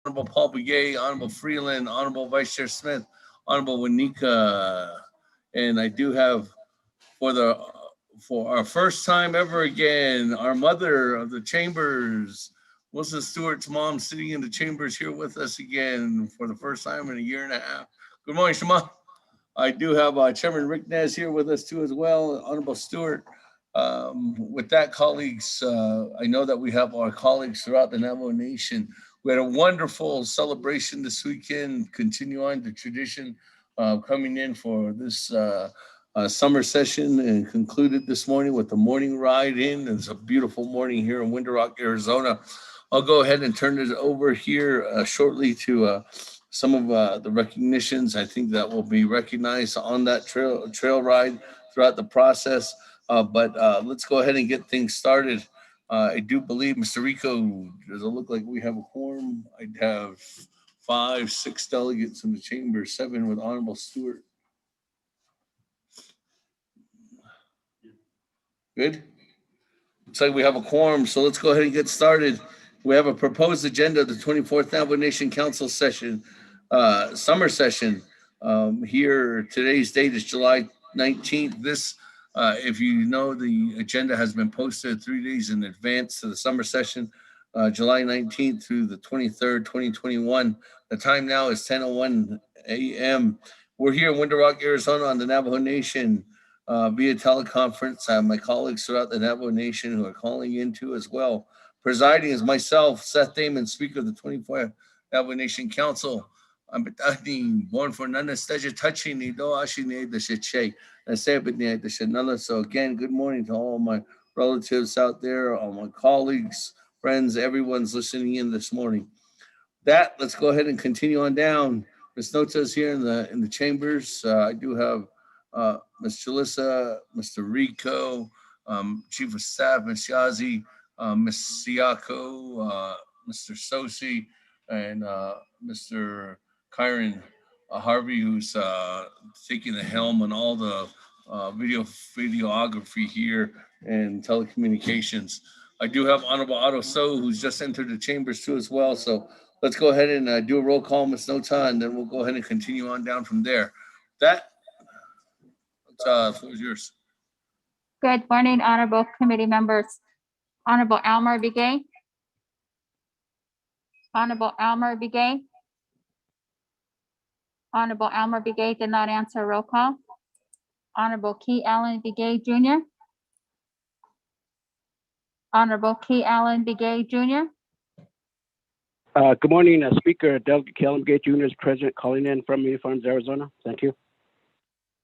Honorable Paul Begay, Honorable Freeland, Honorable Vice Chair Smith, Honorable Wanika, and I do have for the for our first time ever again, our mother of the chambers, Wilson Stewart's mom, sitting in the chambers here with us again for the first time in a year and a half. Good morning, Shema. I do have Chairman Rick Nez here with us too as well, Honorable Stewart. With that, colleagues, I know that we have our colleagues throughout the Navajo Nation. We had a wonderful celebration this weekend, continue on the tradition coming in for this summer session and concluded this morning with the morning ride in. It's a beautiful morning here in Winter Rock, Arizona. I'll go ahead and turn it over here shortly to some of the recognitions I think that will be recognized on that trail ride throughout the process. But let's go ahead and get things started. I do believe, Mr. Rico, does it look like we have a quorum? I'd have 5, 6 delegates in the chamber, 7 with Honorable Stewart. Good. Looks like we have a quorum, so let's go ahead and get started. We have a proposed agenda of the 24th Navajo Nation Council session, summer session. Here, today's date is July 19th. This, if you know, the agenda has been posted 3 days in advance to the summer session, July 19th through the 23rd, 2021. The time now is 10:01 a.m. We're here in Winter Rock, Arizona on the Navajo Nation via teleconference. I have my colleagues throughout the Navajo Nation who are calling in too as well. Presiding is myself, Seth Damon, Speaker of the 24th Navajo Nation Council. I'm born for none of touching the So again, good morning to all my relatives out there, all my colleagues, friends, everyone's listening in this morning. That, let's go ahead and continue on down. Ms. Nota is here in the chambers. I do have Ms. Chalissa, Mr. Rico, Chief of Staff, Ms. Yazi, Ms. Siako, Mr. Sosi, and Mr. Kyron Harvey, who's taking the helm on all the videography here and telecommunications. I do have Honorable Otto So, who's just entered the chambers too as well. So let's go ahead and do a roll call, Ms. Nota, and then we'll go ahead and continue on down from there. That, the floor is yours. Good morning, honorable committee members. Honorable Elmer Begay. Honorable Elmer Begay. Honorable Elmer Begay did not answer roll call. Honorable Key Allen Begay Jr. Honorable Key Allen Begay Jr. Good morning, Speaker. Delegate Key Allen Begay Jr. is present, calling in from Muni Farms, Arizona. Thank you.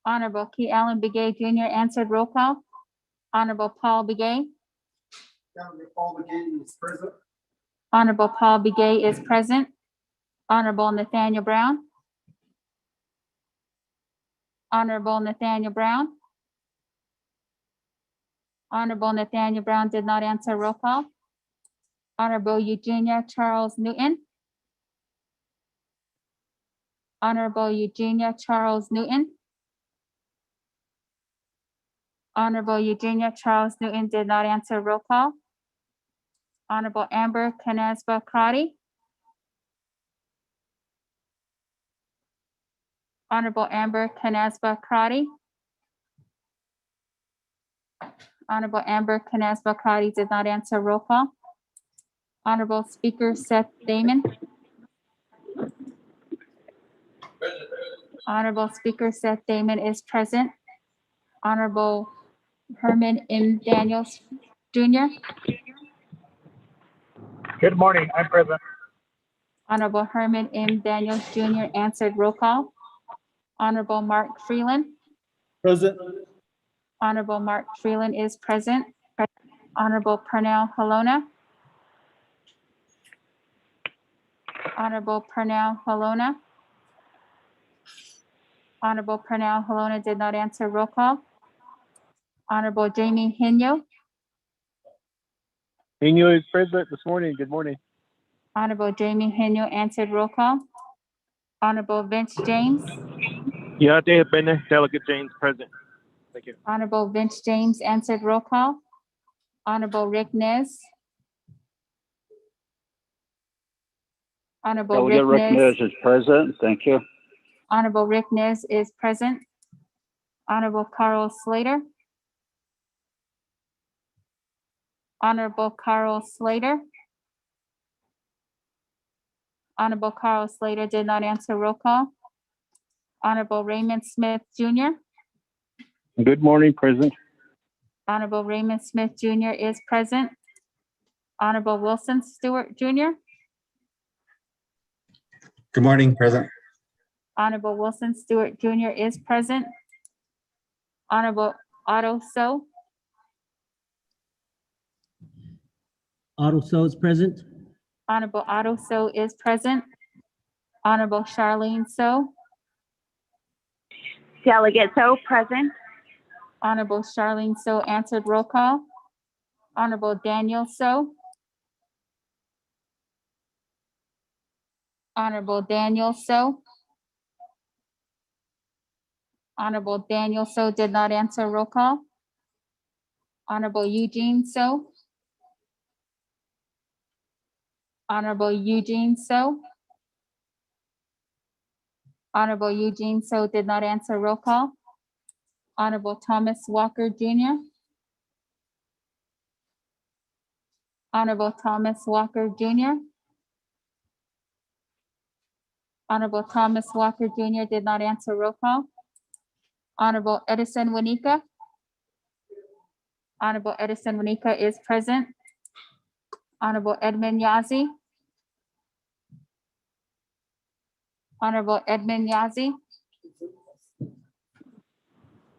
Honorable Key Allen Begay Jr. answered roll call. Honorable Paul Begay. Paul Begay is present. Honorable Paul Begay is present. Honorable Nathaniel Brown. Honorable Nathaniel Brown. Honorable Nathaniel Brown did not answer roll call. Honorable Eugenia Charles Newton. Honorable Eugenia Charles Newton. Honorable Eugenia Charles Newton did not answer roll call. Honorable Amber Canasba Crotty. Honorable Amber Canasba Crotty. Honorable Amber Canasba Crotty did not answer roll call. Honorable Speaker Seth Damon. Honorable Speaker Seth Damon is present. Honorable Herman M. Daniels Jr. Good morning, I'm present. Honorable Herman M. Daniels Jr. answered roll call. Honorable Mark Freeland. Present. Honorable Mark Freeland is present. Honorable Pernell Halona. Honorable Pernell Halona. Honorable Pernell Halona did not answer roll call. Honorable Jamie Henyo. Henyo is present this morning. Good morning. Honorable Jamie Henyo answered roll call. Honorable Vince James. Yeah, they have been Delegate James present. Thank you. Honorable Vince James answered roll call. Honorable Rick Nez. Honorable Rick Delegate Nez. Rickness is present. Thank you. Honorable Rick Nez is present. Honorable Carl Slater. Honorable Carl Slater. Honorable Carl Slater did not answer. Roll call. Honorable Raymond Smith Jr. Good morning, present. Honorable Raymond Smith Jr. is present. Honorable Wilson Stewart Jr. Good morning, present. Honorable Wilson Stewart Jr. is present. Honorable Otto So. Otto So is present. Honorable Otto So is present. Honorable Charlene So. Delegate So present. Honorable Charlene So answered. Roll call. Honorable Daniel So. Honorable Daniel So. Honorable Daniel So did not answer. Roll call. Honorable Eugene So. Honorable Eugene So. Honorable Eugene So did not answer. Roll call. Honorable Thomas Walker Jr. Honorable Thomas Walker Jr. Honorable Thomas Walker Jr. did not answer. Roll call. Honorable Edison Wanika. Honorable Edison Wanika is present. Honorable Edmund Yazi. Honorable Edmund Yazi.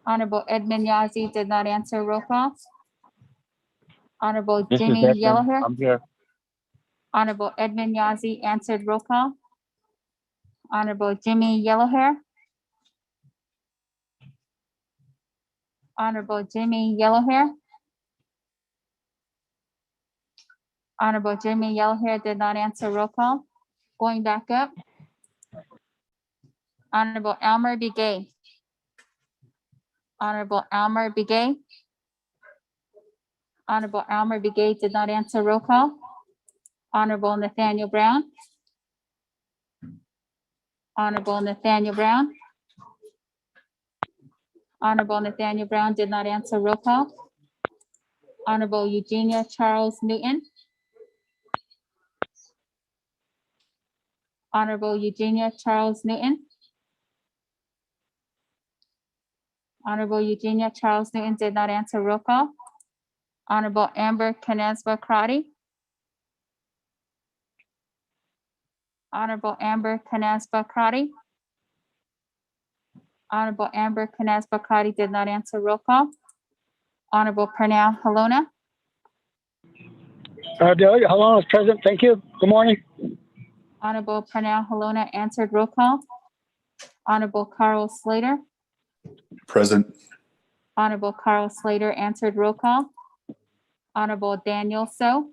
Honorable Edmund Yazi did not answer. Roll call. Honorable This is Jimmy Edmund. Yellowhair. I'm here. Honorable Edmund Yazi answered. Roll call. Honorable Jimmy Yellowhair. Honorable Jimmy Yellowhair. Honorable Jimmy Yellowhair did not answer. Roll call. Going back up. Honorable Elmer Begay. Honorable Elmer Begay. Honorable Elmer Begay did not answer. Roll call. Honorable Nathaniel Brown. Honorable Nathaniel Brown. Honorable Nathaniel Brown did not answer. Roll call. Honorable Eugenia Charles Newton. Honorable Eugenia Charles Newton. Honorable Eugenia Charles Newton did not answer. Roll call. Honorable Amber Canesva Crotty. Honorable Amber Canesva Crotty. Honorable Amber Canesva Crotty did not answer. Roll call. Honorable Pernell Halona. Delegate Halona is present. Thank you. Good morning. Honorable Pernell Halona answered. Roll call. Honorable Carl Slater. Present. Honorable Carl Slater answered. Roll call. Honorable Daniel So.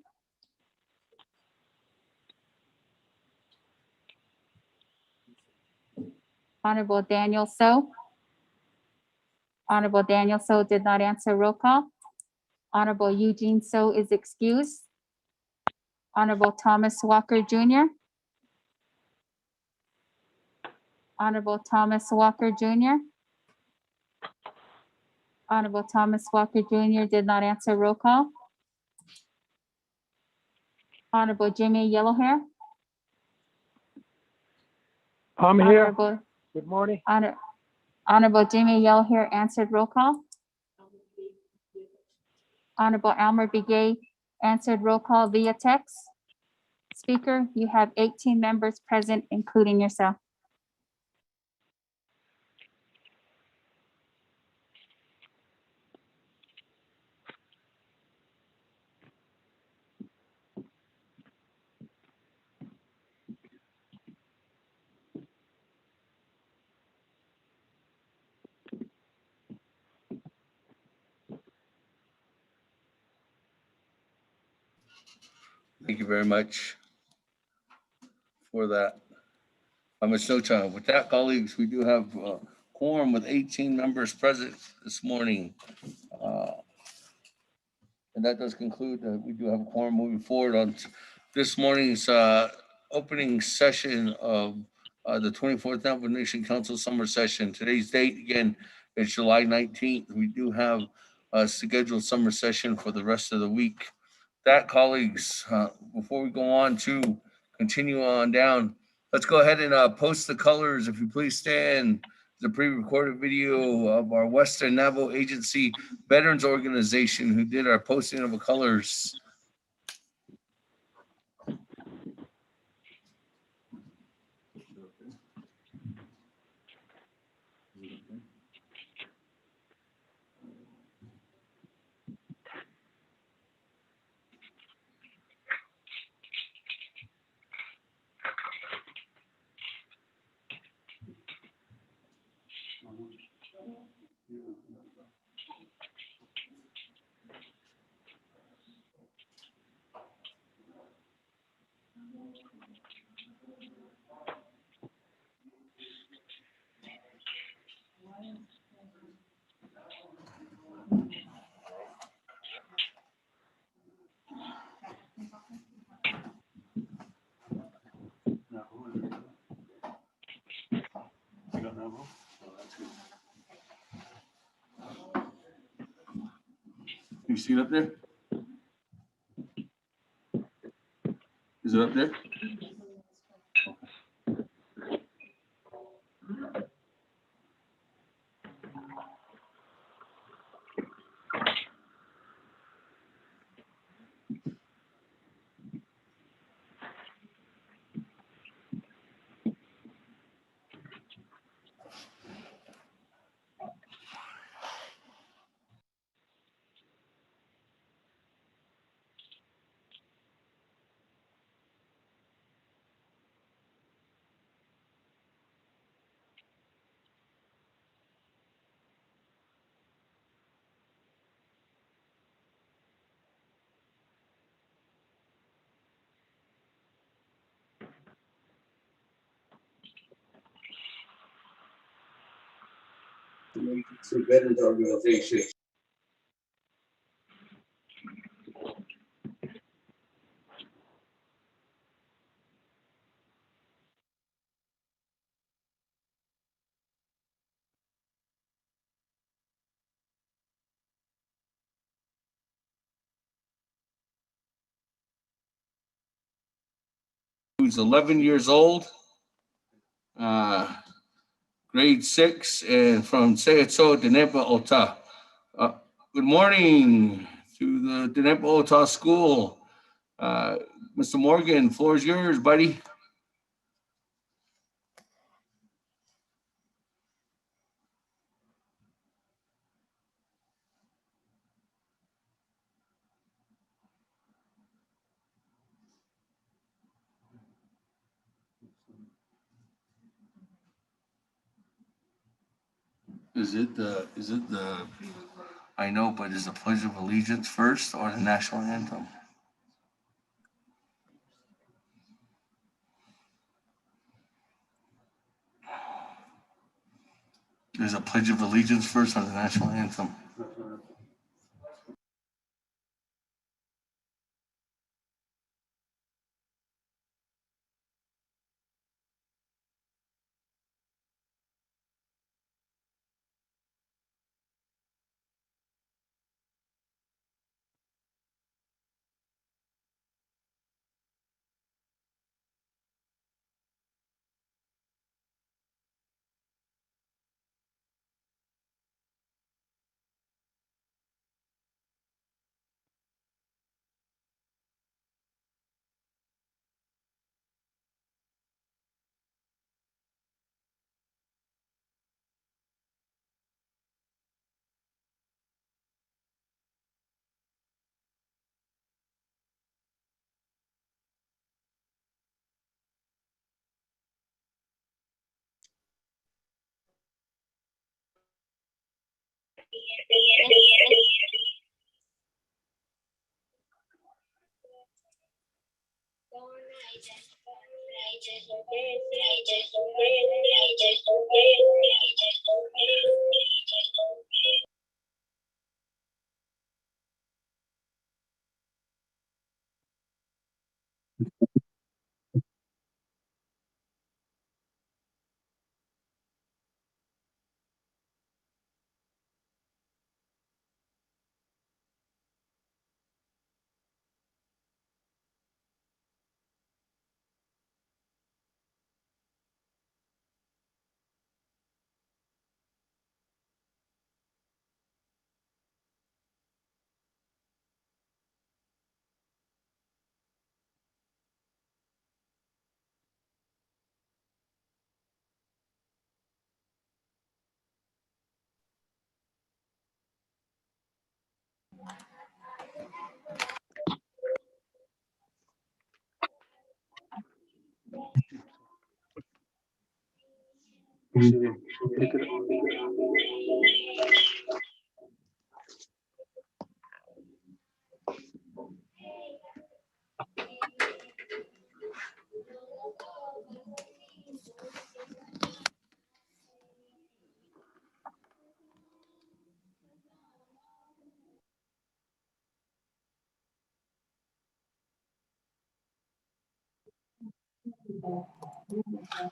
Honorable Daniel So. Honorable Daniel So did not answer. Roll call. Honorable Eugene So is excused. Honorable Thomas Walker Jr. Honorable Thomas Walker Jr. Honorable Thomas Walker Jr. did not answer. Roll call. Honorable Jimmy Yellowhair. I'm here. Honorable, Good morning. Honorable Jimmy Yellowhair answered. Roll call. Honorable Elmer Begay answered. Roll call via text. Speaker, you have 18 members present, including yourself. Thank you very much for that. Ms. Nocha, with that, colleagues, we do have quorum with 18 members present this morning. And that does conclude, we do have a quorum moving forward on this morning's opening session of the 24th Navajo Nation Council Summer Session. Today's date, again, is July 19th. We do have a scheduled summer session for the rest of the week. That, colleagues, before we go on to continue on down, let's go ahead and post the colors. If you please stand, the pre-recorded video of our Western Navajo Agency Veterans Organization who did our posting of the colors. You see it up there? Is it up there? The Veterans Organization. Who's 11 years old, grade 6, and from Seatso, Dinepa Ota. Good morning to the Dinepa Ota School. Mr. Morgan, floor is yours, buddy. Is it the, I know, but is the Pledge of Allegiance first or the national anthem? There's a Pledge of Allegiance first or the national anthem?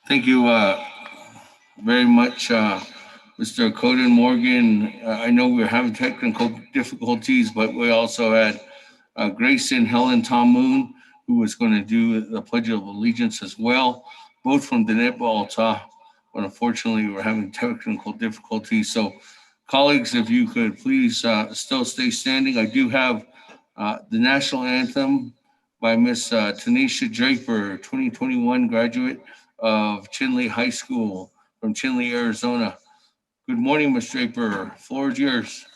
Thank you very much, Mr. Coden Morgan. I know we're having technical difficulties, but we also had Grayson Helen Tom Moon, who was going to do the Pledge of Allegiance as well, both from Dinet Alta, but unfortunately we're having technical difficulties. So colleagues, if you could please still stay standing. I do have the national anthem by Miss Tanisha Draper, 2021 graduate of Chinle High School from Chinle, Arizona. Good morning, Ms. Draper. Floor is yours.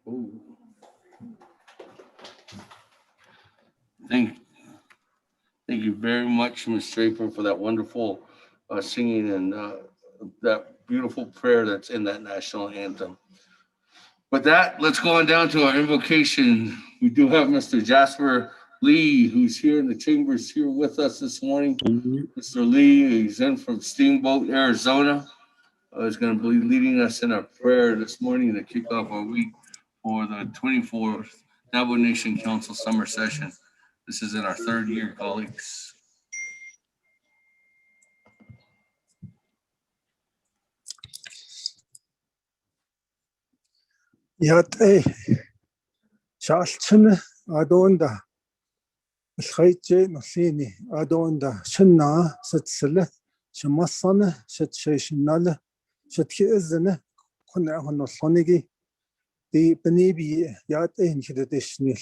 Ooh. Thank you very much, Ms. Draper, for that wonderful singing and that beautiful prayer that's in that national anthem. With that, let's go on down to our invocation. We do have Mr. Jasper Lee, who's here in the chambers here with us this morning. Mr. Lee, he's in from Steamboat, Arizona. Is going to be leading us in our prayer this morning to kick off our week for the 24th Navajo Nation Council Summer Session. This is in our third year, colleagues. Yat Charlton Adonda Alhaje Nosini Adonda Shana Setsele Shamasana Setshationale Shetizene Kuna Honosonigi the Benebi Yat Inhidadishnil.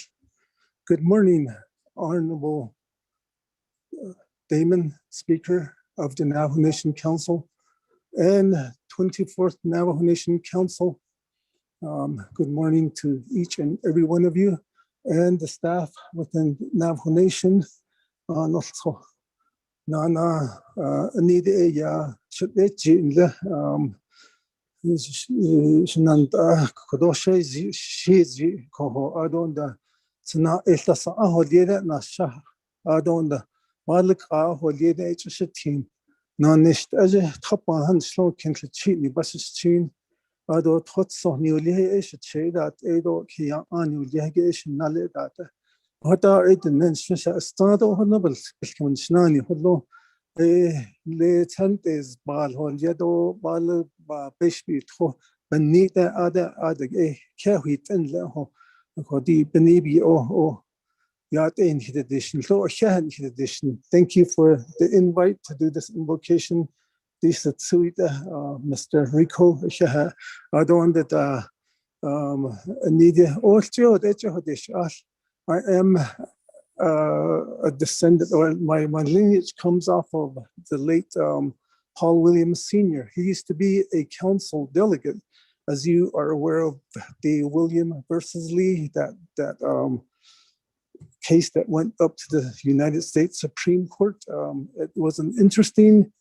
Good morning, Honorable Damon, Speaker of the Navajo Nation Council and 24th Navajo Nation Council. Good morning to each and every one of you and the staff within Navajo Nation. Also, Nana Anida ya Chitchinle Shananda Kodosha Shizi Koho Adonda Sana Eltasa Holieda Nasha Adonda Malik Holieda H. nicht also tappa han slow kentle chi ni bas chin ado thotso ni li is che that edo ki an li ge is nale that hota it nen sha stado honable bilkun snani hollo le tantes bal hol yedo bal ba peshbi tho benita ada ke huit en le ho ko di benibi o yeah, in his edition. So, edition. Thank you for the invite to do this invocation. This is Mr. Rico. I don't that need I am a descendant, or my lineage comes off of the late Paul Williams Sr. He used to be a council delegate, as you are aware of the William versus Lee, that case that went up to the United States Supreme Court. It was an interesting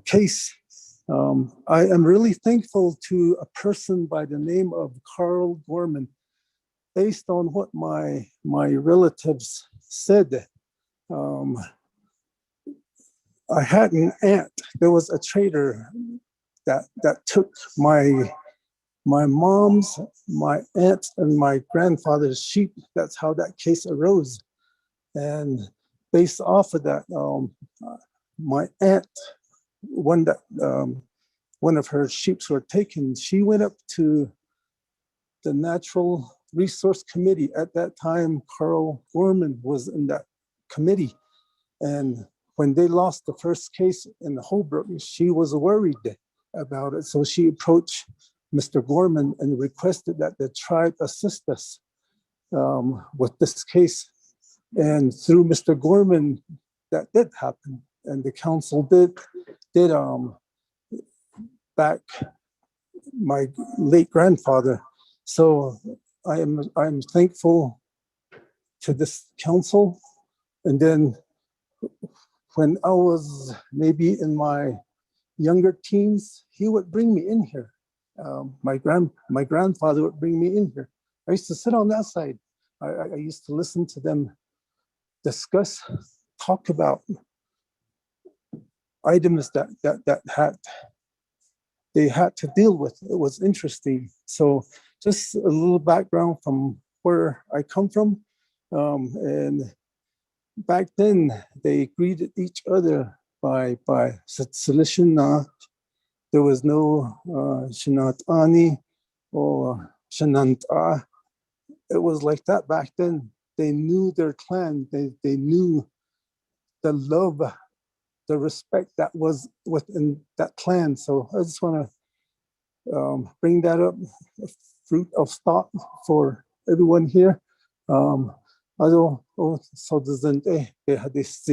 case. I am really thankful to a person by the name of Carl Gorman. Based on what my relatives said, I had an aunt. There was a trader that took my mom's, my aunt, and my grandfather's sheep. That's how that case arose. And based off of that, my aunt, one of her sheep were taken, she went up to the Natural Resource Committee. At that time, Carl Gorman was in that committee. And when they lost the first case in Holbrook, she was worried about it. So she approached Mr. Gorman and requested that the tribe assist us with this case. And through Mr. Gorman, that did happen. And the council did back my late grandfather. So I'm thankful to this council. And then when I was maybe in my younger teens, he would bring me in here. My grandfather would bring me in here. I used to sit on that side. I used to listen to them discuss, talk about items that they had to deal with. It was interesting. So just a little background from where I come from. And back then they greeted each other by Salishin. There was no Shanat Ani or Shananta. It was like that back then. They knew their clan. They knew the love, the respect that was within that clan. So I just want to bring that up, a fruit of thought for everyone here. Also, so doesn't hadis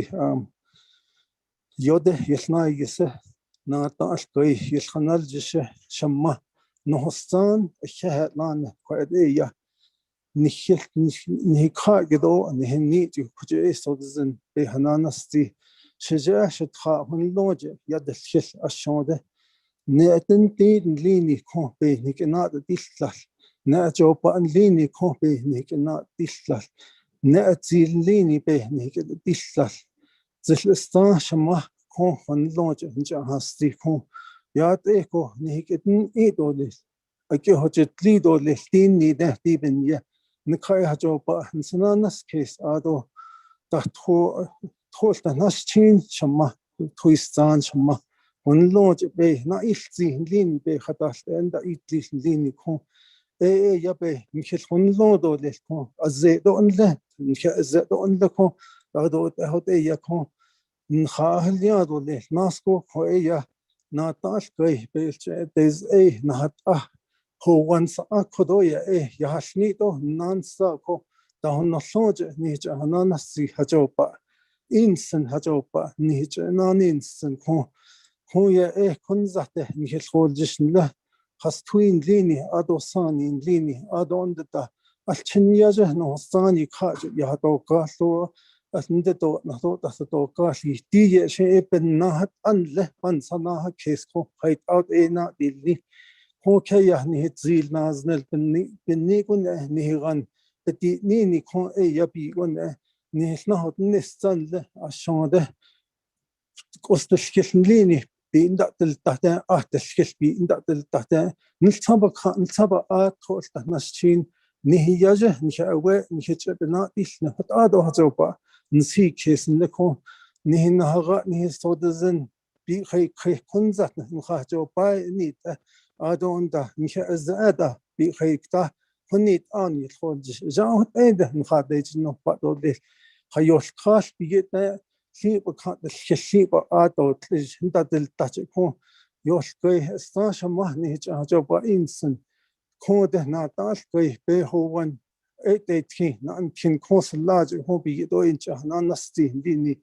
yode yelna yese na taashkoi yelkhanal jishe shamma nohstan shahatlan qadiya nihil nikha gedo nihni kuje so doesn't be hananasti shaja shatha hunloje yadshil ashode neatin lini ko be nikna dillal na jopa lini ko be nikna dillal نأتي ليني به نيجي ديسل زلستان شما كون فنلوج نجا هستي كون يات إيكو نيجي تن إيدولي أكيد هجت لي دولي تيني ده تيبنيا نكاي هجوبا نسنا نس كيس آدو تحتو تول تناش تين شما تويستان شما فنلوج به نايلتي ليني به خداش عند إيدلي ليني كون يا به مش فنلو دولي كون أزيدو أنله مش أزيدو أنله كون أدو تهود إياه كون نخاهل يادو ليه ناسكو هو إياه ناتاش كي بيلش ديز نهات هو وانس كدويا يهاشنيتو نانسا كو دهون نصوج نيجا هنانسي هجوبا إنسان هجوبا نيجا نانينسان كون هو يا كنزته مش الخول جشن له خاصوين ليني أدو صانين ليني أدو أندتا الشنياجه نو صاني خاج يهدو قاسو أندتو نهدو تسدو قاسي تيجي شيء بناهت أن له أن صناها كيسكو هيت أوت إينا ديلي هو كي يعني تزيل نازنل بني كون نهغان بدي نيني كون يبي كون نهنهد نستن له عشان ده Kostashkilini, being that the Tata Artashkish being that the Tata, Niltaba art course that machine, Nihiyaja, Nishawe, Nishabenatis, Nahado Hazopa, Nsi case in the con, Nihinaharat, Nihistodazen, Be Kunzat, Nhajo by Nita, Adonda, Nisha as the Ada, Be Hekta, Honit on it for Jean Ed, Nhadej no Pato, Hayosh Kash be it there. Sheep can't the sheep or adult is that the touch upon your square stash of money job instant. Code not that way, pay who 1 8 9 can cause large hobby doing honesty, Dini.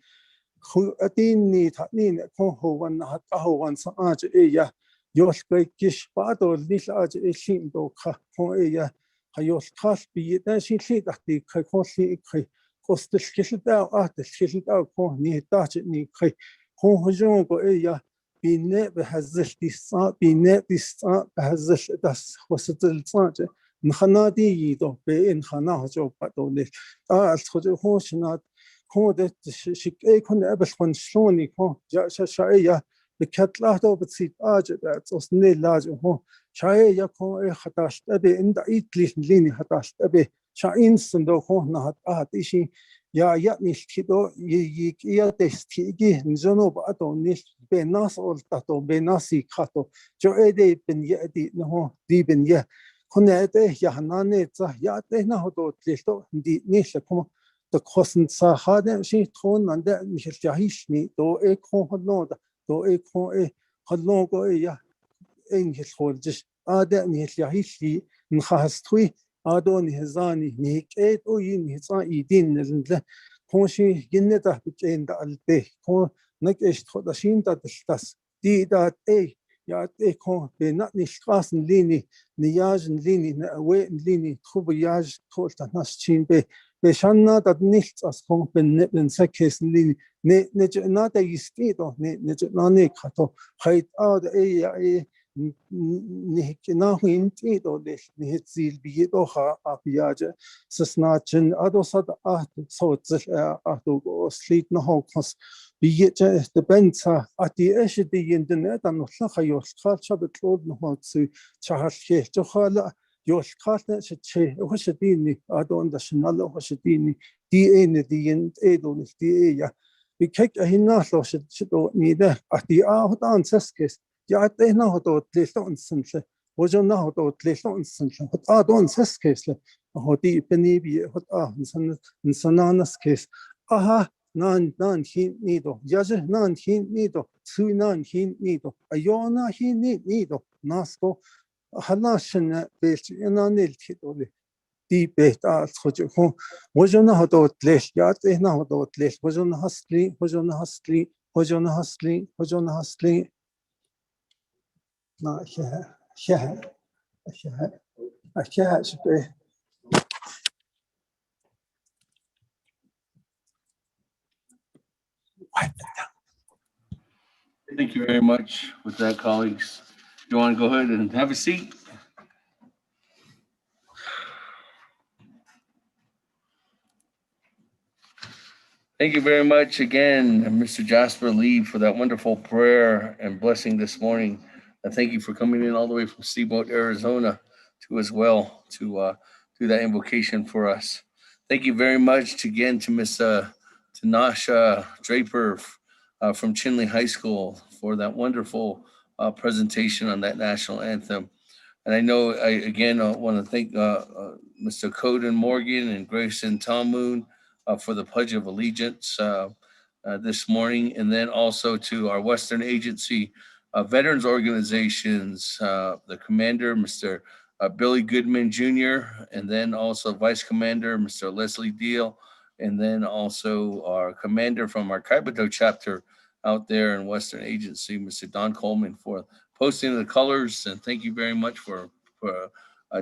Who a dini tatnin, Conho 1 hat once arch aya, your square gish battle, little arch a sheep do con aya. Hayosh cash be it, then she said that the costly. Kost skillet out the skillet out for near Dutch ni kay Honjon go aya be net has this be net this has this was the Sanche Nhanadi do be in Hana job but only as for the horse not called that she can ever one shoni ho Shaya the cat laughed over seat arch that's was near large ho Shaya ko a hatash in the Italy lini hatash Sha instant do na ishi ya nish kido ya testigi nzono ba to nish be nas ol tato be nasi khato jo ede ben ye di no di ben ye kone ede ya nane za ya de na do tlesto di nish ko the kosten sa hade shi ton and the nish ya hishni do e ko no do e ko e hallo go ya en his hol just ade nish ya hishi nhastui Adoni Hazani, Nick, oh, in his idin, and the Conshi Gineta became the Alte, Con Nakish Todashin that the Stas, D that A, Yat A con, be not Nishkas and Lini, Niyaj and Lini, away and Lini, Trubuyaj, Torta Naschin Bay, Beshana that nichts as Compen Net and Sekes and Lini, not a state or Nane Kato, hide out A. Nihinahin ito this nihitsil biyito ha apiaja sasnachin adosad so atu sleep no hokos biyete the benza at the eshidi in the net and Lahayos culture betrod no hotsu chahashe johala Yosh Kartnet che Hoshadini Adon the Shinala Hoshadini D. the end Edon is the we kick a hinaslo should need at the out ancestors. Ja, det nå då tillståndsen och jag nå då tillståndsen och då ancestors och det benibi och en sananas case aha nan hin nido jag nan hin nido su nan hin nido ayona hin nido nasko hanashen best enanil tidoli di beta skoje ko wojona då tlesh ja det nå då tlesh wojona hastli not share. Thank you very much with that, colleagues. You want to go ahead and have a seat? Thank you very much again, Mr. Jasper Lee, for that wonderful prayer and blessing this morning. And thank you for coming in all the way from Steamboat, Arizona, to as well to do that invocation for us. Thank you very much again to Miss Tanasha Draper from Chinley High School for that wonderful presentation on that national anthem. And I know I again want to thank Mr. Coden Morgan and Grayson Tomoon for the Pledge of Allegiance this morning, and then also to our Western Agency veterans organizations, the commander, Mr. Billy Goodman Jr., and then also Vice Commander, Mr. Leslie Deal, and then also our commander from our Kaibato chapter out there in Western Agency, Mr. Don Coleman, for posting the colors. And thank you very much for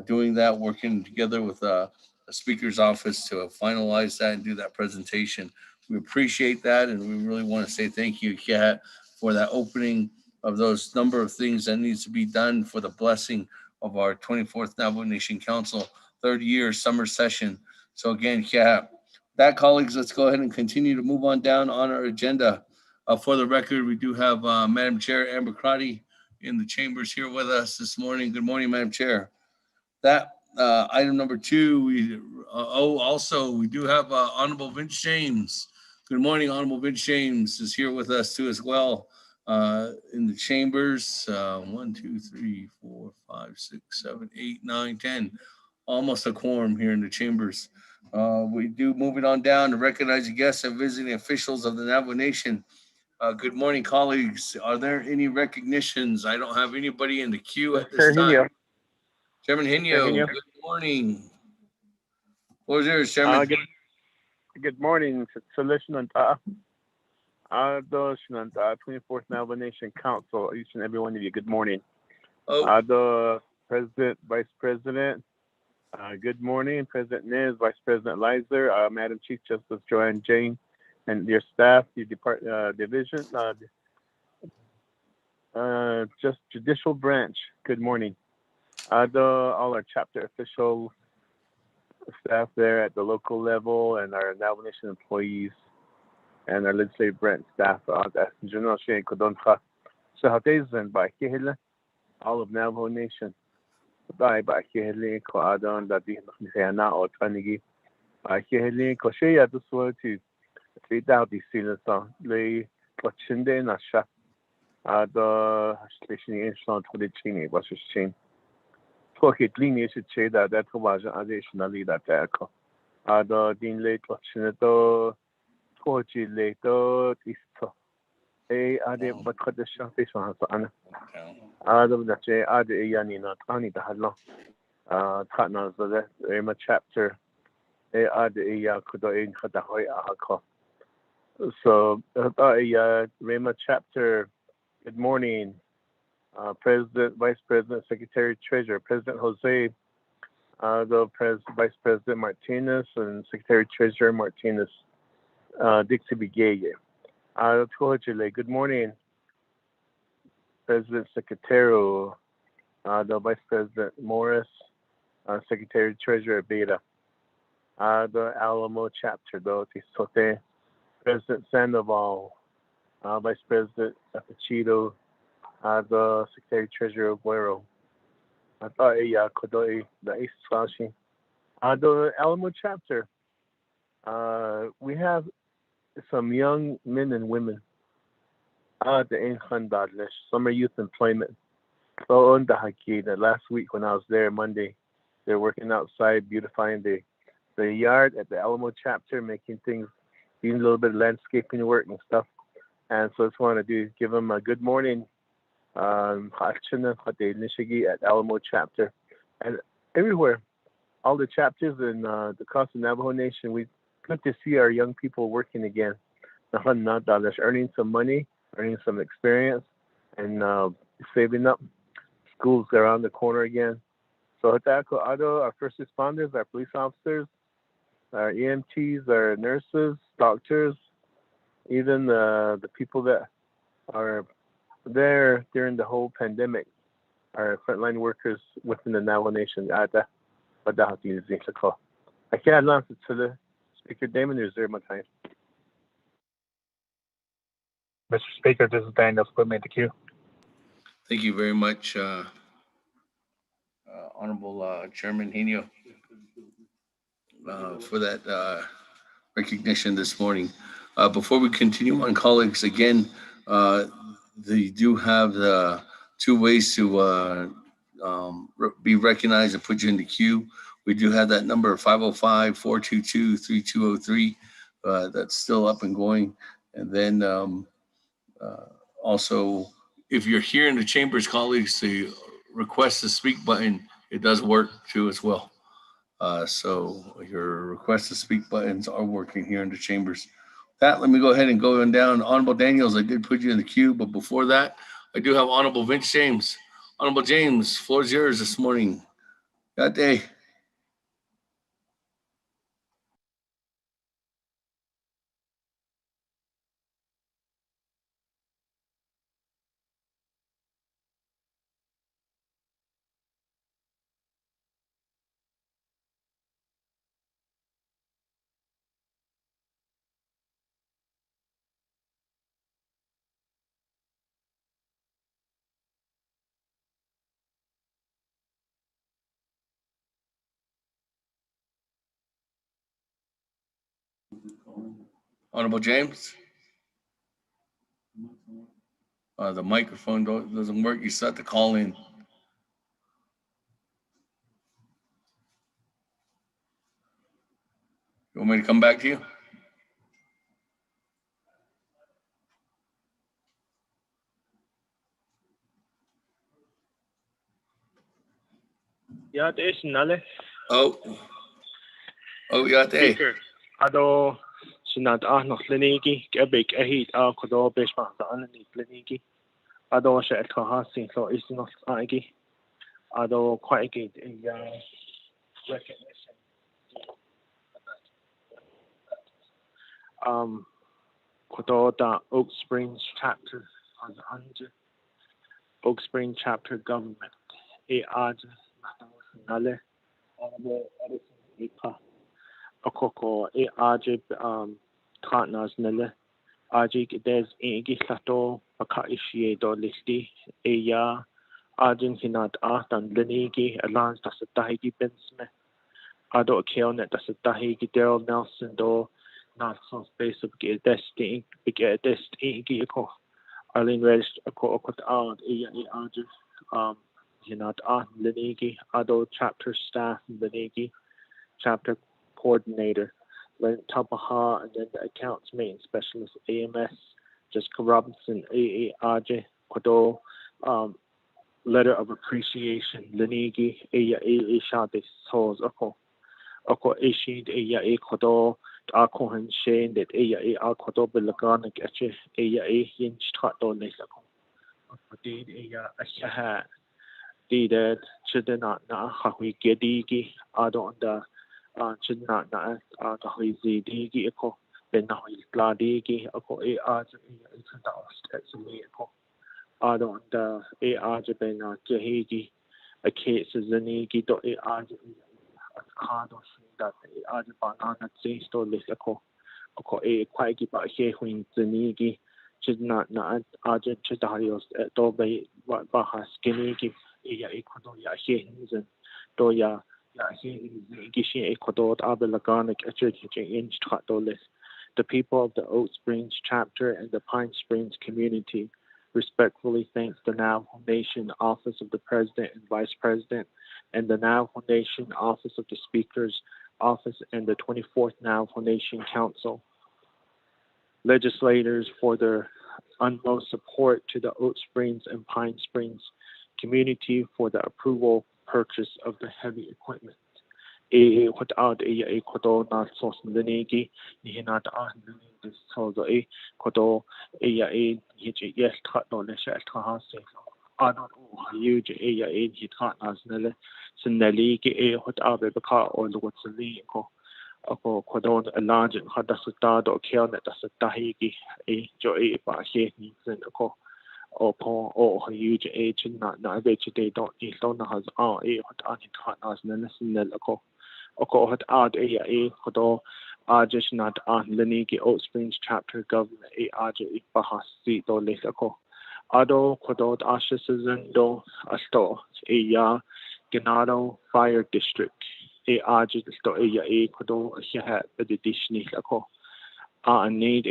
doing that, working together with the Speaker's office to finalize that and do that presentation. We appreciate that, and we really want to say thank you, Kat, for that opening of those number of things that needs to be done for the blessing of our 24th Navajo Nation Council third year summer session. So again, Kat, that colleagues, let's go ahead and continue to move on down on our agenda. For the record, we do have Madam Chair Amber Crotty in the chambers here with us this morning. Good morning, Madam Chair. That item number 2, we do have Honorable Vince James. Good morning, Honorable Vince James is here with us too as well in the chambers. 1, 2, 3, 4, 5, 6, 7, 8, 9, 10. Almost a quorum here in the chambers. We do moving on down to recognize the guests and visiting officials of the Navajo Nation. Good morning, colleagues. Are there any recognitions? I don't have anybody in the queue at this time. Chairman Henio, good morning. What was yours, Chairman? Good morning, Solution and 24th Navajo Nation Council, each and every one of you. Good morning. Oh, The President, Vice President, good morning, President Niz, Vice President Lizer, Madam Chief Justice Joanne Jane, and your staff, your division, just judicial branch. Good morning. All our chapter officials, staff there at the local level, and our Navajo Nation employees, and our legislative branch staff. All of Navajo Nation. Bye bye. Ko adon da di na o tanigi. Ko she at the sword to feed out the senator. Lay Kochinde na sha. The station in Shan to the Chini was a chain. Talk it lineage che that was additionally that echo. The Dean late Kochinato, Kochi later is so. Ade but cut the shop is on Anna. Adam that Ade Yanina Tani the Hadlo. Tatna the Rema chapter. Ade Ya Kudo in Katahoy Ahako. So, Rema chapter. Good morning, President, Vice President, Secretary, Treasurer, President Jose, Vice President Martinez, and Secretary Treasurer Martinez, Dixie Bigeye. Good morning, President Secretary, the Vice President Morris, Secretary Treasurer Beta, the Alamo chapter, Tisote, President Sandoval, Vice President Apachito, the Secretary Treasurer Guerrero, the East Flashi, the Alamo chapter. We have some young men and women. The summer youth employment. So on the Haki, the last week when I was there Monday, they're working outside, beautifying the yard at the Alamo chapter, making things, doing a little bit of landscaping work and stuff. And so I just want to give them a good morning. At Alamo chapter, and everywhere, all the chapters in the Costa Navajo Nation, we good to see our young people working again. Earning some money, earning some experience, and saving up. Schools are around the corner again. So our first responders, our police officers, our EMTs, our nurses, doctors, even the people that are there during the whole pandemic, our frontline workers within the Navajo Nation. I can't answer to the Speaker Damon reserve my time. Mr. Speaker, this is Daniel. Put me in the queue. thank you very much, Honorable Chairman Henio, for that recognition this morning. Before we continue on, colleagues, again, they do have the 2 ways to be recognized and put you in the queue. We do have that number 505-422-3203. That's still up and going. And then also, if you're here in the chambers, colleagues, the request to speak button, it does work too as well. So your request to speak buttons are working here in the chambers. That, let me go ahead and go on down. Honorable Daniels, I did put you in the queue, but before that, I do have Honorable Vince James. Honorable James, floor is yours this morning. That day. Honorable James? The microphone doesn't work. You set the call in. You want me to come back to you? Ja, det är snälla. Yeah, hey. Speaker. Ado sinat noch lenigi, gebik ehit kodo beshma anani lenigi. Ado she etkahasin so is not agi. Ado kwaigit recognition. Kodo da Oak Springs chapter on the Oak Spring chapter government. Nale Okoko partners nele Ajik des Gisato Aka Ishie do Listi Eya Arjun Hinat Artan Lenigi Alans Tasatahigi Bensme Ado Keonet Tasatahigi Daryl Nelson do not some space of get destiny get destiny Giko Arlene Rest Okot out Eya Arjun Hinat Lenigi Ado chapter staff Lenigi chapter coordinator, Len Tapaha, and then the accounts maintenance specialist, AMS, Jessica Robinson, AARJ, Kodo, letter of appreciation, Lenigi, Aya Shade Souls, Oko Ishid, Aya Kodo, Akohan Shane, that Aya Kodo Belaganik, Aya Hinch Tato Nesako. Did Aya Ashaha, did that, Chidana, Hawi Gedigi, Adonda. Chidna na kahoy zidigi ako benahoy gladigi ako actually ako adon da bena jehigi a case zanigi do kado that banana sto lisako ako kwaigi ba huin zanigi chidna na chidarios do ba haskinigi kodo ya hinzen do ya the people of the Oak Springs chapter and the Pine Springs community respectfully thanks the Navajo Nation Office of the President and Vice President and the Navajo Nation Office of the Speaker's Office and the 24th Navajo Nation Council legislators for their utmost support to the Oak Springs and Pine Springs community for the approval purchase of the heavy equipment. Without a kodo not so lenigi, ni not on this so the kodo yes cut on the shell hasi. I don't know huge hit cut as nele sineligi without a car or what's a legal. Ako kodo a large and hadasutado or kilnet as a tahigi joy by he needs in the call. Or huge age not vegetate don't has what on it has nelako. Oko had ad kodo just not on Lenigi Oak Springs chapter government bahasi do lesako. Ado kodo ashes do asto Ganado Fire District sto kodo edition lako. Need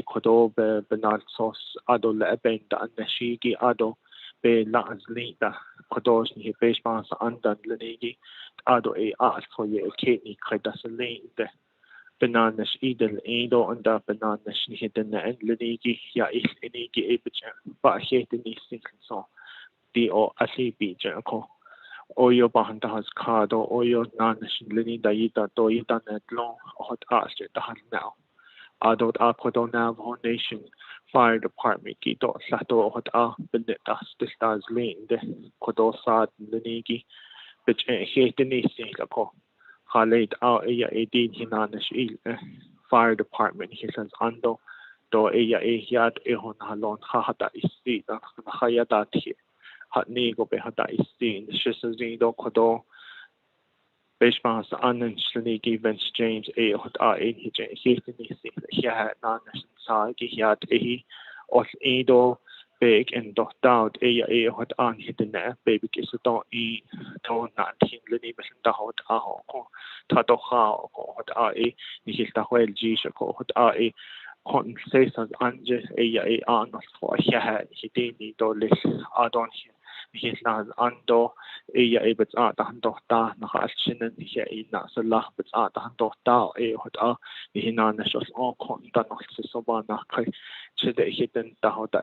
kodo benal sos ado leben da nashigi ado be las lita kodos ni baseball andan lenigi ado for ye kidney kredasalite bananas idel edo and da bananas ni hidden and lenigi is enigi but hate ni so o asibi jako oyo bahanta has kado oyo nanas leni da ita to ita net long hot asked the now Adot Kodo Navajo Nation Fire Department Kito Sato Hot Benetas Distas Lane de Kodo Sad Lenigi which hate the Nisi Lako Halate Edin Hinanish Fire Department he says Ando do Yad Ehon Halon Hahata Isi Hayadat here Hat Nego Behata Isi the Shisazido Kodo Baseball Annan Slenigi Vince James hot he had non sagi he had os edo big and dot out hot on hit the net baby kiss don't not him lenny the hot tato hot ni his the well g hot conversations anje anos for hitini dolis adon hitnas ando but ta nachinen na salah but ta hot hina nashos on contan so bana kai chede hiten ta hot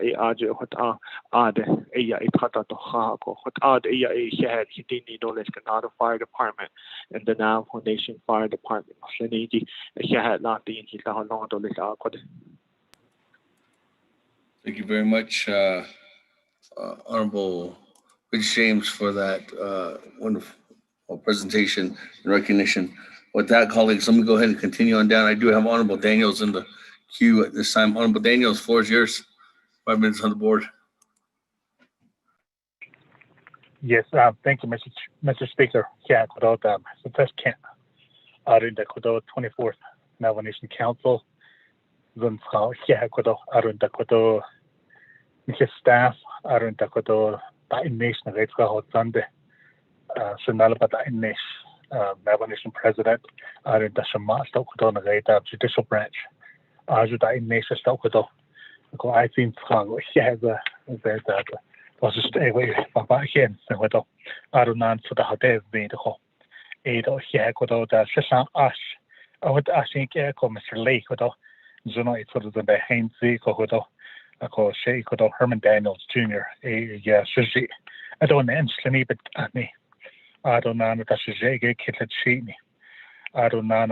hot itata to ha ko hot hitini dolis Canada Fire Department and the Navajo Nation Fire Department Shaniji not the hita long dolis Thank you very much, Honorable Rich James, for that wonderful presentation and recognition. With that, colleagues, let me go ahead and continue on down. I do have Honorable Daniels in the queue at this time. Honorable Daniels, floor is yours. 5 minutes on the board. Yes, thank you, Mr. Speaker. Yeah, without so first can't in the 24th Navajo Nation Council. Then yeah, in the Mr. Staff, in the Nation of April Sunday. But Nation Navajo Nation President, in the Shema Stockton of Judicial Branch. In Nation Stockton. I think that was just a way of again, so I don't know for the hotel being the whole. Here, the Shishan Ash. I would think Mr. Lake, Zuno, it's sort of the Hainsey, I call Shay, Herman Daniels Jr., Sushi. I don't know, but at me. I don't know that she's a kid at Sheeny. I don't know,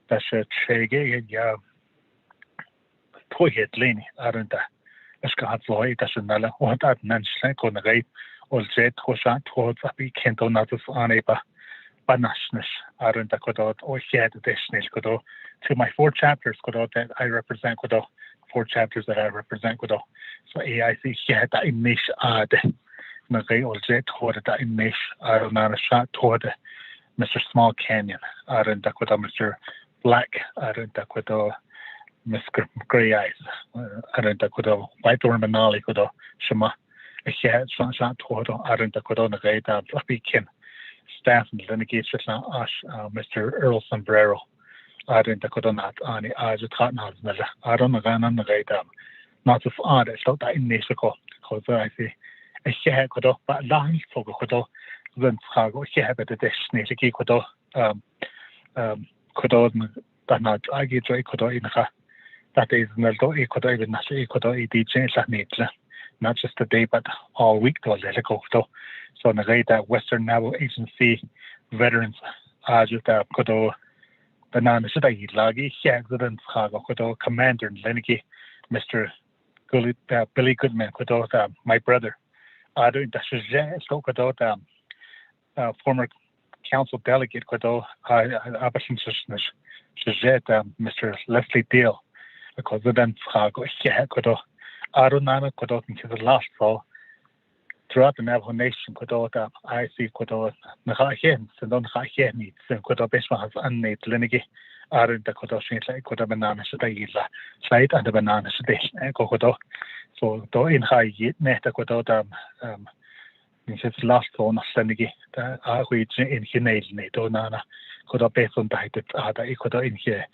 that's a Shaggy, Toyhead Lenny, I don't know. Floyd, that's another what I've mentioned on the rate or Z Toshan towards a big Kento Natus Aneba Banashnish, I don't know, or shed additional to my 4 chapters that I represent 4 chapters that I represent so AIC shed that in niche ad Nagay or Z toward that in niche, I don't know, shot toward Mr. Small Canyon, I don't know, Mr. Black, I don't know, Mr. Gray Eyes, I don't know, White Ormanali, Shema, a shed, sunshine toward, I don't know, the rate of Beacon. Staff and litigation Mr. Earl Sombrero. I don't know any I just thought not I don't know on the right not of odd it's not that in Mexico because I see a share could but long for then Chicago share the destiny could but not I get could in that is not could even not DJ not just today but all week to let it go so the rate that Western Navajo Agency veterans just could banana should I lagi accident could commander Lenny Mr. Billy Goodman could my brother I don't so could former council delegate could Mr. Leslie Deal because then could I don't know could into the last fall throughout the Navajo Nation could I see could Nahahen so don't Hahen so could Bishma unnamed Lenny I don't know could banana should I side and the banana should they could so do in high yet net could it's last one Lenny which in Canadian don't know could have based on that could in here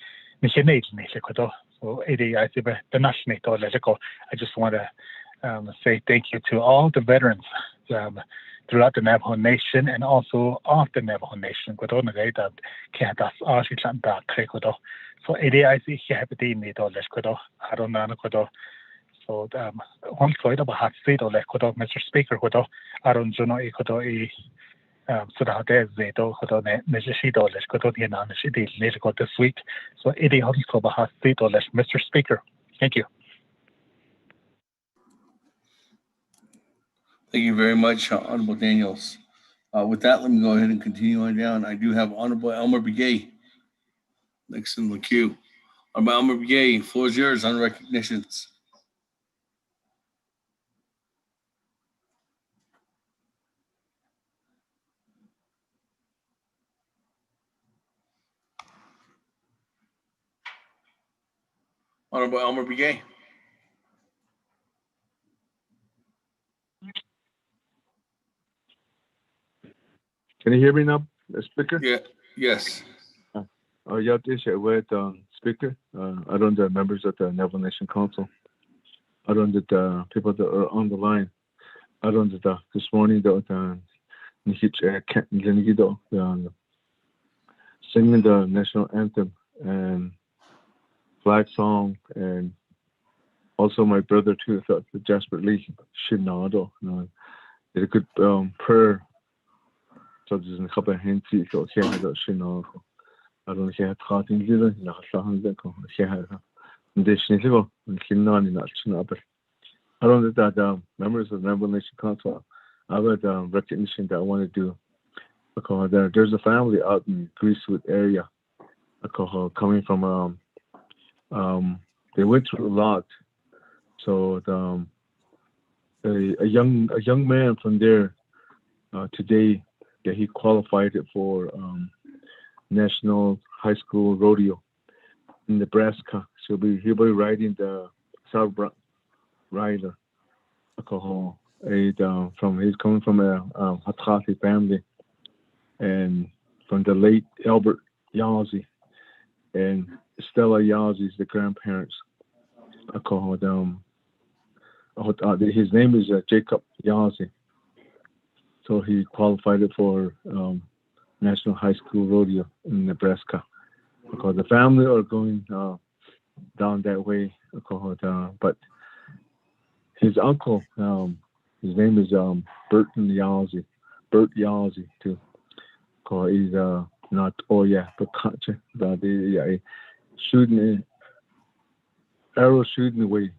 in Canadian could so I see the national I just want to say thank you to all the veterans throughout the Navajo Nation and also off the Navajo Nation. So I see I don't know. So one side of a hot state or Mr. Speaker, I don't know so that there's the this week. So it also a hot state or Mr. Speaker. Thank you. Thank you very much, Honorable Daniels. With that, let me go ahead and continue on down. I do have Honorable Elmer Begay next in the queue. Honorable Elmer Begay, floor is yours on recognitions. Honorable Elmer Begay. Can you hear me now, Speaker? Yeah. Yes. Jag det är Speaker, around the members of the Navajo Nation Council, around the people that are on the line, around the this morning the singing the national anthem and flag song, and also my brother too, the Jasper Lee Shinado, did a good prayer. So there's a couple of hands so here I got Shinado. I don't hear talking little, not here. Additionally, and Kinan in National. I don't that members of the Navajo Nation Council, I have recognition that I want to do, because there's a family out in Greasewood area, coming from they went through a lot. So a young man from there today, that he qualified it for National High School Rodeo in Nebraska. So he'll be riding the South Rider. He's coming from a Hatkati family, and from the late Albert Yazzie and Stella Yazzie's the grandparents. His name is Jacob Yazzie. So he qualified it for National High School Rodeo in Nebraska, because the family are going down that way. But his uncle, his name is Bert Yazzie too. He's not but shooting arrow shooting away.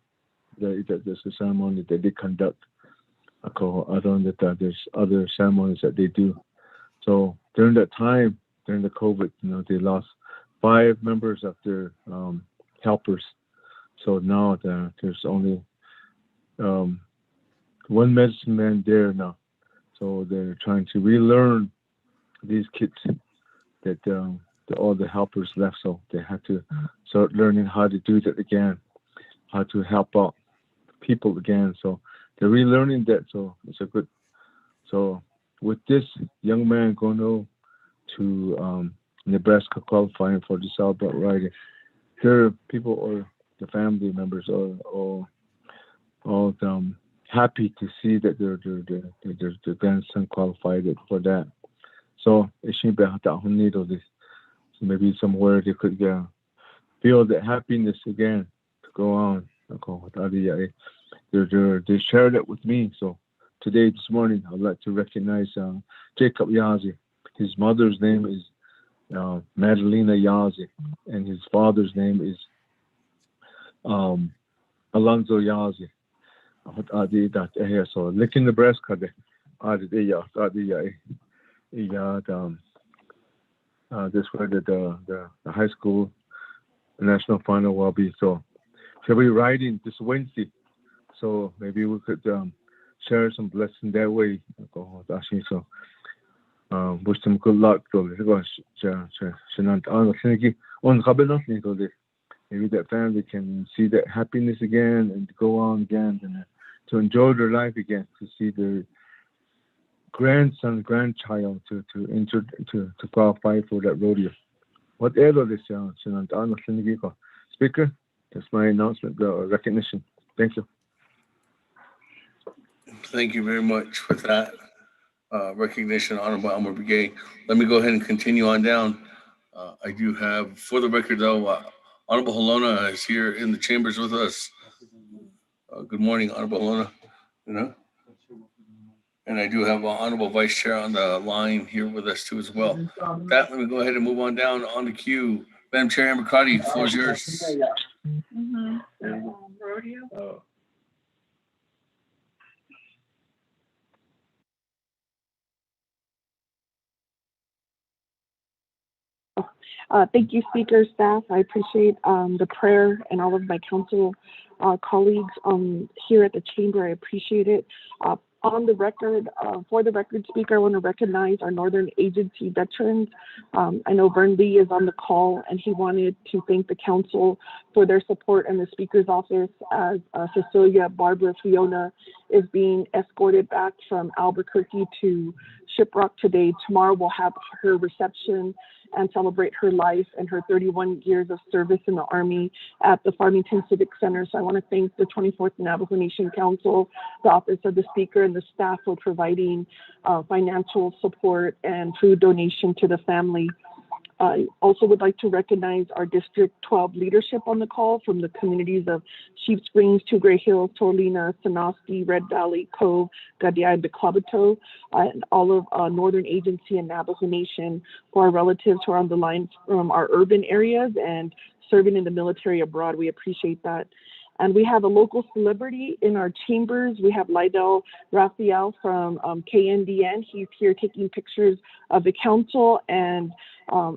That's the ceremony that they conduct. I don't know that there's other ceremonies that they do. So during that time, during the COVID, they lost 5 members of their helpers. So now there's only one medicine man there now. So they're trying to relearn these kids that all the helpers left. So they have to start learning how to do that again, how to help out people again. So they're relearning that. So it's a good. So with this young man going to Nebraska qualifying for the South Riding, their people or the family members are all happy to see that their grandson qualified for that. So it shouldn't be so maybe somewhere they could feel that happiness again to go on. They shared it with me. So today, this morning, I'd like to recognize Jacob Yazzie. His mother's name is Madalena Yazzie, and his father's name is Alonzo Yazzie. So, like in Nebraska, this where the high school national final will be. So she'll be riding this Wednesday. So maybe we could share some blessing that way. So wish them good luck. Maybe that family can see that happiness again and go on again and to enjoy their life again, to see their grandchild to qualify for that rodeo. Whatever this Speaker, that's my announcement, recognition. Thank you. Thank you very much for that recognition, Honorable Elmer Brigade. Let me go ahead and continue on down. I do have, for the record though, Honorable Halona is here in the chambers with us. Good morning, Honorable Halona. And I do have Honorable Vice Chair on the line here with us too as well. With that, let me go ahead and move on down on the queue. Madam Chair Amber Cardi, the floor is yours. Thank you, Speaker, staff. I appreciate the prayer and all of my council colleagues here at the chamber. I appreciate it. On the record, for the record, Speaker, I want to recognize our Northern Agency veterans. I know Vern Lee is on the call, and he wanted to thank the council for their support and the Speaker's office as Cecilia Barbara Fiona is being escorted back from Albuquerque to Shiprock today. Tomorrow we'll have her reception and celebrate her life and her 31 years of service in the Army at the Farmington Civic Center. So I want to thank the 24th Navajo Nation Council, the Office of the Speaker, and the staff for providing financial support and food donation to the family. I also would like to recognize our District 12 leadership on the call from the communities of Sheep Springs, Two Gray Hills, Torlina, Sanoski, Red Valley, Cove, Gadiai, Beklabato, and all of Northern Agency and Navajo Nation, for our relatives who are on the line from our urban areas and serving in the military abroad. We appreciate that. And we have a local celebrity in our chambers. We have Lydell Raphael from KNDN. He's here taking pictures of the council, and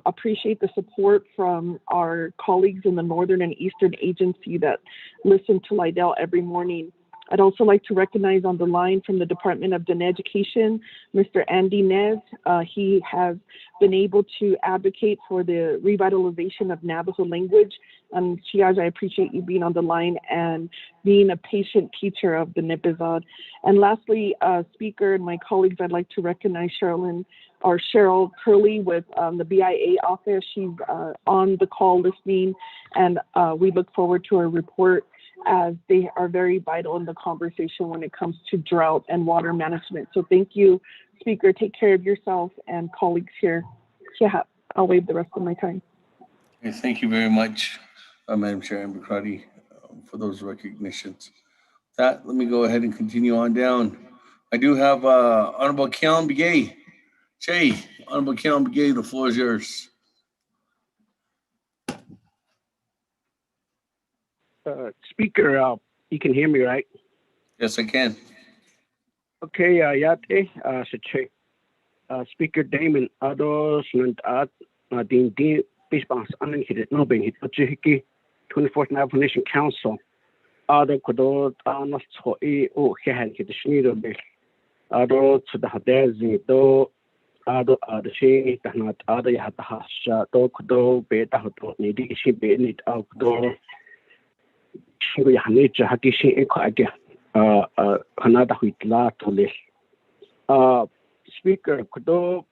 appreciate the support from our colleagues in the Northern and Eastern Agency that listen to Lydell every morning. I'd also like to recognize on the line from the Department of Education, Mr. Andy Nez. He has been able to advocate for the revitalization of Navajo language. Chiaj, I appreciate you being on the line and being a patient teacher of the Nipizod. And lastly, Speaker and my colleagues, I'd like to recognize Cheryl Curley with the BIA office. She's on the call listening, and we look forward to her report, as they are very vital in the conversation when it comes to drought and water management. So thank you, Speaker. Take care of yourself and colleagues here. Yeah, I'll waive the rest of my time. Okay, thank you very much, Madam Chair Amber Crotty, for those recognitions. Let me go ahead and continue on down. I do have Honorable Keon Begay. Honorable Keon Begay, the floor is yours. Speaker, you can hear me, right? Yes, I can. Okay, yate, Speaker Damon, Ados, and Dean Bisbas, unhit, no being hit, 24th Navajo Nation Council. Ado Kodo, Anas, O, Hehan, hit the Schneeder Bill. Ado to the Hadezi, do, Ado, the Shane, Tahnat, Ada Yataha, Do Kodo, Beta, Nidi, she be in it outdoor. Speaker,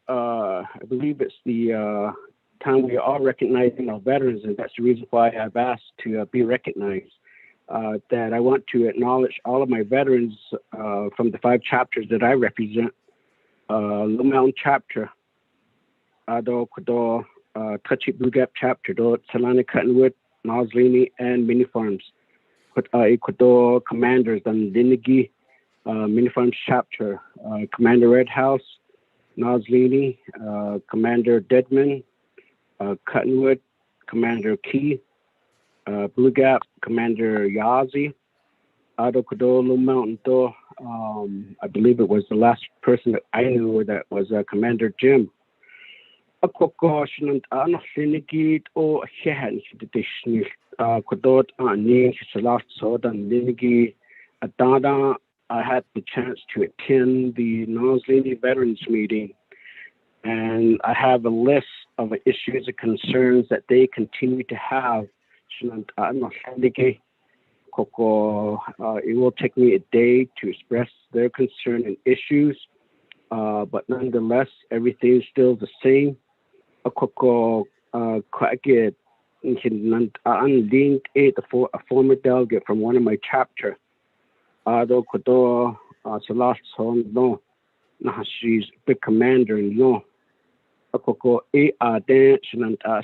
I believe it's the time we are recognizing our veterans, and that's the reason why I've asked to be recognized. That I want to acknowledge all of my veterans from the 5 chapters that I represent. Low Mountain chapter, Ado Kodo, Touchy Blue Gap chapter, Salana Cottonwood, Noslini, and Mini Farms. Ecuador commanders on Linigi, Mini Farms chapter, Commander Red House, Noslini, Commander Deadman, Cottonwood, Commander Key, Blue Gap, Commander Yazi, Ado Kodolo Mountain Do. I believe it was the last person that I knew that was Commander Jim. Akokoshin and Linigi or Hehan Edition. Kodot Ani Salat Sodan Linigi Adada. I had the chance to attend the Noslini Veterans meeting, and I have a list of issues and concerns that they continue to have. It will take me a day to express their concern and issues, but nonetheless, everything is still the same. A former delegate from one of my chapter. She's big commander in law.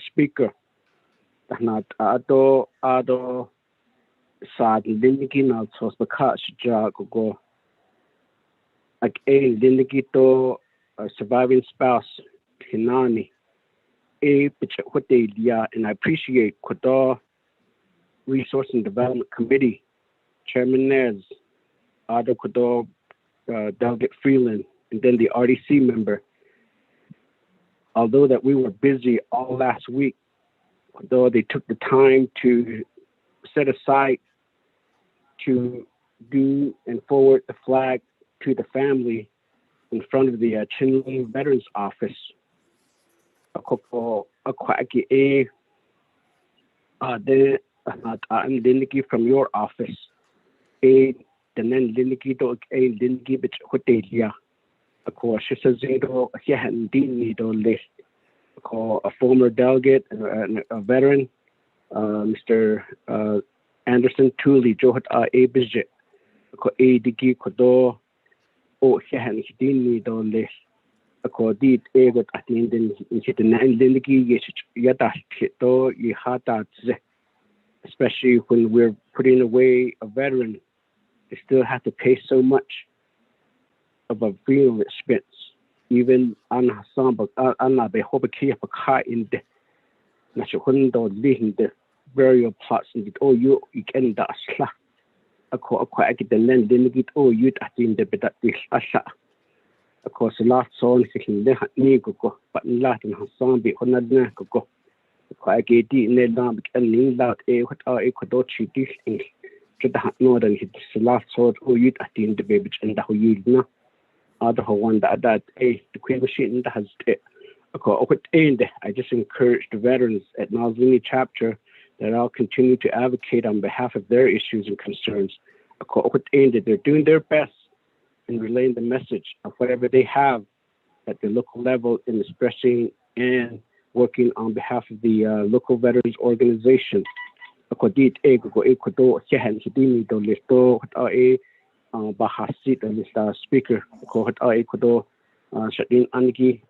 Speaker. Ado sad Linigin also because Jago like a Linigito surviving spouse Hinani. And I appreciate Kodo Resource and Development Committee Chairman Nez, Ado Kodo Delegate Freeland, and then the RDC member. Although that we were busy all last week, though they took the time to set aside to do and forward the flag to the family in front of the Chinle Veterans Office. From your office. The then Liniki to a Liniki bit hotelia. Of course, she says, Hehan Dini do list. call a former delegate and a veteran, Mr. Anderson Tooley, Johat A. Bizjet, ko A. Digi Kodo, O. Hehan Hidini Dole, ko Dit Egot Atindin Hitinan Lindigi Yata Hito Yihata, especially when we're putting away a veteran, they still have to pay so much of a funeral expense. Even an Hassan, but Anna Behobaki Paka in the Nashundo leading the burial plots in the you can da sla. A quite the land didn't get you at the bedat this asha. Of course, the last song sing the Nigo, but Latin Hassan be Honadna go. Quite a deep Nedam and Ling out a what are a Kodochi dish in the northern hit the last sort or you at the baby and the whole you know. Other one that the Queen Machine has I just encourage the veterans at Nalzini chapter that I'll continue to advocate on behalf of their issues and concerns. They're doing their best in relaying the message of whatever they have at the local level in expressing and working on behalf of the local veterans organization. Bahasit and speaker, Shadin Angi,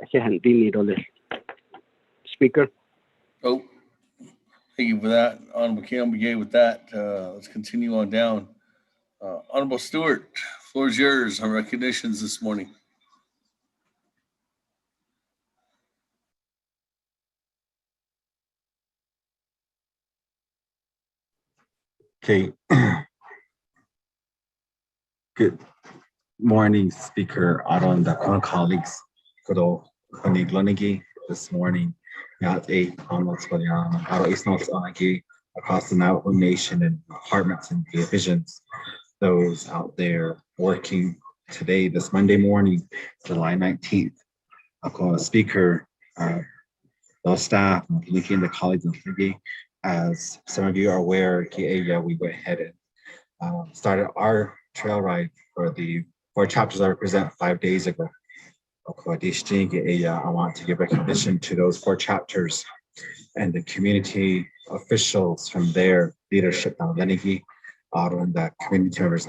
Speaker. Oh, thank you for that. Honorable Kim begin with that. Let's continue on down. Honorable Stewart, floor is yours on recognitions this morning. Okay. Good morning, Speaker Aron, the colleagues. Kudo Lonigi this morning. At 8 onwards for the Aro Isnos Onagi across the Navajo Nation and departments and divisions. Those out there working today, this Monday morning, July 19th. Ako Speaker, the staff, and the colleagues of Figi. As some of you are aware, we went ahead and started our trail ride for the 4 chapters I represent 5 days ago. I want to give recognition to those 4 chapters and the community officials from their leadership. The community members,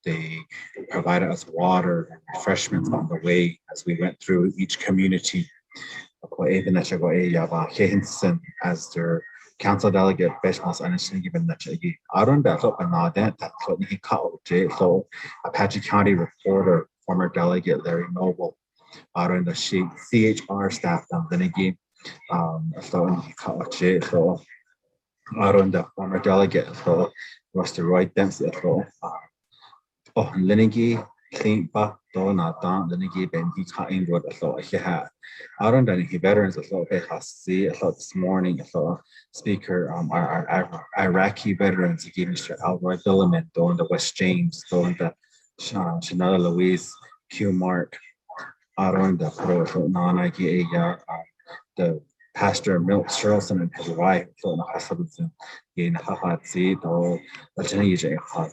they provided us water and refreshments on the way as we went through each community. As their council delegate, Apache County reporter, former delegate Larry Noble, the CHR staff, the former delegate, Mr. Roy Dempsey, Lenigi, Clean Buck, Donatan, Lenigi, Ben Hikain, what I thought he had. Aron the veterans, I thought this morning, Speaker, our Iraqi veterans, gave Mr. Alroy Billiman, doing the West James, doing the Chanel Louise, Q Mark, Aron the Pro, the Pastor Milt Sherrilson and his wife, in the hospital in Hahatzi, or the Chinese Aron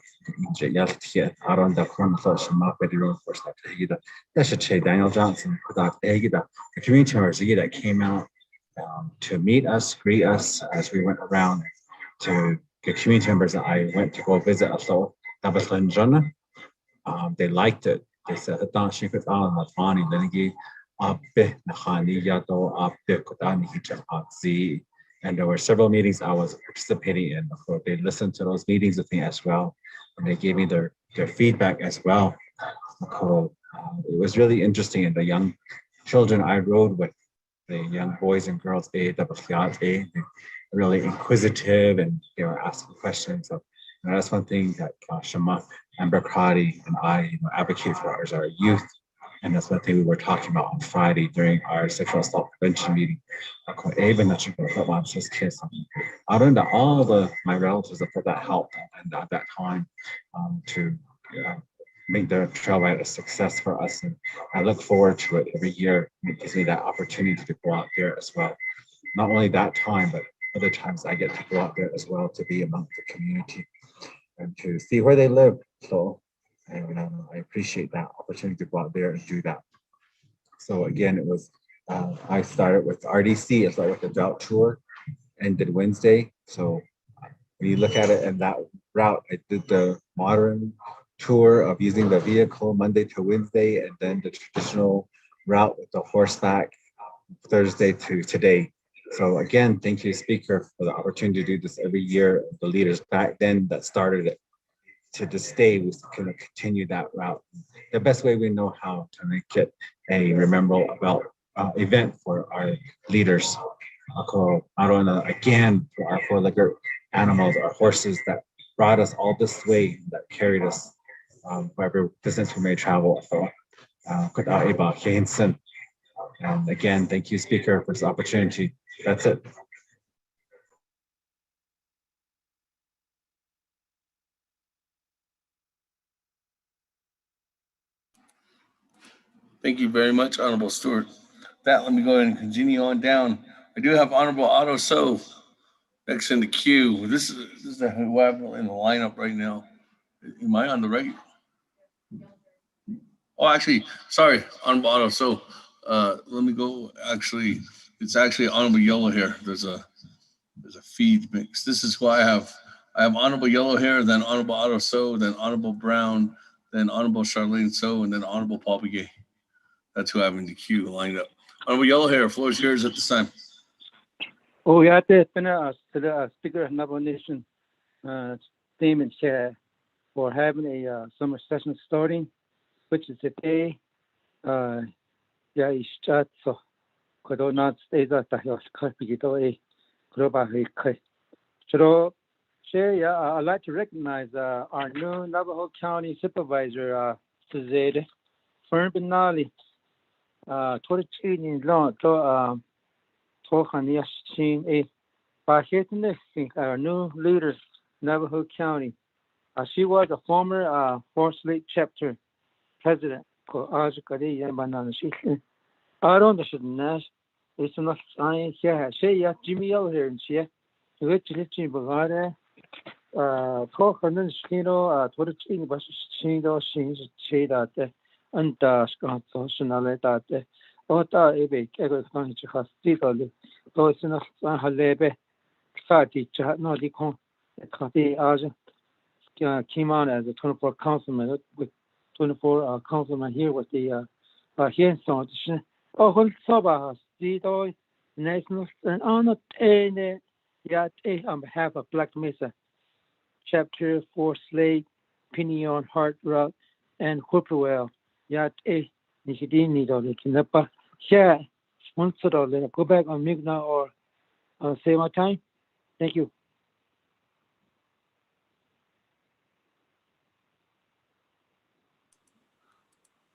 the Corn Shama Bedroom for Staff Daniel Johnson, the community members that came out to meet us, greet us as we went around to the community members that I went to go visit. They liked it. They said, and there were several meetings I was participating in. So they listened to those meetings with me as well, and they gave me their feedback as well. It was really interesting, and the young children I rode with, the young boys and girls, they were really inquisitive, and they were asking questions. And that's one thing that Shama and Berkrati and I advocate for is our youth. And that's one thing we were talking about on Friday during our sexual assault prevention meeting. Even that you can put his kids. I learned that all of my relatives that helped and at that time to make the trail ride a success for us. And I look forward to it every year. It gives me that opportunity to go out there as well. Not only that time, but other times I get to go out there as well to be among the community and to see where they live. So, and I appreciate that opportunity to go out there and do that. So again, it was, I started with RDC, I started with the drought tour, ended Wednesday. So when you look at it in that route, I did the modern tour of using the vehicle Monday to Wednesday, and then the traditional route with the horseback Thursday to today. So again, thank you, Speaker, for the opportunity to do this every year. The leaders back then that started it to this day, we can continue that route the best way we know how to make it a memorable event for our leaders. Again, for our four-legged animals, our horses that brought us all this way, that carried us wherever distance we may travel. So, and again, thank you, Speaker, for this opportunity. That's it. Thank you very much, Honorable Stewart. That, let me go ahead and continue on down. I do have Honorable Otto So next in the queue. This is who I have in the lineup right now. Am I on the right? Oh, actually, sorry, Honorable Otto So. Let me go. Actually, it's actually Honorable Yellow Hair. There's a feed mix. This is who I have. I have Honorable Yellow Hair, then Honorable Otto So, then Honorable Brown, then Honorable Charlene So, and then Honorable Paul Begay. That's who I have in the queue lined up. Honorable Yellow Hair, floor is yours at this time. Oh, yeah, there's been a Speaker of Navajo Nation statement chair for having a summer session starting, which is today. Yeah, it's just so. Could not stay that I was copy it away. So, yeah, I'd like to recognize our new Navajo County Supervisor, Suzette Fernbenali. Toward training law to Tohania Shin a by hitting our new leader, Navajo County. She was a former Fourth Lake chapter president for Ajikari and Banana. I don't know. It's not science here. Say, Jimmy out here and she, which is in Bavara. Talk on the Skino, toward the training, but she does say that. And Scotland that Ota Ebe Ego has still those in a halebe Sati Chat no decon copy as came on as a 24 councilman with 24 councilman here with the here so oh Soba Stito National and on a yet on behalf of Black Mesa Chapter 4 Slate, Pinion, Heart Rock, and Whippoorwill. Yet Nishidini or the Kinapa. Share one sort of go back on mute now or save my time. Thank you.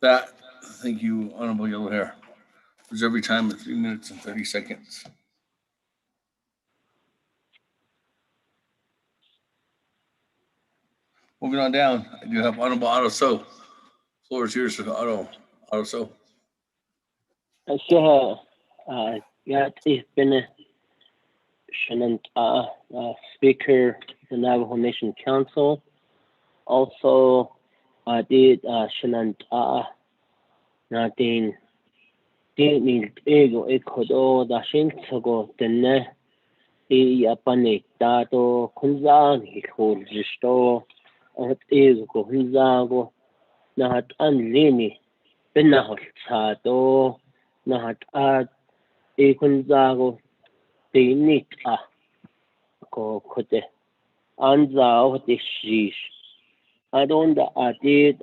That, thank you, Honorable Yellow Hair. Reserve your time at 3 minutes and 30 seconds. Moving on down, I do have Honorable Otto So. Floor is yours for Otto So. Yeah, it's been a Speaker of the Navajo Nation Council. Also, I did Shanant Nadine Dini Ego Ecuador da Shintago Dene Yapani Dato Kunzan Hiko Jisto at Ego Hunzago Nahat Anlini Benahot Sado Nahat Ad Ekunzago Dinit Ko Kote Anzao de Shish. I don't did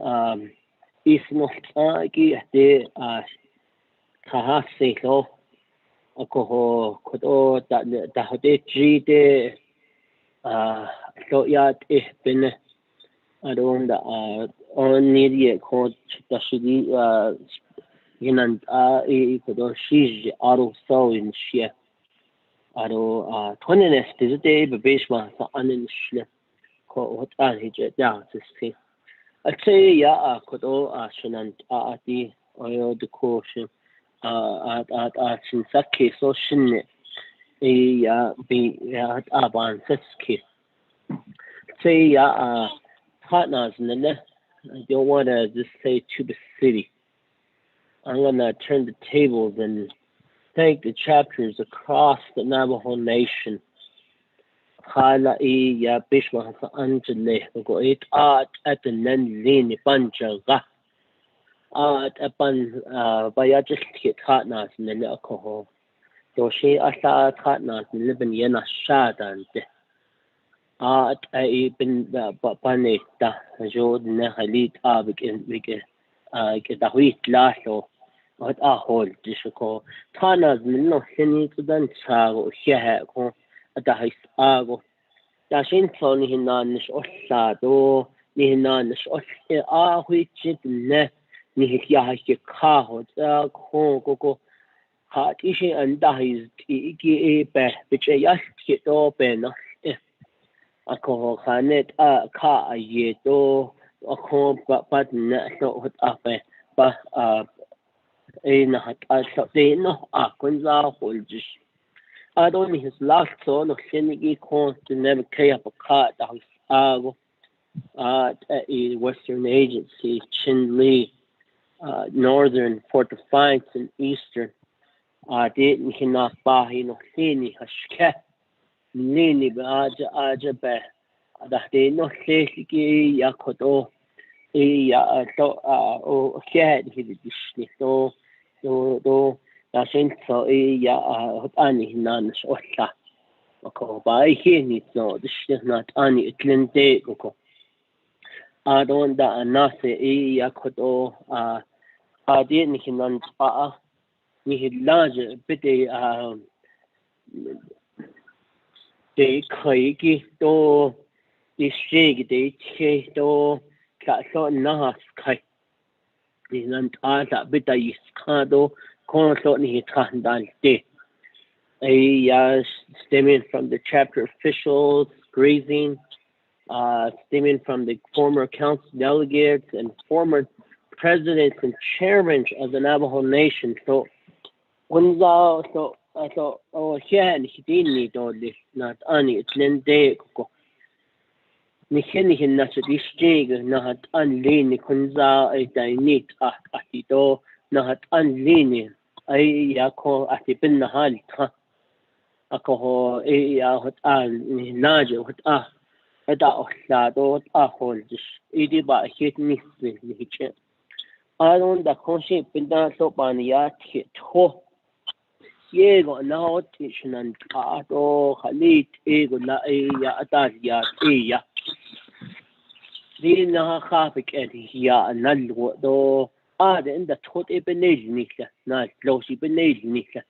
is not de Kahasiko Akoho Kodo that the Hodeji de so yet it's been I don't only called the Shidi Yinan Kodo Shish Aro so in Shia Aro 20 is day the base was uninitial. What are he down to see? I'd say, yeah, could all Ashen and the oil the caution at Saki so shin a be at Aban Seski. Say, yeah, partners in the I don't want to just say to the city. I'm gonna turn the tables and thank the chapters across the Navajo Nation. Hala ya bishma sa anjale ko it at the nanlini panchaga at apan bayajis kit hatnas nile alcohol. So she asa hatnas liben yena shadante. At I been paneta jod ne halit abik in wike ketahwit laso. At ahol dishko tanas minno sini tudan chago shehe ko atahis ago dashin so ni hinanish ossado ni hinanish osse ahui chitne ni hiyahi kaho ta ko hat ishi andahis iki be biche yas kito be no ako khanet a ka yeto ako pat na so hot ape ba na hat so de no a kunza holjish I don't his last son of Shinigi Kong to never carry up a cart out Ago at a Western Agency, Chin Lee, Northern Fort Defiance and Eastern. Didn't he not buy no Sini Hashke Nini Aja Be that they no Siki Yakoto o Cat he did do Dashin so ani nan otta ko ba hini no this is not ani itlende ko adon da anase yakoto adin hinan pa ni hilaje bite de khaiki to district de che to ka so nas kai ni nan ta bita iskado stemming from the chapter officials, grazing, stemming from the former council delegates and former presidents and chairmen of the Navajo Nation. So, when he didn't all this, not only it's Lende. Nihin not a district, not unlean, Kunza, a dinit, Atito. Not unleaning. I yako at the Pinahal, Akoho, hot Naja, what at Oslado, Ahol, Idiba, hit me with the I don't the concept in that soap on the yacht hit ho. Yego now teaching and Ato, Halit, Ego, La Atalia, Ea. Dina Hafik Eddie, ya, and Naldo. In the tot ebenezinica, not closely benezinica.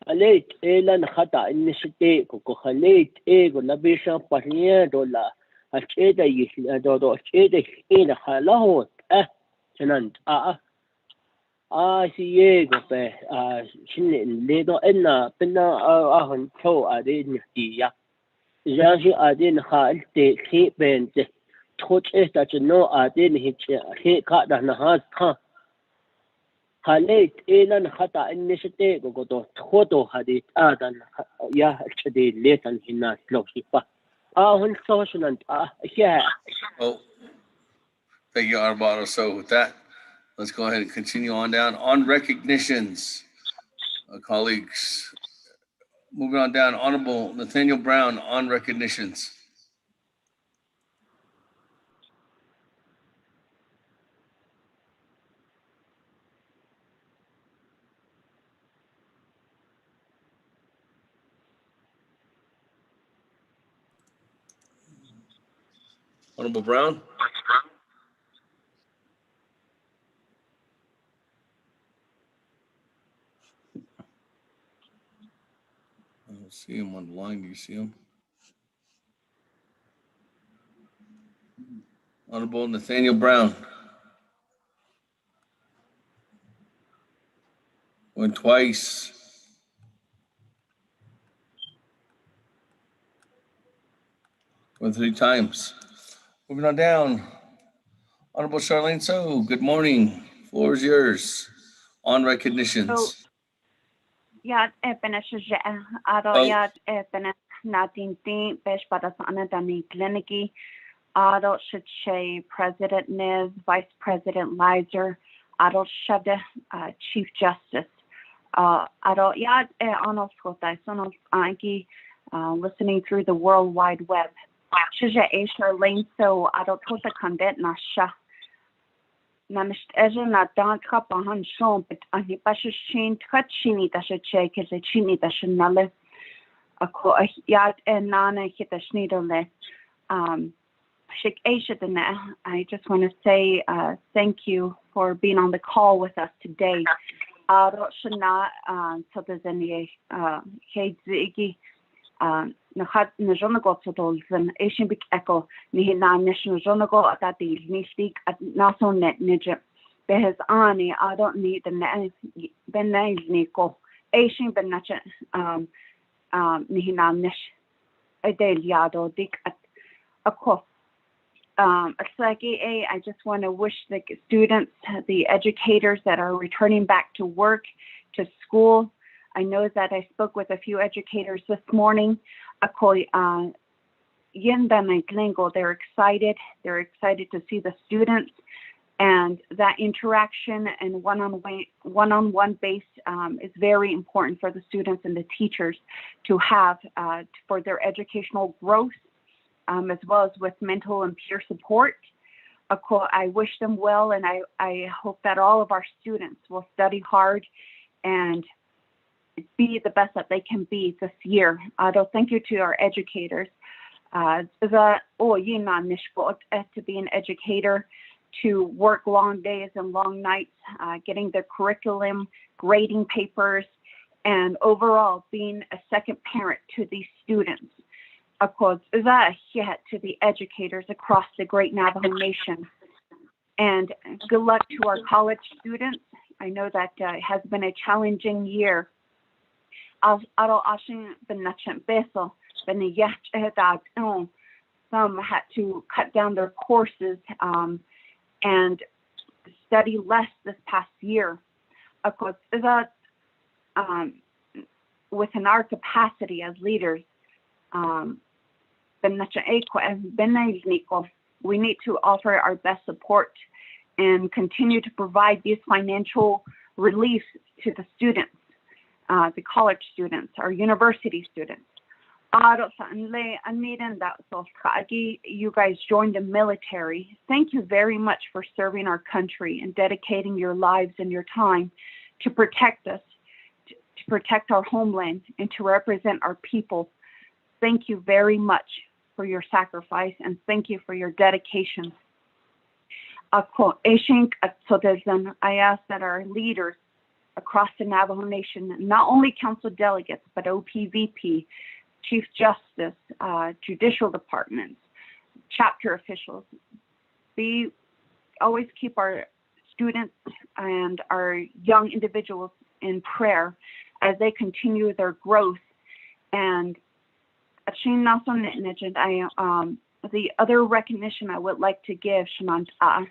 A late elan hata in Nishite, Cocohalate, ego, Nabisha, Pariadola, a cheda is a dodo, cheda in a halahot, tenant, see ego, chin, little enna, penna, ahon, so I didn't see ya. Yashi, I didn't have the keep bent. Touch is that you know I didn't hit cut and a hard car. Halate Elan Hata initiative go to Toto had it and ya today late and he not closely. When social and yeah. Oh, thank you, Honorable. So with that, let's go ahead and continue on down on recognitions, colleagues. Moving on down, Honorable Nathaniel Brown on recognitions. Honorable Brown. I don't see him on the line. Do you see him? Honorable Nathaniel Brown. Went twice. Went 3 times. Moving on down. Honorable Charlene So, good morning. Floor is yours. On recognitions. Ja, penasje ado ja penas natinti pesh para sana dani kliniki ado should say President Niz, Vice President Lizer, Adol Shade, Chief Justice. Adol Yad Anol Skota, Sonol Anki, listening through the World Wide Web. Shija Asher Lane, so Adol Tota Condet Nasha. Namish Eja na dan cup on Han Shon, but Annie Basha Shin Touchini Dasha Check is a chini Dasha Nale. A yard and Nana hit the Schneederle. Shik Asia Dana. I just want to say thank you for being on the call with us today. Roshana, so there's any Ziggy. Najonago Sodolzen, Asian Big Echo, Nihina National Jonago at that the Nistik at Naso Net Nijip. Behes Ani, I don't need the Benay Nico, Asian Benacha, Nihina Nish, a del Yado Dick at a cough. I just want to wish the students, the educators that are returning back to work, to school. I know that I spoke with a few educators this morning. They're excited. They're excited to see the students, and that interaction and one-on-one base is very important for the students and the teachers to have for their educational growth, as well as with mental and peer support. I wish them well, and I hope that all of our students will study hard and be the best that they can be this year. Thank you to our educators. To be an educator, to work long days and long nights, getting the curriculum, grading papers, and overall being a second parent to these students. Of course, to the educators across the great Navajo Nation. And good luck to our college students. I know that it has been a challenging year. Some had to cut down their courses and study less this past year. Of course, that within our capacity as leaders, we need to offer our best support and continue to provide these financial relief to the students, the college students, our university students. You guys joined the military. Thank you very much for serving our country and dedicating your lives and your time to protect us, to protect our homeland, and to represent our people. Thank you very much for your sacrifice, and thank you for your dedication. I ask that our leaders across the Navajo Nation, not only council delegates, but OPVP, Chief Justice, judicial departments, chapter officials, always keep our students and our young individuals in prayer as they continue their growth. And the other recognition I would like to give, Shamanta,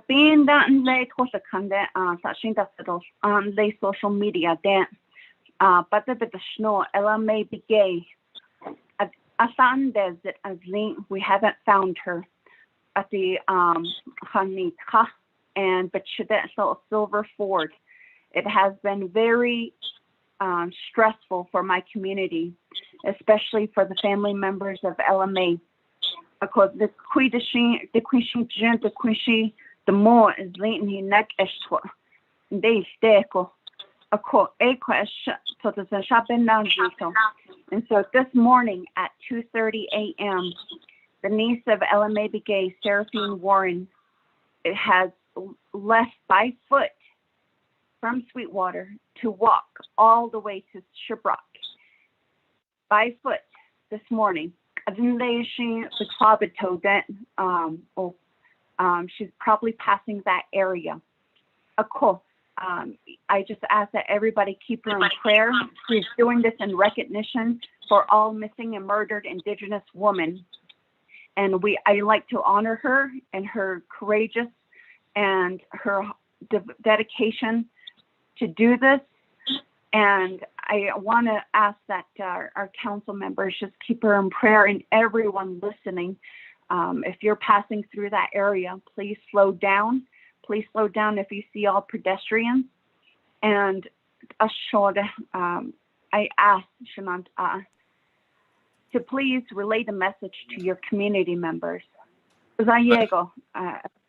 being that in late was a conde on late social media, then, but the snow, Ella may be gay. I found that as we haven't found her at the Hanita and but Silver Ford. It has been very stressful for my community, especially for the family members of LMA. Because the more is lately neck eschwa. They steko. And so this morning at 2:30 a.m., the niece of LMA Begay, Seraphine Warren, it has left by foot from Sweetwater to walk all the way to Shiprock by foot this morning. She's probably passing that area. I just ask that everybody keep her in prayer. She's doing this in recognition for all missing and murdered Indigenous women. And I like to honor her and her courageous and her dedication to do this. And I want to ask that our council members just keep her in prayer, and everyone listening. If you're passing through that area, please slow down. please slow down if you see all pedestrians. And I ask Shanant to please relay the message to your community members. Zayego,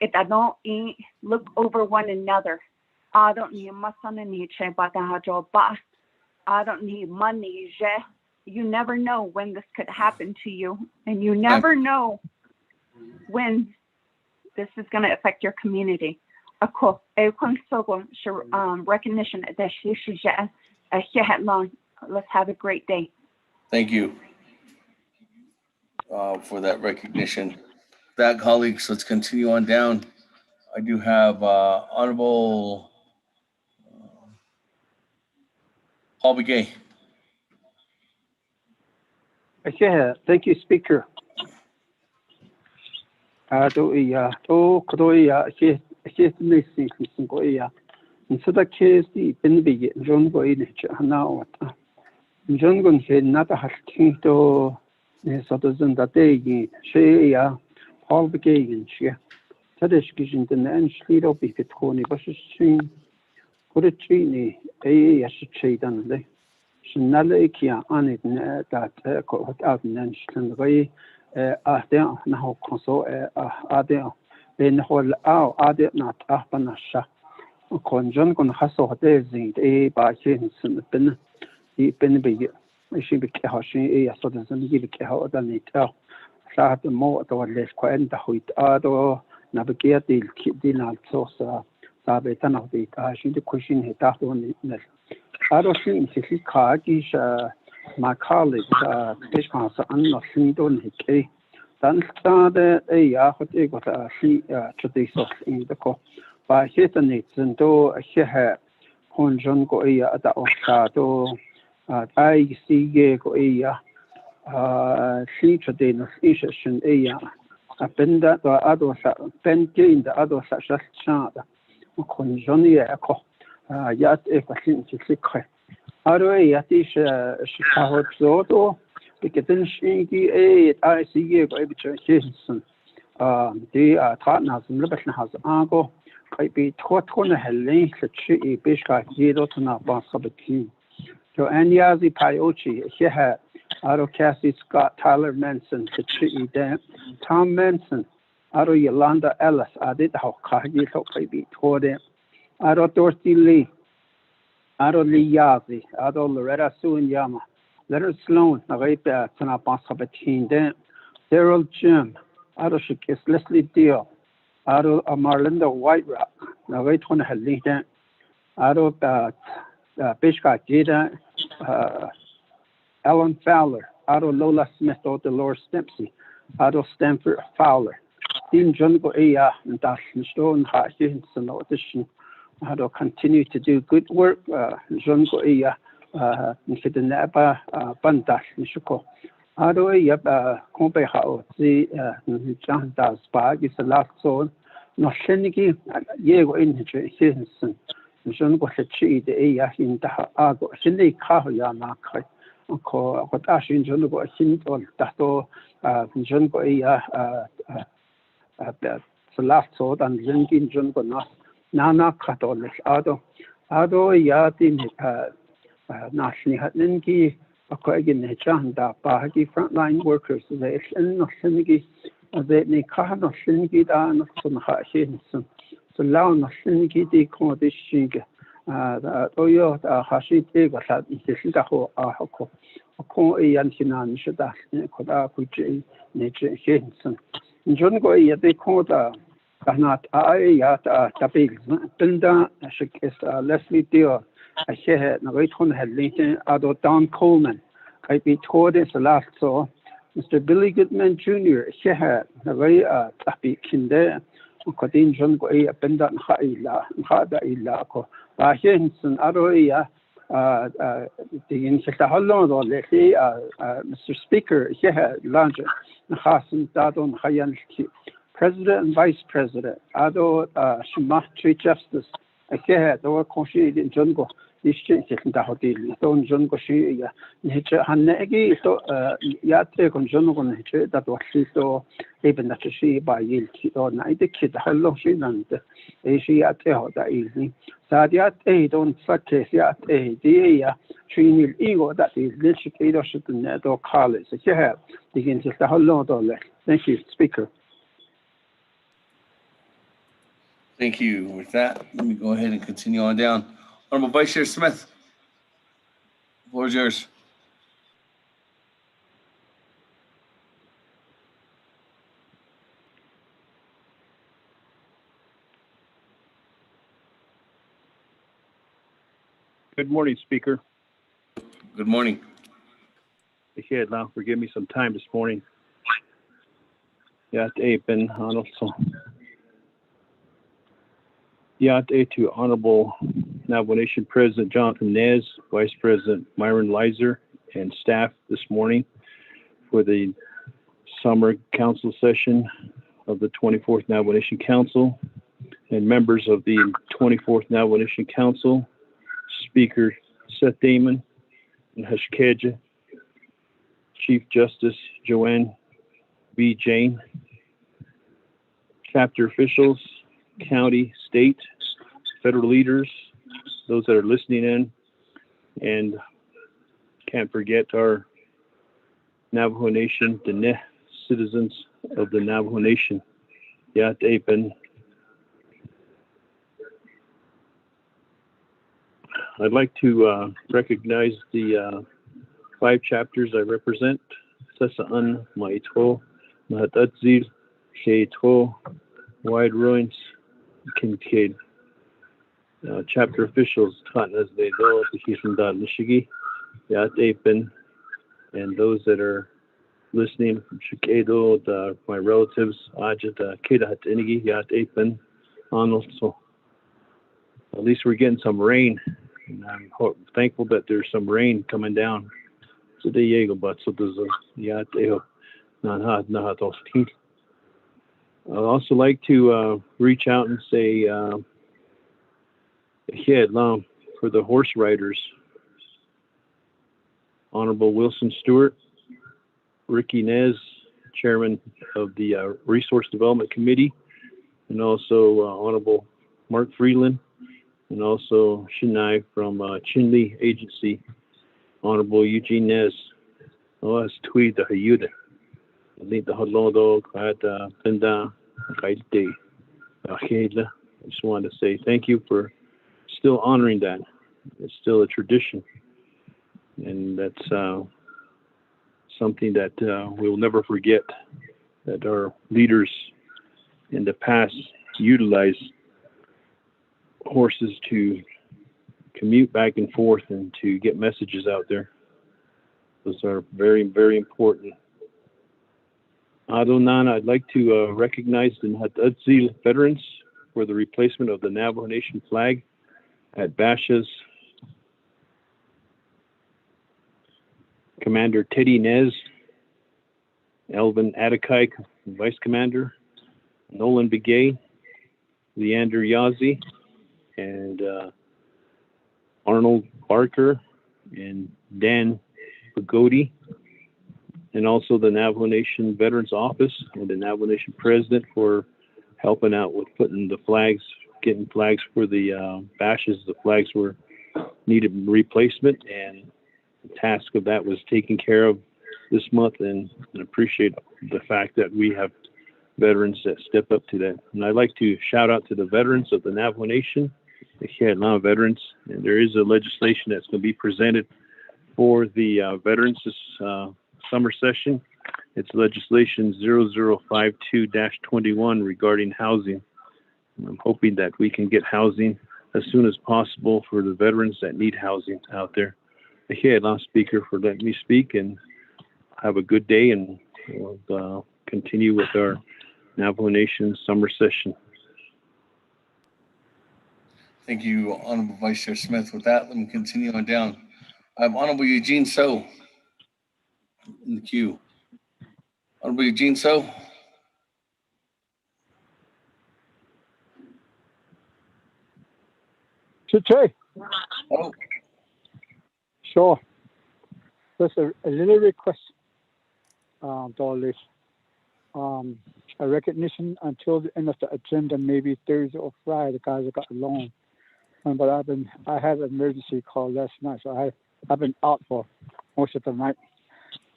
if I don't look over one another. I don't need my son and need I don't need money. You never know when this could happen to you, and you never know when this is going to affect your community. Recognition. Let's have a great day. Thank you for that recognition. That, colleagues, let's continue on down. I do have Honorable Paul Begay. Thank you, Speaker. So the case the Benbig John go in now. John gon said not a hashing to citizen that day, she Paul Begay, she Tadishkish the Nan Schlido be fit Tony Bushing. Put a tree, a shade on the Shinalakia on it that got out and way are there now console are there. Then hold out are there not up on a shop. John gon hustle days in by Henson Ben the Benbig. She became how she a sort of give it how than it tell. Shot the more or less quiet the hood ado navigate the keep the not so Sabetan of the she the question he thought on it. I don't think he is my colleague, Fish Council, and not seen on his then started a what they got a sea to this in the co. By hitting it and do a hair, Honjon go at the Osado, I see go see to the station a bender or other bending the other such as chart. Honjonia echo. Yet if I think it's a crack. Other yet is Chicago Zoto, because then she I see you by Henson. They are partners in Liberty House Argo. I be taught on a link that she Bishka Yedo to not boss of the team. So any other Piochi, she had Aro Cassie Scott Tyler Manson to she then Tom Manson, Aro Yolanda Ellis, I did how Kagi so baby toward them. Ado Dorothy Lee, Ado Lee Yazi, Ado Loretta Sue and Yama, Leonard Sloan, Narita, Tana Basabatin, then Daryl Jim, Ado Shikis Leslie Deal, Ado Marlinda White Rock, Narita Halita, Ado Bishka Jada, Alan Fowler, Ado Lola Smith, Dolores Dempsey, Ado Stanford Fowler, Dean Jungle Aya, and Dashin Stone, Hutchinson audition. How to continue to do good work. John go the Napa Bandash Nishiko. How do we compare how the John does bag is the last zone. No Sheniki, Yego in Henson. John go to cheat the Aya in the Ago, Shindy Kahya Mark. What Ashin John go a hint on Dato John go the last zone and Yankin John go not. Nana Catholic Ado Yadin National Hatningi, Aquagin Janda, Bahagi frontline workers, they send no Shinigi, they Nikano Shinigi Dan from Hashinson. So Lao no Shinigi de Condishing, Oyo Hashi Ego had Isidaho Ahoko, Okon Yantinan Shadas, Koda Kuji, Nature Henson. John Goya de Koda. Not I at Tabil, Binda, Leslie Deal, I hear Narraton had Lincoln, Ado Don Coleman. I be told this last so Mr. Billy Goodman Jr. She had a very tappy kinder, Codin John Goy, Binda Haila, Hada Ilako, by Henson, Adoia, the Inchitaholon or Leslie, Mr. Speaker, she had larger Hassan Dadon Hayan. President and Vice President, Ado Shima Chief Justice, I had the work in Jungle, District in the hotel. Don't John Goshi, Nature Hanegi, so Yate Conjon on nature that was so even that she by Yilki or night the kid, how long she and she at that evening. Sadiat A don't such as Yat A, the Trinil Ego that is legislator to net or college. If you have, begin to how long dollar. Thank you, Speaker. Thank you. With that, let me go ahead and continue on down. Honorable Vice Chair Smith, the floor is yours. Good morning, Speaker. Good morning. Ahead now, forgive me some time this morning. Yeah, Ben Honolso. Yeah, to Honorable Navajo Nation President Jonathan Nez, Vice President Myron Leiser, and staff this morning for the summer council session of the 24th Navajo Nation Council, and members of the 24th Navajo Nation Council, Speaker Seth Damon and Hashkeja, Chief Justice Joanne B. Jane, chapter officials, county, state, federal leaders, those that are listening in, and can't forget our Navajo Nation, the citizens of the Navajo Nation. Yat Apen. I'd like to recognize the 5 chapters I represent. Sasaan Maito, Mahatatzir, Sheito, Wide Ruins, Kincaid. Chapter officials, Tatnas de Do, Pikisandan, Nishigi, Yat Apen, and those that are listening from Shikedo, my relatives, Ajit, Kedat Inigi, Yat Apen, also. At least we're getting some rain, and I'm thankful that there's some rain coming down. So the Diego, but so there's a Yat Eo, Nanhat, Nahatos. I'd also like to reach out and say, for the horse riders, Honorable Wilson Stewart, Ricky Nez, Chairman of the Resource Development Committee, and also Honorable Mark Freeland, and also Shinai from Chinle Agency, Honorable Eugene Nez. Oh, that's Tweed the Hayuda. I think the Holodo, Penda, Kaite, Ahedla. I just wanted to say thank you for still honoring that. It's still a tradition. And that's something that we'll never forget, that our leaders in the past utilized horses to commute back and forth and to get messages out there. Those are very, very important. Adonana, I'd like to recognize the Nhatazil veterans for the replacement of the Navajo Nation flag at Basha's. Commander Teddy Nez, Elvin Atakai, Vice Commander, Nolan Begay, Leander Yazzie, and Arnold Barker, and Dan Pagodi, and also the Navajo Nation Veterans Office and the Navajo Nation President for helping out with putting the flags, getting flags for the bashes. The flags were needed replacement, and the task of that was taken care of this month, and appreciate the fact that we have veterans that step up to that. And I'd like to shout out to the veterans of the Navajo Nation, the Kiatlana veterans, and there is a legislation that's going to be presented for the veterans this summer session. It's legislation 0052-21 regarding housing. And I'm hoping that we can get housing as soon as possible for the veterans that need housing out there. Hey, last speaker for letting me speak, and have a good day, and we'll continue with our Navajo Nation summer session. Thank you, Honorable Vice Chair Smith. With that, let me continue on down. I have Honorable Eugene So in the queue. Honorable Eugene So. Chiche. Oh, So, just a little request, Dolly. A recognition until the end of the agenda, maybe Thursday or Friday, because I got along. But I had an emergency call last night, so I've been out for most of the night.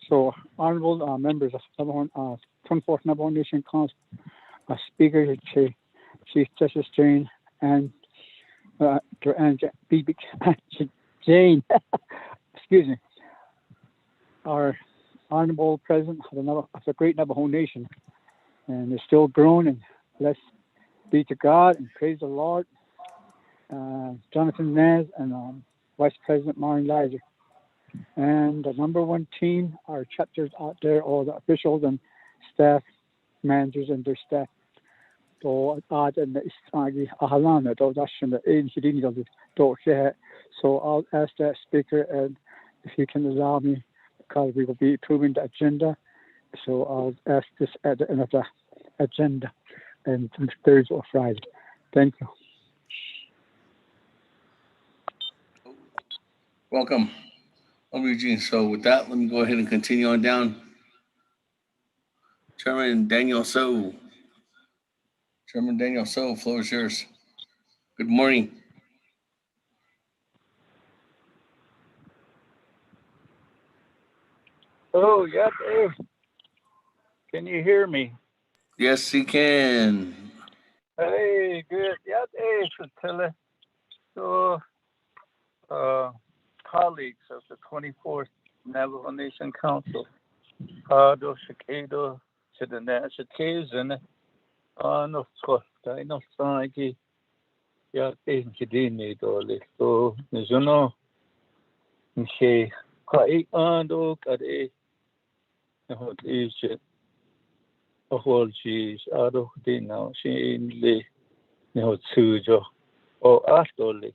So, honorable members of 24th Navajo Nation Council, Speaker Chief Justice Jane and Jane, excuse me, our honorable president of the great Navajo Nation, and it's still growing. And blessed be to God and praise the Lord. Jonathan Nez and Vice President Maureen Lizer, and the number one team, our chapters out there, all the officials and staff, managers and their staff. So I'll ask that speaker, and if you can allow me, because we will be approving the agenda. So I'll ask this at the end of the agenda, and Thursday or Friday. Thank you. Welcome, Eugene. So with that, let me go ahead and continue on down. Chairman Daniel So. Chairman Daniel So, floor is yours. Good morning. Oh, yep. Hey. Can you hear me? Yes, he can. Hey, good. Yep. Hey, so colleagues of the 24th Navajo Nation Council, Hado Shikedo, Chidana Shikazan, no Scott, I know Sanki, Yat in Kidini Dolly, so Nizuno, Nke, Kai Ando, Kade, Hot Egypt, a whole cheese, Ado Dino, she in Lee, no Sujo, or Astolic.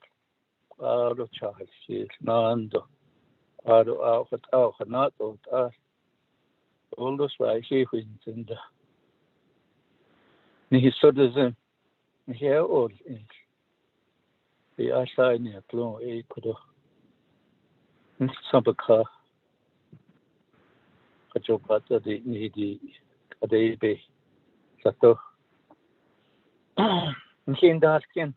Ado Charles, Nando, Ado Alpha Alpha, not of us. All those right here, and he citizen here, all in the outside near Plum, a kudo. Some car, a job at the needy, a day bay, Sato. And he in that skin.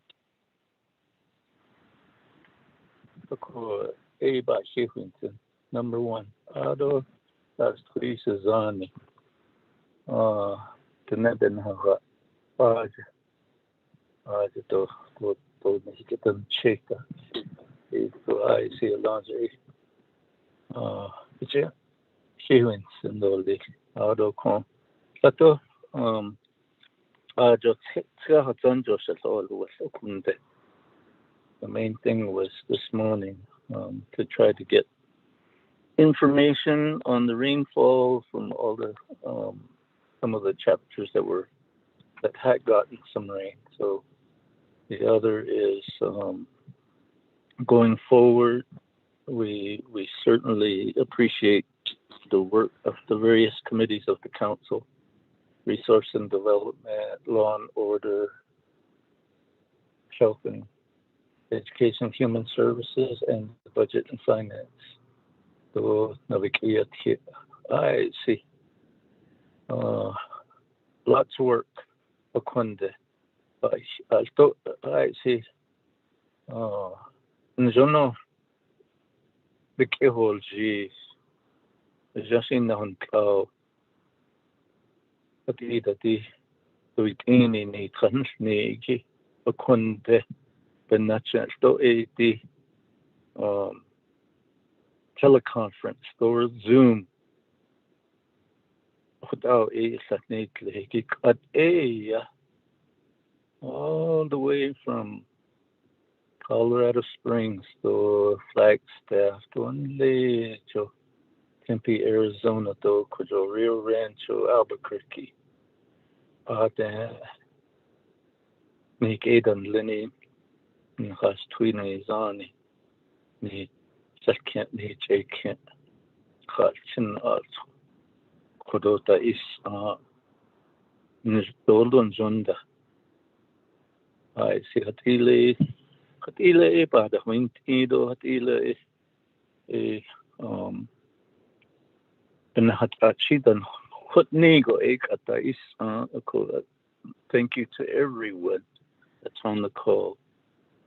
A by Sheffield, number one. Ado, that's 3 Suzanne. The Nebenhaga, to make it a checker. I see a laundry. She wins and all this. Ado con. But just at all was okay. The main thing was this morning to try to get information on the rainfall from all the some of the chapters that had gotten some rain. So the other is going forward. We certainly appreciate the work of the various committees of the council: resource and development, law and order, health and education, human services, and budget and finance. So I see lots of work. I see Njono the keyhole G just in the hotel. But the weekend in a country, a conde. The natural the teleconference or Zoom without a at all the way from Colorado Springs to Flagstaff to Tempe, Arizona to Rio Rancho, Albuquerque. Make Aidan Lenny. Has twin on the second nature can't catch also. Kodota is Nisdoldon Zonda. I see Hatile, by the Wintido, Hatile is Thank you to everyone that's on the call.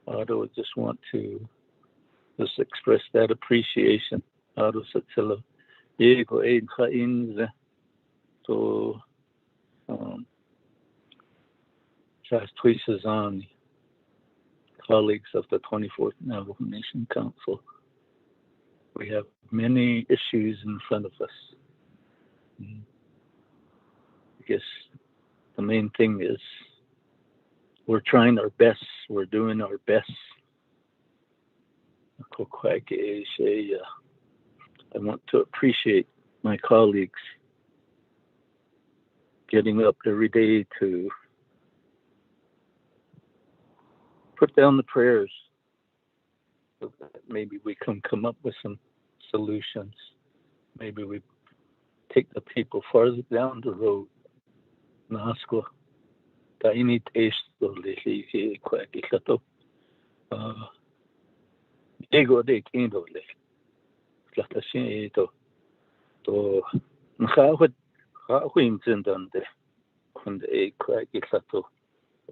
I just want to just express that appreciation. On colleagues of the 24th Navajo Nation Council. We have many issues in front of us. I guess the main thing is we're trying our best. We're doing our best. I want to appreciate my colleagues getting up every day to put down the prayers so that maybe we can come up with some solutions. Maybe we take the people farther down the road. I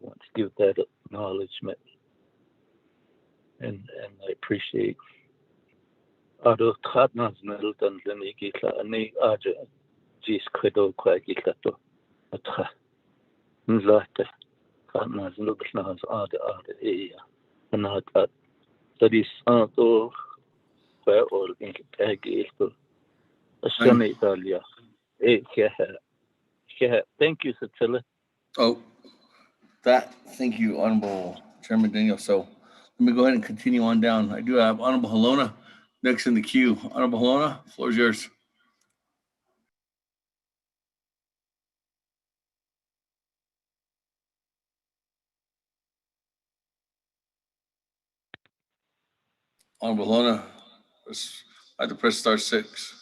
want to give that acknowledgement, and I appreciate other partners Nelton Lenigila and the Aja Gis Credo Quagitato Atra Nzlata partners Lubnas Ada Ea and not at that is Anto where all in Agil Ashana Italia. Thank you, Satilla. Oh, thank you, Honorable Chairman Daniel. So let me go ahead and continue on down. I do have Honorable Halona next in the queue. Honorable Halona, the floor is yours. Honorable Halona, I have to press star 6.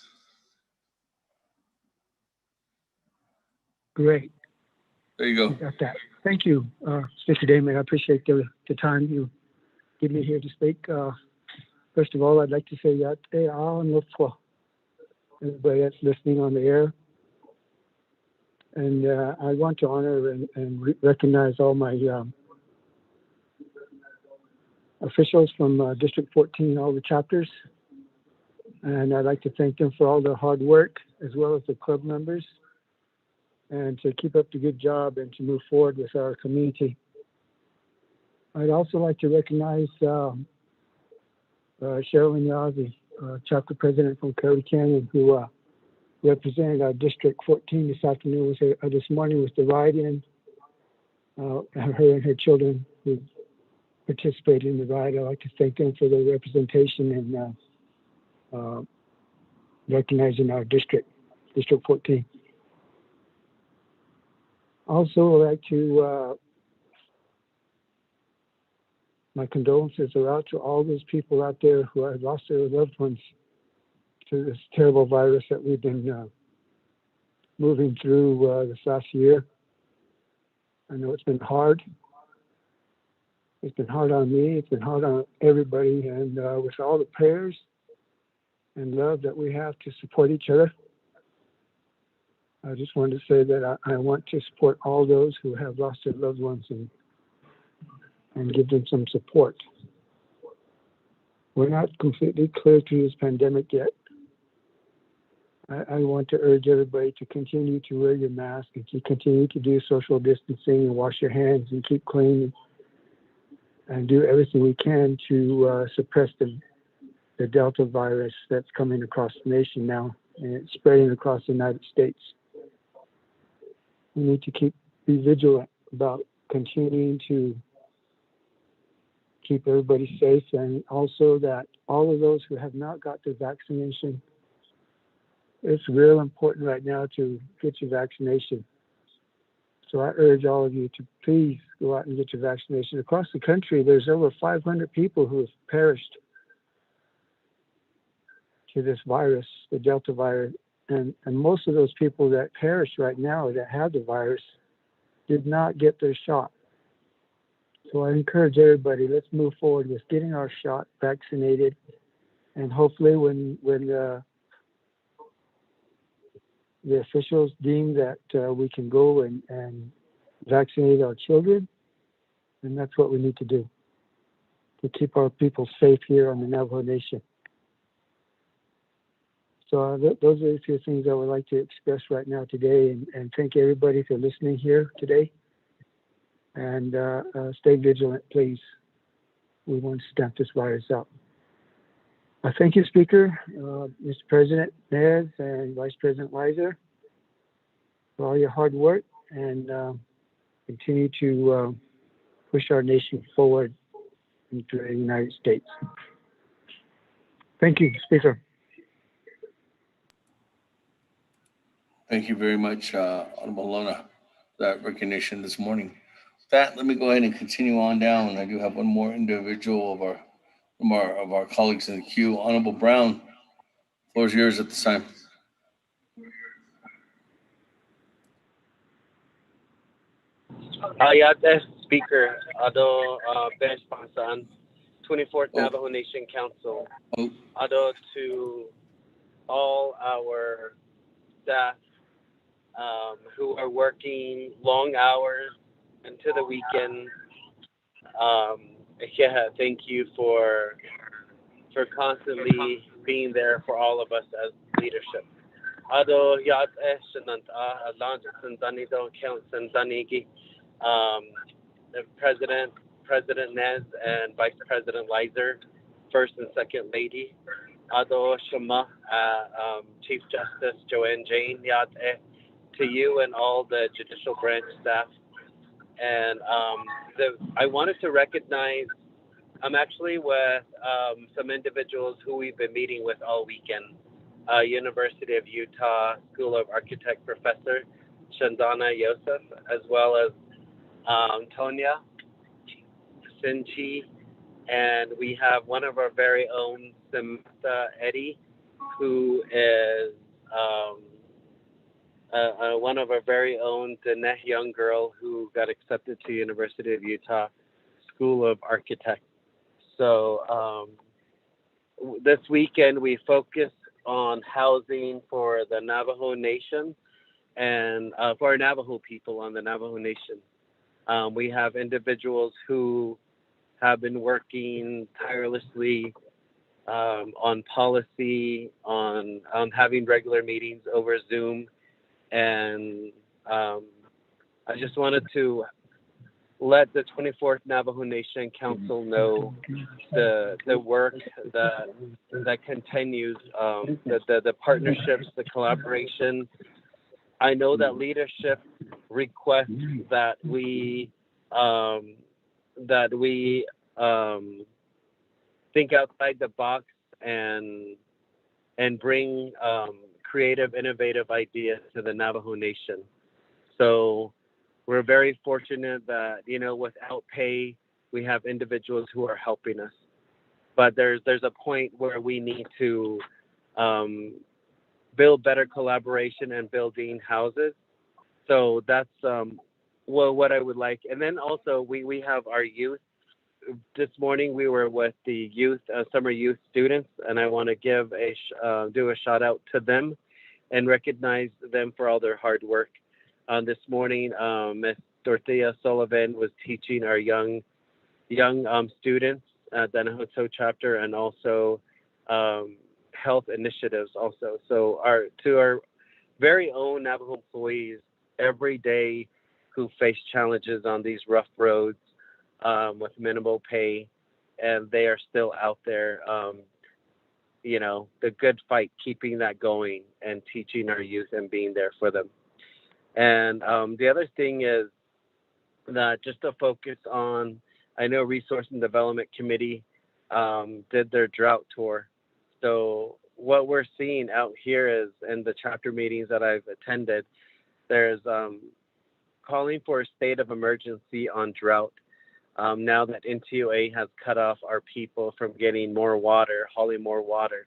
Great. There you go. You got that. Thank you, Mr. Damon. I appreciate the time you give me here to speak. First of all, I'd like to say that everybody that's listening on the air. And I want to honor and recognize all my officials from District 14, all the chapters. And I'd like to thank them for all their hard work, as well as the club members, and to keep up the good job and to move forward with our community. I'd also like to recognize Cheryl Nyazi, chapter president from Curry Canyon, who represented our District 14 this afternoon, this morning was the ride-in. Her and her children who participated in the ride. I'd like to thank them for their representation and recognizing our District 14. Also, I'd like to, my condolences are out to all those people out there who have lost their loved ones to this terrible virus that we've been moving through this last year. I know it's been hard. It's been hard on me. It's been hard on everybody. And with all the prayers and love that we have to support each other, I just wanted to say that I want to support all those who have lost their loved ones and give them some support. We're not completely clear through this pandemic yet. I want to urge everybody to continue to wear your mask and to continue to do social distancing and wash your hands and keep clean and do everything we can to suppress the Delta virus that's coming across the nation now, and it's spreading across the United States. We need to be vigilant about continuing to keep everybody safe, and also that all of those who have not got their vaccination, it's real important right now to get your vaccination. So I urge all of you to please go out and get your vaccination. Across the country, there's over 500 people who have perished to this virus, the Delta virus. And most of those people that perished right now that have the virus did not get their shot. So I encourage everybody, let's move forward with getting our shot vaccinated And hopefully when the officials deem that we can go and vaccinate our children, then that's what we need to do to keep our people safe here on the Navajo Nation. So those are a few things I would like to express right now today, and thank everybody for listening here today. And stay vigilant, please. We want to stamp this virus out. Thank you, Speaker, Mr. President Nez, and Vice President Weiser, for all your hard work, and continue to push our nation forward into the United States. Thank you, Speaker. Thank you very much, Honorable Lona, for that recognition this morning. With that, let me go ahead and continue on down. I do have one more individual of our colleagues in the queue. Honorable Brown, the floor is yours at this time. Ayate Speaker, Ado Ben Pansan, 24th Navajo Nation Council. Ado to all our staff who are working long hours into the weekend. Thank you for constantly being there for all of us as leadership. Ado yat shenanta alanj sendanido count sendanigi. The President Nez and Vice President Weiser, First and Second Lady, Ado Shema, Chief Justice Joanne Jane, Yat to you and all the judicial branch staff. And I wanted to recognize, I'm actually with some individuals who we've been meeting with all weekend. University of Utah School of Architect Professor Shandana Yosef, as well as Tonya Sinchi, and we have one of our very own, Samantha Eddy, who is one of our very own, Daneh young girl who got accepted to University of Utah School of Architect. So this weekend we focused on housing for the Navajo Nation and for our Navajo people on the Navajo Nation. We have individuals who have been working tirelessly on policy, on having regular meetings over Zoom. And I just wanted to let the 24th Navajo Nation Council know the work that continues, the partnerships, the collaboration. I know that leadership requests that we think outside the box and bring creative, innovative ideas to the Navajo Nation. So we're very fortunate that, without pay, we have individuals who are helping us. But there's a point where we need to build better collaboration and building houses. So that's what I would like. And then also we have our youth. This morning we were with the youth, summer youth students, and I want to do a shout out to them and recognize them for all their hard work. This morning, Ms. Dorothea Sullivan was teaching our young students at the Navajo chapter, and also health initiatives also. So to our very own Navajo employees every day who face challenges on these rough roads with minimal pay, and they are still out there, the good fight, keeping that going and teaching our youth and being there for them. And the other thing is that just to focus on, I know Resource and Development Committee did their drought tour. So what we're seeing out here is, in the chapter meetings that I've attended, there's calling for a state of emergency on drought. Now that NTOA has cut off our people from getting more water, hauling more water,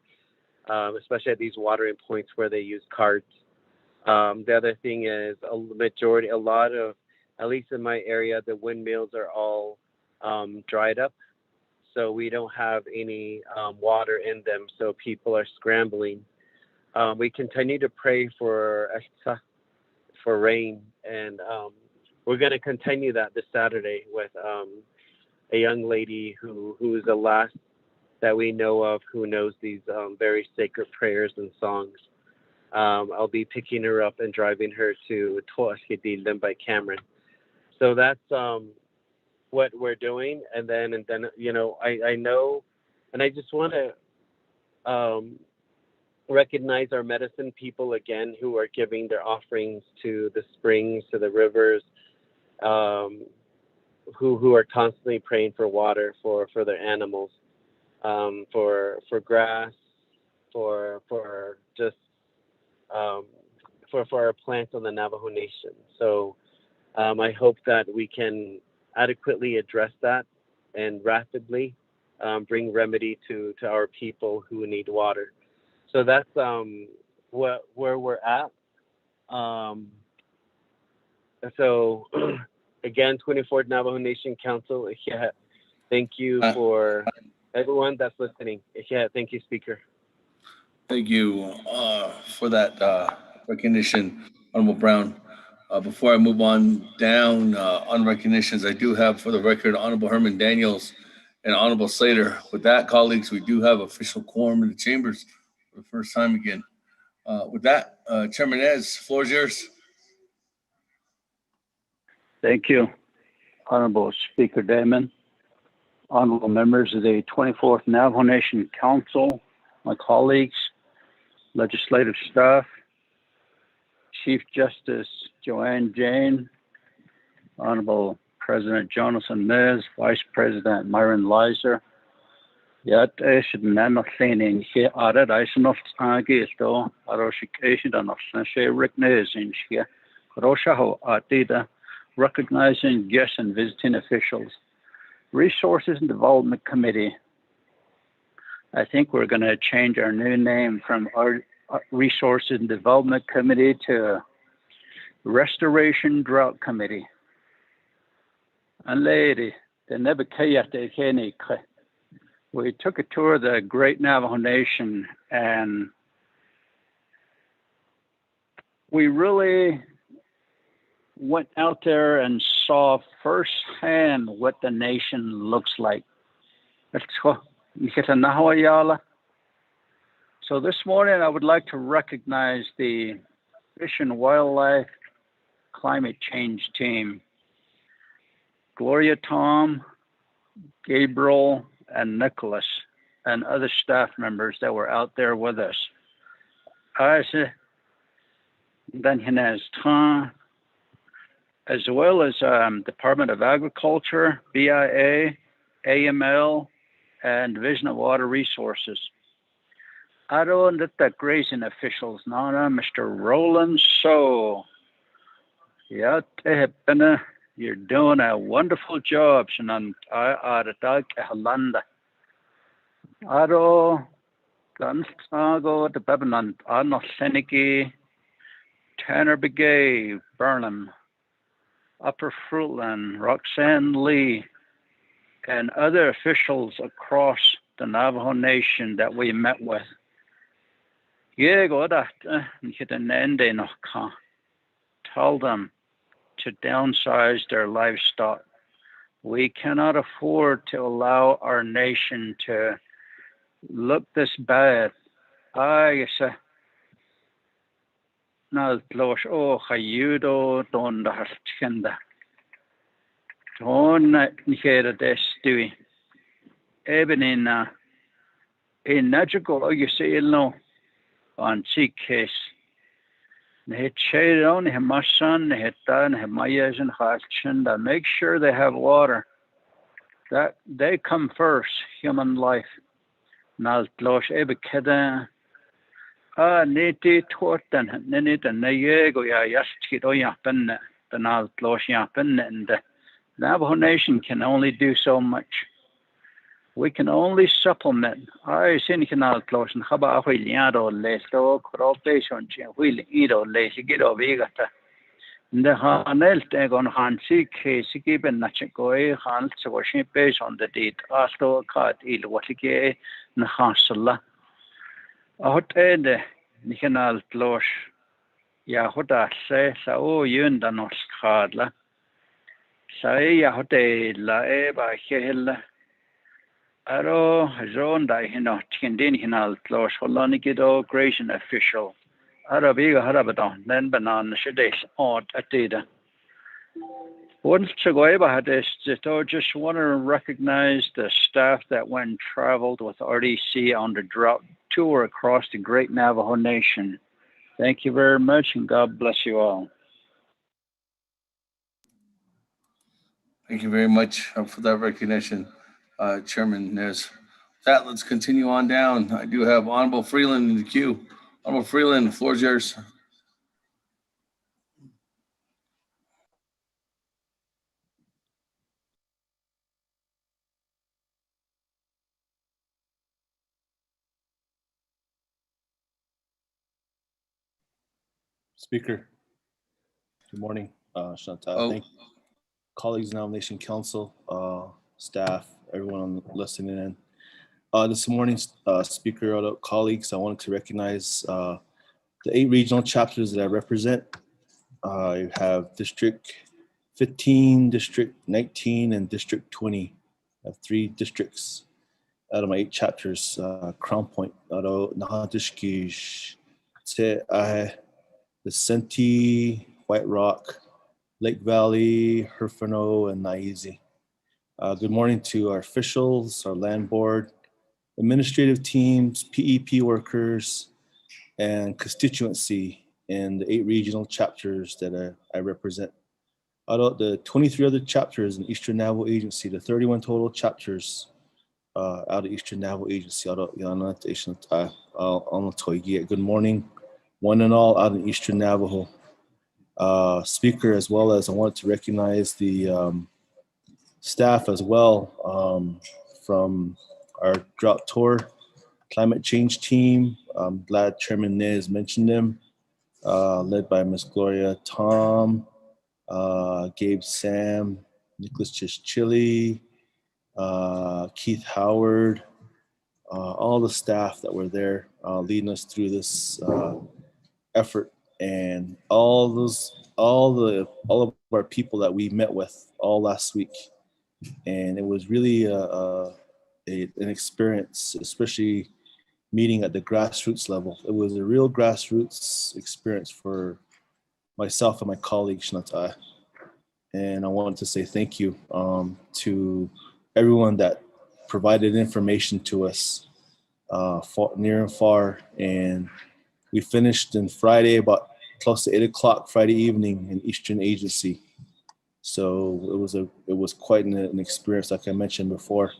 especially at these watering points where they use carts. The other thing is a lot of, at least in my area, the windmills are all dried up. so we don't have any water in them, so people are scrambling. We continue to pray for rain, and we're going to continue that this Saturday with a young lady who is the last that we know of who knows these very sacred prayers and songs. I'll be picking her up and driving her to Toashkidilem by Cameron. So that's what we're doing. And then you know, I know, and I just want to recognize our medicine people again who are giving their offerings to the springs, to the rivers, who are constantly praying for water for their animals, for grass, for just for our plants on the Navajo Nation. So I hope that we can adequately address that and rapidly bring remedy to our people who need water. So that's where we're at. So again, 24th Navajo Nation Council. Thank you for everyone that's listening. Thank you, Speaker. Thank you for that recognition, Honorable Brown. Before I move on down on recognitions, I do have for the record Honorable Herman Daniels and Honorable Slater. With that, colleagues, we do have official quorum in the chambers for the first time again. With that, Chairman Ez, floor is yours. Thank you, Honorable Speaker Damon, honorable members of the 24th Navajo Nation Council, my colleagues, legislative staff, Chief Justice Joanne Jane, Honorable President Jonathan Miz, Vice President Myron Lizer. Yet I should not cleaning here added I should not agi sto aroshikation and of recognizing here Roshaho Adida recognizing guests and visiting officials. Resources and Development Committee. I think we're going to change our new name from our Resources and Development Committee to Restoration Drought Committee. And lady, the Nebekayate Kenny. We took a tour of the Great Navajo Nation, and we really went out there and saw firsthand what the nation looks like. So this morning I would like to recognize the Fish and Wildlife Climate Change Team. Gloria, Tom, Gabriel, and Nicholas, and other staff members that were out there with us. As well as Department of Agriculture, BIA, AML, and Division of Water Resources. I don't let the grazing officials, Nana, Mr. Roland, so yeah, you're doing a wonderful job, Shanan. I Aro, Gansago, the Bebanon, Arno Seneki, Tanner Begay, Burnham, Upper Fruitland, Roxanne Lee, and other officials across the Navajo Nation that we met with. Tell them to downsize their livestock. We cannot afford to allow our nation to look this bad. I say, na losh o hayudo don the hartkenda. Don nikera destui. Even in Najago, you see, no, on sea case. They shade on my son, they done have my years and Hutchin to make sure they have water. That they come first, human life. Now, Losh Ebekeda. Niti Torten, Ninit and Nayego, Yaskito Yapen, the Nal Losh Yapen, and the Navajo Nation can only do so much. We can only supplement. I seen canal close and Haba Williado, Lesto, Cropation, Will Edo, Lazy Gido Vigata. The Hanelt Egon Hansi case given Nachikoi Hans was based on the date Aslo Kat Il Watige Nahansala. A hot ed Nikanal Tlosh Yahuda say Sao Yundanos Kadla. Say Yahote La Eba Hel Aro Zonda Hino Tindin Hinal Tlosh Holonikido Gration official. Arabiga Harabadan, then Banan Shades odd at data. Once Chagoeba had this, just want to recognize the staff that went and traveled with RDC on the drought tour across the great Navajo Nation. Thank you very much, and God bless you all. Thank you very much for that recognition, Chairman Nez. With that, let's continue on down. I do have Honorable Freeland in the queue. Honorable Freeland, the floor is yours. Speaker, good morning, Chantal. Thank you. Colleagues, Nomination Council, staff, everyone listening in. This morning, Speaker, colleagues, I wanted to recognize the 8 regional chapters that I represent. I have District 15, District 19, and District 20. I have 3 districts out of my 8 chapters. Crown Point, Nahadishkish, Vicente, White Rock, Lake Valley, Herfano, and Naizi. Good morning to our officials, our land board, administrative teams, PEP workers, and constituency in the 8 regional chapters that I represent. Out of the 23 other chapters in Eastern Navajo Agency, the 31 total chapters out of Eastern Navajo Agency. Good morning, one and all out in Eastern Navajo. Speaker, as well as I want to recognize the staff as well from our drought tour climate change team. I'm glad Chairman Nez mentioned them, led by Miss Gloria Tom, Gabe Sam, Nicholas Chischili, Keith Howard, all the staff that were there leading us through this effort, and all of our people that we met with all last week. And it was really an experience, especially meeting at the grassroots level. It was a real grassroots experience for myself and my colleague Shnatai. And I wanted to say thank you to everyone that provided information to us near and far. And we finished on Friday about close to 8 o'clock Friday evening in Eastern Agency. So it was quite an experience, like I mentioned before.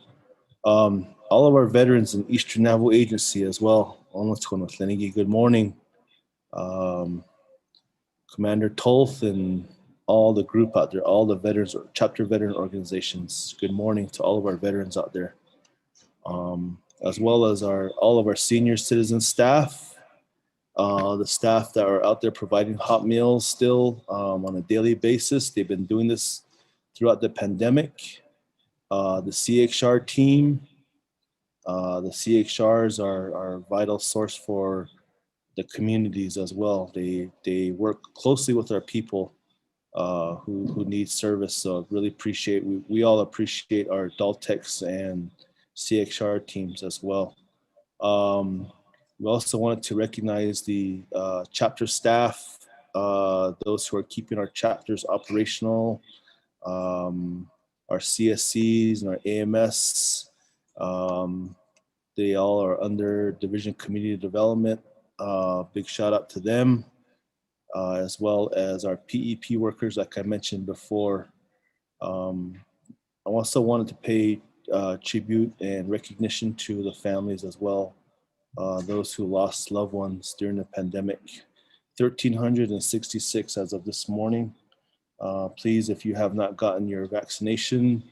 All of our veterans in Eastern Navajo Agency as well. Good morning. Commander Tolth and all the group out there, all the veterans or chapter veteran organizations. Good morning to all of our veterans out there. As well as all of our senior citizen staff, the staff that are out there providing hot meals still on a daily basis. They've been doing this throughout the pandemic. The CXR team, the CXRs are a vital source for the communities as well. They work closely with our people who need service. So really appreciate, we all appreciate our Daltex and CXR teams as well. We also wanted to recognize the chapter staff, those who are keeping our chapters operational, our CSCs and our AMS. They all are under Division Community Development. Big shout out to them, as well as our PEP workers, like I mentioned before. I also wanted to pay tribute and recognition to the families as well. Those who lost loved ones during the pandemic, 1,366 as of this morning. Please, if you have not gotten your vaccination,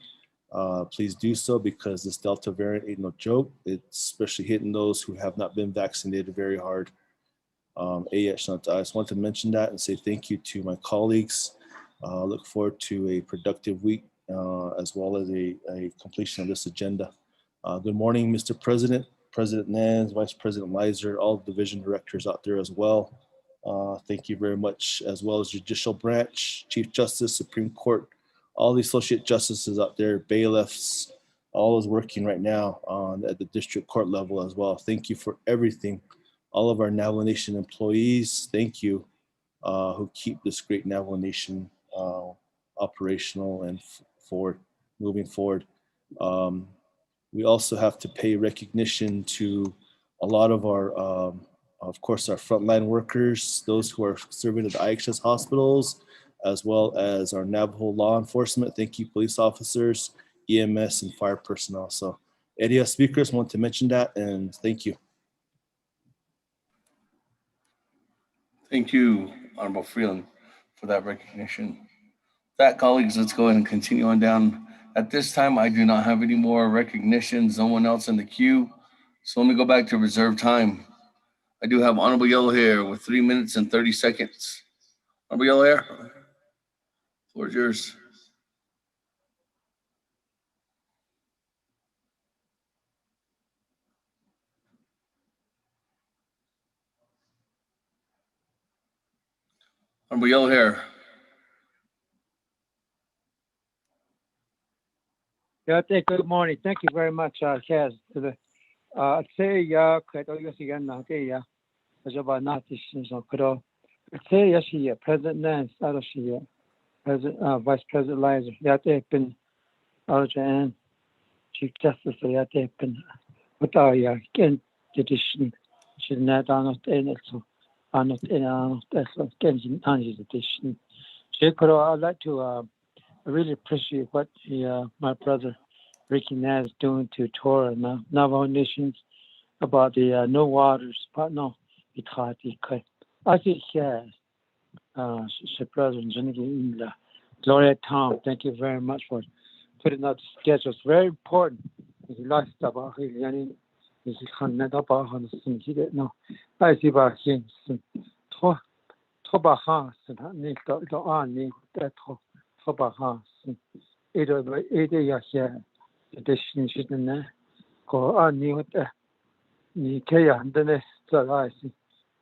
please do so, because this Delta variant ain't no joke. It's especially hitting those who have not been vaccinated very hard. I just want to mention that and say thank you to my colleagues. Look forward to a productive week as well as a completion of this agenda. Good morning, Mr. President, President Nance, Vice President Lizer, all division directors out there as well. Thank you very much, as well as Judicial Branch, Chief Justice, Supreme Court, all the associate justices out there, bailiffs, all is working right now at the district court level as well. Thank you for everything. All of our Navajo Nation employees, thank you, who keep this great Navajo Nation operational and moving forward. We also have to pay recognition to a lot of our, of course, our frontline workers, those who are serving at the IHS hospitals, as well as our Navajo law enforcement. Thank you, police officers, EMS, and fire personnel. So, area speakers want to mention that, and thank you. Thank you, Honorable Freeland, for that recognition. With that, colleagues, let's go ahead and continue on down. At this time, I do not have any more recognitions, no one else in the queue. So let me go back to reserve time. I do have Honorable Yellow Hair with 3 minutes and 30 seconds. Honorable Yellow Hair, floor is yours. Honorable Yellow Hair. Yeah, good morning. Thank you very much, Kaz. To the say President Nance, President Vice President Lizer, Yate Pin Arjan, Chief Justice Yate Pin Utaya, Ken edition, should not on it so on it Kenjin Anji's edition. I'd like to I really appreciate what my brother Ricky Naz is doing to Torah and Navajo Nations about the no waters, but no, I think yes. President Gloria Tom, thank you very much for putting up the schedule. It's very important. I see about him. Toba edition shouldn't go on you with the Nikea and the next I see.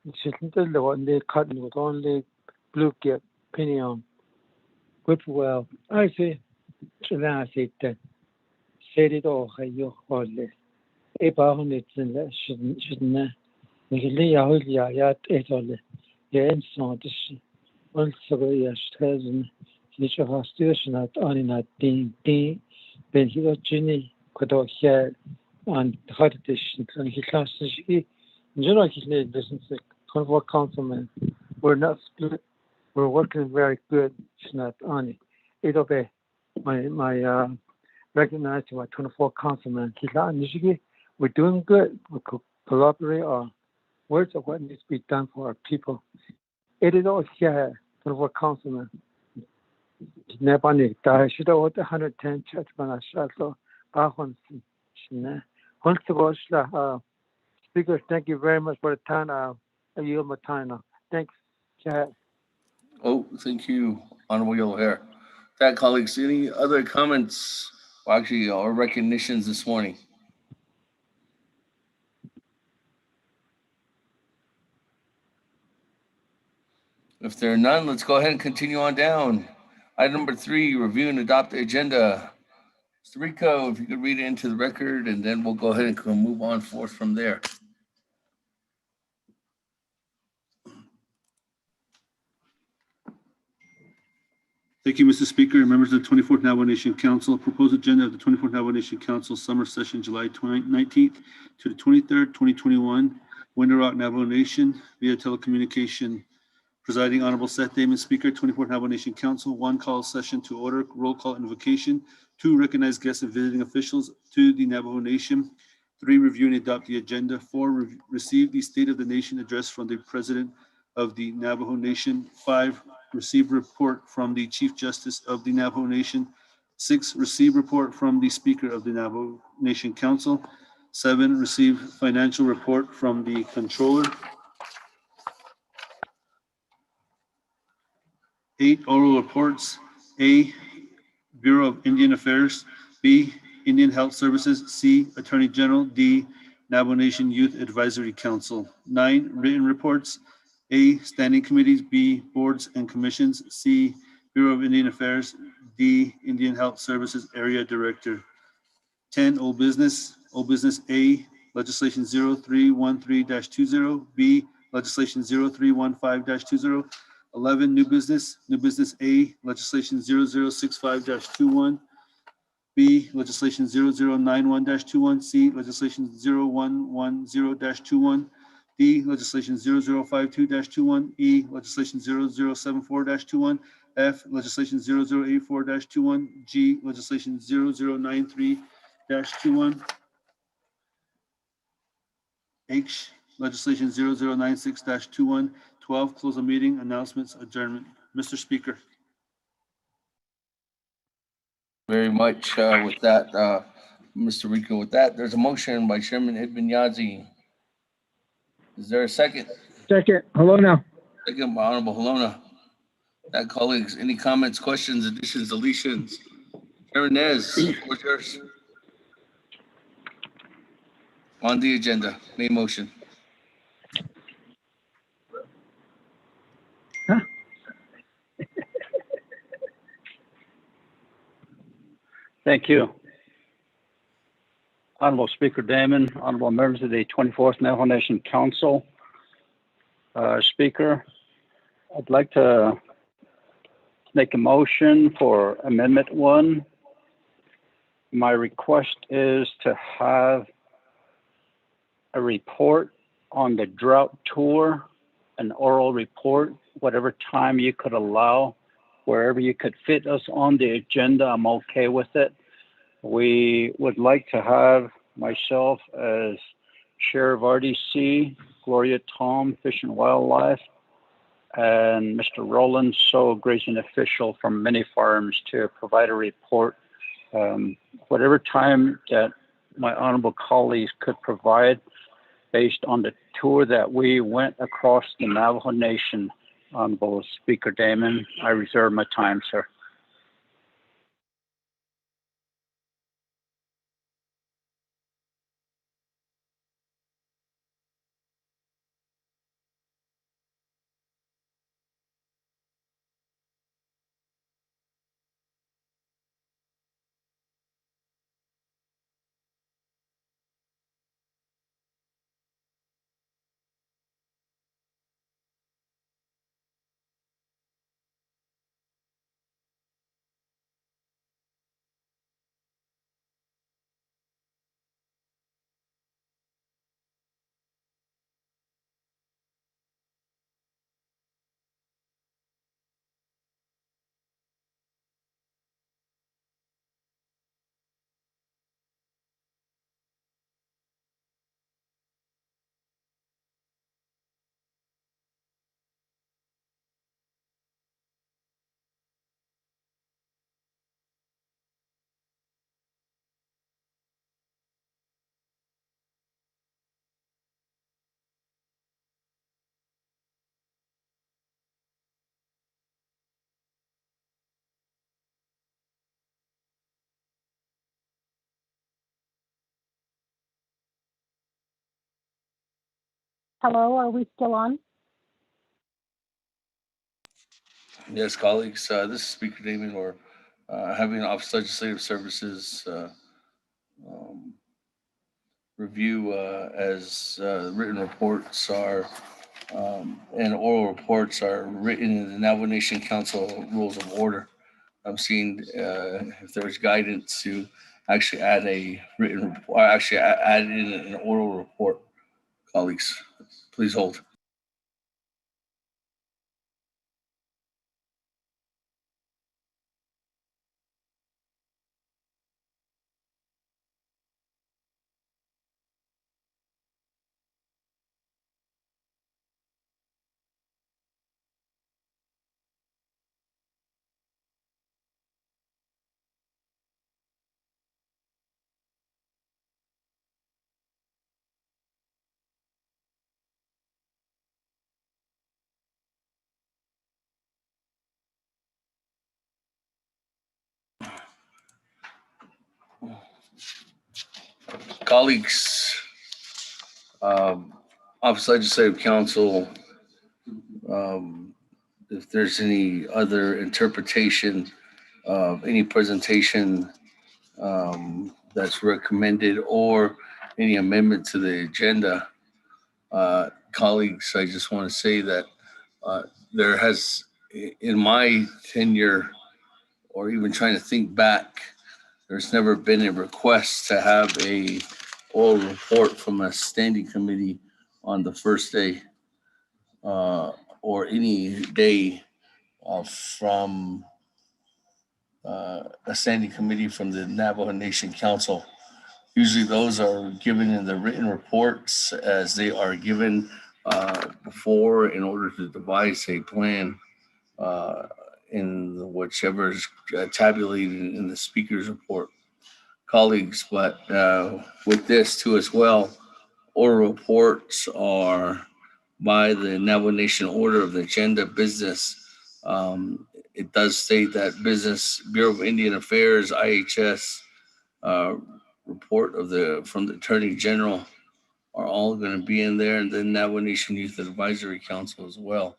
It shouldn't the one they cut with only blue gap pinion. Good well. I see. So then I say that said it all you hardly. A pound it's in that shouldn't Nigeria yet it all. Yeah, and so this once a cousin. He has station at on in a ding. Then he was Jenny could all hear on the hot edition and he lost his general his name doesn't say convoy councilman. We're not split. We're working very good. It's not on it. It'll be my recognized my 24 councilman. We're doing good. We could collaborate on words of what needs to be done for our people. It is all here 24 councilman. Never need I should have 110 church man I shall so speakers, thank you very much for the time. I yield my time now. Thanks. Oh, thank you, Honorable Yellow Hair. That, colleagues, any other comments or recognitions this morning? If there are none, let's go ahead and continue on down. Item number 3, review and adopt the agenda. Mr. Rico, if you could read it into the record, and then we'll go ahead and move on forth from there. Thank you, Mr. Speaker and members of the 24th Navajo Nation Council. Proposed agenda of the 24th Navajo Nation Council Summer Session, July 19th to the 23rd, 2021. Window Rock Navajo Nation via telecommunication. Presiding Honorable Seth Damon, Speaker, 24th Navajo Nation Council. 1, call session to order, roll call invocation. 2, recognize guests and visiting officials to the Navajo Nation. 3, review and adopt the agenda. 4, receive the State of the Nation address from the President of the Navajo Nation. 5, receive report from the Chief Justice of the Navajo Nation. 6, receive report from the Speaker of the Navajo Nation Council. 7, receive financial report from the Controller. 8, oral reports. A, Bureau of Indian Affairs. B, Indian Health Services. C, Attorney General. D, Navajo Nation Youth Advisory Council. 9, written reports. A, standing committees. B, boards and commissions. C, Bureau of Indian Affairs. D, Indian Health Services Area Director. 10, old business. Old business A, legislation 0313-20. B, legislation 0315-20. 11, new business. New business A, legislation 0065-21. B, legislation 0091-21. C, legislation 0110-21. D, legislation 0052-21. E, legislation 0074-21. F, legislation 0084-21. G, legislation 0093-21. H, legislation 0096-21. 12, close the meeting. Announcements, adjournment. Mr. Speaker. Very much with that, Mr. Rico. With that, there's a motion by Chairman Ibn Yazi. Is there a second? Second, hello now. Second by Honorable Halona. That, colleagues, any comments, questions, additions, deletions? Chairman Nez, what's yours? On the agenda, main motion. Thank you. Honorable Speaker Damon, honorable members of the 24th Navajo Nation Council. Speaker, I'd like to make a motion for Amendment 1. My request is to have a report on the drought tour, an oral report, whatever time you could allow, wherever you could fit us on the agenda, I'm okay with it. We would like to have myself as Chair of RDC, Gloria Tom, Fish and Wildlife, and Mr. Roland So, grazing official from many farms, to provide a report. Whatever time that my honorable colleagues could provide based on the tour that we went across the Navajo Nation. Honorable Speaker Damon, I reserve my time, sir. Hello, are we still on? Yes, colleagues, this is Speaker Damon. We're having Office of Legislative Services review as written reports are and oral reports are written in the Navajo Nation Council Rules of Order. I'm seeing if there's guidance to actually add a written report, actually add in an oral report. Colleagues, please hold. Colleagues, Office Legislative Council, if there's any other interpretation of any presentation that's recommended or any amendment to the agenda, colleagues, I just want to say that there has, in my tenure, or even trying to think back, there's never been a request to have a oral report from a standing committee on the first day or any day from a standing committee from the Navajo Nation Council. Usually those are given in the written reports as they are given before in order to devise a plan in whichever is tabulated in the speaker's report. Colleagues, but with this too as well, oral reports are by the Navajo Nation Order of the Agenda Business. It does state that Business Bureau of Indian Affairs, IHS, report from the Attorney General are all going to be in there, and then Navajo Nation Youth Advisory Council as well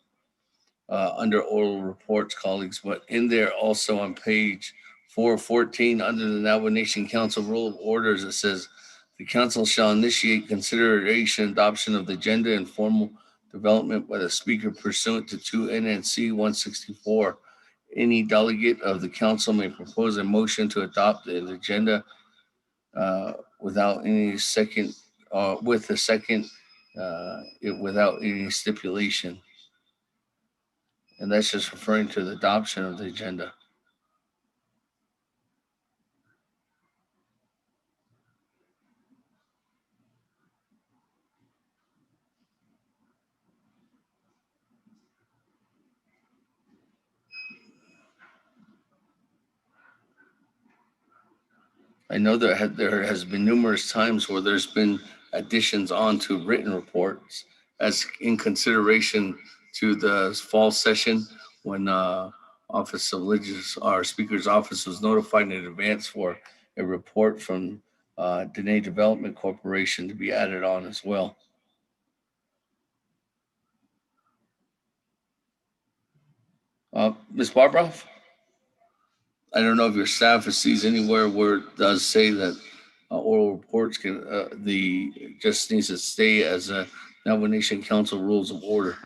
under oral reports, colleagues. But in there also on page 414 under the Navajo Nation Council Rule of Orders, it says the council shall initiate consideration and adoption of the agenda and formal development by the speaker pursuant to 2 NNC 164. Any delegate of the council may propose a motion to adopt the agenda without any second, with a second, without any stipulation. And that's just referring to the adoption of the agenda. I know there has been numerous times where there's been additions onto written reports as in consideration to the fall session when Office of our Speaker's office was notified in advance for a report from Dene Development Corporation to be added on as well. Ms. Barbara? I don't know if your staff sees anywhere where it does say that oral reports can, just needs to stay as a Navajo Nation Council Rules of Order.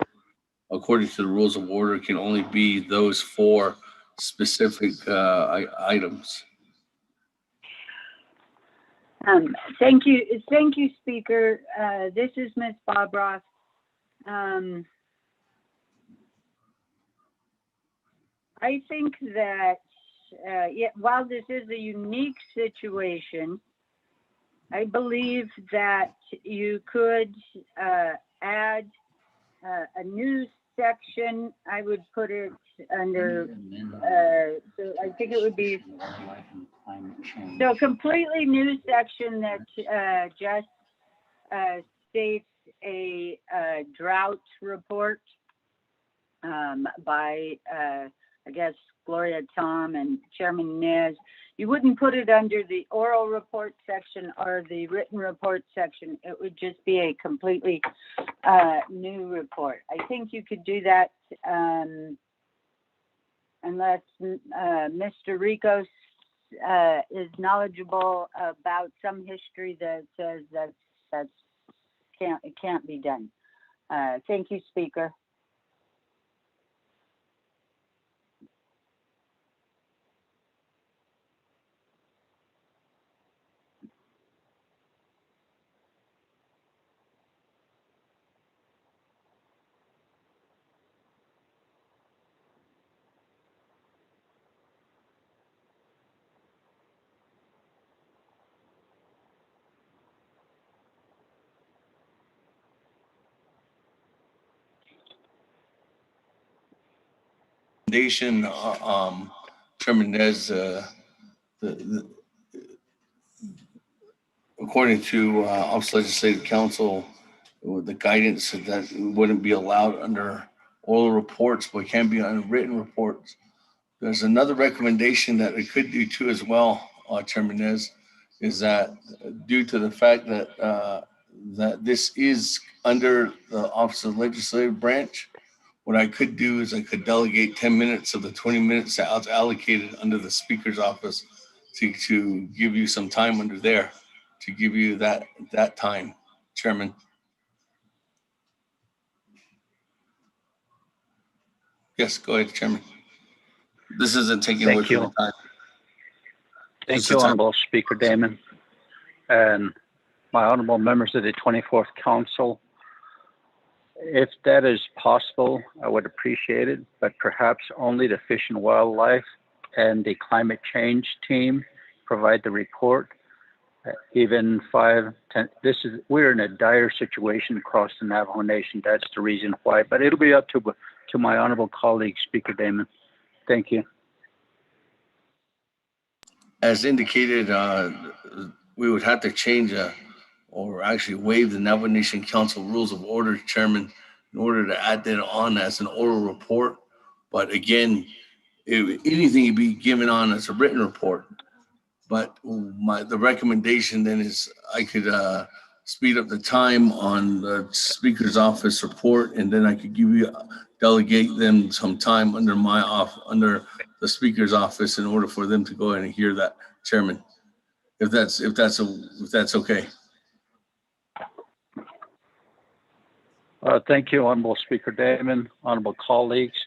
According to the Rules of Order, it can only be those 4 specific items. Thank you, Speaker. This is Ms. Bobroff. I think that while this is a unique situation, I believe that you could add a new section. I would put it under, so I think it would be, so completely new section that just states a drought report by, I guess, Gloria Tom and Chairman Nez. You wouldn't put it under the oral report section or the written report section. It would just be a completely new report. I think you could do that unless Mr. Ricos is knowledgeable about some history that says that it can't be done. Thank you, Speaker. Nation, Chairman Nez, according to Office Legislative Council, the guidance that wouldn't be allowed under oral reports, but can be on written reports. There's another recommendation that it could do too as well, Chairman Nez, is that due to the fact that that this is under the Office of Legislative Branch, what I could do is I could delegate 10 minutes of the 20 minutes that's allocated under the Speaker's office to give you some time under there, to give you that time, Chairman. Yes, go ahead, Chairman. This isn't taking away Thank from you. the time. Thank Just you, the time. Honorable Speaker Damon, and my honorable members of the 24th Council. If that is possible, I would appreciate it, but perhaps only the Fish and Wildlife and the Climate Change team provide the report. Even 5, 10, we're in a dire situation across the Navajo Nation. That's the reason why, but it'll be up to my honorable colleague, Speaker Damon. Thank you. As indicated, we would have to change or actually waive the Navajo Nation Council Rules of Order, Chairman, in order to add that on as an oral report. But again, anything can be given on as a written report. But the recommendation then is I could speed up the time on the Speaker's office report, and then I could delegate them some time under under the Speaker's office in order for them to go ahead and hear that, Chairman. If that's okay. Thank you, Honorable Speaker Damon, honorable colleagues.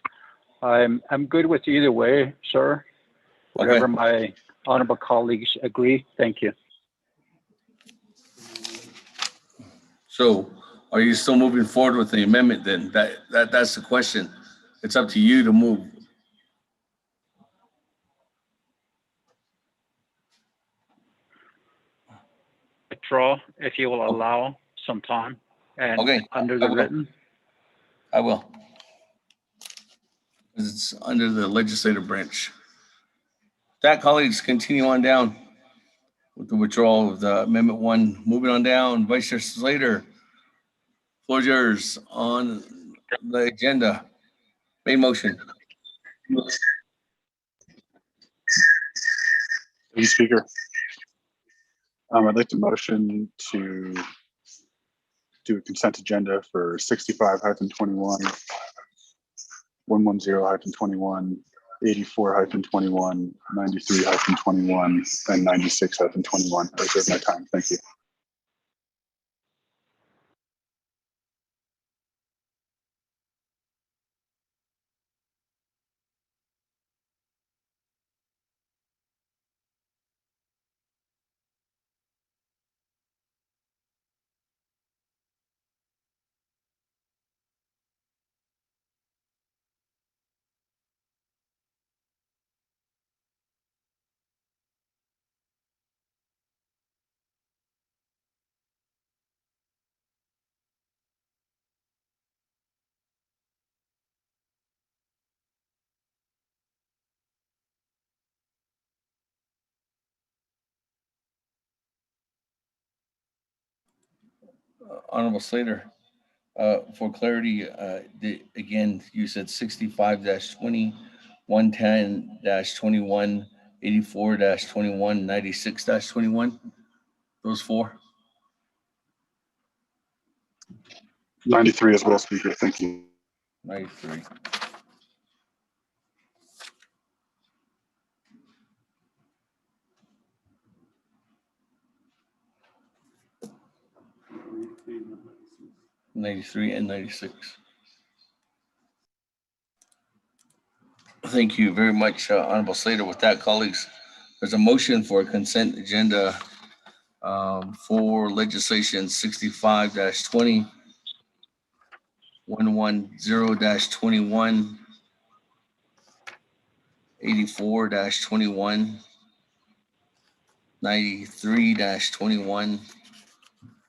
I'm good with either way, sir. Whatever my honorable colleagues agree. Thank you. So, are you still moving forward with the amendment then? That's the question. It's up to you to move. Withdraw if you will allow some time and Okay, under the written. I will. It's under the legislative branch. That, colleagues, continue on down with the withdrawal of the Amendment 1. Moving on down, Vice Chair Slater, floor is yours on the agenda. Main motion. Thank you, Speaker. I'd like to motion to do a consent agenda for 65-21, 110-21, 84-21, 93-21, and 96-21. I reserve my time. Thank you. Honorable Slater, for clarity, again, you said 65-20, 110-21, 84-21, 96-21. Those four? 93 as well, Speaker. Thank you. 93. And 96. Thank you very much, Honorable Slater. With that, colleagues, there's a motion for a consent agenda for legislation 65-20, 110-21, 84-21, 93-21,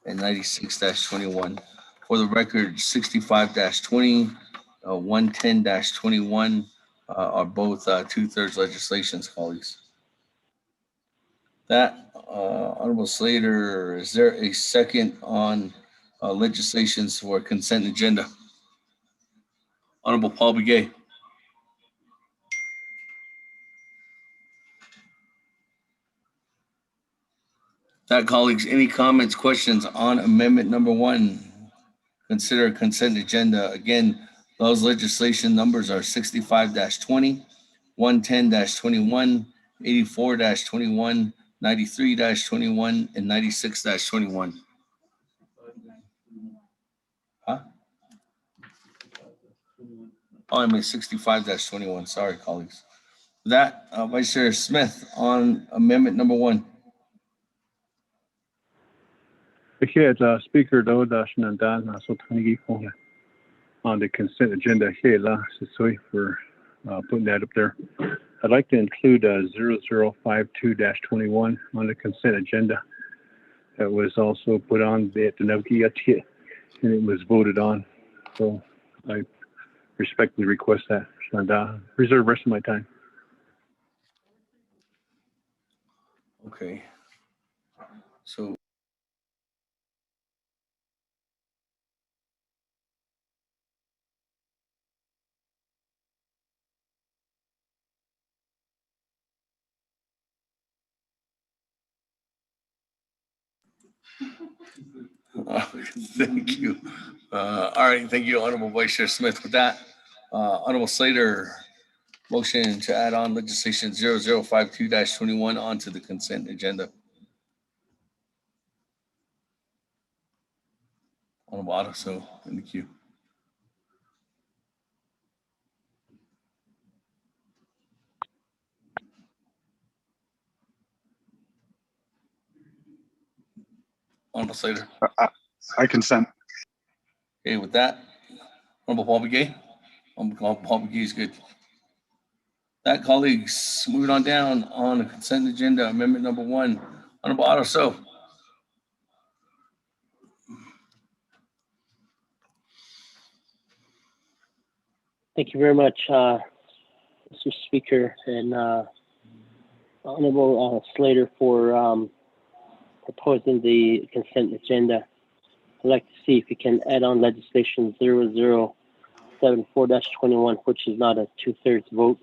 and 96-21. For the record, 65-20, 110-21 are both 2/3 legislations, colleagues. That, Honorable Slater, is there a second on legislations for consent agenda? Honorable Paul Begay. That, colleagues, any comments, questions on amendment number 1? Consider consent agenda. Again, those legislation numbers are 65-20, 110-21, 84-21, 93-21, and 96-21. Huh? Oh, I mean 65-21. Sorry, colleagues. That, Vice Chair Smith on amendment number 1. Here, Speaker Dodash Nandan Nasotanigi on the consent agenda here, sorry for putting that up there. I'd like to include 0052-21 on the consent agenda. That was also put on the Navajo and it was voted on. So I respectfully request that and reserve the rest of my time. Okay. So thank you. All right, thank you, Honorable Vice Chair Smith. With that, Honorable Slater, motion to add on legislation 0052-21 onto the consent agenda. Honorable Otto, so in the queue. Honorable Slater. I consent. Okay, with that, Honorable Paul Begay. Honorable Paul Begay is good. That, colleagues, moving on down on the consent agenda, amendment number 1. Honorable Otto, so. Thank you very much, Mr. Speaker, and Honorable Slater for proposing the consent agenda. I'd like to see if we can add on legislation 0074-21, which is not a 2/3 vote.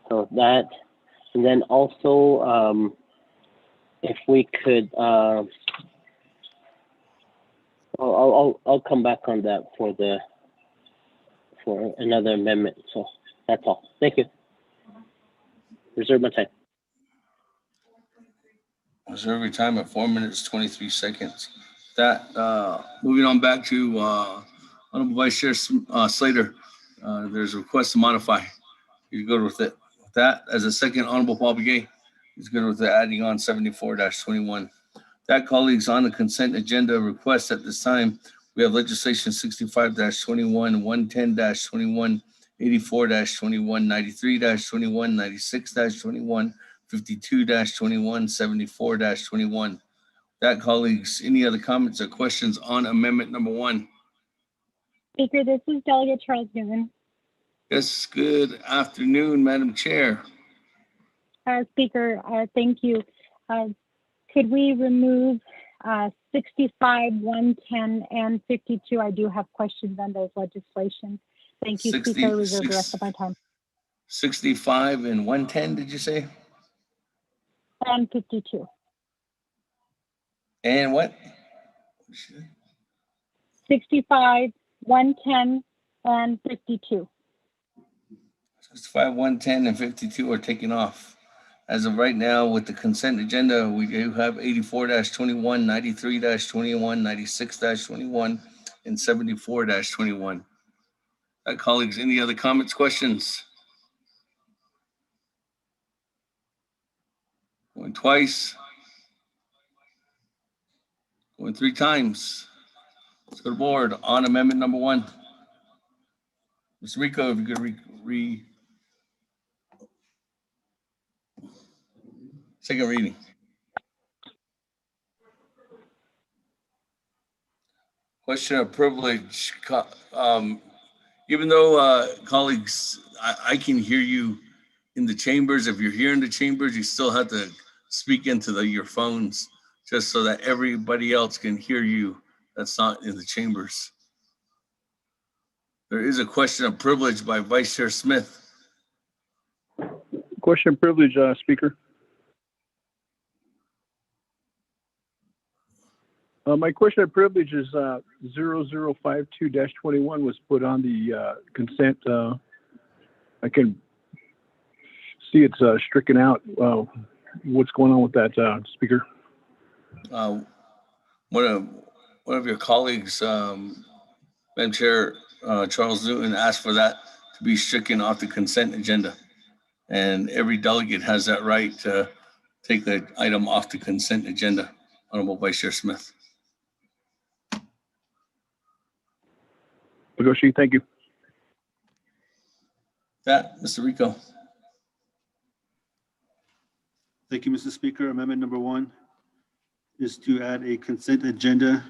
So that, and then also if we could, I'll come back on that for another amendment. So that's all. Thank you. Reserve my time. Reserve your time at 4 minutes, 23 seconds. That, moving on back to Honorable Vice Chair Slater, there's a request to modify. You're good with it. With that, as a second, Honorable Paul Begay is good with the adding on 74-21. That, colleagues, on the consent agenda request at this time, we have legislation 65-21, 110-21, 84-21, 93-21, 96-21, 52-21, 74-21. That, colleagues, any other comments or questions on amendment number 1? Speaker, this is Delegate Charles Newman. Yes, good afternoon, Madam Chair. Speaker, thank you. Could we remove 65, 110, and 52? I do have questions on those legislations. Thank you, Speaker. I reserve the rest of my time. 65 and 110, did you say? And 52. And what? 65, 110, and 52. 65, 110, and 52 are taken off. As of right now, with the consent agenda, we do have 84-21, 93-21, 96-21, and 74-21. Colleagues, any other comments, questions? Going twice. Going 3 times. Let's go to board on amendment number 1. Mr. Rico, if you could second reading. Question of privilege. Even though, colleagues, I can hear you in the chambers. If you're here in the chambers, you still have to speak into your phones just so that everybody else can hear you that's not in the chambers. There is a question of privilege by Vice Chair Smith. Question and privilege, Speaker. My question and privilege is 0052-21 was put on the consent. I can see it's stricken out. What's going on with that, Speaker? One of your colleagues, Madam Chair, Charles Newton, asked for that to be stricken off the consent agenda. And every delegate has that right to take the item off the consent agenda. Honorable Vice Chair Smith. Legoshi, thank you. That, Mr. Rico. Thank you, Mr. Speaker. Amendment number 1 is to add a consent agenda.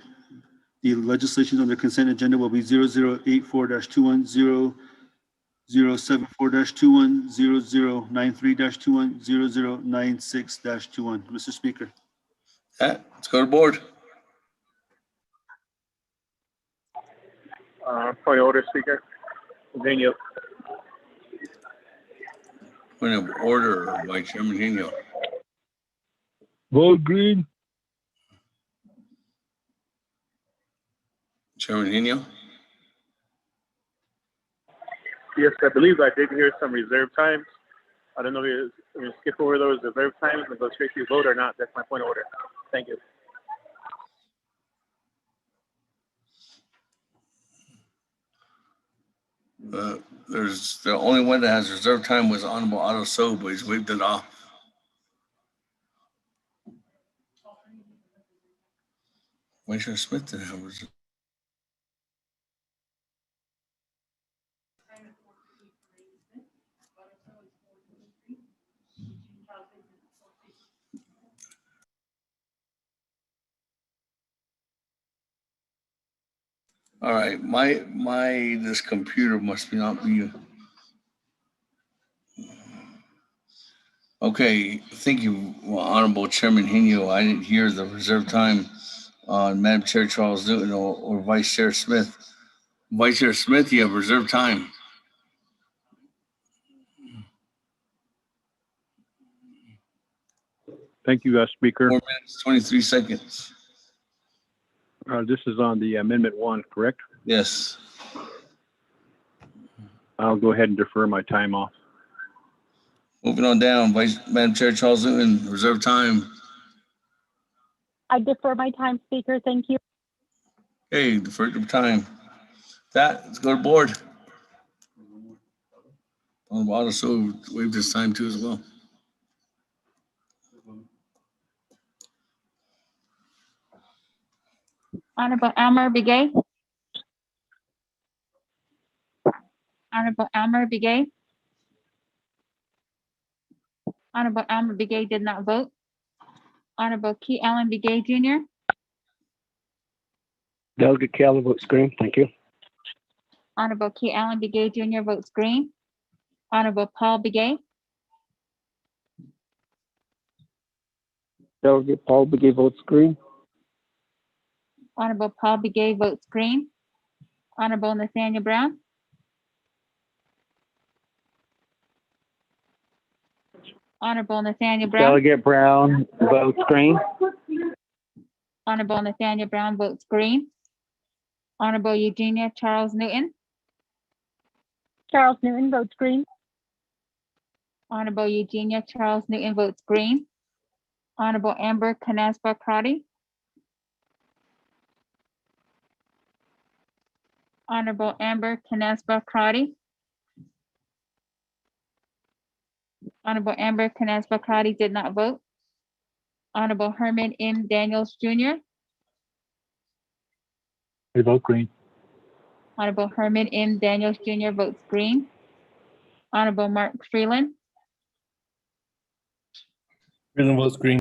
The legislation on the consent agenda will be 0084-21, 0074-21, 0093-21, 0096-21. Mr. Speaker. Let's go to board. Point of order, Speaker. Daniel. Point of order by Chairman Hino. Vote green. Chairman Hino. Yes, I believe I did hear some reserve times. I don't know if you skip over those reserve times and go straight to vote or not. That's my point of order. Thank you. There's the only one that has reserve time was Honorable Otto So, but he's waived it off. Vice Chair Smith didn't have reserve. All right, this computer must not be. Okay, thank you, Honorable Chairman Hino. I didn't hear the reserve time on Madam Chair Charles Newton or Vice Chair Smith. Vice Chair Smith, you have reserve time. Thank you, Speaker. 4 minutes, 23 seconds. This is on the Amendment 1, correct? Yes. I'll go ahead and defer my time off. Moving on down, Madam Chair Charles Newton, reserve time. I defer my time, Speaker. Thank you. Okay, deferred your time. Let's go to board. Honorable Otto So waived his time too as well. Honorable Elmer Begay. Honorable Elmer Begay. Honorable Elmer Begay did not vote. Honorable Key Allen Begay Jr. Delegate Keller votes green. Thank you. Honorable Key Allen Begay Jr. votes green. Honorable Paul Begay. Delegate Paul Begay votes green. Honorable Paul Begay votes green. Honorable Nathaniel Brown. Honorable Nathaniel Brown. Delegate Brown votes green. Honorable Nathaniel Brown votes green. Honorable Eugenia Charles Newton. Charles Newton votes green. Honorable Eugenia Charles Newton votes green. Honorable Amber Canaspa Crotty. Honorable Amber Canaspa Crotty. Honorable Amber Canaspa Crotty did not vote. Honorable Herman M. Daniels Jr. I vote green. Honorable Herman M. Daniels Jr. votes green. Honorable Mark Freeland. Freeland votes green.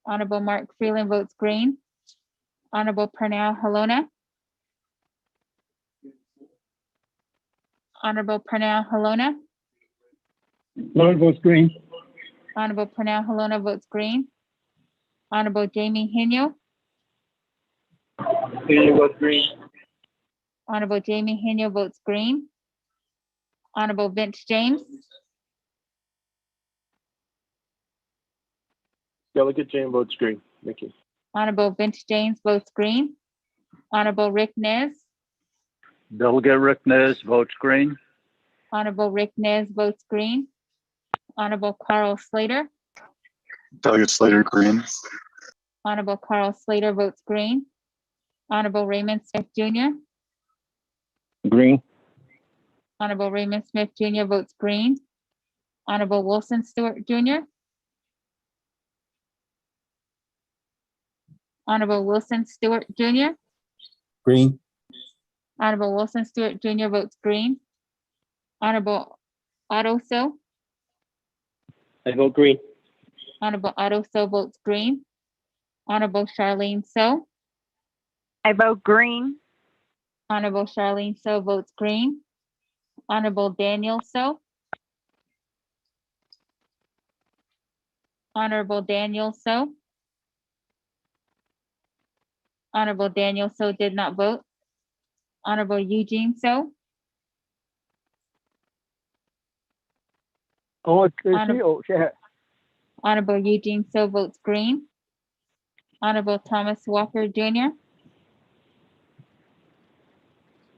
Honorable Mark Freeland votes green. Honorable Pernell Halona. Honorable Pernell Halona. Lord votes green. Honorable Pernell Halona votes green. Honorable Jamie Hino. Daniel votes green. Honorable Jamie Hino votes green. Honorable Vince James. Delegate Jane votes green. Thank you. Honorable Bench James votes green. Honorable Rick Nez. Delegate Rick Nez votes green. Honorable Rick Nez votes green. Honorable Carl Slater. Delegate Slater, green. Honorable Carl Slater votes green. Honorable Raymond Smith Jr. Green. Honorable Raymond Smith Jr. votes green. Honorable Wilson Stewart Jr. Honorable Wilson Stewart Jr. Green. Honorable Wilson Stewart Jr. votes green. Honorable Otto So. I vote green. Honorable Otto So votes green. Honorable Charlene So. I vote green. Honorable Charlene So votes green. Honorable Daniel So. Honorable Daniel So. Honorable Daniel So did not vote. Honorable Eugene So. Honorable Eugene So votes green. Honorable Thomas Walker Jr.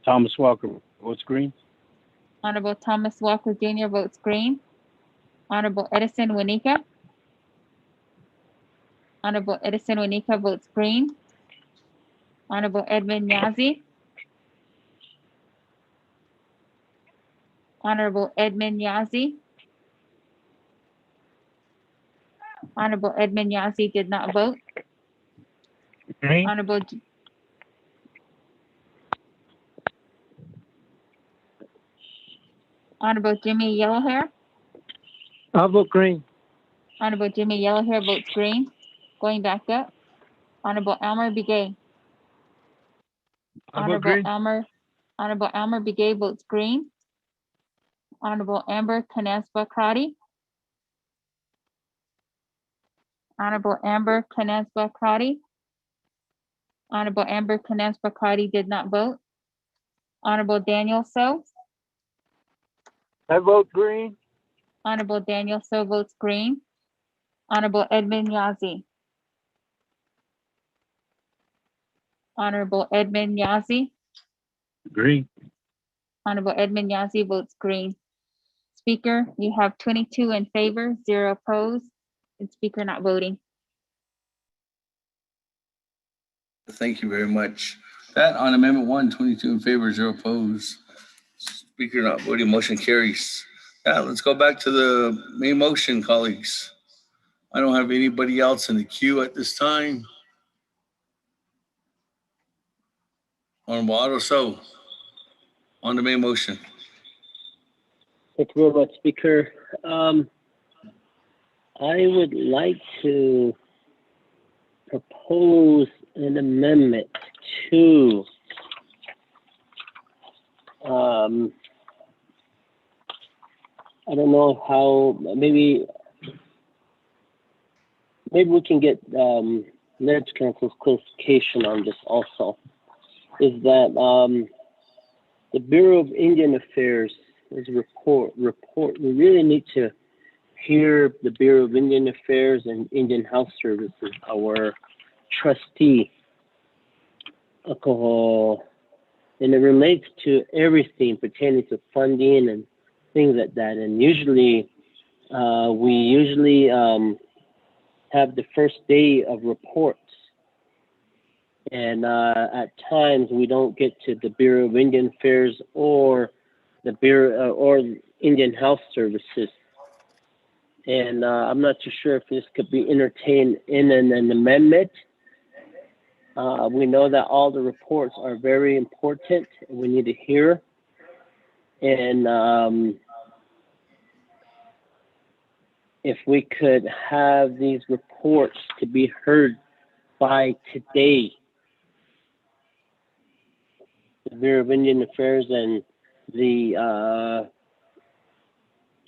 Thomas Walker votes green. Honorable Thomas Walker Jr. votes green. Honorable Edison Winika. Honorable Edison Winika votes green. Honorable Edmund Yazzie. Honorable Edmund Yazzie. Honorable Edmund Yazzie did not vote. Green. Honorable Jimmy Yellowhair. I vote green. Honorable Jimmy Yellowhair votes green. Going back up. Honorable Elmer Begay. I vote green. Honorable Elmer Begay votes green. Honorable Amber Canespa Crotty. Honorable Amber Canespa Crotty. Honorable Amber Canespa Crotty did not vote. Honorable Daniel So. I vote green. Honorable Daniel So votes green. Honorable Edmund Yazzie. Honorable Edmund Yazzie. Green. Honorable Edmund Yazzie votes green. Speaker, you have 22 in favor, 0 opposed, and Speaker not voting. Thank you very much. That on Amendment 1, 22 in favor, 0 opposed. Speaker not voting, motion carries. Now let's go back to the main motion, colleagues. I don't have anybody else in the queue at this time. Honorable Otto So, on the main motion. Thank you very much, Speaker. I would like to propose an amendment to I don't know how, maybe we can get Ned's Council's clarification on this also. Is that the Bureau of Indian Affairs is report. We really need to hear the Bureau of Indian Affairs and Indian Health Services, our trustee, alcohol, and it relates to everything pertaining to funding and things like that. And usually, we have the first day of reports. And at times we don't get to the Bureau of Indian Affairs or the Bureau or Indian Health Services. And I'm not too sure if this could be entertained in an amendment. We know that all the reports are very important and we need to hear. And if we could have these reports to be heard by today, the Bureau of Indian Affairs and the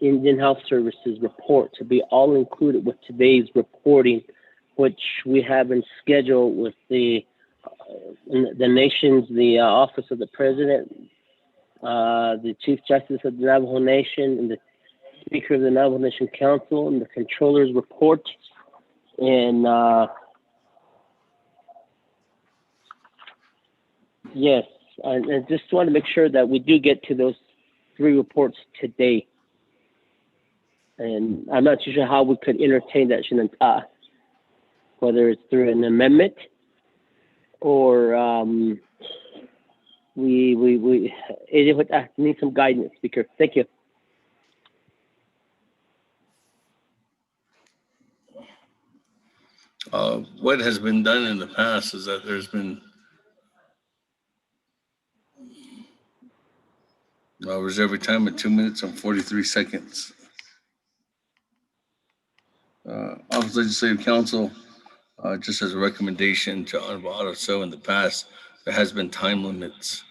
Indian Health Services report to be all included with today's reporting, which we have in schedule with the nation's, the Office of the President, the Chief Justice of the Navajo Nation, and the Speaker of the Navajo Nation Council, and the Controller's report. And yes, I just want to make sure that we do get to those 3 reports today. And I'm not too sure how we could entertain that, whether it's through an amendment or we need some guidance, Speaker. Thank you. What has been done in the past is that there's been reserve time of 2 minutes and 43 seconds. Office Legislative Council, just as a recommendation to Honorable Otto, in the past, there has been time limits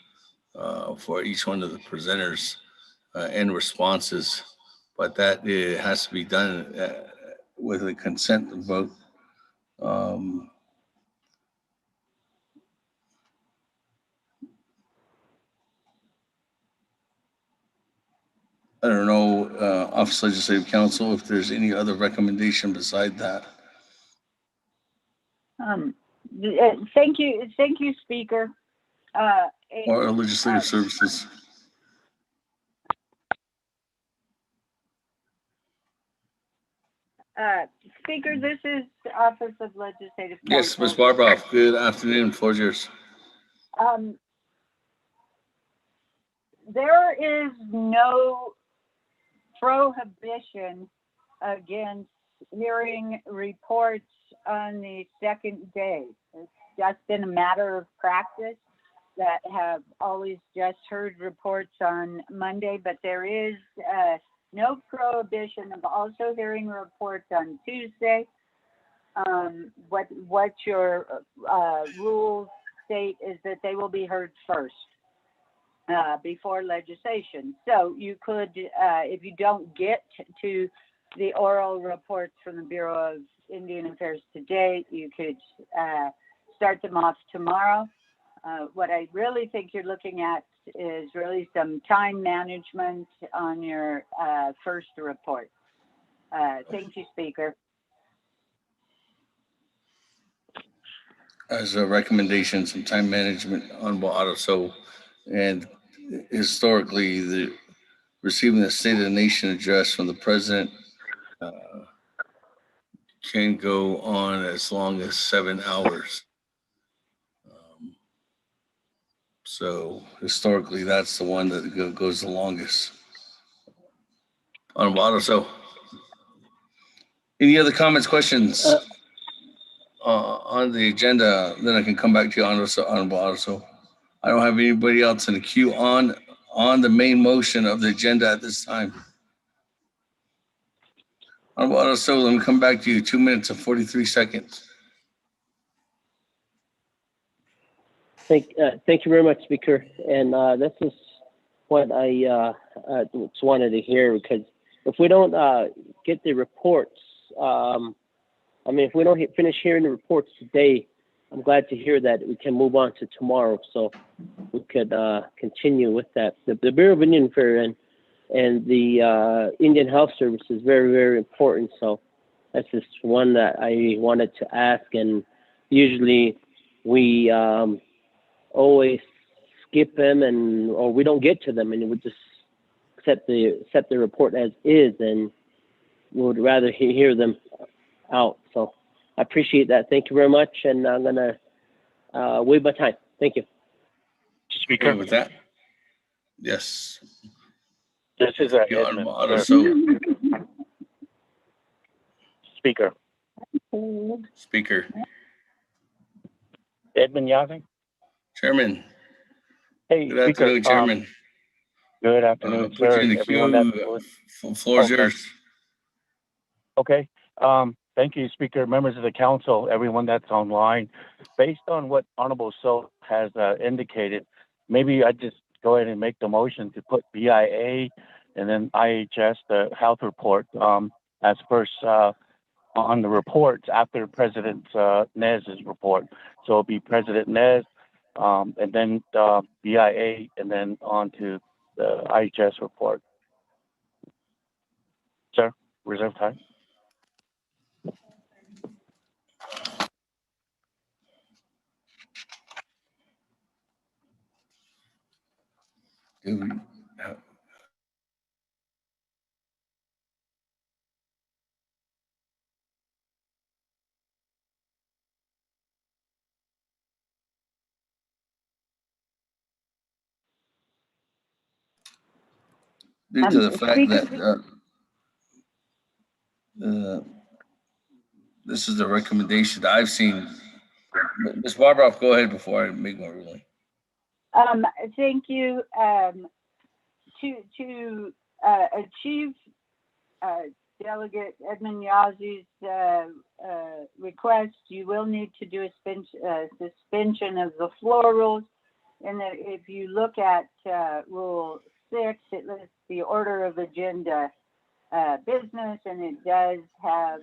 for each one of the presenters and responses, but that it has to be done with a consent vote. I don't know, Office Legislative Council, if there's any other recommendation beside that. Thank you, Speaker. Or Legislative Services. Speaker, this is Office of Legislative Council. Yes, Ms. Barboff, good afternoon, floor is yours. There is no prohibition against hearing reports on the second day. It's just been a matter of practice that have always just heard reports on Monday, but there is no prohibition of also hearing reports on Tuesday. What your rules state is that they will be heard first before legislation. So you could, if you don't get to the oral reports from the Bureau of Indian Affairs today, you could start them off tomorrow. What I really think you're looking at is really some time management on your first report. Thank you, Speaker. As a recommendation, some time management on Otto. And historically, receiving the State of the Nation address from the president can go on as long as 7 hours. So historically, that's the one that goes the longest. On Otto. Any other comments, questions on the agenda? Then I can come back to you on Otto. I don't have anybody else in the queue on the main motion of the agenda at this time. Honorable Otto, let me come back to you. 2 minutes and 43 seconds. Thank you very much, Speaker. And this is what I just wanted to hear, because if we don't get the reports, if we don't finish hearing the reports today, I'm glad to hear that we can move on to tomorrow, so we could continue with that. The Bureau of Indian Affairs and the Indian Health Service is very, very important. So that's just one that I wanted to ask. And usually we always skip them, or we don't get to them, and we just accept the report as is, and we would rather hear them out. So I appreciate that. Thank you very much, and I'm gonna waive my time. Thank you, Speaker. With that, yes. This is Edmund. Speaker. Edmund Yazing. Chairman. Hey, good afternoon, Speaker. Chairman. Good afternoon, sir. Everyone the floor is yours. Okay. Thank you, Speaker, members of the council, everyone that's online. Based on what Honorable So has indicated, maybe I just go ahead and make the motion to put BIA and then IHS, the health report, as first on the reports after President Nez's report. So it'll be President Nez, and then BIA, and then on to the IHS report. Sir, reserve time. Do we- Due to the fact that this is the recommendation that I've seen. Ms. Barbara, go ahead before I make my ruling. Thank you. To achieve Delegate Edmund Yazzi's request, you will need to do a suspension of the floor rules. And if you look at Rule 6, it lists the order of agenda business, and it does have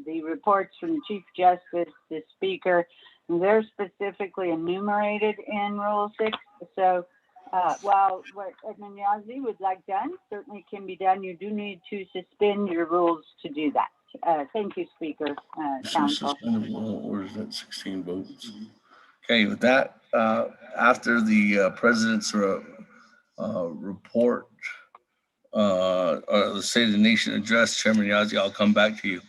the reports from the Chief Justice, the Speaker, and they're specifically enumerated in Rule 6. So while what Edmund Yazzie would like done certainly can be done, you do need to suspend your rules to do that. Thank you, Speaker, Council. Or is that 16 votes? Okay, with that, after the president's report, or the State of the Nation address, Chairman Yazzie, I'll come back to you,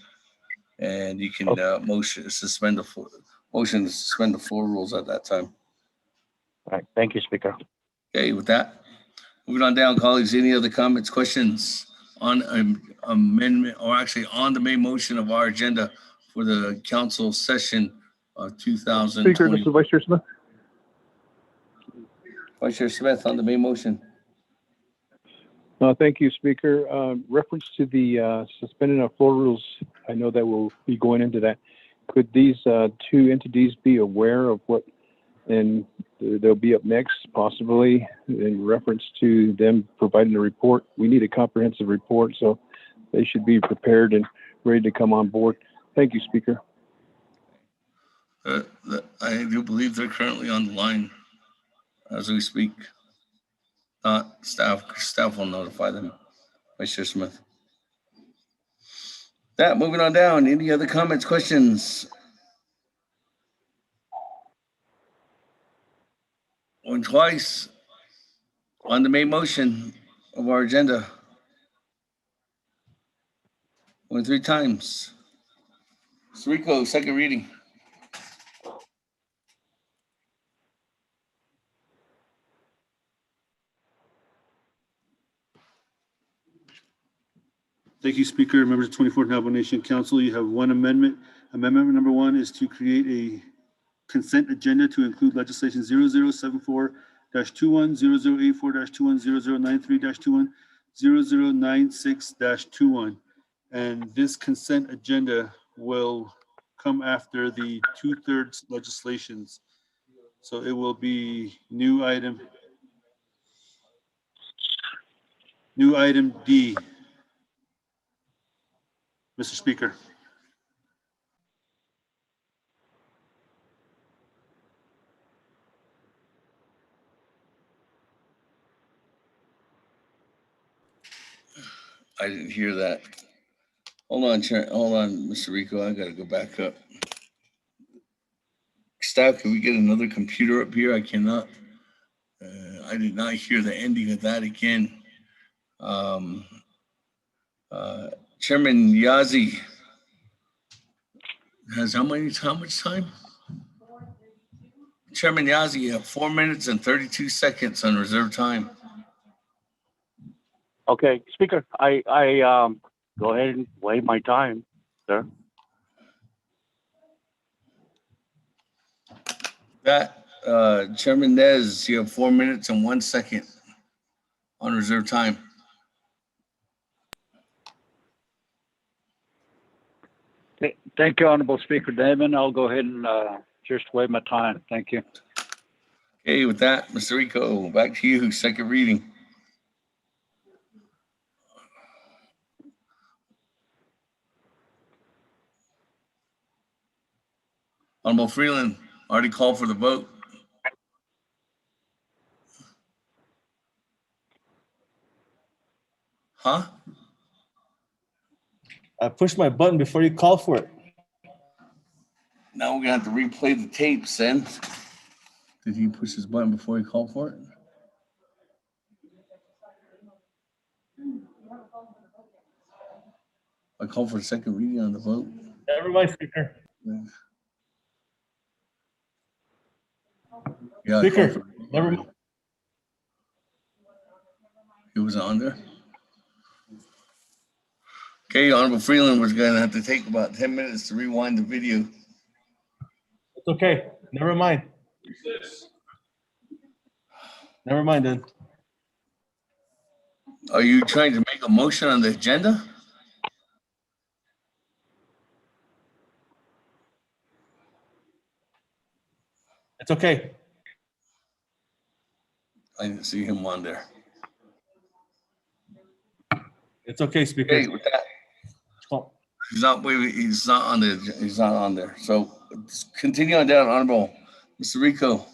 and you can motion to suspend the floor rules at that time. All right, thank you, Speaker. Okay, with that, moving on down, colleagues, any other comments, questions on amendment, or actually on the main motion of our agenda for the council session of 2020? Speaker, this is Vice Chair Smith. Vice Chair Smith on the main motion. Thank you, Speaker. Reference to the suspending of floor rules, I know that we'll be going into that. Could these two entities be aware of what, and they'll be up next, possibly, in reference to them providing a report? We need a comprehensive report, so they should be prepared and ready to come on board. Thank you, Speaker. I do believe they're currently on the line as we speak. Staff will notify them. Vice Chair Smith. That, moving on down. Any other comments, questions? Going twice on the main motion of our agenda. Going 3 times. Rico, second reading. Thank you, Speaker. Members of the 24th Navajo Nation Council, you have one amendment. Amendment number 1 is to create a consent agenda to include legislation 0074-21, 0084-21, 0093-21, 0096-21. And this consent agenda will come after the 2/3 legislations. So it will be new item D. Mr. Speaker. I didn't hear that. Hold on, Mr. Rico. I gotta go back up. Staff, can we get another computer up here? I cannot. I did not hear the ending of that again. Chairman Yazzie has how much time? Chairman Yazzie, you have 4 minutes and 32 seconds on reserve time. Okay, Speaker, I go ahead and waive my time, sir. That, Chairman Nez, you have 4 minutes and 1 second on reserve time. Thank you, Honorable Speaker Damon. I'll go ahead and just waive my time. Thank you. Okay, with that, Mr. Rico, back to you, second reading. Honorable Freeland, already called for the vote. Huh? I pushed my button before you called for it. Now we're gonna have to replay the tapes then. Did he push his button before he called for it? I called for a second reading on the vote. Never mind, Speaker. Yeah, I called Speaker, for it. never mind. He was on there. Okay, Honorable Freeland was gonna have to take about 10 minutes to rewind the video. It's okay. Never mind. Never mind then. Are you trying to make a motion on the agenda? It's okay. I didn't see him on there. It's okay, Speaker. Okay, with that. He's not on there. So continue on down, Honorable Mr. Rico.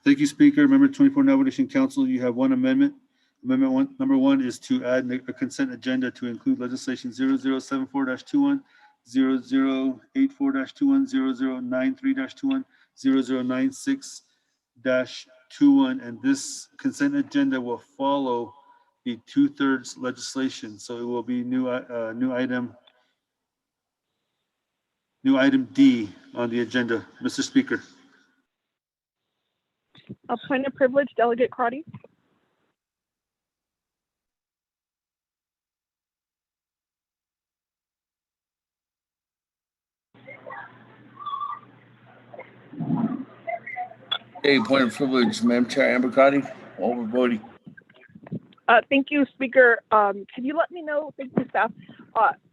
Thank you, Speaker. Member 24 Navajo Nation Council, you have one amendment. Number one is to add a consent agenda to include legislation 0074-21, 0084-21, 0093-21, 0096-21, and this consent agenda will follow the 2/3 legislation. So it will be new item D on the agenda. Mr. Speaker. A point of privilege, Delegate Crotty. Okay, point of privilege, Madam Chair Ambercrotti, overvoting. Thank you, Speaker. Can you let me know, thank you, staff,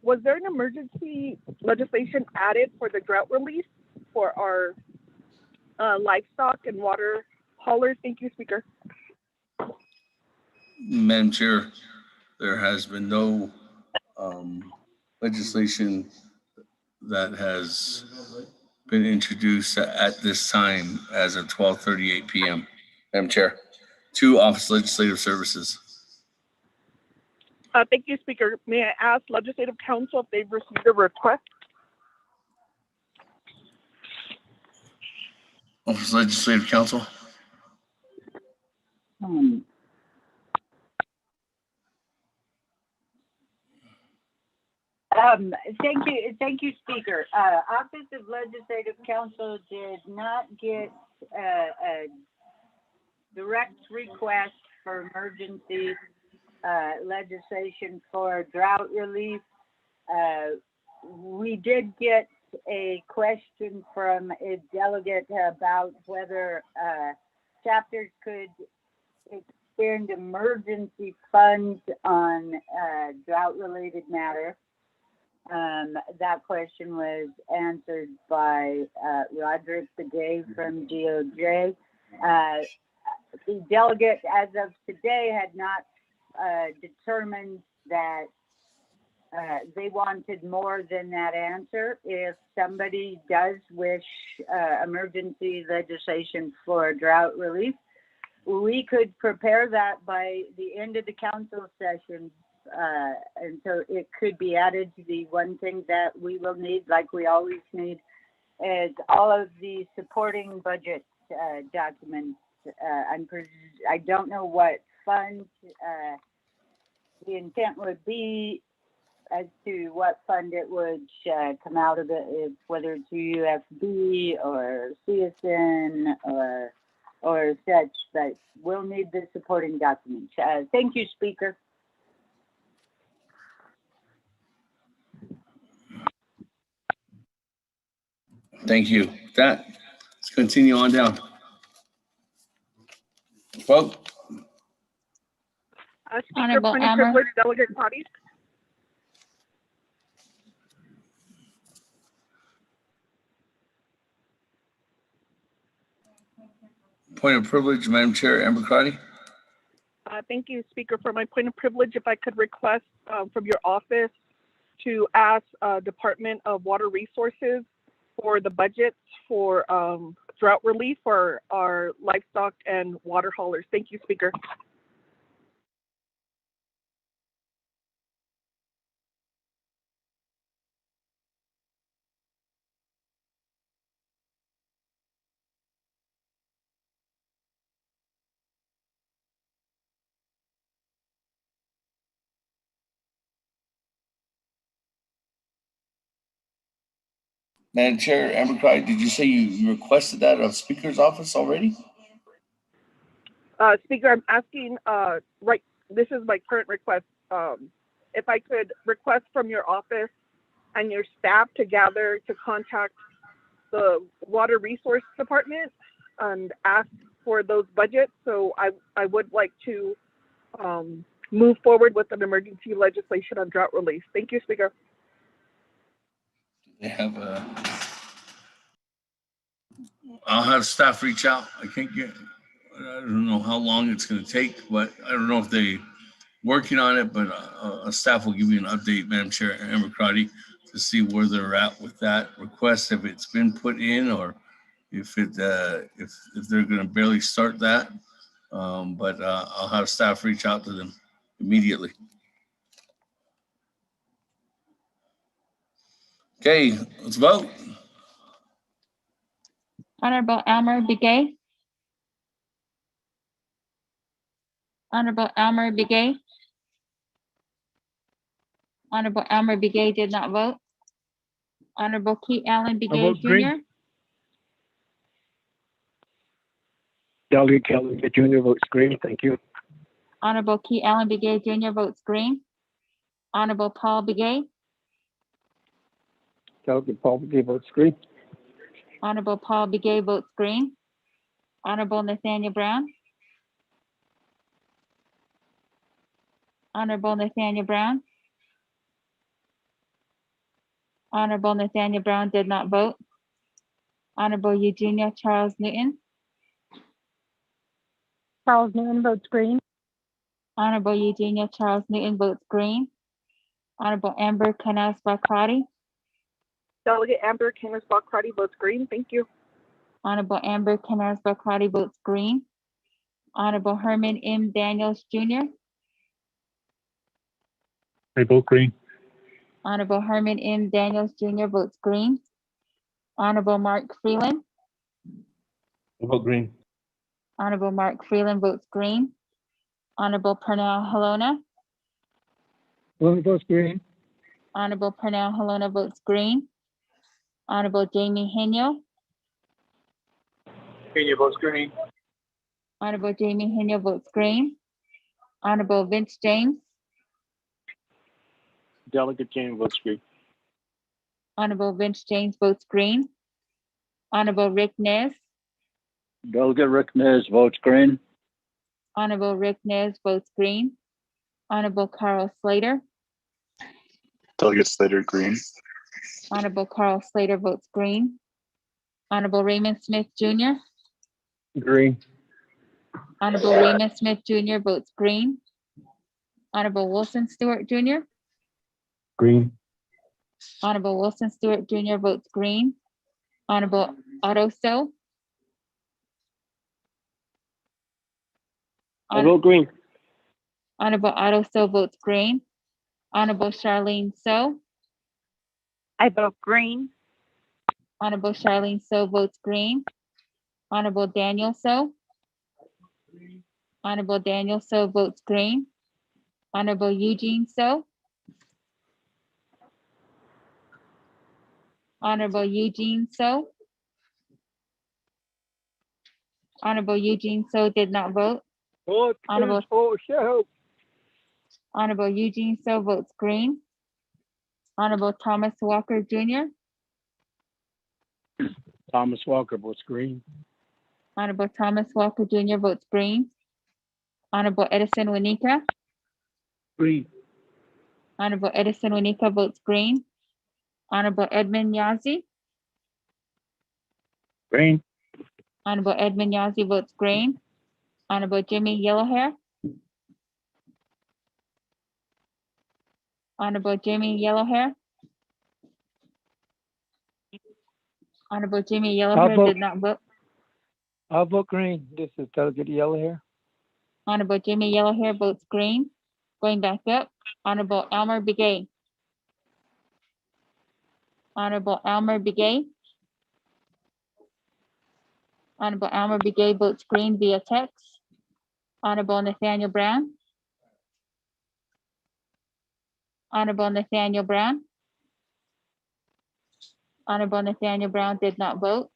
was there an emergency legislation added for the drought relief for our livestock and water haulers? Thank you, Speaker. Madam Chair, there has been no legislation that has been introduced at this time as of 12:38 p.m. Madam Chair, to Office of Legislative Services. Thank you, Speaker. May I ask Legislative Council if they've received a request? Office of Legislative Council. Thank you, Speaker. Office of Legislative Council did not get a direct request for emergency legislation for drought relief. We did get a question from a delegate about whether chapters could expend emergency funds on drought-related matter. That question was answered by Roderick Begay from DOJ. The delegate, as of today, had not determined that they wanted more than that answer. If somebody does wish emergency legislation for drought relief, we could prepare that by the end of the council session. And so it could be added to the one thing that we will need, like we always need, is all of the supporting budget documents. I don't know what fund the intent would be as to what fund it would come out of it, whether it's UFB or CSN or such, but we'll need the supporting documents. Thank you, Speaker. Thank you. With that, let's continue on down. Vote. Speaker, Honorable point of Amber. privilege, Delegate Crotty. Point of privilege, Madam Chair Ambercrotti. Thank you, Speaker. For my point of privilege, if I could request from your office to ask Department of Water Resources for the budgets for drought relief for our livestock and water haulers. Thank you, Speaker. Madam Chair, Amber Cry, did you say you requested that of Speaker's office already? Speaker, I'm asking, this is my current request. If I could request from your office and your staff to gather to contact the Water Resource Department and ask for those budgets. So I would like to move forward with an emergency legislation on drought relief. Thank you, Speaker. They have I'll have staff reach out. I don't know how long it's going to take, but I don't know if they working on it, but staff will give you an update, Madam Chair, Amber Crotty, to see where they're at with that request, if it's been put in or if they're going to barely start that. But I'll have staff reach out to them immediately. Okay, let's vote. Honorable Elmer Begay. Honorable Elmer Begay. Honorable Elmer Begay did not vote. Honorable Keith Allen Begay Jr. Delegate Kelly Jr. votes green. Thank you. Honorable Keith Allen Begay Jr. votes green. Honorable Paul Begay. Delegate Paul Begay votes green. Honorable Paul Begay votes green. Honorable Nathaniel Brown. Honorable Nathaniel Brown. Honorable Nathaniel Brown did not vote. Honorable Eugenia Charles Newton. Charles Newton votes green. Honorable Eugenia Charles Newton votes green. Honorable Amber Canas Bakrati. Delegate Amber Canas Bakrati votes green. Thank you. Honorable Amber Canas Bakrati votes green. Honorable Herman M. Daniels Jr. I vote green. Honorable Herman M. Daniels Jr. votes green. Honorable Mark Freeland. I vote green. Honorable Mark Freeland votes green. Honorable Pernell Halona. Votes green. Honorable Pernell Halona votes green. Honorable Jamie Henyo. Kenya votes green. Honorable Jamie Henyo votes green. Honorable Vince James. Delegate James votes green. Honorable Vince James votes green. Honorable Rick Nez. Delegate Rick Nez votes green. Honorable Rick Nez votes green. Honorable Carl Slater. Delegate Slater, green. Honorable Carl Slater votes green. Honorable Raymond Smith Jr. Green. Honorable Raymond Smith Jr. votes green. Honorable Wilson Stewart Jr. Green. Honorable Wilson Stewart Jr. votes green. Honorable Otto Stowe. I vote green. Honorable Otto Stowe votes green. Honorable Charlene So. I vote green. Honorable Charlene So votes green. Honorable Daniel So. Honorable Daniel So votes green. Honorable Eugene So. Honorable Eugene So. Honorable Eugene So did not vote. Honorable Eugene So votes green. Honorable Thomas Walker Jr. Thomas Walker votes green. Honorable Thomas Walker Jr. votes green. Honorable Edison Wanika. Green. Honorable Edison Wanika votes green. Honorable Edmund Yazzie. Green. Honorable Edmund Yazzie votes green. Honorable Jimmy Yellowhair. Honorable Jimmy Yellowhair. Honorable Jimmy Yellowhair did not vote. I'll vote green. This is Delegate Yellowhair. Honorable Jimmy Yellowhair votes green. Going back up, Honorable Elmer Begay. Honorable Elmer Begay. Honorable Elmer Begay votes green via text. Honorable Nathaniel Brown. Honorable Nathaniel Brown. Honorable Nathaniel Brown did not vote.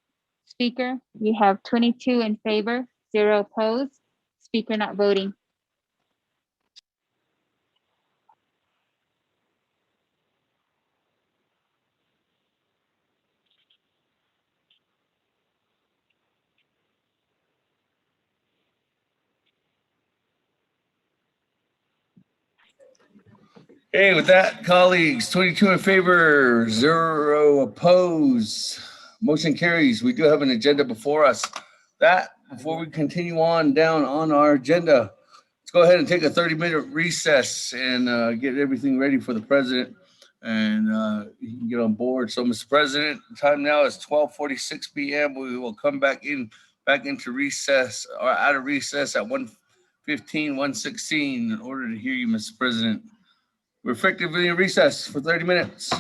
Speaker, you have 22 in favor, 0 opposed. Speaker not voting. Hey, with that, colleagues, 22 in favor, 0 opposed. Motion carries. We do have an agenda before us. Before we continue on down on our agenda, let's go ahead and take a 30-minute recess and get everything ready for the president, and he can get on board. So, Mr. President, the time now is 12:46 p.m. We will come back into recess or out of recess at 1:15, 1:16 in order to hear you, Mr. President. We're effectively in recess for 30 minutes.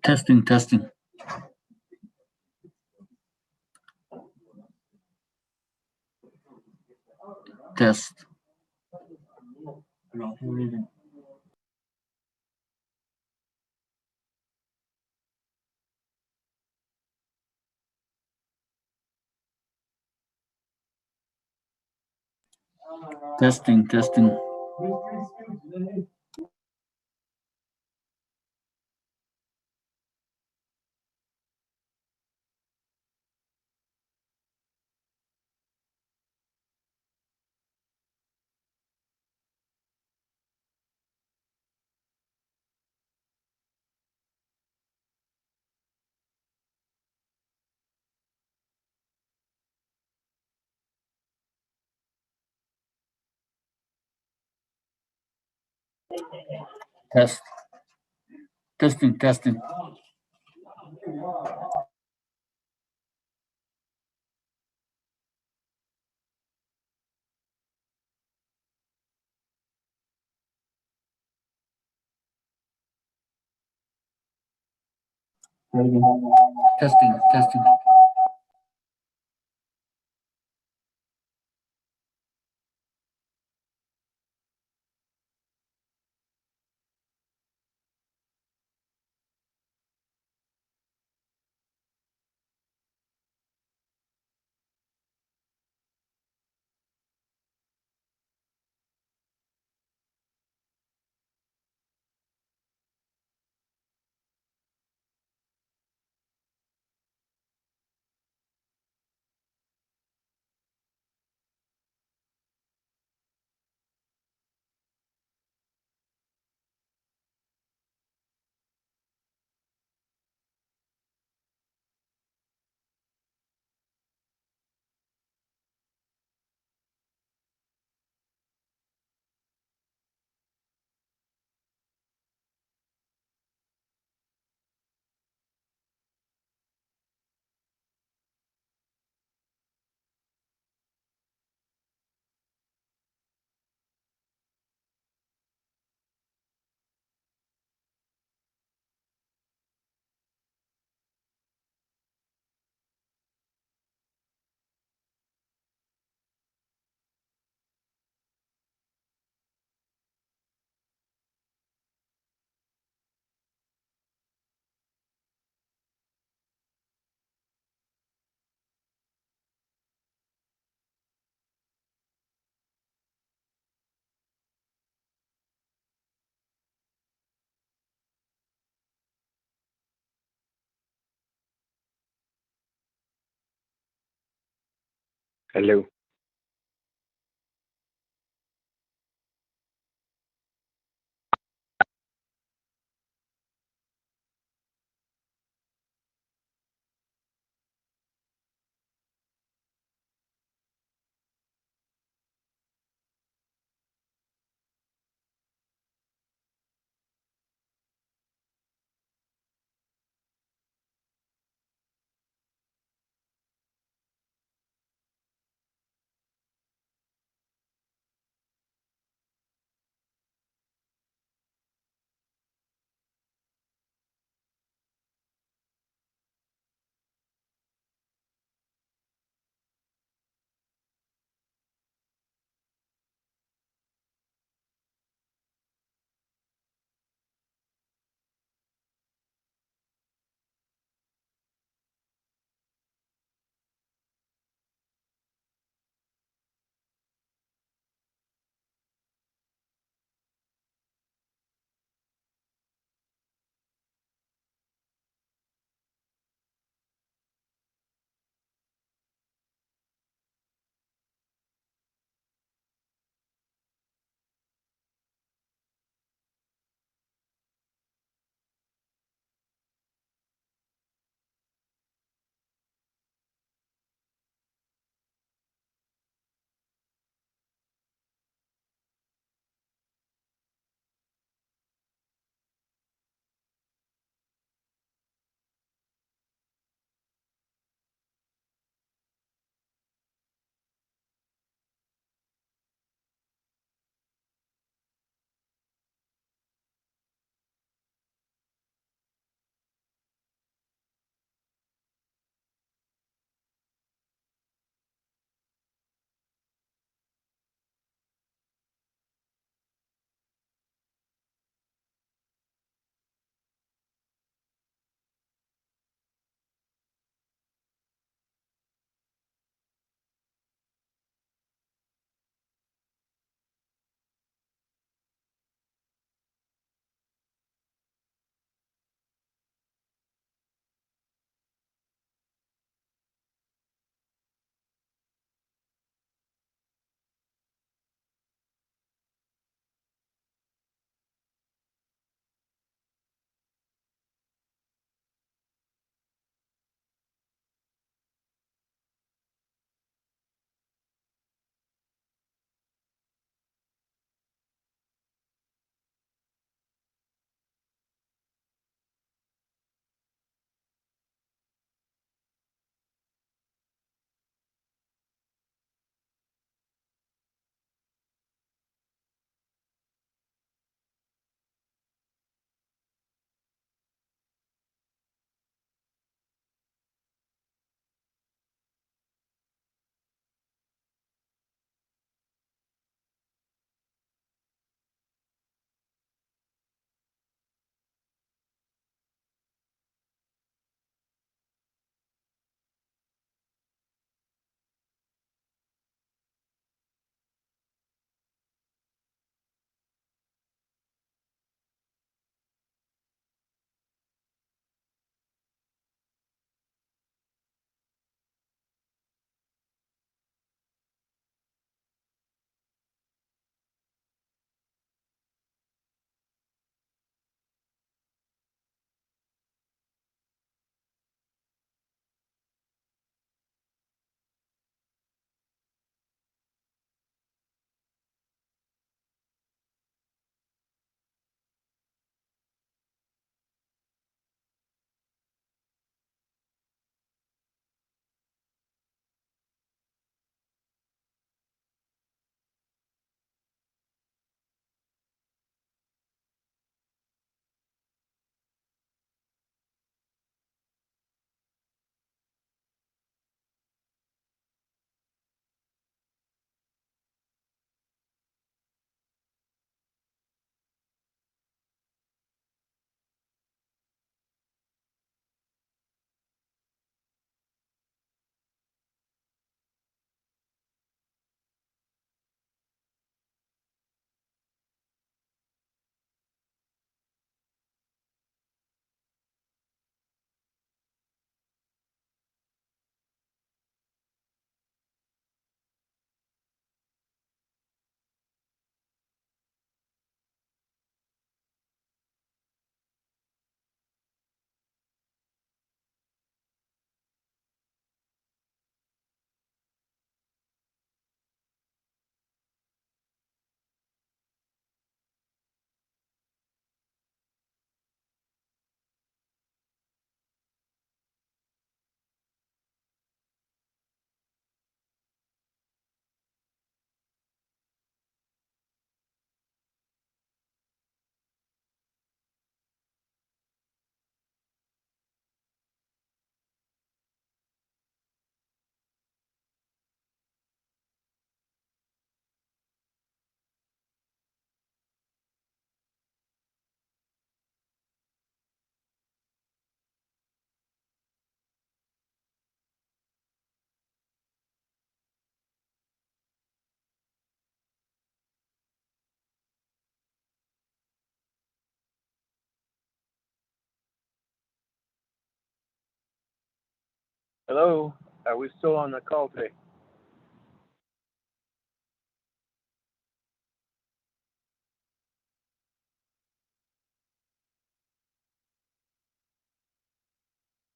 Testing, testing. Test. Testing, testing. Test. Testing, testing. Testing, testing. Hello. Hello, are we still on the call today?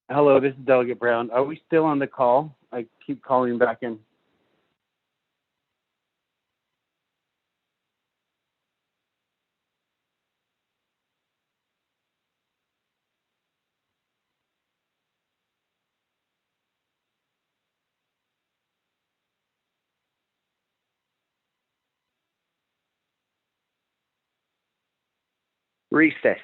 Hello, this is Delegate Brown. Are we still on the call? I keep calling back in. Recess.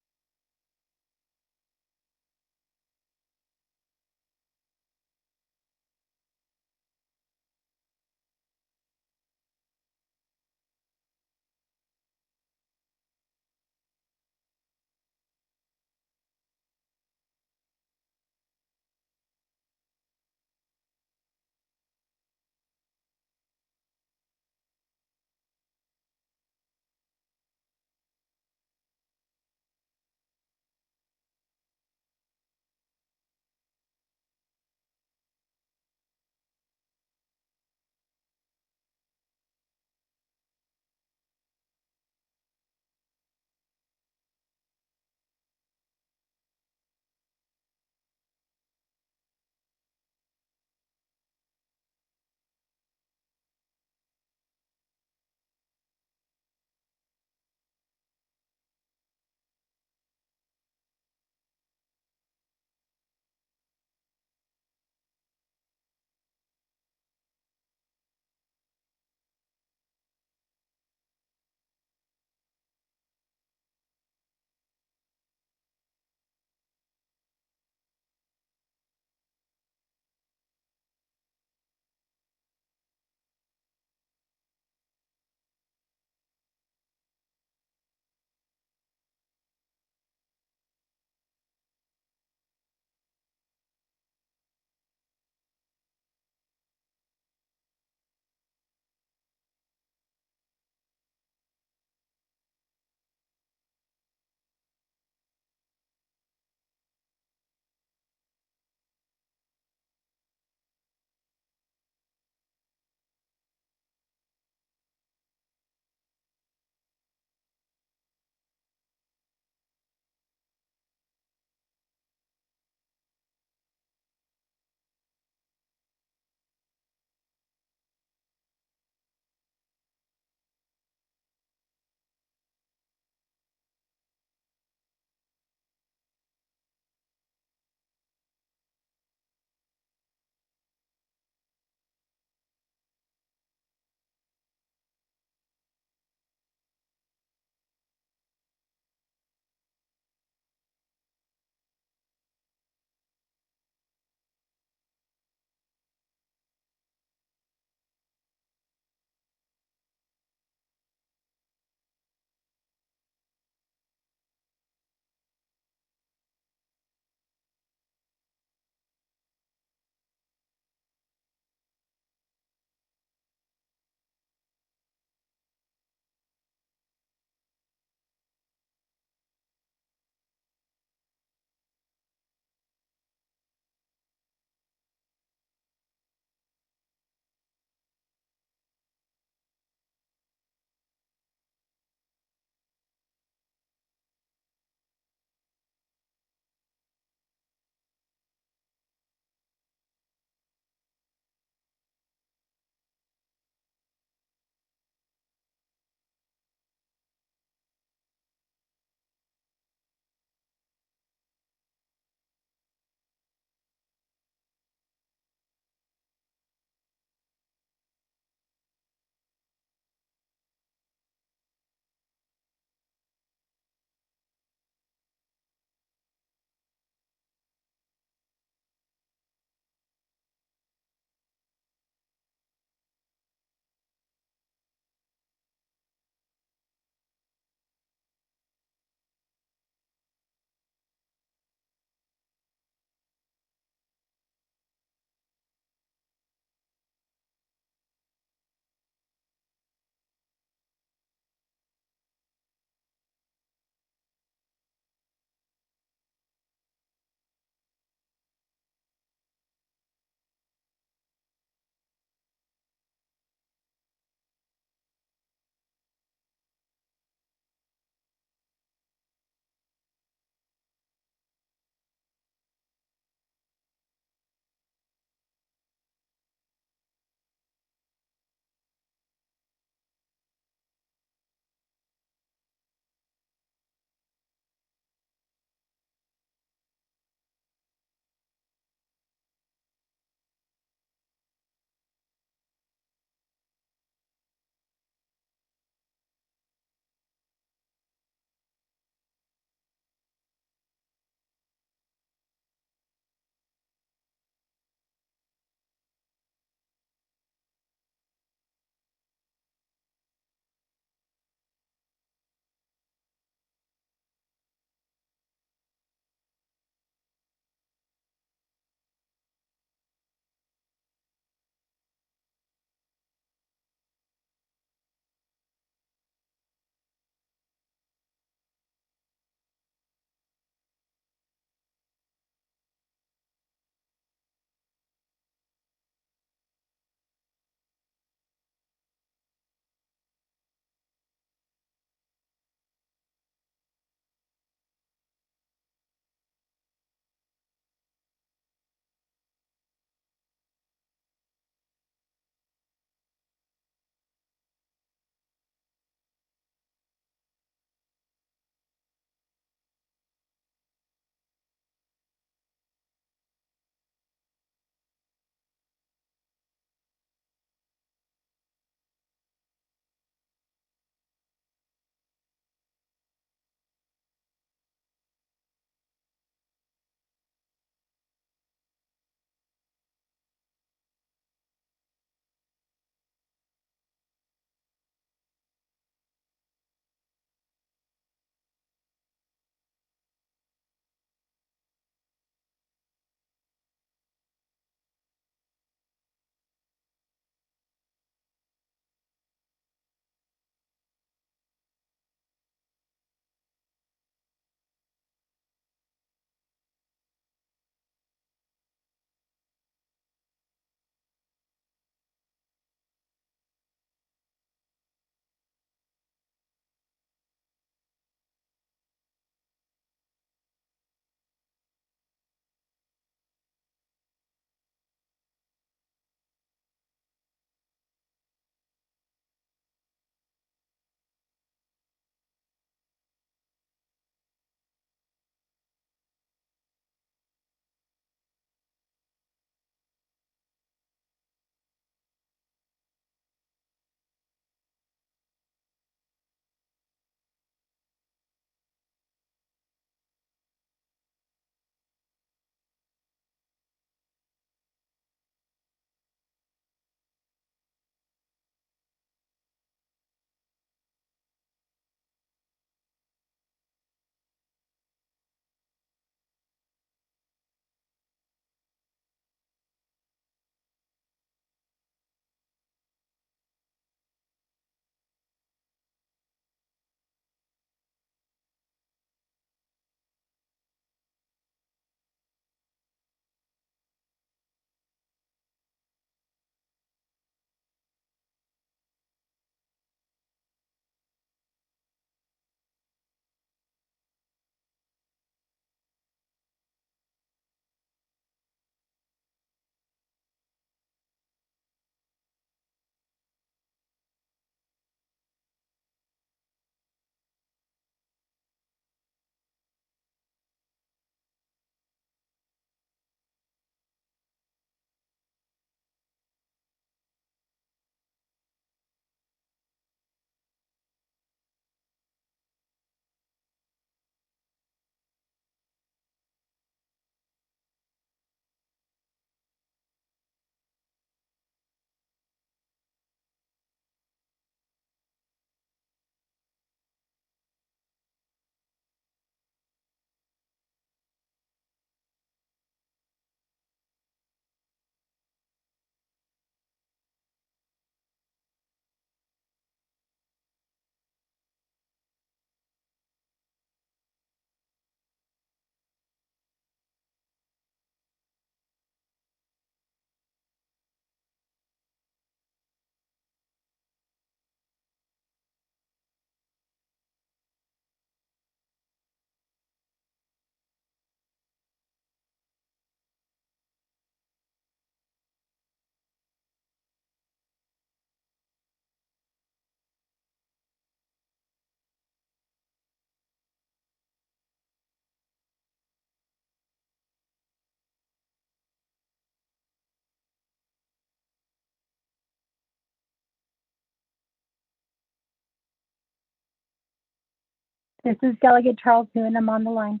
This is Delegate Charles Noon. I'm on the line.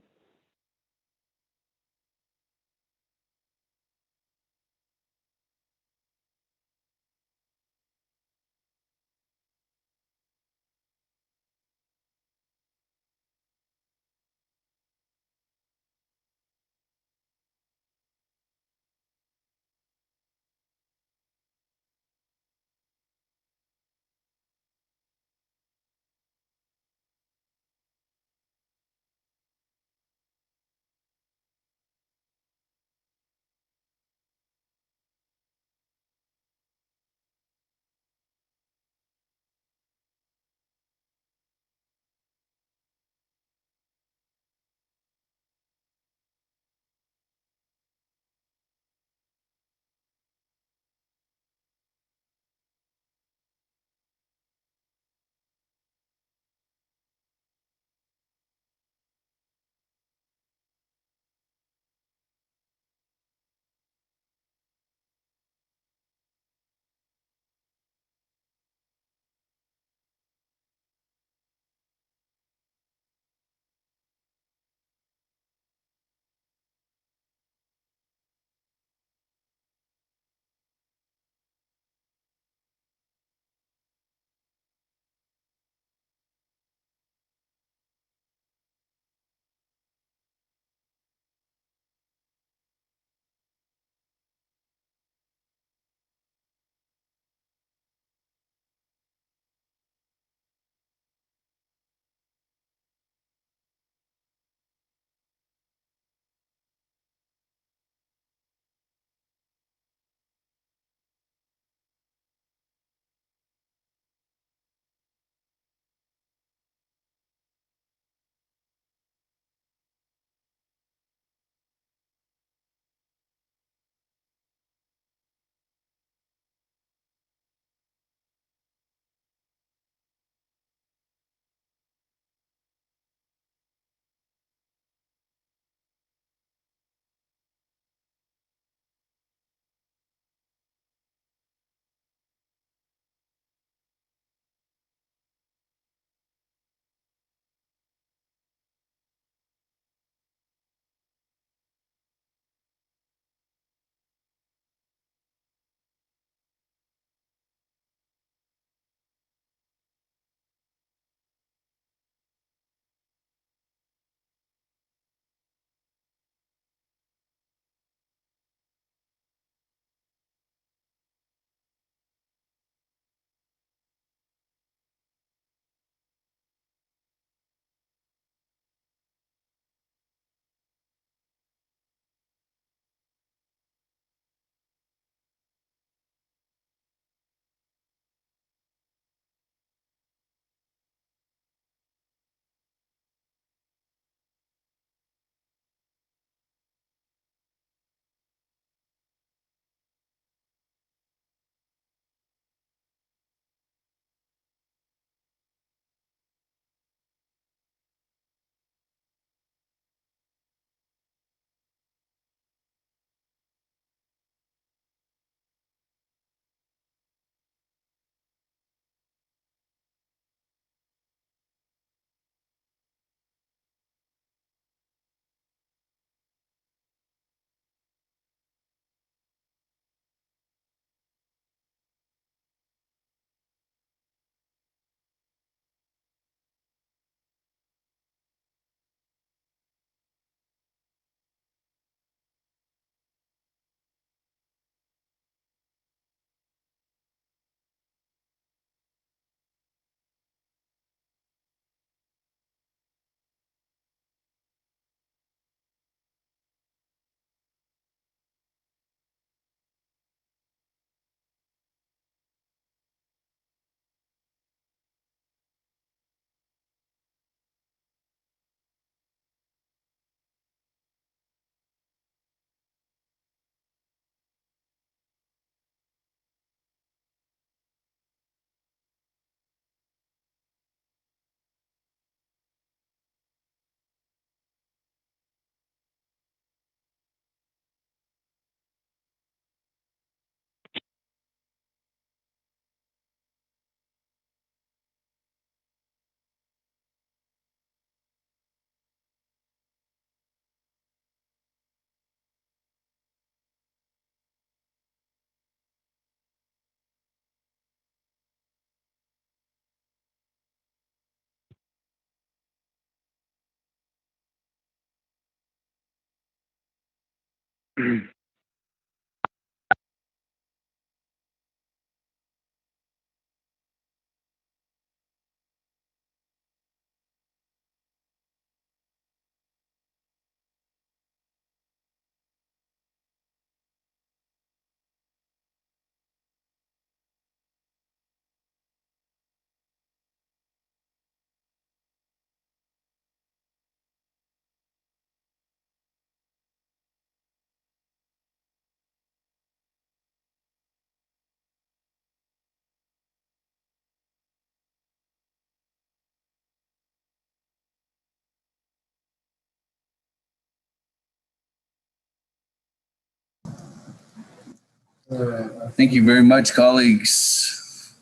Thank you very much, colleagues.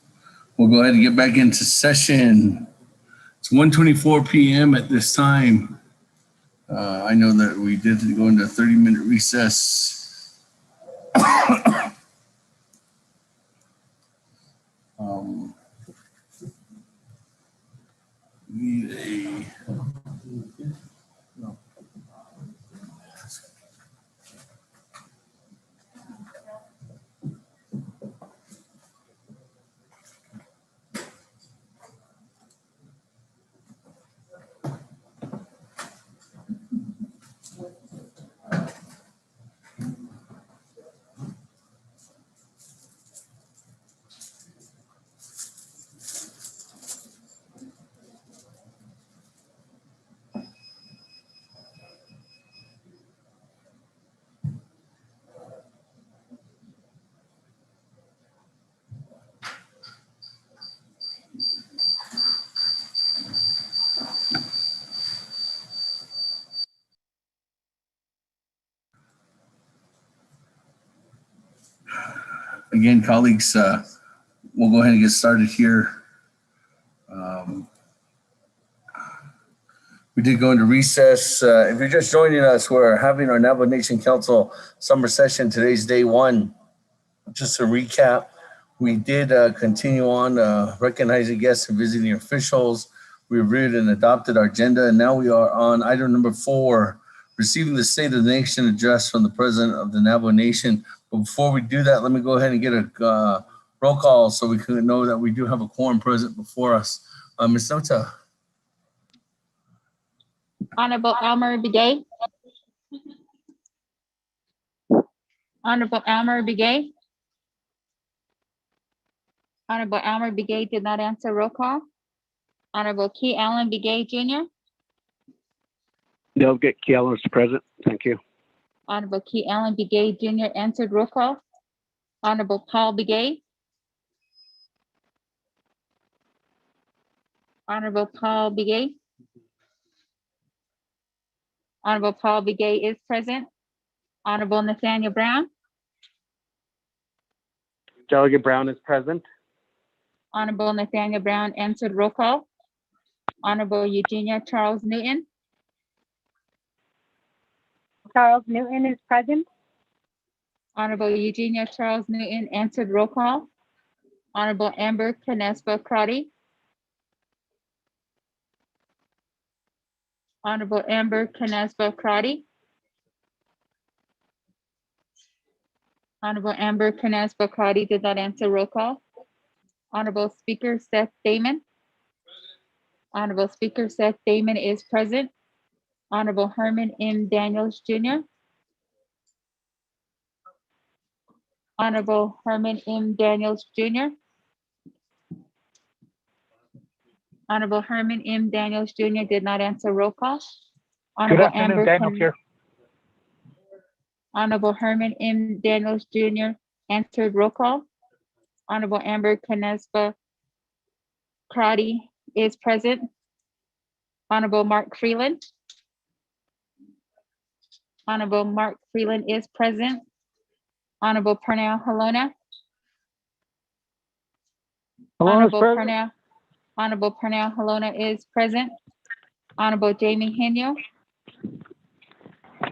We'll go ahead and get back into session. It's 1:24 p.m. at this time. I know that we did go into a 30-minute recess. Need a again, colleagues, we'll go ahead and get started here. We did go into recess. If you're just joining us, we're having our Navajo Nation Council summer session. Today's day one. Just to recap, we did continue on recognizing guests and visiting officials. We reviewed and adopted our agenda, and now we are on item number 4, receiving the State of the Nation address from the President of the Navajo Nation. But before we do that, let me go ahead and get a roll call so we can know that we do have a quorum present before us. Ms. Nota. Honorable Elmer Begay. Honorable Elmer Begay. Honorable Elmer Begay did not answer. Roll call. Honorable Key Allen Begay Jr. Delegate Keelan is present. Thank you. Honorable Key Allen Begay Jr. answered. Roll call. Honorable Paul Begay. Honorable Paul Begay. Honorable Paul Begay is present. Honorable Nathaniel Brown. Delegate Brown is present. Honorable Nathaniel Brown answered. Roll call. Honorable Eugenia Charles Newton. Charles Newton is present. Honorable Eugenia Charles Newton answered. Roll call. Honorable Amber Canespa Crotty. Honorable Amber Canespa Crotty. Honorable Amber Canespa Crotty did not answer. Roll call. Honorable Speaker Seth Damon. Honorable Speaker Seth Damon is present. Honorable Herman M. Daniels Jr. Honorable Herman M. Daniels Jr. Honorable Herman M. Daniels Jr. did not answer. Roll call. Good afternoon, Daniel here. Honorable Herman M. Daniels Jr. answered. Roll call. Honorable Amber Canespa Crotty is present. Honorable Mark Freeland. Honorable Mark Freeland is present. Honorable Pernell Halona. Honorable Pernell Halona is present. Honorable Jamie Henyo.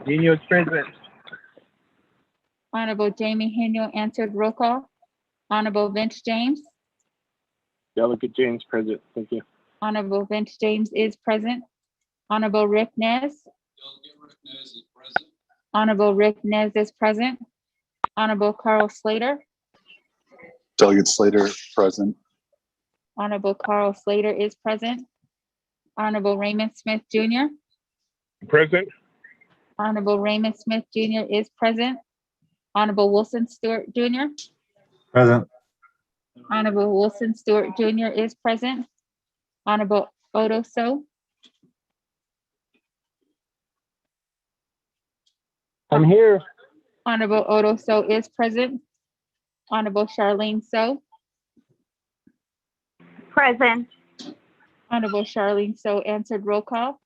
Nino is present. Honorable Jamie Henyo answered. Roll call. Honorable Vince James. Delegate James present. Thank you. Honorable Vince James is present. Honorable Rick Nez. Delegate Rick Nez is present. Honorable Rick Nez is present. Honorable Carl Slater. Delegate Slater, present. Honorable Carl Slater is present. Honorable Raymond Smith Jr. Present. Honorable Raymond Smith Jr. is present. Honorable Wilson Stewart Jr. Present. Honorable Wilson Stewart Jr. is present. Honorable Odo So. I'm here. Honorable Odo So is present. Honorable Charlene So. Present. Honorable Charlene So answered roll call.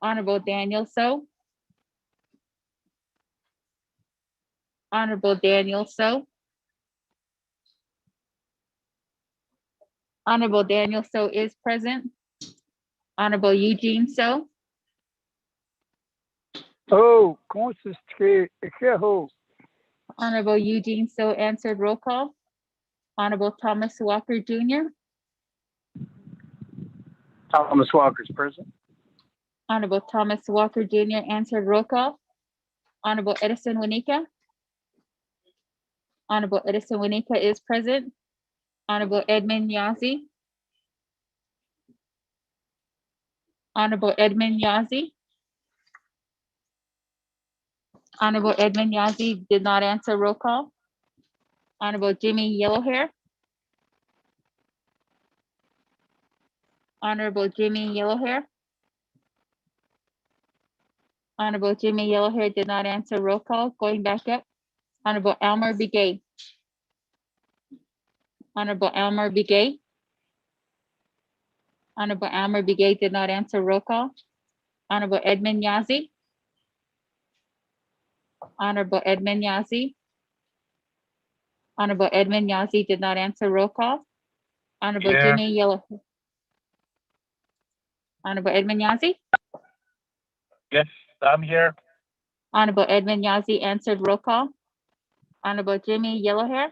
Honorable Daniel So. Honorable Daniel So. Honorable Daniel So is present. Honorable Eugene So. Oh, comment ça se crée? Honorable Eugene So answered roll call. Honorable Thomas Walker Jr. Thomas Walker's present. Honorable Thomas Walker Jr. answered roll call. Honorable Edison Wanika. Honorable Edison Wanika is present. Honorable Edmund Yazzie. Honorable Edmund Yazzie. Honorable Edmund Yazzie did not answer roll call. Honorable Jimmy Yellowhair. Honorable Jimmy Yellowhair. Honorable Jimmy Yellowhair did not answer roll call. Going back up. Honorable Elmer Begay. Honorable Elmer Begay. Honorable Elmer Begay did not answer roll call. Honorable Edmund Yazzie. Honorable Edmund Yazzie. Honorable Edmund Yazzie did not answer roll call. Honorable Here. Jimmy Yellowhair. Honorable Edmund Yazzie. Yes, I'm here. Honorable Edmund Yazzie answered roll call. Honorable Jimmy Yellowhair.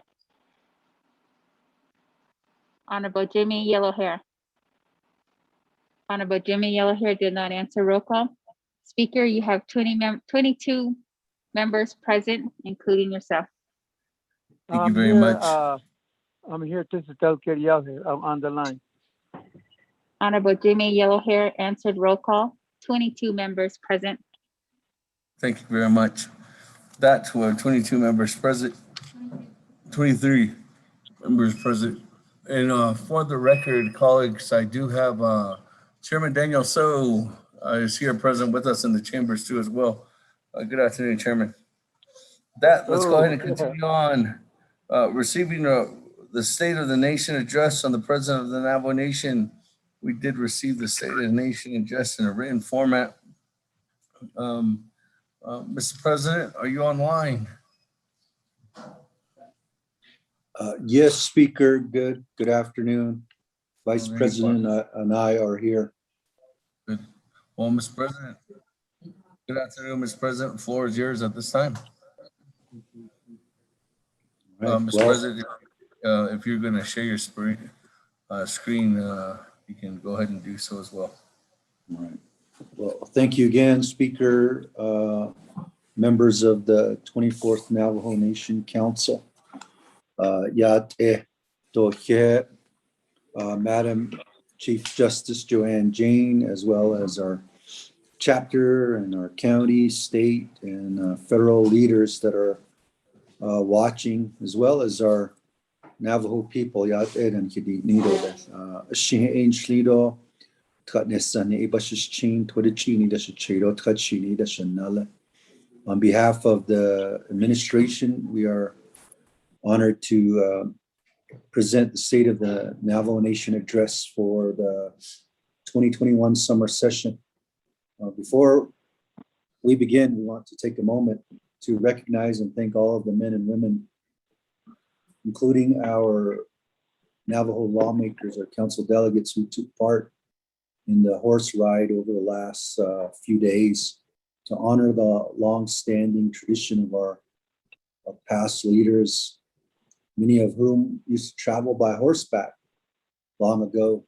Honorable Jimmy Yellowhair. Honorable Jimmy Yellowhair did not answer roll call. Speaker, you have 22 members present, including yourself. Thank you very much. I'm here. This is Delegate Yellowhair. I'm on the line. Honorable Jimmy Yellowhair answered roll call. 22 members present. Thank you very much. That's what 22 members present, 23 members present. And for the record, colleagues, I do have Chairman Daniel So is here present with us in the chambers too as well. Good afternoon, Chairman. Let's go ahead and continue on. Receiving the State of the Nation address on the President of the Navajo Nation. We did receive the State of the Nation address in a written format. Mr. President, are you online? Yes, Speaker. Good afternoon. Vice President and I are here. Good. Well, Mr. President, good afternoon, Mr. President. The floor is yours at this time. Right, Mr. President, if you're going to share your screen, you can go ahead and do so as well. All right. Well, thank you again, Speaker, members of the 24th Navajo Nation Council. Madam Chief Justice Joanne Jane, as well as our chapter and our county, state, and federal leaders that are watching, as well as our Navajo people. On behalf of the administration, we are honored to present the State of the Navajo Nation address for the 2021 summer session. Before we begin, we want to take a moment to recognize and thank all of the men and women, including our Navajo lawmakers, our council delegates who took part in the horse ride over the last few days to honor the long-standing tradition of our past leaders, many of whom used to travel by horseback long ago.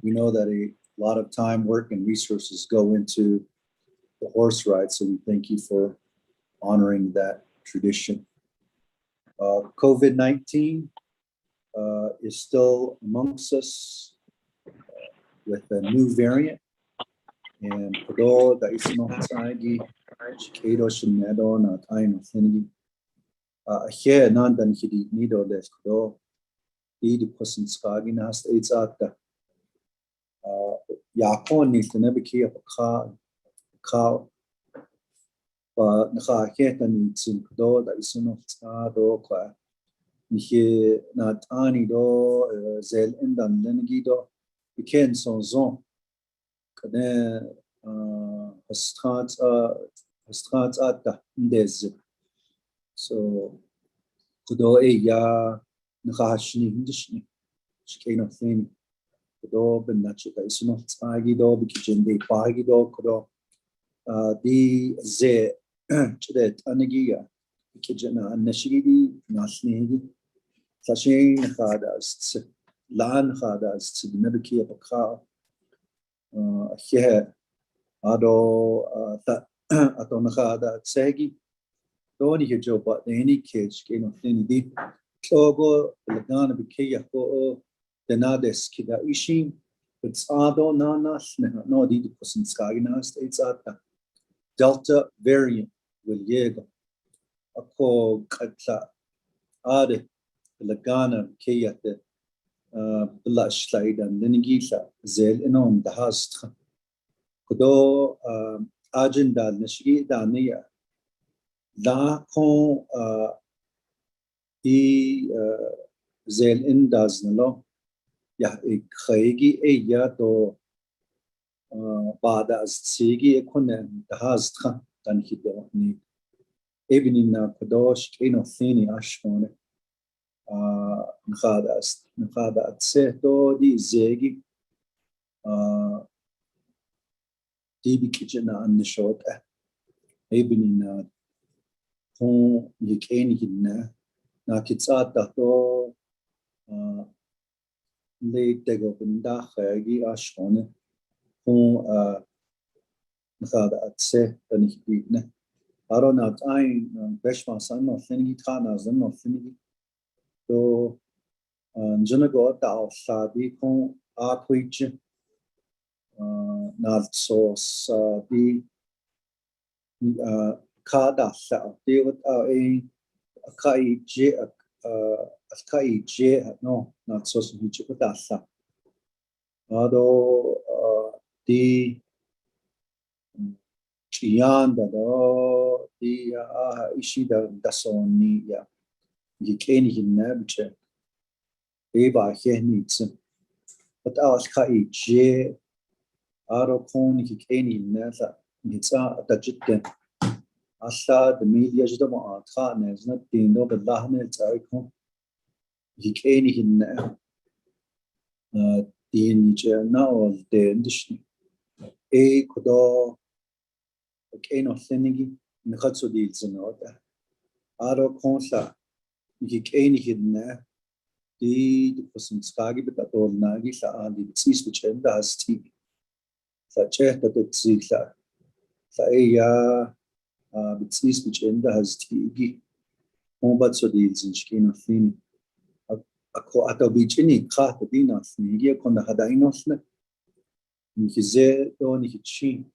We know that a lot of time, work, and resources go into the horse ride. So we thank you for honoring that tradition. COVID-19 is still amongst us with a new variant. And Kodo da isno tsagi Chicago Shinado na Taino Finigi. Here Nandan Hidi Nido des Kodo. The person skagi nas it's at the Yakon needs to never keep a cow. But Naha Heta needs in Kodo da isno tsado kwa. Nihe not ani do zel endan lengido. We can so zone. Kade Straats at the Ndez. So Kudo ya Nahashni Hindishni. Shikano thing. Kudo ben Nachita is not Agido, Bikijan de Pagido, Kudo. The Ze Chidet Anagia, Bikijana and Nashigi, Nasnigi. Sashin Hadas, Lan Hadas, Nabiki of a car. Here, Ado Atonahada Segi, Doni Hijo, but any cage came of Finity, Togo, Lagana Bikaya, Denades Kida Ishin, but Ado Nanas, no Didi Person Skagina States at the Delta variant will Yego, Ako Katla Ade, Lagana Kayate. Blush slide and Linigisa, Zel Enon, the Hast. Kudo Agenda Nishi Dania. La Con Zel Indas Nalo. Ya a Craigie a yato Bada as Sigi Econen, the Hast, than he don't need. Even in Kudosh, Kano Thini Ashmone. Nkhada Tseto di Zegi Dibi Kitchena and the short Ebony Hon Yikani Hidna Nakitsata to late Degopinda Hagi Ashone Hon Nkhada Tse and Hidna. I don't know, I'm Beshma son of Finny Tanas and of Finny. So, Junago Tao Sabi Kong Aquich Not Sauce the Kada Sao, they would a Kai J, a Kai J, no, not so Hichipatasa. Although the Chianda, the Ishida Dasoni, yeah. You can't even navigate. Eva here needs but I was Kai J. Arocon, he can't even never. It's a Tajit. Asa, the media is the one is not the no, but Lahnet Aricon. He can't even never. The Niger now of the industry. A Kodo, a cane of Finigi, and the Hutsu deals in order. Aroconsa. You can't hidden there. The person Skagi, but that old Nagi, the seas which end has tea. Such a that it's Zilla. Saya, the seas which end has tea. But so deals in skin of thing. A co at a beach in it, cat, the dinas, Nigia, con the Hadinosne. Nikize, Doni Hichi.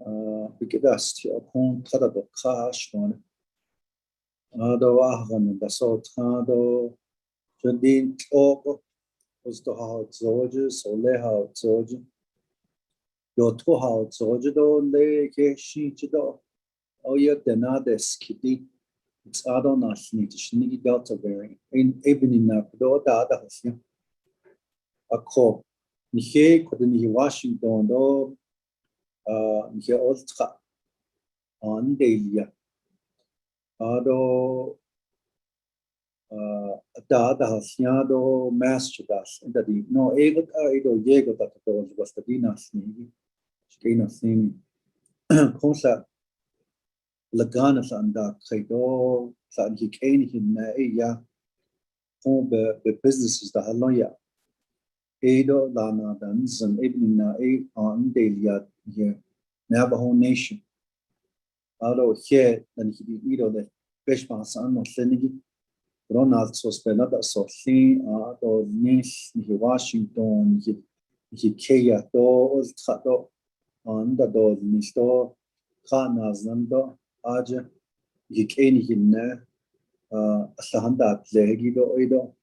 Bigedasti upon Tadabo cash on. Ado Ahran, the salt Hado. Jadin Oko was the hard soldiers, or lay hard soldier. Your two hard soldier, though, lay Shichido. Oh, yet the Nades Kitty. It's Adonas need to sneak Delta variant. In evening up, though, the other has you. A cop. Nihe couldn't he Washington, though, Nihe Ostra on Delia. Ado. Da Hasiado Master Das and the no Egot Edo Diego that was the Dinas Navy. Shkina thing Consa Laganas and that Credo, San he came in Aya home the businesses the Haloya Edo Lana Dans and Ebina A on Delia here Navajo Nation ado he dan hidi ido de besh ma san no senigi Ronald so spena da so si ado nis ni Washington ni Kenya to os do anda do nis to kana zando aja ni keni hinne asahanda plegi do oido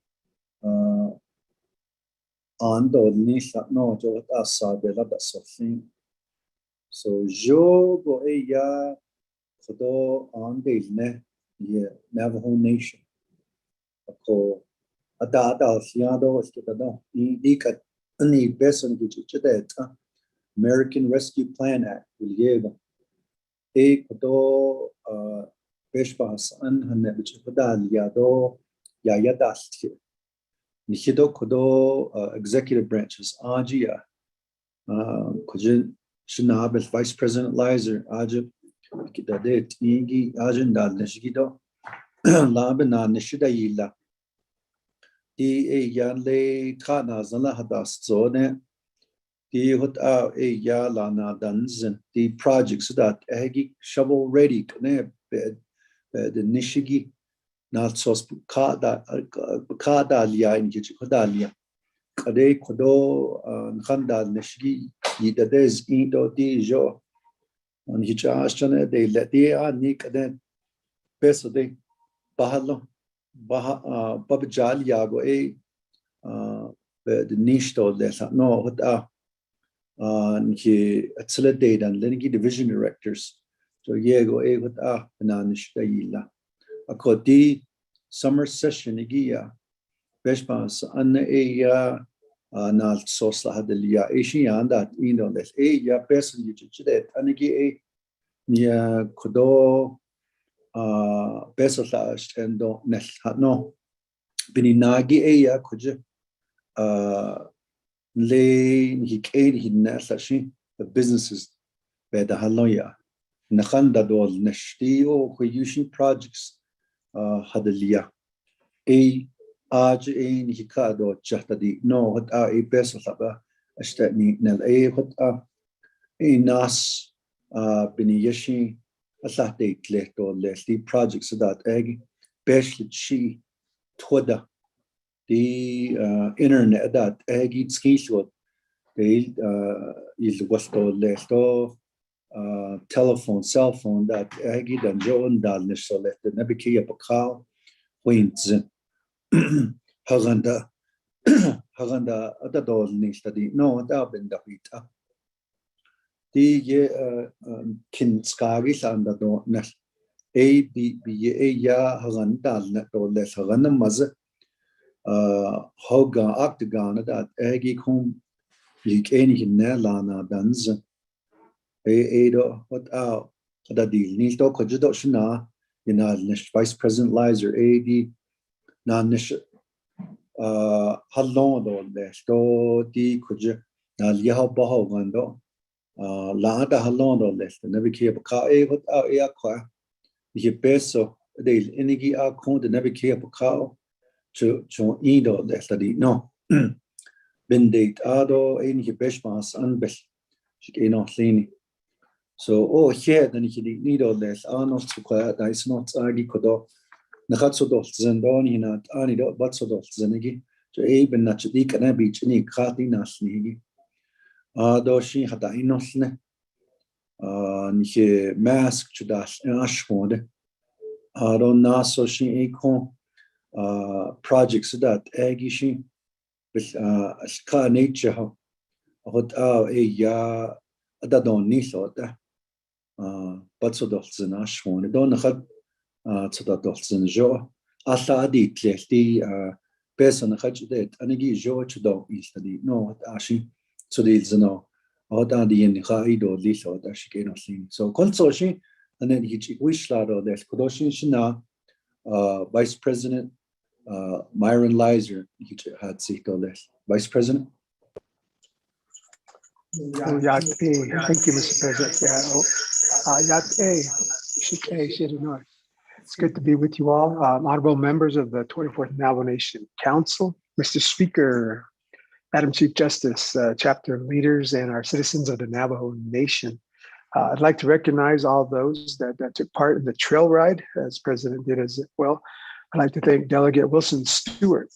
ando nis no jo asa de la da so si so jo go ya Kodo on ne ye Navajo Nation. Ako ada fiado skitado di kat ani beson gichita American Rescue Plan Act uliego. Kodo beshbas an hanne bichida liado ya yadas. Nihido kodo executive branches ajia. Kojin Shinabel Vice President Lizer ajib kita de tingi agenda neshido labe na neshida yilla di yanle khana zala hadas zone di hot ya la na danzen di projects that egi shovel ready ne the nishigi not so kada liya in gichi kodalia kade kodo khanda neshigi yida des indo di jo on hichashane de letia nikade peso de bahalo babjal yago the nishto de no hota ki accelerate and lengi division directors so yego hota bananish dayila akoti summer session igia beshpas an ya na sosla hadelia anda indo des ya person yichide anigi nia kodo besosla stendo nes no bininagi ya koje le ni kedi hinnasashi the businesses be the haloya nakhanda dol nashti o kuyushi projects hadelia aj ni hikado chahtadi no hota besosla ba ashtani nal hota nas bini yeshi asate kleto lesti projects that egg best she toda the internet that egg skiswat they is was to lesto telephone cell phone that egg dan joan dal so let the nebiki apakal wins haganda adadol ni study no da benda hita di ye kin skagi sanda do na b ya hagan dal na do le hagan maz hoga octagon that egi kum lik eni ne lana dans do what out da deal ni do ko judo shna ina Vice President Lizer ad na nish halon do le do di kuj na liha baho gando la da halondo list never care ka what out kwa ye peso de inigi a kon de never care ka to indo de study no bindate ado inigi beshmas anbel shikeno lini so here then he nido les anos to kwa da is not agi kodo nakhatso do zendon hina ani do batso do zenigi to ben na chdi kana bi chni khati nasni doshi hata inosne nike mask chudash ashwode ado naso shi ikon projects that agishi with ska nature hot ya adadon nisota batso dolzen ashwode don khat tsada dolzen jo asa di tlesti person khajudet anigi jo chudo istadi no ashi so these no oda di in khaido liso da shikeno sin so konsoshi and then he wishlado des kodoshin shina Vice President Myron Lizer he had sito des Vice President thank you, Mr. President. It's good to be with you all, honorable members of the 24th Navajo Nation Council, Mr. Speaker, Madam Chief Justice, chapter leaders, and our citizens of the Navajo Nation. I'd like to recognize all those that took part in the trail ride, as President did as well. I'd like to thank Delegate Wilson Stewart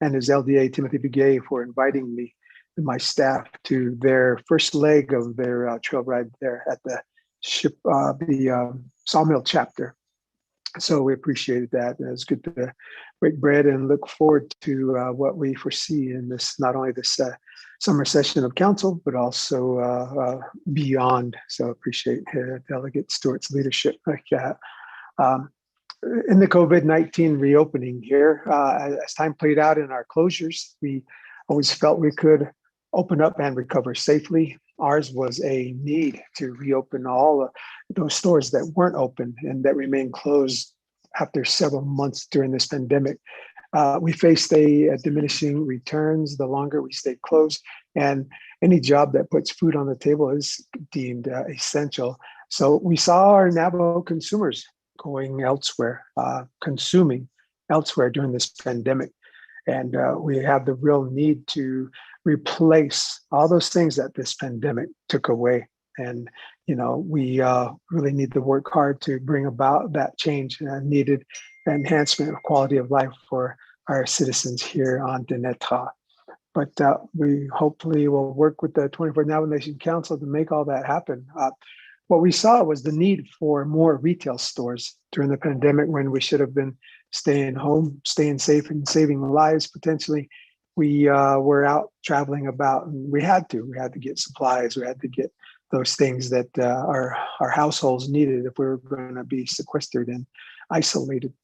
and his LDA Timothy Begay for inviting me and my staff to their first leg of their trail ride there at the Sawmill chapter. So we appreciated that. It's good to break bread and look forward to what we foresee in this, not only this summer session of council, but also beyond. So appreciate Delegate Stewart's leadership like that. In the COVID-19 reopening here, as time played out in our closures, we always felt we could open up and recover safely. Ours was a need to reopen all those stores that weren't open and that remained closed after several months during this pandemic. We faced a diminishing returns the longer we stayed closed, and any job that puts food on the table is deemed essential. So we saw our Navajo consumers going elsewhere, consuming elsewhere during this pandemic. And we have the real need to replace all those things that this pandemic took away. And, we really need to work hard to bring about that change needed enhancement of quality of life for our citizens here on Dinetra. But we hopefully will work with the 24th Navajo Nation Council to make all that happen. What we saw was the need for more retail stores during the pandemic when we should have been staying home, staying safe and saving lives potentially. We were out traveling about and we had to get supplies. We had to get those things that our households needed if we were going to be sequestered and isolated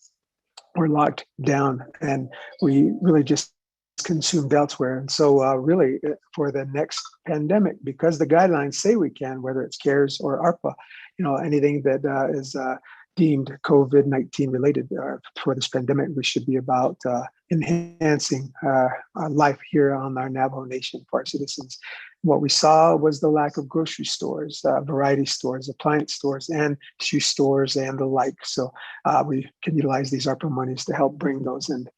or locked down. And we really just consumed elsewhere. And so really for the next pandemic, because the guidelines say we can, whether it's CARES or ARPA, anything that is deemed COVID-19 related for this pandemic, we should be about enhancing our life here on our Navajo Nation for our citizens. What we saw was the lack of grocery stores, variety stores, appliance stores, and shoe stores and the like. So we can utilize these ARPA monies to help bring those and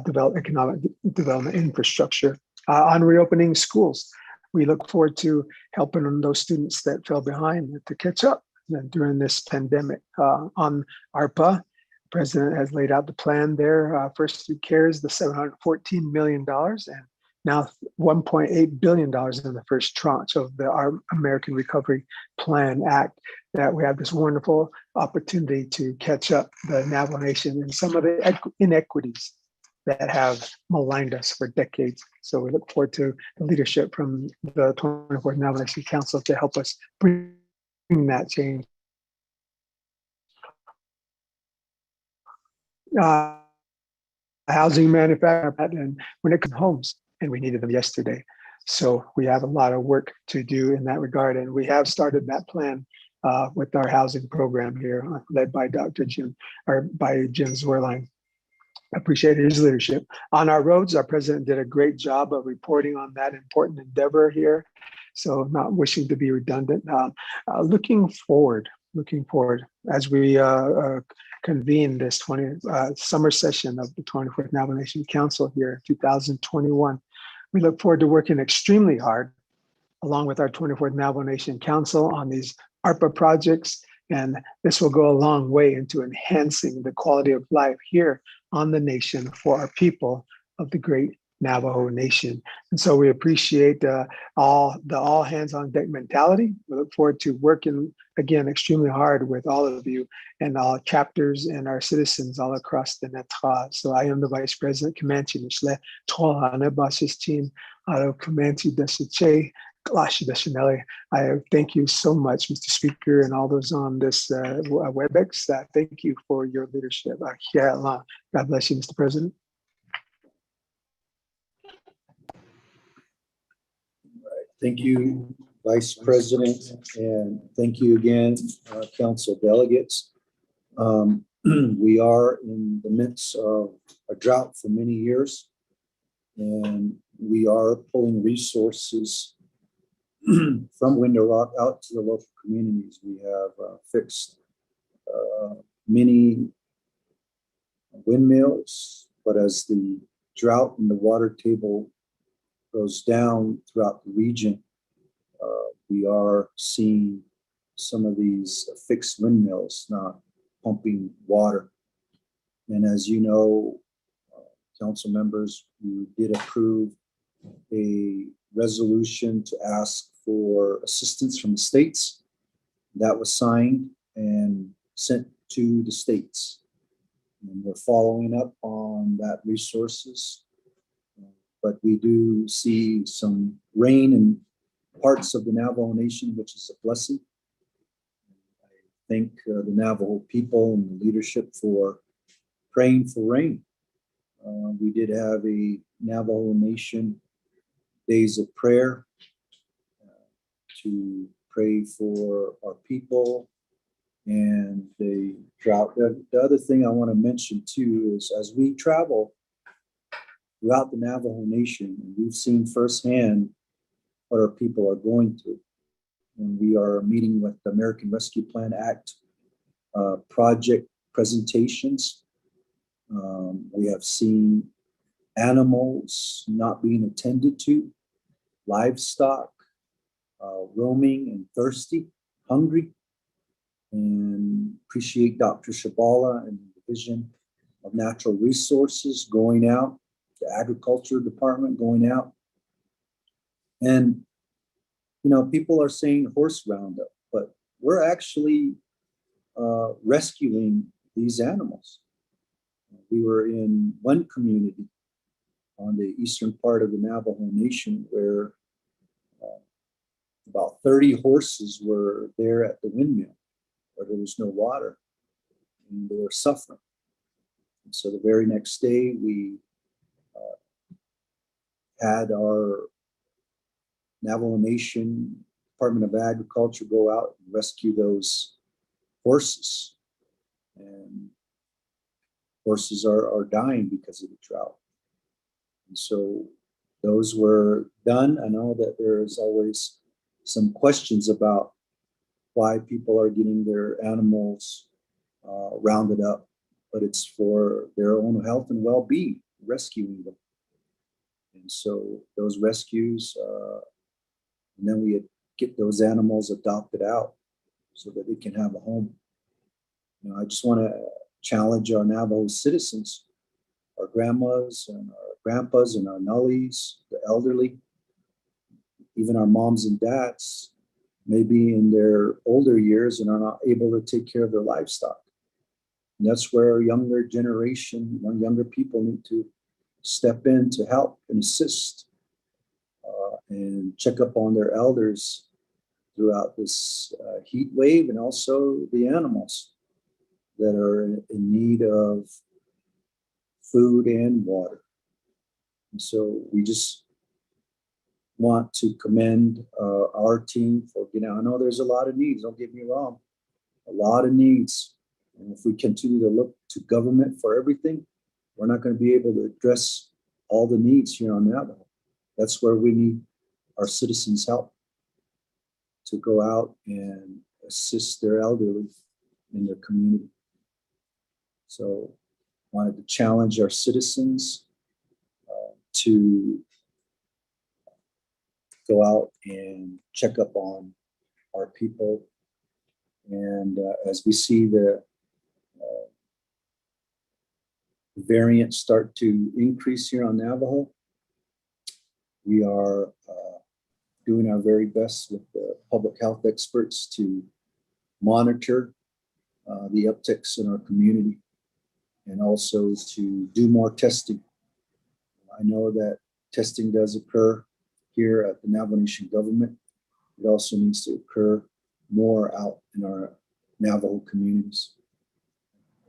develop economic development infrastructure. On reopening schools, we look forward to helping those students that fell behind to catch up during this pandemic. On ARPA, the President has laid out the plan there. First through CARES, the $714 million, and now $1.8 billion in the first tranche of our American Recovery Plan Act, that we have this wonderful opportunity to catch up the Navajo Nation and some of the inequities that have maligned us for decades. So we look forward to the leadership from the 24th Navajo Nation Council to help us bring that change. Housing manufacturing, and when it comes to homes, and we needed them yesterday. So we have a lot of work to do in that regard. And we have started that plan with our housing program here, led by Jim Zwerlein. Appreciate his leadership. On our roads, our president did a great job of reporting on that important endeavor here. So not wishing to be redundant. Looking forward as we convene this summer session of the 24th Navajo Nation Council here in 2021. We look forward to working extremely hard along with our 24th Navajo Nation Council on these ARPA projects. And this will go a long way into enhancing the quality of life here on the nation for our people of the great Navajo Nation. And so we appreciate all hands on deck mentality. We look forward to working again extremely hard with all of you and all chapters and our citizens all across the Netra. So I am the Vice President Comanche Nishle Tohana Basis team out of Comanche Desiche. I thank you so much, Mr. Speaker, and all those on this WebEx. Thank you for your leadership. God bless you, Mr. President. Thank you, Vice President, and thank you again, Council delegates. We are in the midst of a drought for many years, and we are pulling resources from Window Rock out to the local communities. We have fixed many windmills, but as the drought and the water table goes down throughout the region, we are seeing some of these fixed windmills not pumping water. And as you know, council members, we did approve a resolution to ask for assistance from the states. That was signed and sent to the states. And we're following up on that resources. But we do see some rain in parts of the Navajo Nation, which is a blessing. I thank the Navajo people and the leadership for praying for rain. We did have a Navajo Nation days of prayer to pray for our people and the drought. The other thing I want to mention too is as we travel throughout the Navajo Nation, we've seen firsthand what our people are going through. And we are meeting with the American Rescue Plan Act project presentations. We have seen animals not being attended to, livestock roaming and thirsty, hungry, and appreciate Dr. Shabala and the Division of Natural Resources going out, the Agriculture Department going out. And, you know, people are saying horse roundup, but we're actually rescuing these animals. We were in one community on the eastern part of the Navajo Nation where about 30 horses were there at the windmill where there was no water and they were suffering. And so the very next day we had our Navajo Nation Department of Agriculture go out and rescue those horses. And horses are dying because of the drought. And so those were done. I know that there's always some questions about why people are getting their animals rounded up, but it's for their own health and well-being, rescuing them. And so those rescues, and then we get those animals adopted out so that they can have a home. You know, I just want to challenge our Navajo citizens, our grandmas and our grandpas and our nullies, the elderly, even our moms and dads, maybe in their older years and are not able to take care of their livestock. And that's where our younger generation, younger people need to step in to help and assist and check up on their elders throughout this heat wave, and also the animals that are in need of food and water. And so we just want to commend our team for, you know, I know there's a lot of needs, don't get me wrong, a lot of needs. And if we continue to look to government for everything, we're not going to be able to address all the needs here on Navajo. That's where we need our citizens' help to go out and assist their elderly in their community. So I wanted to challenge our citizens to go out and check up on our people. And as we see the variants start to increase here on Navajo, we are doing our very best with the public health experts to monitor the upticks in our community and also to do more testing. I know that testing does occur here at the Navajo Nation government. It also needs to occur more out in our Navajo communities.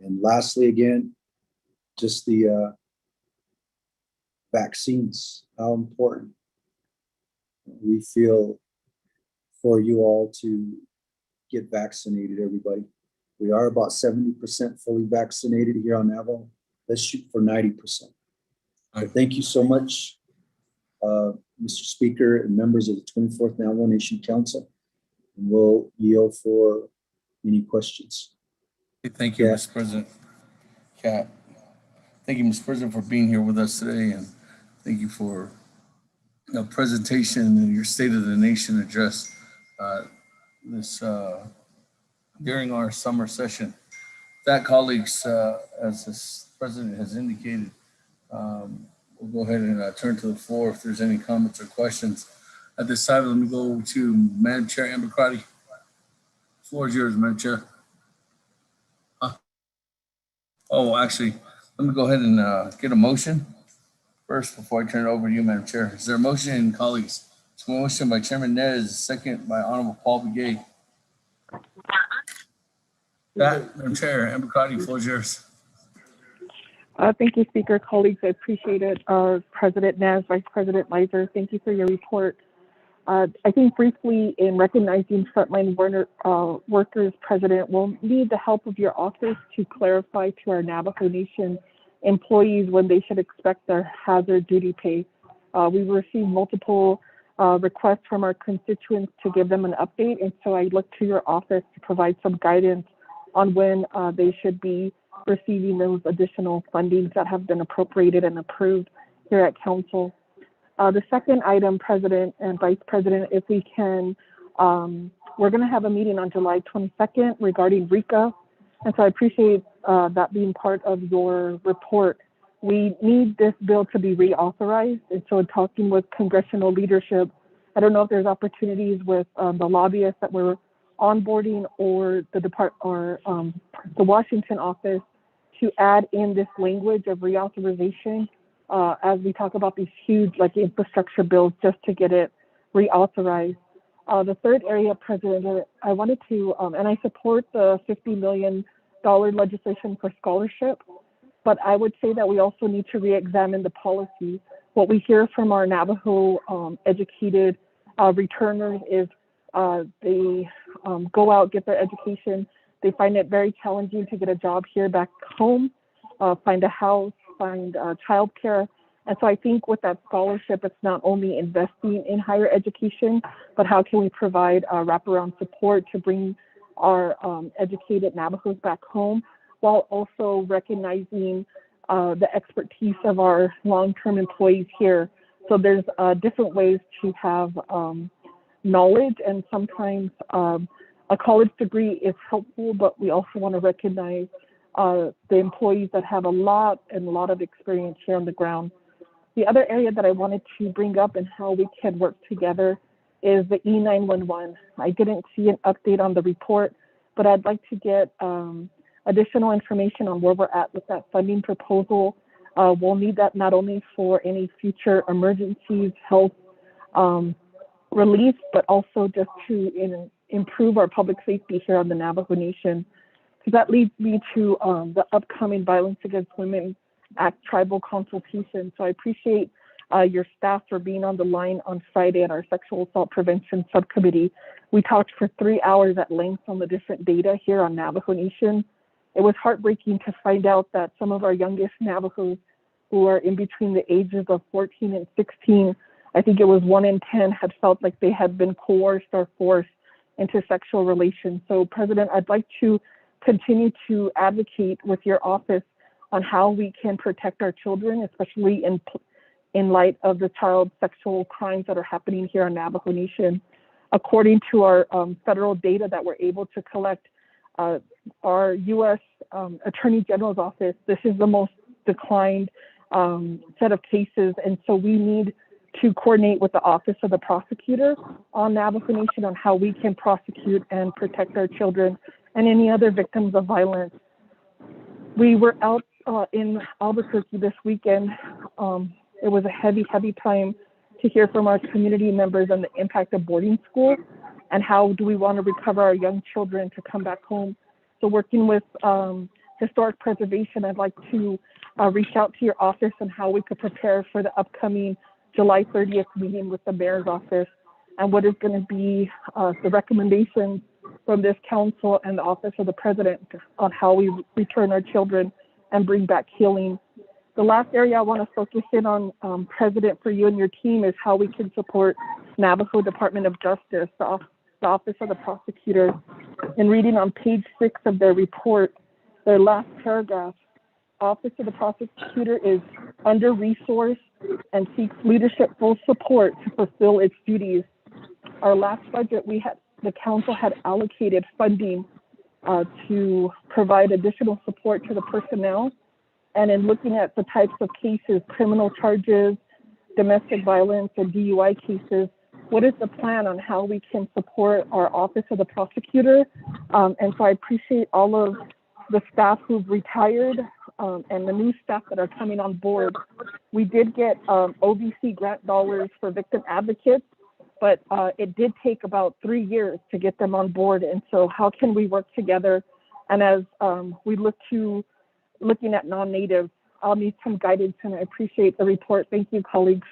And lastly, again, just the vaccines, how important we feel for you all to get vaccinated, everybody. We are about 70% fully vaccinated here on Navajo. Let's shoot for 90%. Thank you so much, Mr. Speaker and members of the 24th Navajo Nation Council. And we'll yield for any questions. Thank you, Mr. President. Kat. Thank you, Mr. President, for being here with us today, and thank you for the presentation and your State of the Nation address. this during our summer session. That, colleagues, as the president has indicated, we'll go ahead and turn to the floor if there's any comments or questions. At this time, let me go to Madam Chair Amber Crotty. The floor is yours, Madam Chair. Oh, actually, let me go ahead and get a motion first before I turn it over to you, Madam Chair. Is there a motion, colleagues? It's a motion by Chairman Nez, second by Honorable Paul Begay. That, Madam Chair, Amber Crotty, the floor is yours. Thank you, Speaker. Colleagues, I appreciate it. President Nez, Vice President Leiser, thank you for your report. I think briefly in recognizing frontline workers, President, we'll need the help of your office to clarify to our Navajo Nation employees when they should expect their hazard duty pay. We've received multiple requests from our constituents to give them an update, and so I look to your office to provide some guidance on when they should be receiving those additional fundings that have been appropriated and approved here at Council. The second item, President and Vice President, if we can, we're going to have a meeting on July 22nd regarding RECA, and so I appreciate that being part of your report. We need this bill to be reauthorized, and so in talking with congressional leadership, I don't know if there's opportunities with the lobbyists that we're onboarding or the Washington office to add in this language of reauthorization as we talk about these huge infrastructure bills just to get it reauthorized. The third area, President, I wanted to, and I support the $50 million legislation for scholarship, but I would say that we also need to re-examine the policy. What we hear from our Navajo educated returners is they go out, get their education. They find it very challenging to get a job here back home, find a house, find childcare. And so I think with that scholarship, it's not only investing in higher education, but how can we provide wraparound support to bring our educated Navajos back home, while also recognizing the expertise of our long-term employees here. So there's different ways to have knowledge, and sometimes a college degree is helpful, but we also want to recognize the employees that have a lot of experience here on the ground. The other area that I wanted to bring up and how we can work together is the E911. I didn't see an update on the report, but I'd like to get additional information on where we're at with that funding proposal. We'll need that not only for any future emergencies, health relief, but also just to improve our public safety here on the Navajo Nation. So that leads me to the upcoming Violence Against Women Act tribal consultation. So I appreciate your staff for being on the line on Friday at our Sexual Assault Prevention Subcommittee. We talked for 3 hours at length on the different data here on Navajo Nation. It was heartbreaking to find out that some of our youngest Navajos who are in between the ages of 14 and 16, I think it was 1 in 10 had felt like they had been coerced or forced into sexual relations. So President, I'd like to continue to advocate with your office on how we can protect our children, especially in light of the child sexual crimes that are happening here on Navajo Nation. According to our federal data that we're able to collect, our U.S. Attorney General's office, this is the most declined set of cases, and so we need to coordinate with the Office of the Prosecutor on Navajo Nation on how we can prosecute and protect our children and any other victims of violence. We were out in Albuquerque this weekend. It was a heavy time to hear from our community members on the impact of boarding school and how do we want to recover our young children to come back home. So working with historic preservation, I'd like to reach out to your office on how we could prepare for the upcoming July 30th meeting with the mayor's office and what is going to be the recommendations from this council and the office of the president on how we return our children and bring back healing. The last area I want to focus in on, President, for you and your team is how we can support Navajo Department of Justice, the Office of the Prosecutor. In reading on page 6 of their report, their last paragraph, Office of the Prosecutor is under-resourced and seeks leadership full support to fulfill its duties. Our last budget, we had the council had allocated funding to provide additional support to the personnel. And in looking at the types of cases, criminal charges, domestic violence, or DUI cases, what is the plan on how we can support our Office of the Prosecutor? And so I appreciate all of the staff who've retired and the new staff that are coming on board. We did get OVC grant dollars for victim advocates, but it did take about 3 years to get them on board. And so how can we work together? And as we looking at non-natives, I'll need some guidance, and I appreciate the report. Thank you, colleagues.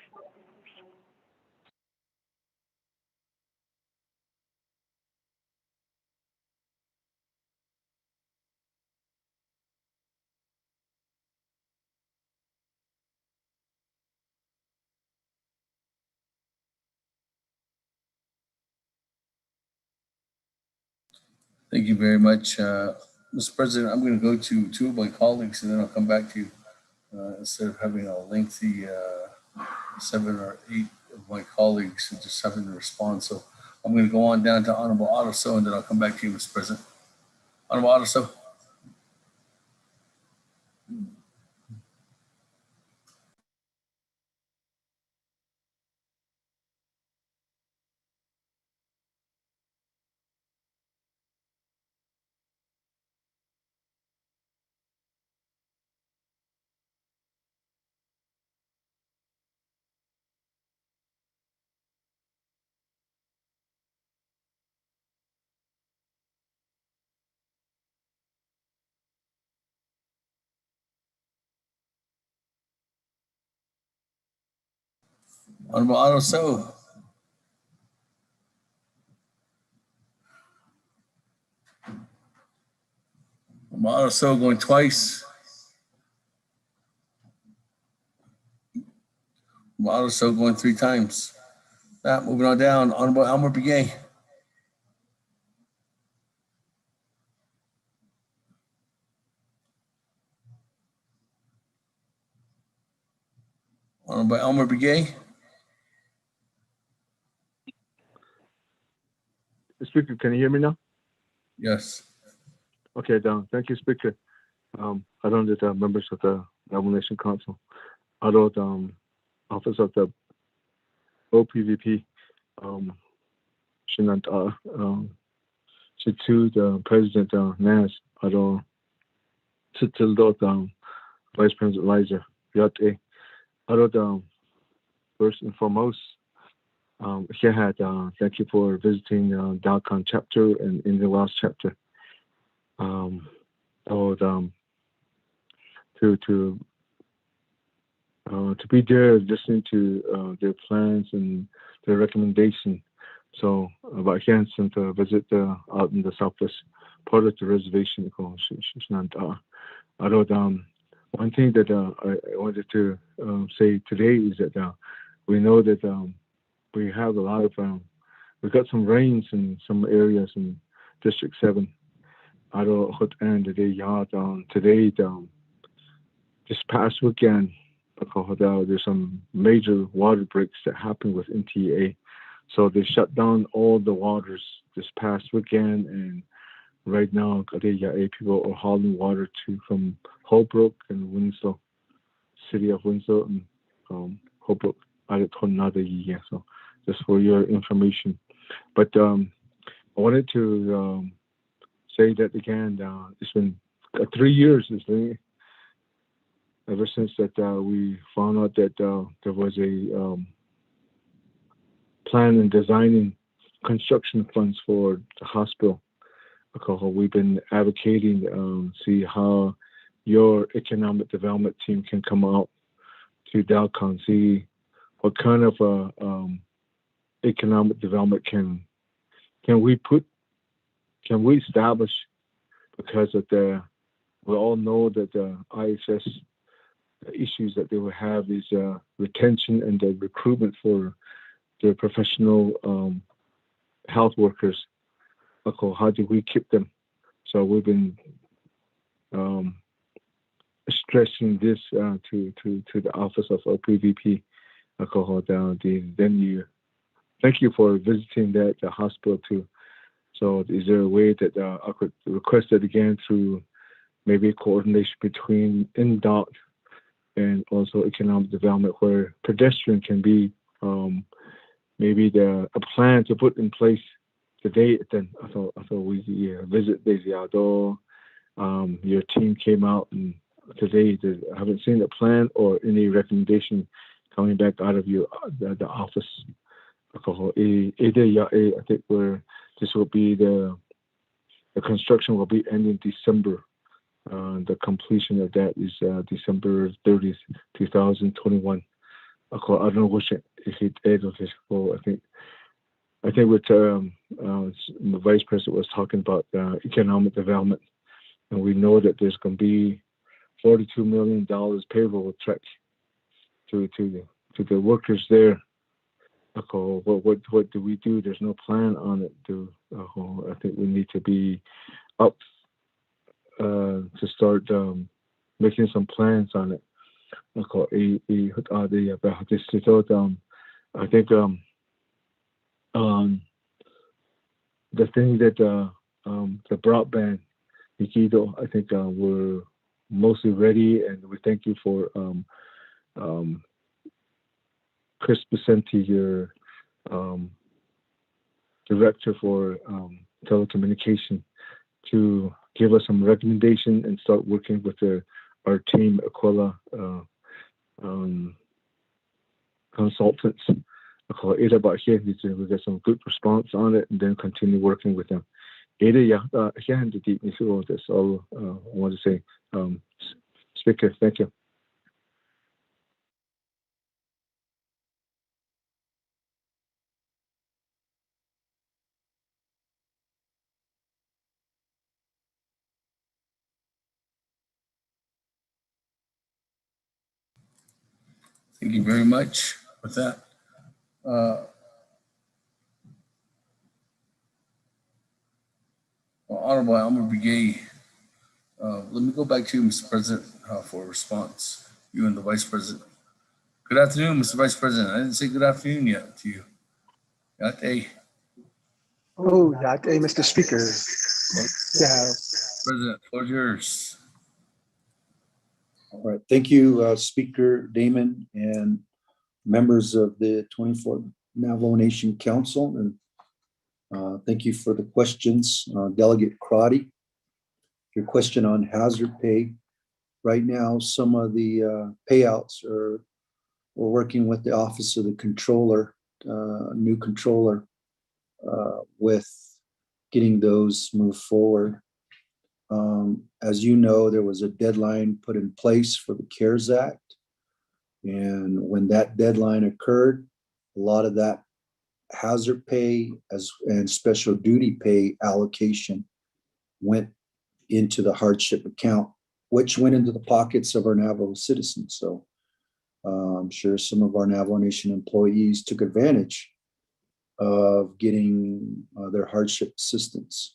Thank you very much. Mr. President, I'm going to go to two of my colleagues and then I'll come back to you instead of having a lengthy 7 or 8 of my colleagues and just having to respond. So I'm going to go on down to Honorable Ottoso and then I'll come back to you, Mr. President. Honorable Ottoso. Honorable Ottoso. Honorable Ottoso going twice. Honorable Ottoso going 3 times. Moving on down, Honorable Elmer Begay. Honorable Elmer Begay. Speaker, can you hear me now? Yes. Okay, thank you, Speaker. I don't the members of the Nomination Council. I don't Office of the OPVP. To the President Nas. I don't Vice President Liza. Yate. I don't first and foremost. Thank you for visiting Dalcon chapter and in the last chapter. To be there, listening to their plans and their recommendation. So, about here to visit out in the southwest part of the reservation. One thing that I wanted to say today is that we know that we have a lot of we got some rains in some areas in District 7. Today, this past weekend, there's some major water breaks that happened with NTA. So they shut down all the waters this past weekend, and right now, people are hauling water from Holbrook and Winslow, city of Winslow and Holbrook. So just for your information. But I wanted to say that again, it's been 3 years, ever since that we found out that there was a plan and designing construction funds for the hospital. We've been advocating, see how your economic development team can come out to Dalcon, see what kind of economic development can we establish, because of we all know that the IHS issues that they will have is retention and the recruitment for the professional health workers. How do we keep them? So we've been stressing this to the office of OPVP. Thank you for visiting the hospital to So is there a way that I could request it again through maybe coordination between NDOT and also economic development, where pedestrian can be maybe a plan to put in place today? Then I thought we visit the outdoor. Your team came out and today I haven't seen a plan or any recommendation coming back out of the office. I think this will be the construction will be ending December. The completion of that is December 30th, 2021. I don't know which if it is or I think what the Vice President was talking about economic development, and we know that there's going to be $42 million payroll check to the workers there. What do we do? There's no plan on it. I think we need to be up to start making some plans on it. I think the thing that the broadband, Nikido, I think we're mostly ready, and we thank you for Chris Vicente, your director for telecommunication, to give us some recommendation and start working with our team, Aquila consultants. We get some good response on it, and then continue working with them. That's all I want to say. Speaker, thank you. Thank you very much. With that, Honorable Elmer Brigade, let me go back to you, Mr. President, for a response. You and the Vice President. Good afternoon, Mr. Vice President. I didn't say good afternoon yet to you. Yate. Oh, Yate, Mr. Speaker. Yeah. President, floor is yours. All right. Thank you, Speaker Damon and members of the 24th Navajo Nation Council. And thank you for the questions. Delegate Crotty, your question on hazard pay. Right now, some of the payouts we're working with the Office of the Controller, new controller, with getting those moved forward. As you know, there was a deadline put in place for the CARES Act. And when that deadline occurred, a lot of that hazard pay and special duty pay allocation went into the hardship account, which went into the pockets of our Navajo citizens. So I'm sure some of our Navajo Nation employees took advantage of getting their hardship assistance.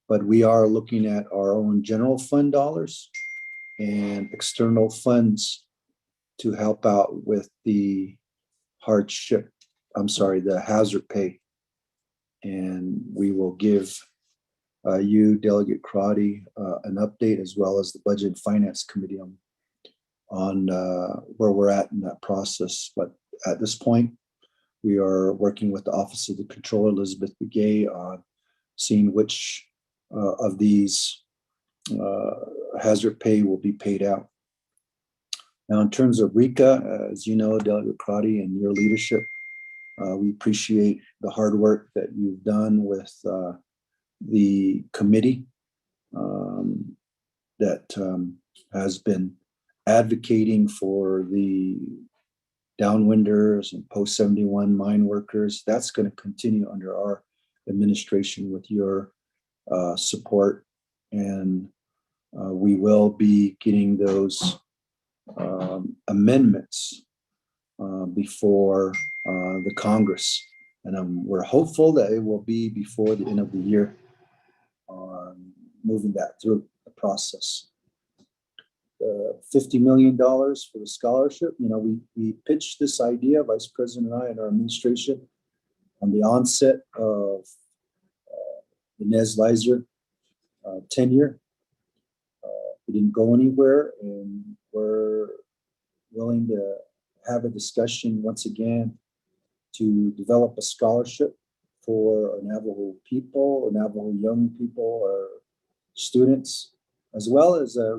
But we are looking at our own general fund dollars and external funds to help out with the the hazard pay. And we will give you, Delegate Crotty, an update, as well as the Budget and Finance Committee on where we're at in that process. But at this point, we are working with the Office of the Controller, Elizabeth Begay, on seeing which of these hazard pay will be paid out. Now, in terms of RECA, as you know, Delegate Crotty, and your leadership, we appreciate the hard work that you've done with the committee that has been advocating for the downwinders and post-71 mine workers. That's going to continue under our administration with your support, and we will be getting those amendments before the Congress, and we're hopeful that it will be before the end of the year on moving that through the process. $50 million for the scholarship. You know, we pitched this idea, Vice President and I, and our administration, on the onset of Inez Lizer tenure. It didn't go anywhere, and we're willing to have a discussion once again to develop a scholarship for our Navajo people, our Navajo young people, our students, as well as a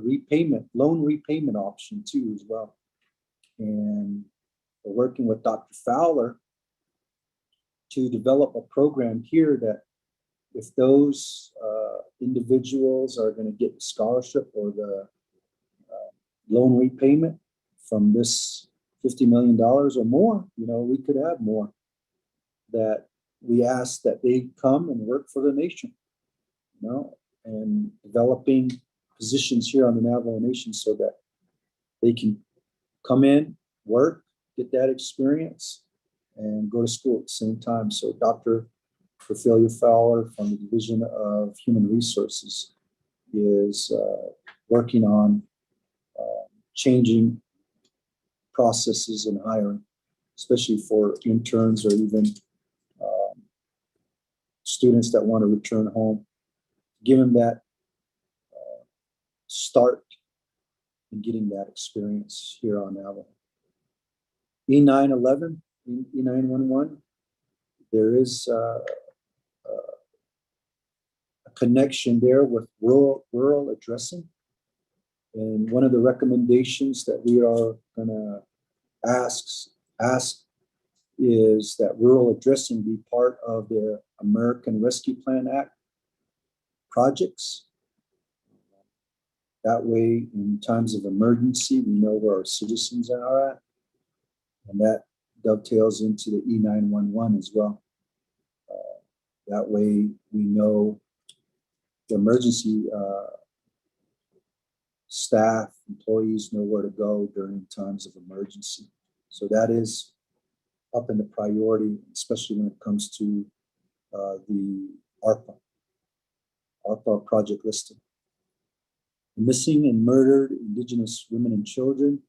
loan repayment option too as well. And we're working with Dr. Fowler to develop a program here that if those individuals are going to get the scholarship or the loan repayment from this $50 million or more, we could have more, that we ask that they come and work for the nation, and developing positions here on the Navajo Nation so that they can come in, work, get that experience, and go to school at the same time. So Dr. Ophelia Fowler from the Division of Human Resources is working on changing processes and hiring, especially for interns or even students that want to return home. Give them that start in getting that experience here on Navajo. E911, E911, there is a connection there with rural addressing. And one of the recommendations that we are going to ask is that rural addressing be part of the American Rescue Plan Act projects. That way, in times of emergency, we know where our citizens are at. And that dovetails into the E911 as well. That way, we know the emergency staff, employees know where to go during times of emergency. So that is up in the priority, especially when it comes to the ARPA project listing. Missing and murdered Indigenous women and children.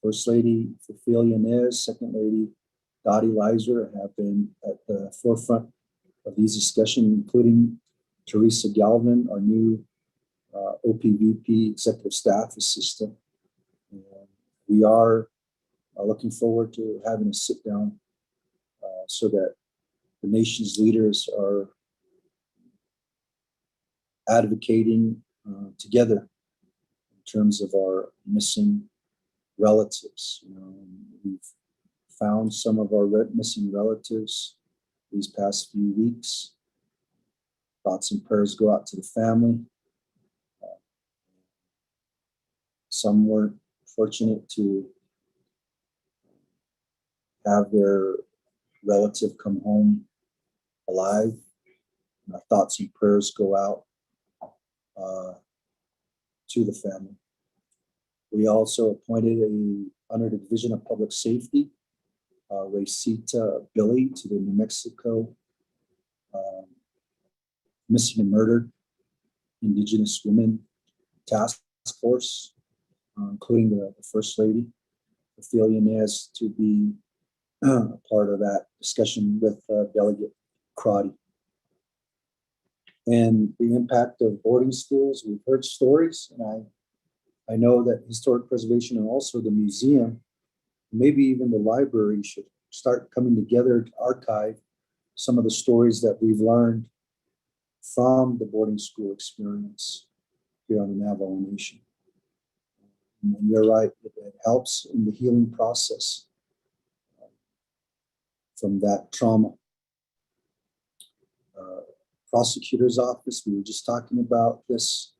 First Lady Ophelia Nez, Second Lady Dottie Lizer have been at the forefront of these discussions, including Teresa Galvin, our new OPVP Executive Staff Assistant. And we are looking forward to having a sit down so that the nation's leaders are advocating together in terms of our missing relatives. We've found some of our missing relatives these past few weeks. Thoughts and prayers go out to the family. Some weren't fortunate to have their relative come home alive. Our thoughts and prayers go out to the family. We also appointed under the Division of Public Safety, Racita Billy to the New Mexico Missing and Murdered Indigenous Women Task Force, including the First Lady, Ophelia Nez, to be a part of that discussion with Delegate Crotty. And the impact of boarding schools, we've heard stories, and I know that Historic Preservation and also the museum, maybe even the library, should start coming together to archive some of the stories that we've learned from the boarding school experience here on the Navajo Nation. And you're right, it helps in the healing process from that trauma. Prosecutor's office, we were just talking about this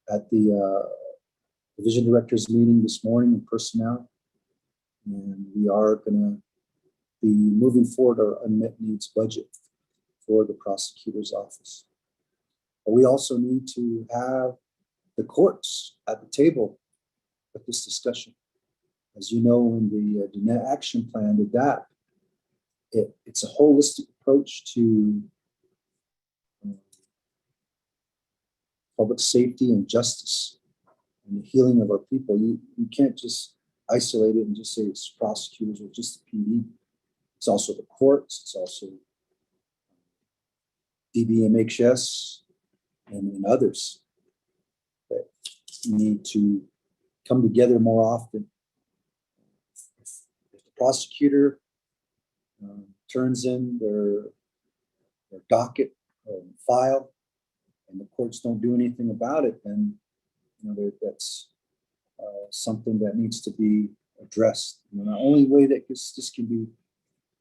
at the division directors meeting this morning in personnel. And we are going to be moving forward our unmet needs budget for the prosecutor's office. But we also need to have the courts at the table with this discussion. As you know, in the DNET action plan, the DAP, it's a holistic approach to public safety and justice and the healing of our people. You can't just isolate it and just say it's prosecutors or just the PD. It's also the courts. It's also DBMHS and others that need to come together more often. If the prosecutor turns in their docket file and the courts don't do anything about it, then that's something that needs to be addressed. And the only way that this can be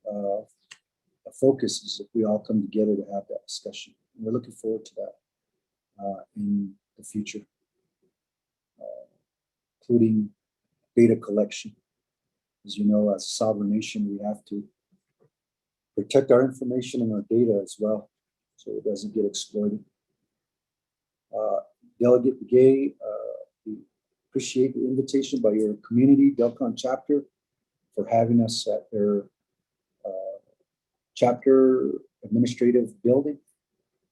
a focus is if we all come together to have that discussion. And we're looking forward to that in the future, including data collection. As you know, as a sovereign nation, we have to protect our information and our data as well, so it doesn't get exploited. Delegate Gay, we appreciate the invitation by your community, Delcon chapter, for having us at their chapter administrative building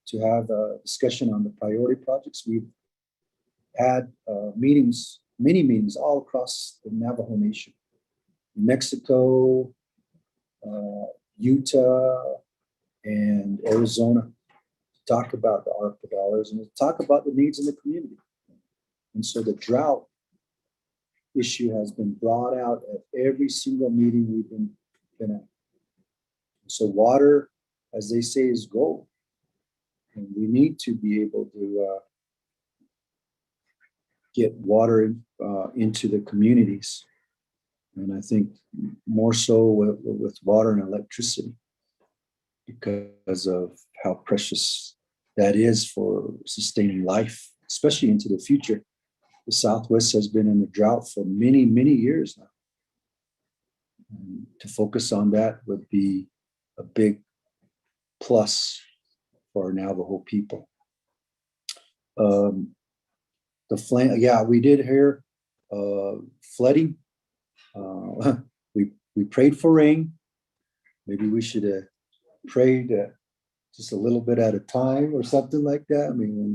to have a discussion on the priority projects. We've had meetings, many meetings all across the Navajo Nation, New Mexico, Utah, and Arizona, to talk about the ARPA dollars and to talk about the needs in the community. And so the drought issue has been brought out at every single meeting we've been at. So water, as they say, is gold. And we need to be able to get water into the communities. And I think more so with water and electricity, because of how precious that is for sustaining life, especially into the future. The Southwest has been in a drought for many, many years now. And to focus on that would be a big plus for our Navajo people. The flame, yeah, we did hear flooding. We prayed for rain. Maybe we should have prayed just a little bit at a time or something like that. I mean, when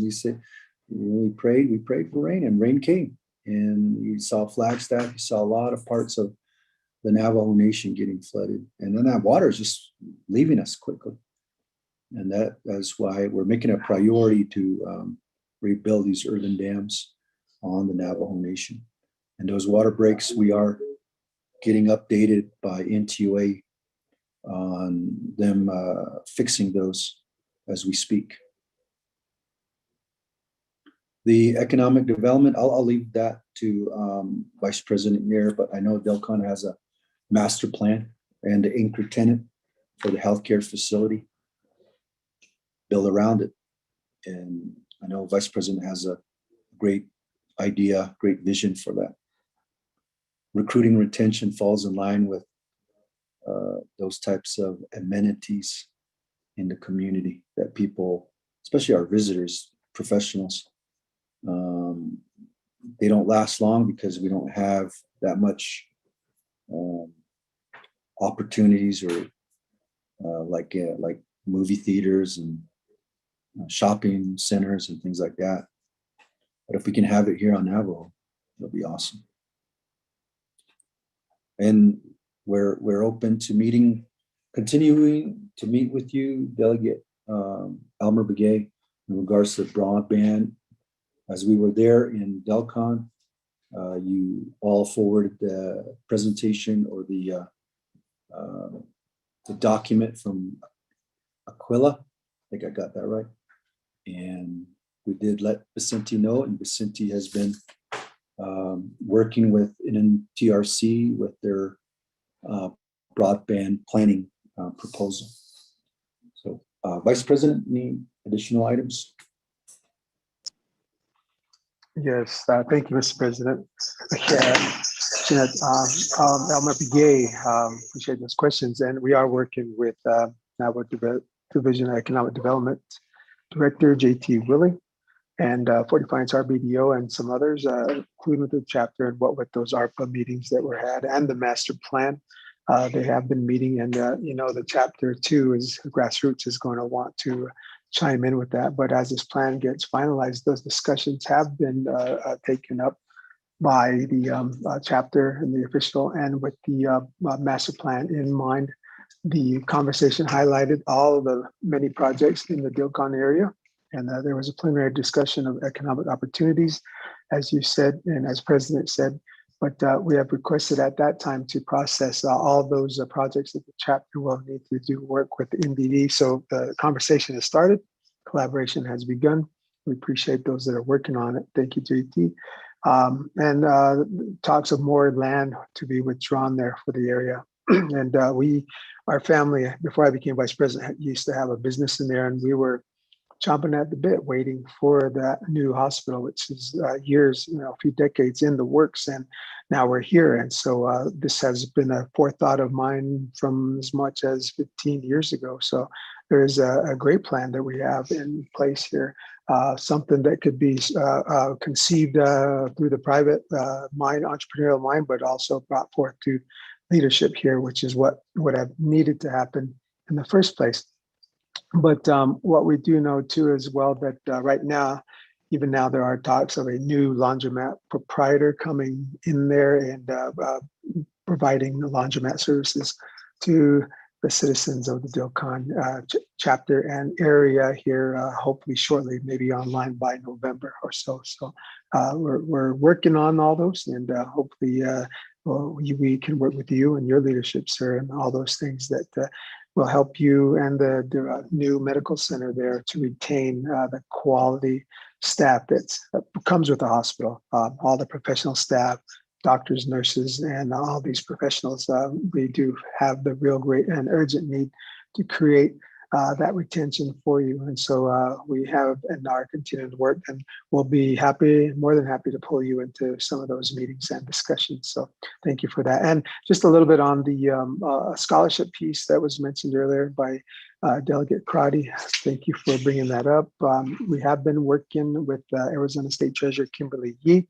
we prayed for rain, and rain came. And you saw Flagstaff, you saw a lot of parts of the Navajo Nation getting flooded. And then that water is just leaving us quickly. And that's why we're making a priority to rebuild these earthen dams on the Navajo Nation. And those water breaks, we are getting updated by NTUA on them fixing those as we speak. The economic development, I'll leave that to Vice President Muir, but I know Delcon has a master plan and the anchor tenant for the healthcare facility built around it. And I know Vice President has a great idea, great vision for that. Recruiting retention falls in line with those types of amenities in the community that people, especially our visitors, professionals, they don't last long because we don't have that much opportunities or like movie theaters and shopping centers and things like that. But if we can have it here on Navajo, it'll be awesome. And we're open to continuing to meet with you, Delegate Elmer Begay, in regards to broadband. As we were there in Delcon, you all forwarded the presentation or the document from Aquila. I think I got that right. And we did let Vicente know, and Vicente has been working with NTRC with their broadband planning proposal. So, Vice President, any additional items? Yes, thank you, Mr. President. Elmer Begay, appreciate those questions. And we are working with Navajo Division of Economic Development Director, JT Willing, and 45 RBDO and some others, including with the chapter and what with those ARPA meetings that were had and the master plan. They have been meeting, and the chapter 2 is grassroots is going to want to chime in with that. But as this plan gets finalized, those discussions have been taken up by the chapter and the official, and with the master plan in mind, The conversation highlighted all the many projects in the Dilcon area, and there was a preliminary discussion of economic opportunities, as you said, and as President said. But we have requested at that time to process all those projects that the chapter will need to do work with the NBD. So the conversation has started, collaboration has begun. We appreciate those that are working on it. Thank you, JT. And talks of more land to be withdrawn there for the area. And our family, before I became vice president, used to have a business in there, and we were chomping at the bit, waiting for that new hospital, which is years, a few decades in the works, and now we're here. And so this has been a forethought of mine from as much as 15 years ago. So there's a great plan that we have in place here, something that could be conceived through the private mind, entrepreneurial mind, but also brought forth to leadership here, which is what would have needed to happen in the first place. But what we do know too as well that right now, even now, there are talks of a new laundromat proprietor coming in there and providing the laundromat services to the citizens of the Dilcon chapter and area here, hopefully shortly, maybe online by November or so. So we're working on all those, and hopefully we can work with you and your leadership, sir, and all those things that will help you and the new medical center there to retain the quality staff that comes with the hospital, all the professional staff, doctors, nurses, and all these professionals. We do have the real great and urgent need to create that retention for you. And so we have and are continuing to work, and we'll be more than happy to pull you into some of those meetings and discussions. So thank you for that. And just a little bit on the scholarship piece that was mentioned earlier by Delegate Crotty. Thank you for bringing that up. We have been working with Arizona State Treasurer Kimberly Yee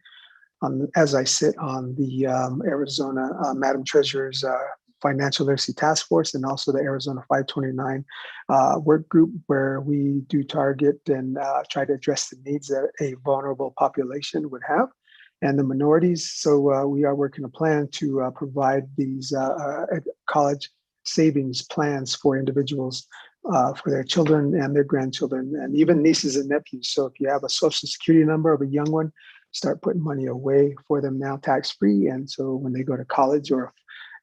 as I sit on the Arizona Madam Treasurer's Financial Literacy Task Force, and also the Arizona 529 work group, where we do target and try to address the needs that a vulnerable population would have and the minorities. So we are working a plan to provide these college savings plans for individuals, for their children and their grandchildren, and even nieces and nephews. So if you have a social security number of a young one, start putting money away for them now, tax-free. And so when they go to college or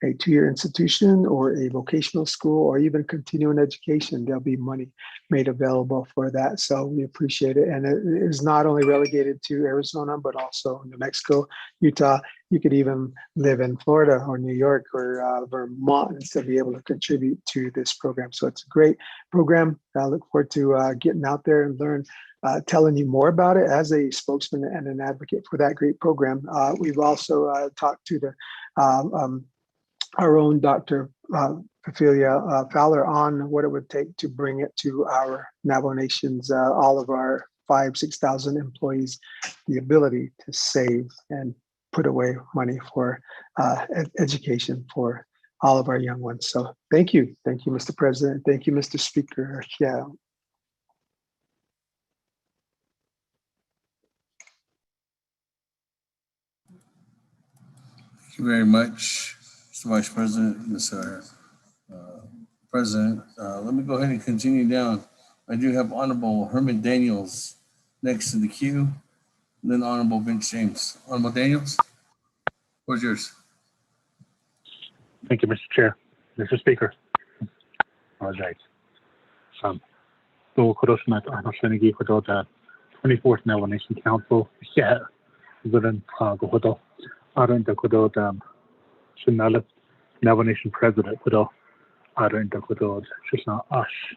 a two-year institution or a vocational school or even continuing education, there'll be money made available for that. So we appreciate it. And it is not only relegated to Arizona, but also New Mexico, Utah. You could even live in Florida or New York or Vermont and still be able to contribute to this program. So it's a great program. I look forward to getting out there and learn, telling you more about it as a spokesman and an advocate for that great program. We've also talked to our own Dr. Ophelia Fowler on what it would take to bring it to our Navajo Nation's, all of our 6,000 employees, the ability to save and put away money for education for all of our young ones. So thank you. Thank you, Mr. President. Thank you, Mr. Speaker. Yeah. Thank you very much, Mr. Vice President, Mr. President. Let me go ahead and continue down. I do have Honorable Herman Daniels next in the queue, and then Honorable Vince James. Honorable Daniels, where's yours? Thank you, Mr. Chair. Mr. Speaker. Apologize. So Kodoshnat Anoshanigi Kodota, 24th Navajo Nation Council. Yeah, within Gohodo, Aran Kodota, Shinala, Navajo Nation President Kodo, Aran Kodod, Shishna Ash,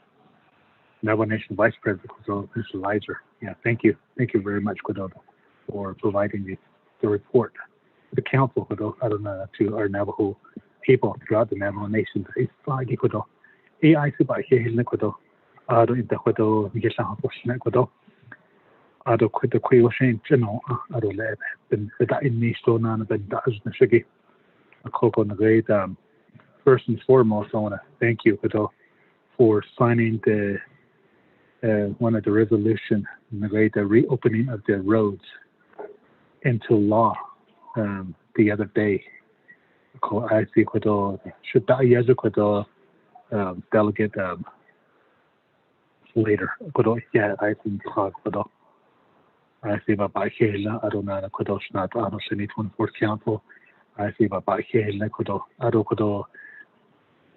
Navajo Nation Vice President Kodo, Mr. Lizer. Yeah, thank you. Thank you very much, Kodo, for providing the report. The council Kodo, to our Navajo people throughout the Navajo Nation. It's fagi Kodo. AI Subai Hilne Kodo, Ado in the Kodo, Yesha Hoshne Kodo, Ado Kodo Quayoshin, General, Ado Lab, been the in Nistona and the Dazna Shigi, a Coco Nagade. First and foremost, I want to thank you, Kodo, for signing the one of the resolution, the reopening of the roads into law the other day. I see Kodo, Shuta Yazu Kodo, Delegate Legislator. Kodo yeah, I think kodo. I see Baba Hela. I don't know kodo not on the 24th Council. I see Baba Hela kodo. I don't kodo.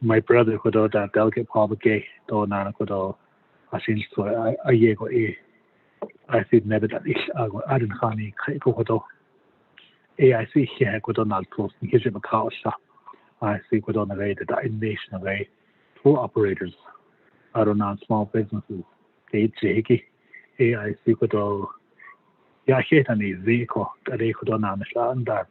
My brother kodo that Delegate Paul Gay. Do na kodo. I think so. I go a. I see never that is. I don't honey kodo. I see here kodo not close. Here's the cause. I see kodo na way that in nation way. Tour operators. I don't know small businesses. Jiki. I see kodo. Yeah, I hate any vehicle that they could on and that's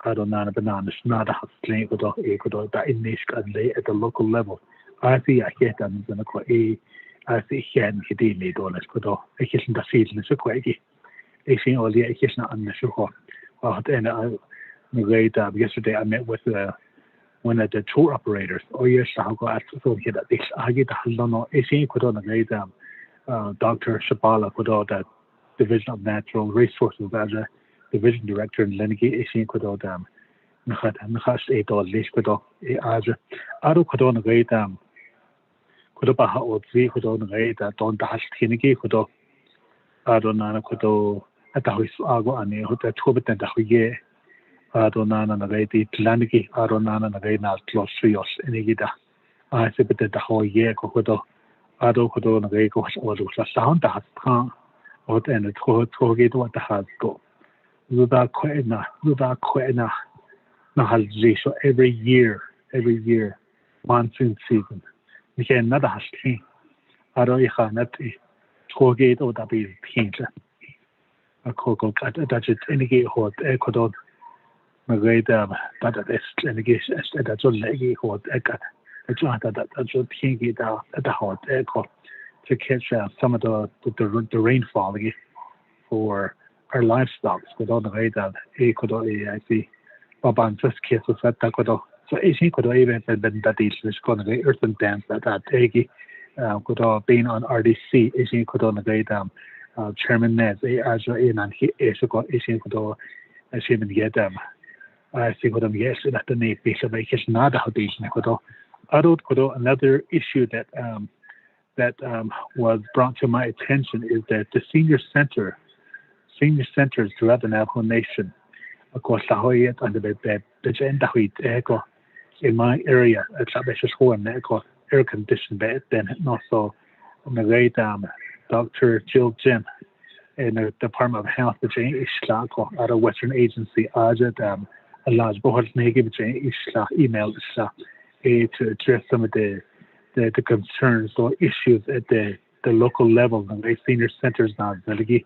I don't know bananas, not a hot slave with that in this country at the local level. I see I hate them in a I see Hen Hidini dollars could I kitchen the season is a quaggy. I see all the kitchen on the sugar. Then I yesterday I met with one of the tour operators. Oh yes, I'll go ask so here that this I get a lot I see could on the Dr. Shabala could all that Division of Natural Resources as a Division Director in Lenigi Isin Kodo Dam. Nahat $8 Lish Kodo as a Ado Kodo Nagay Dam. Kodoba Hot Z Kodo Nagay that don't dash Kinigi Kodo Adonana Kodo at the House Ago and the Tobit and the Hoye Adonana Nagay the Lanigi Adonana Nagay Nas Los Rios in Igida. I said that the Hoye Kodo Ado Kodo Nagay goes all the sound that and the target what the has go. Luda Quena Nahal so every year, monsoon season. We can not have seen. I don't have target or that be painted. A cocoa cut that is any gate hot Ecuador. Magada, that is any gate that's a leggy hot echo. It's not that that's a pinky out at the hot echo. To catch some of the rainfall for our livestock. With all the way that Ecuador, I see, Baban just cases at Ecuador. So Asian could even have been that is going to be earthen dams that Egi could have been on RDC, Asian could on the way down. Chairman Nez, as in and he is got Asian could as him and get them. I see what I'm yes, that the name piece of it's not how these Ecuador. Another issue that was brought to my attention is that the senior centers throughout the Navajo Nation, of course, in my area, air conditioned bed, then also Dr. Jill Jim in the Department of Health, which is out of Western Agency, a large board negative email to address some of the concerns or issues at the local level and the senior centers now the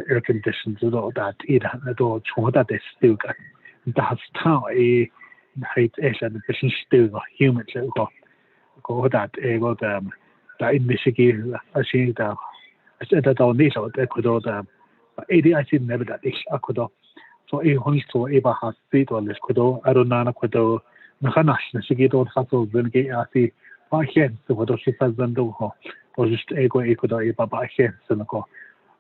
air conditions and all that that they still got that's how a height and business still human go that able that in Michigan I see that I said that on this Ecuador I see never that is Ecuador so a also able has state on this Ecuador I don't know Ecuador Nakanash Michigan also then get I Bahen, so what she says and do or just ego Ecuador Bahen Senegal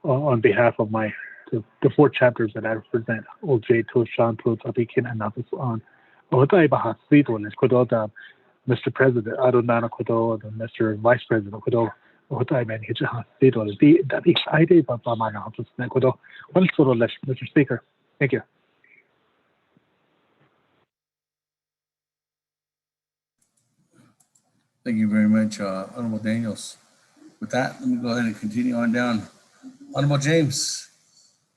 on behalf of the 4 chapters that I represent, OJ, Toshan, Totabikin, and others on. Otay Bahas Sidon is Kodota, Mr. President, Adonana Kodo, and Mr. Vice President Kodo, Otay Man Hitchah Sidon, that is idea about my office, Kodo. One sort of less, Mr. Speaker. Thank you. Thank you very much, Honorable Daniels. With that, let me go ahead and continue on down. Honorable James,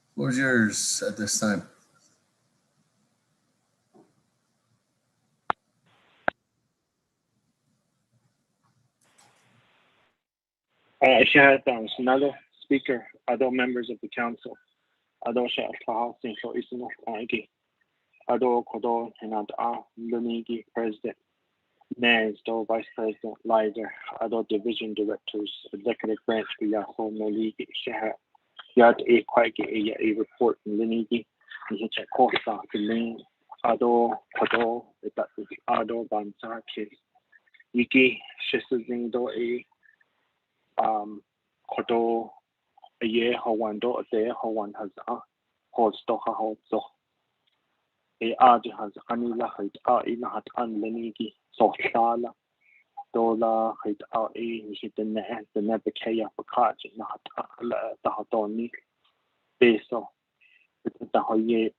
the floor is yours at this time. Another speaker, other members of the council, other Shah Housing for Isno Agi, other Kodo and Lunigi President, Nez, Vice President, Lizer, other division directors, executive branch, Yaho Noligi, Shah, Yad A Quagi, a report in Lunigi, and Hitcha Kosa, the lane, Ado, Kodo, that is Ado Bansaki, Yiki, Shesizindo A. Kodo a year Hawando a day Hawan has holds Doha holds a Adi has Anila had Inahat Anlenigi so Shala kodola hit out hit the nebekaya pakaj na tahatoni peso tahoye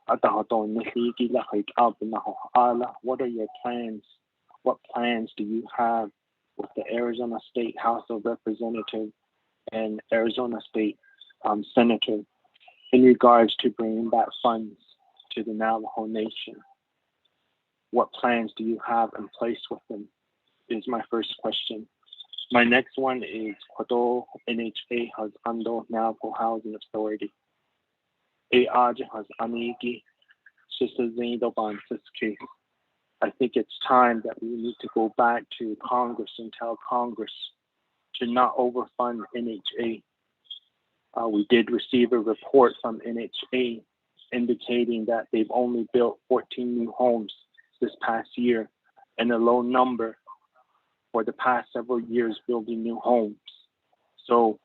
atahaton nihiki la hit out na ala. What are your plans? What plans do you have with the Arizona State House of Representatives and Arizona State Senator in regards to bringing back funds to the Navajo Nation? What plans do you have in place with them is my first question. My next one is Kodo NHA has Ando Navajo Housing Authority. AAJ has Anigi, Sister Zindoban case. I think it's time that we need to go back to Congress and tell Congress to not overfund NHA. We did receive a report from NHA indicating that they've only built 14 new homes this past year and a low number for the past several years building new homes. So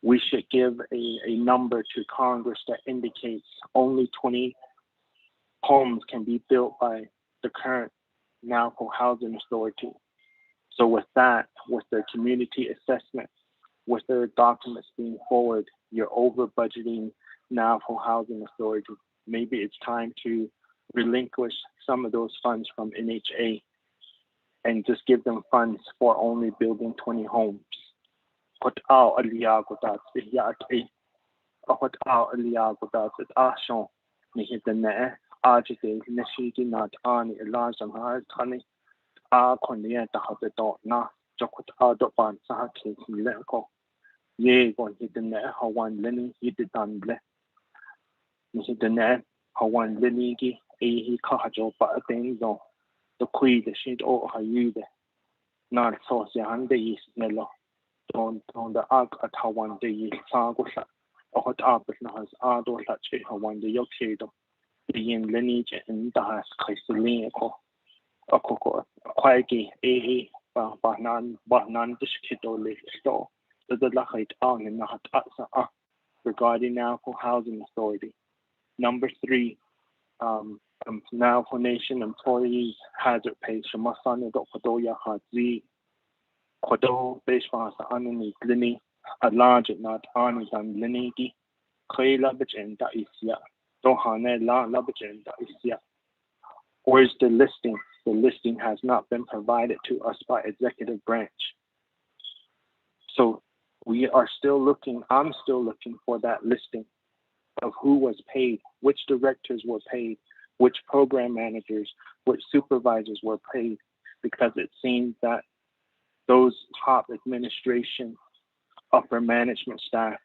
we should give a number to Congress that indicates only 20 homes can be built by the current Navajo Housing Authority. So with that, with the community assessment, with their documents being forward, you're over budgeting Navajo Housing Authority. Maybe it's time to relinquish some of those funds from NHA and just give them funds for only building 20 homes. Ye gon hit the net Hawan Lenny hit the Dunble. Hit the net Hawan Lenny he kajo but a thing on the queen the shit or Hayude. Not so yan de is Nello. Don't the ark at Hawan de Sagosha or hot up with Nahas Ado Lache Hawan de Yokedo. The in lineage and Das Christelinico. A coco, a quaggy, Bahnan Dishkito Lake regarding Navajo Housing Authority. Number 3, Navajo Nation employees hazard pay Shamasana Dokodoya Hazi Kodo Beshwas Anani Lini a large not Ani than Linigi Kay Labagenda Isia Dohane La Labagenda Isia. Where's the listing? The listing has not been provided to us by executive branch. So we are still looking, I'm still looking for that listing of who was paid, which directors were paid, which program managers, which supervisors were paid, because it seems that those top administration, upper management staff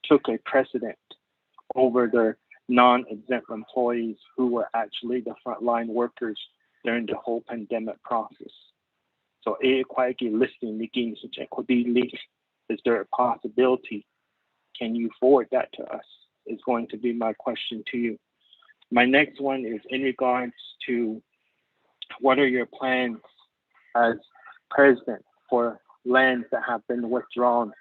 took a precedent over their non-exempt employees who were actually the frontline workers during the whole pandemic process. So a quaggy listing is there a possibility? Can you forward that to us? Is going to be my question to you. My next one is in regards to what are your plans as president for lands that have been withdrawn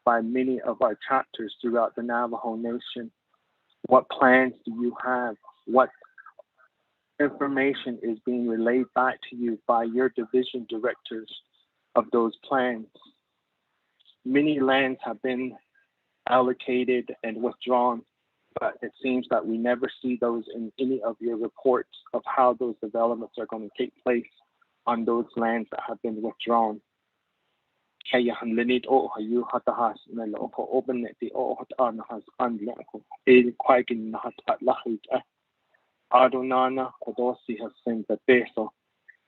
by many of our chapters throughout the Navajo Nation? What plans do you have? What information is being relayed back to you by your division directors of those plans? Many lands have been allocated and withdrawn, but it seems that we never see those in any of your reports of how those developments are going to take place on those lands that have been withdrawn. Adonana Kodosi has sent the Beso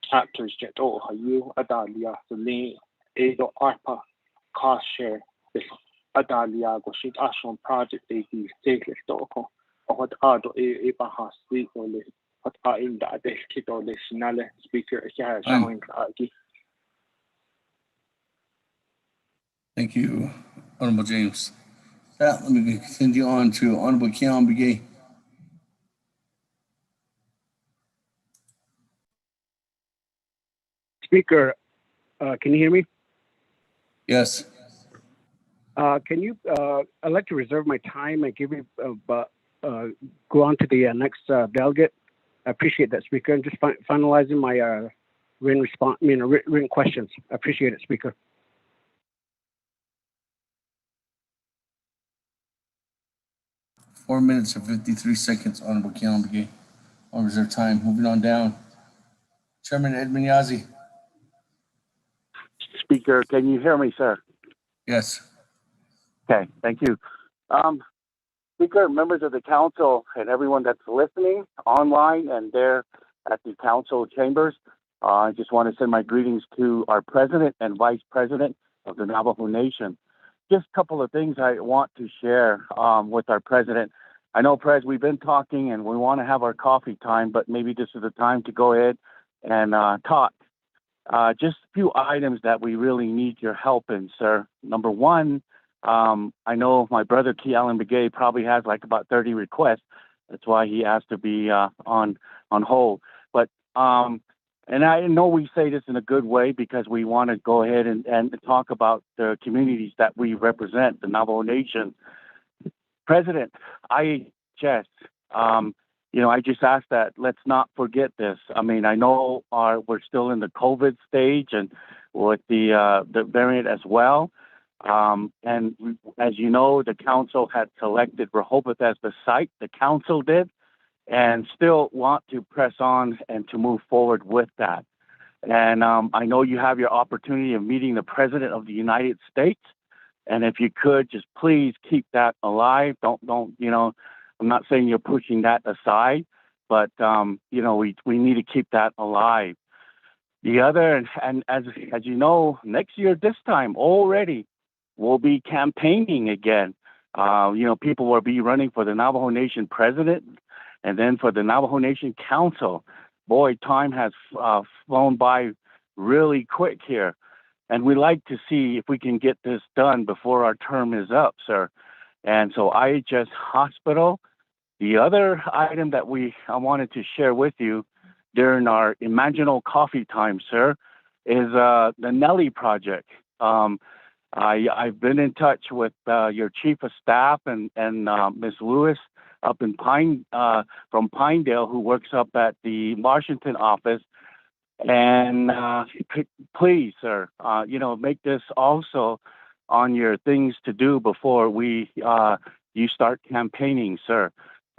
chapters jet oh you Adalia Sali Edo Arpa cost share Adalia Goshit Ashon project they be safely stoko or what Ado Ebahas or what are in the Adeskito Nationale speaker here showing Agi. Thank you, Honorable James. That, let me continue on to Honorable Keon Begay. Speaker, can you hear me? Yes. Can you, I'd like to reserve my time and give you, go on to the next delegate. I appreciate that, Speaker. I'm just finalizing my written response, written questions. I appreciate it, Speaker. Four minutes and 53 seconds, Honorable Kian on reserve time. Moving on down. Chairman Edmund Yazzie. Speaker, can you hear me, sir? Yes. Okay, thank you. Speaker, members of the council, and everyone that's listening online and there at the council chambers, I just want to send my greetings to our president and vice president of the Navajo Nation. Just a couple of things I want to share with our president. I know, Prez, we've been talking and we want to have our coffee time, but maybe this is the time to go ahead and talk. Just a few items that we really need your help in, sir. Number one, I know my brother Key Allen Begay probably has like about 30 requests. That's why he has to be on hold. But and I know we say this in a good way because we want to go ahead and talk about the communities that we represent, the Navajo Nation. President, I just I just ask that let's not forget this. I mean, I know we're still in the COVID stage and with the variant as well. And as you know, the council had selected Rehoboth as the site. The council did, and still want to press on and to move forward with that. And I know you have your opportunity of meeting the President of the United States. And if you could, just please keep that alive. Don't I'm not saying you're pushing that aside, but we need to keep that alive. The other, and as you know, next year this time already, we'll be campaigning again. People will be running for the Navajo Nation president and then for the Navajo Nation Council. Boy, time has flown by really quick here. And we like to see if we can get this done before our term is up, sir. And so IHS Hospital, the other item that I wanted to share with you during our Imaginal Coffee Time, sir, is the Nelly Project. I've been in touch with your chief of staff and Ms. Lewis up in from Pinedale, who works up at the Washington office. And please, sir, make this also on your things to do before you start campaigning, sir.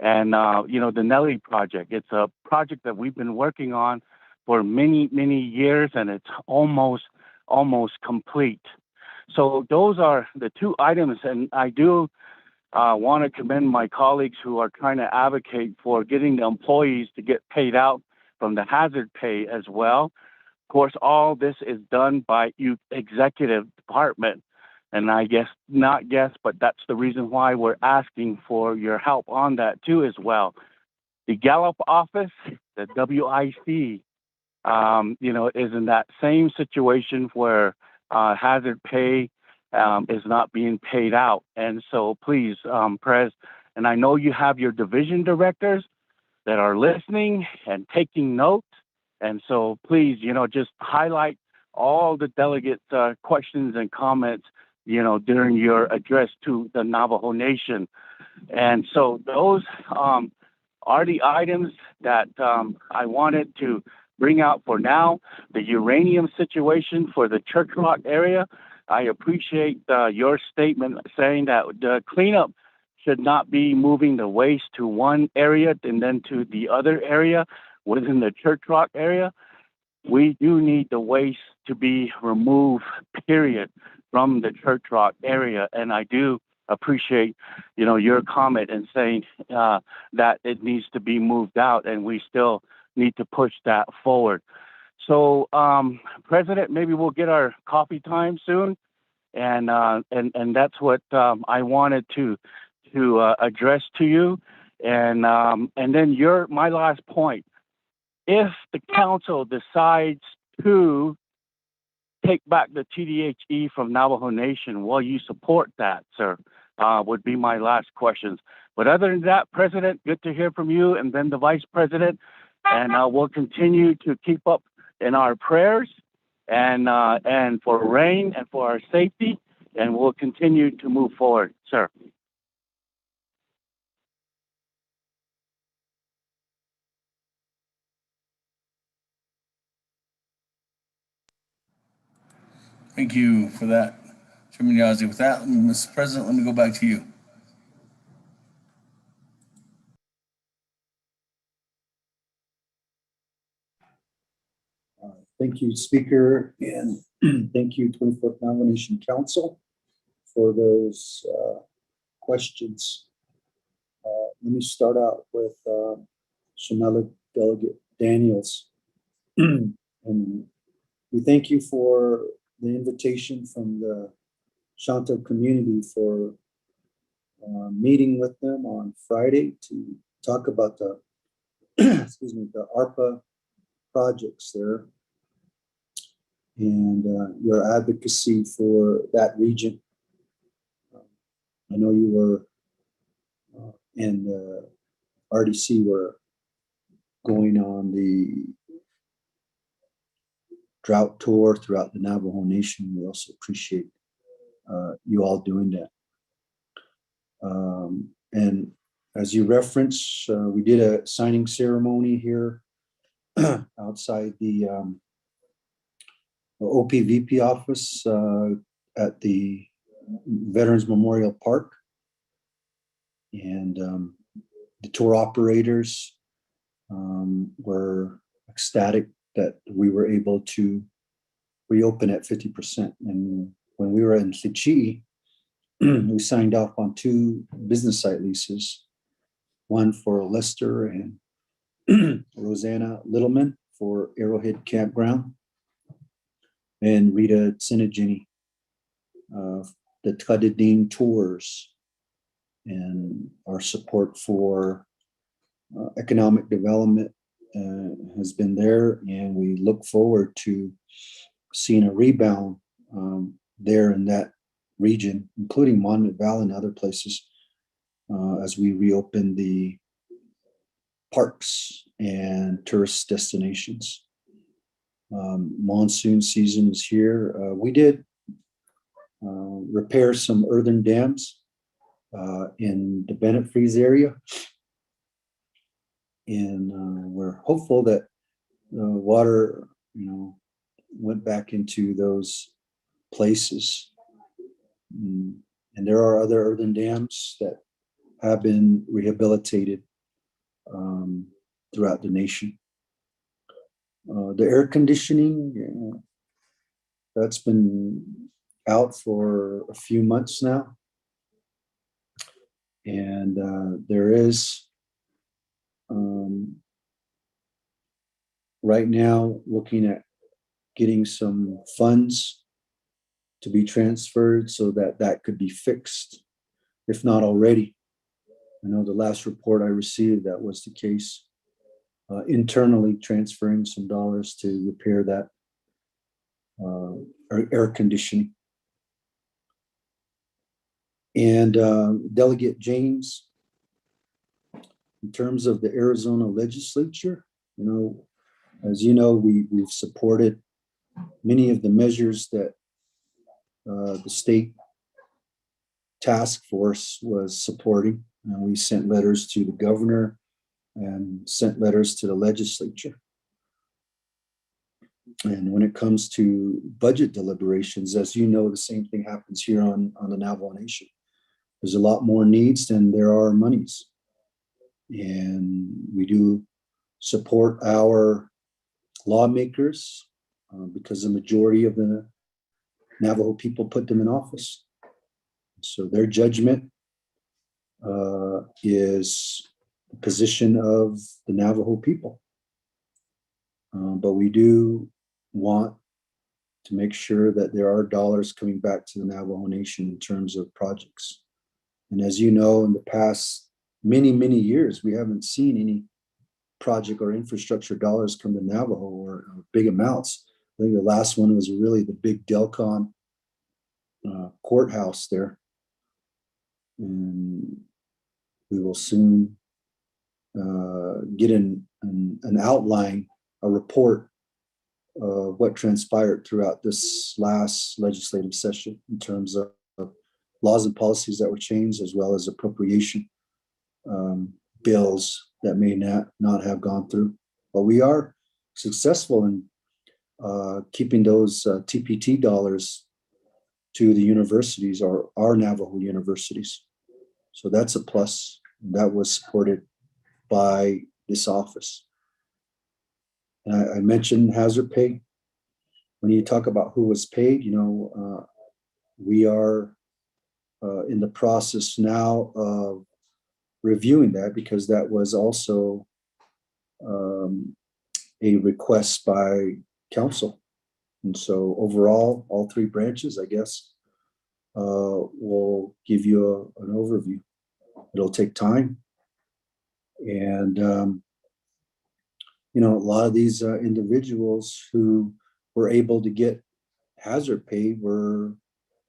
And the Nelly Project, it's a project that we've been working on for many, many years, and it's almost complete. So those are the two items, and I do want to commend my colleagues who are trying to advocate for getting the employees to get paid out from the hazard pay as well. Of course, all this is done by executive department, and but that's the reason why we're asking for your help on that too as well. The Gallup office, the WIC, is in that same situation where hazard pay is not being paid out. And so please, Prez, and I know you have your division directors that are listening and taking notes. And so please, just highlight all the delegates' questions and comments, during your address to the Navajo Nation. And so those are the items that I wanted to bring out for now. The uranium situation for the Church Rock area, I appreciate your statement saying that the cleanup should not be moving the waste to one area and then to the other area within the Church Rock area. We do need the waste to be removed, period, from the Church Rock area. And I do appreciate, your comment and saying that it needs to be moved out, and we still need to push that forward. So, President, maybe we'll get our coffee time soon, and that's what I wanted to address to you, and then my last point. If the council decides to take back the TDHE from Navajo Nation, will you support that, sir? Would be my last questions. But other than that, President, good to hear from you, and then the Vice President, and we'll continue to keep up in our prayers and for rain and for our safety, and we'll continue to move forward, sir. Thank you for that, Chairman Yazzie. With that, Mr. President, let me go back to you. Thank you, Speaker, and thank you, 24th Nomination Council, for those questions. Let me start out with Chanela Delegate Daniels. And we thank you for the invitation from the Shanto community for meeting with them on Friday to talk about the excuse me, the ARPA projects there and your advocacy for that region. I know you were and RDC were going on the drought tour throughout the Navajo Nation. We also appreciate you all doing that. And as you referenced, we did a signing ceremony here outside the OPVP office at the Veterans Memorial Park. And the tour operators were ecstatic that we were able to reopen at 50%. And when we were in Tlichi, we signed off on 2 business site leases, one for Lester and Rosanna Littleman for Arrowhead Campground, and Rita Sinagini, the Tkadidin Tours, and our support for economic development has been there, and we look forward to seeing a rebound there in that region, including Monument Valley and other places, as we reopen the parks and tourist destinations. Monsoon season is here. We did repair some earthen dams in the Bennett Freeze area. And we're hopeful that water, went back into those places. And there are other earthen dams that have been rehabilitated throughout the nation. The air conditioning, that's been out for a few months now. And there is right now looking at getting some funds to be transferred so that that could be fixed, if not already. I know the last report I received, that was the case. Internally transferring some dollars to repair that air conditioning. And Delegate James, in terms of the Arizona legislature, as you know, we've supported many of the measures that the state task force was supporting. And we sent letters to the governor and sent letters to the legislature. And when it comes to budget deliberations, as you know, the same thing happens here on the Navajo Nation. There's a lot more needs than there are monies. And we do support our lawmakers because the majority of the Navajo people put them in office. So their judgment is the position of the Navajo people. But we do want to make sure that there are dollars coming back to the Navajo Nation in terms of projects. And as you know, in the past many, many years, we haven't seen any project or infrastructure dollars come to Navajo or big amounts. I think the last one was really the big Delcon courthouse there. And we will soon get an outline, a report of what transpired throughout this last legislative session in terms of laws and policies that were changed, as well as appropriation bills that may not have gone through. But we are successful in keeping those TPT dollars to the universities or our Navajo universities. So that's a plus. That was supported by this office. And I mentioned hazard pay. When you talk about who was paid, we are in the process now of reviewing that, because that was also a request by council. And so overall, all three branches, I guess, will give you an overview. It'll take time. And, a lot of these individuals who were able to get hazard pay were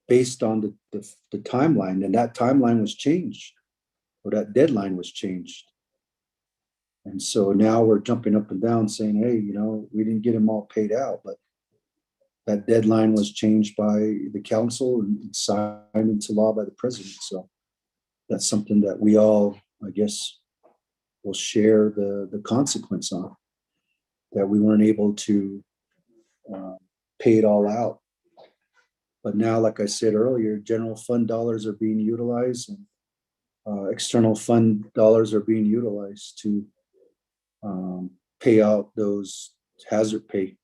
based on the timeline, and that timeline was changed, or that deadline was changed. And so now we're jumping up and down saying, hey, we didn't get them all paid out, but that deadline was changed by the council and signed into law by the president. So that's something that we all, I guess, will share the consequence on, that we weren't able to pay it all out. But now, like I said earlier, general fund dollars are being utilized, and external fund dollars are being utilized to pay out those hazard pay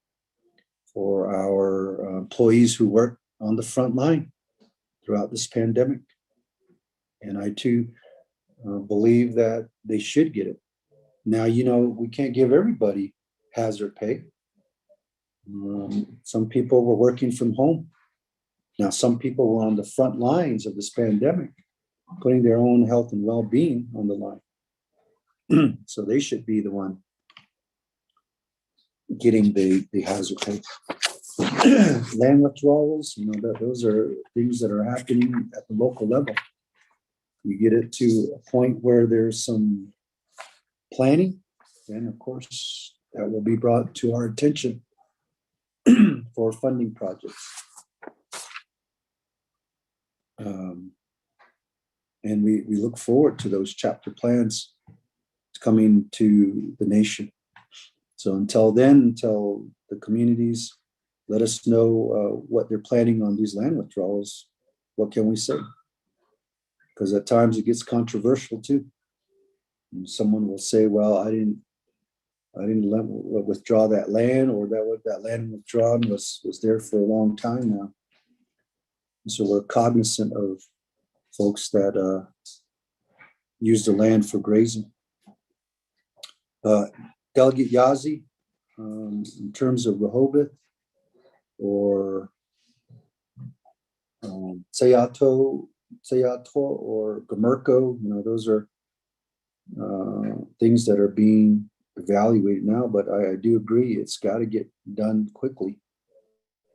for our employees who work on the front line throughout this pandemic. And I too believe that they should get it. Now, we can't give everybody hazard pay. Some people were working from home. Now, some people were on the front lines of this pandemic, putting their own health and well-being on the line. So they should be the one getting the hazard pay. Land withdrawals, those are things that are happening at the local level. You get it to a point where there's some planning, then of course that will be brought to our attention for funding projects. And we look forward to those chapter plans coming to the nation. So until the communities let us know what they're planning on these land withdrawals, what can we say? Because at times it gets controversial too. And someone will say, well, I didn't withdraw that land, or that land withdrawn was there for a long time now. And so we're cognizant of folks that use the land for grazing. Delegate Yazi, in terms of Rehoboth or Sayato or Gamerco, those are things that are being evaluated now, but I do agree it's got to get done quickly.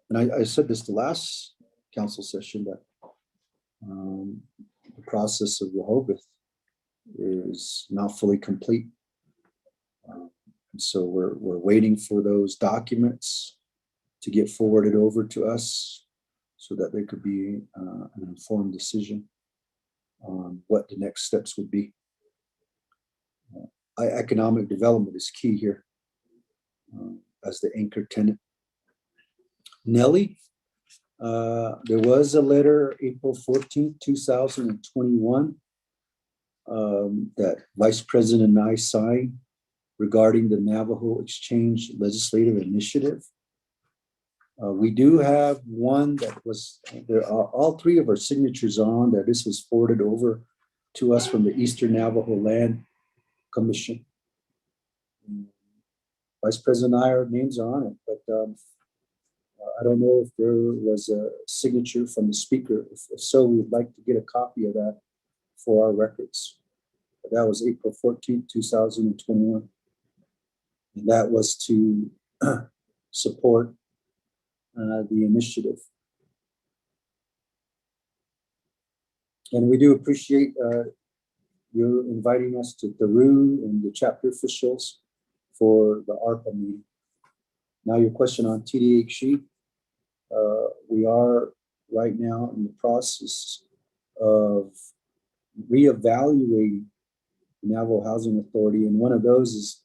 And I said this the last council session, that the process of Rehoboth is not fully complete. So we're waiting for those documents to get forwarded over to us so that there could be an informed decision on what the next steps would be. Economic development is key here as the anchor tenant. Nellie, there was a letter April 14th, 2021 that Vice President and I signed regarding the Navajo Exchange Legislative Initiative. We do have one that was, there are all three of our signatures on that. This was forwarded over to us from the Eastern Navajo Land Commission. Vice President and I, our names are on it, but I don't know if there was a signature from the speaker. If so, we'd like to get a copy of that for our records. But that was April 14th, 2021. And that was to support the initiative. And we do appreciate you inviting us to Peru and the chapter officials for the ARPA meeting. Now your question on TDHE. We are right now in the process of reevaluating the Navajo Housing Authority, and one of those is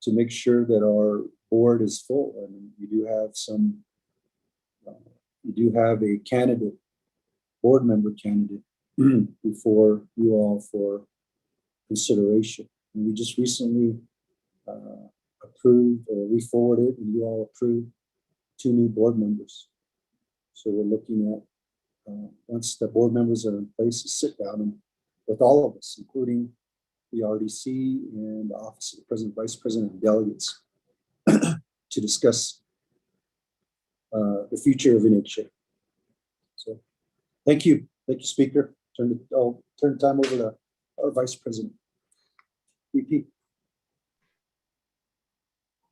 to make sure that our board is full. And we do have some we do have a candidate, board member candidate, before you all for consideration. And we just recently approved, or we forwarded, and you all approved 2 new board members. So we're looking at, once the board members are in place, to sit down and with all of us, including the RDC and the Office of the President, Vice President, and delegates, to discuss the future of NHA. So thank you, Speaker. I'll turn time over to our Vice President. VP.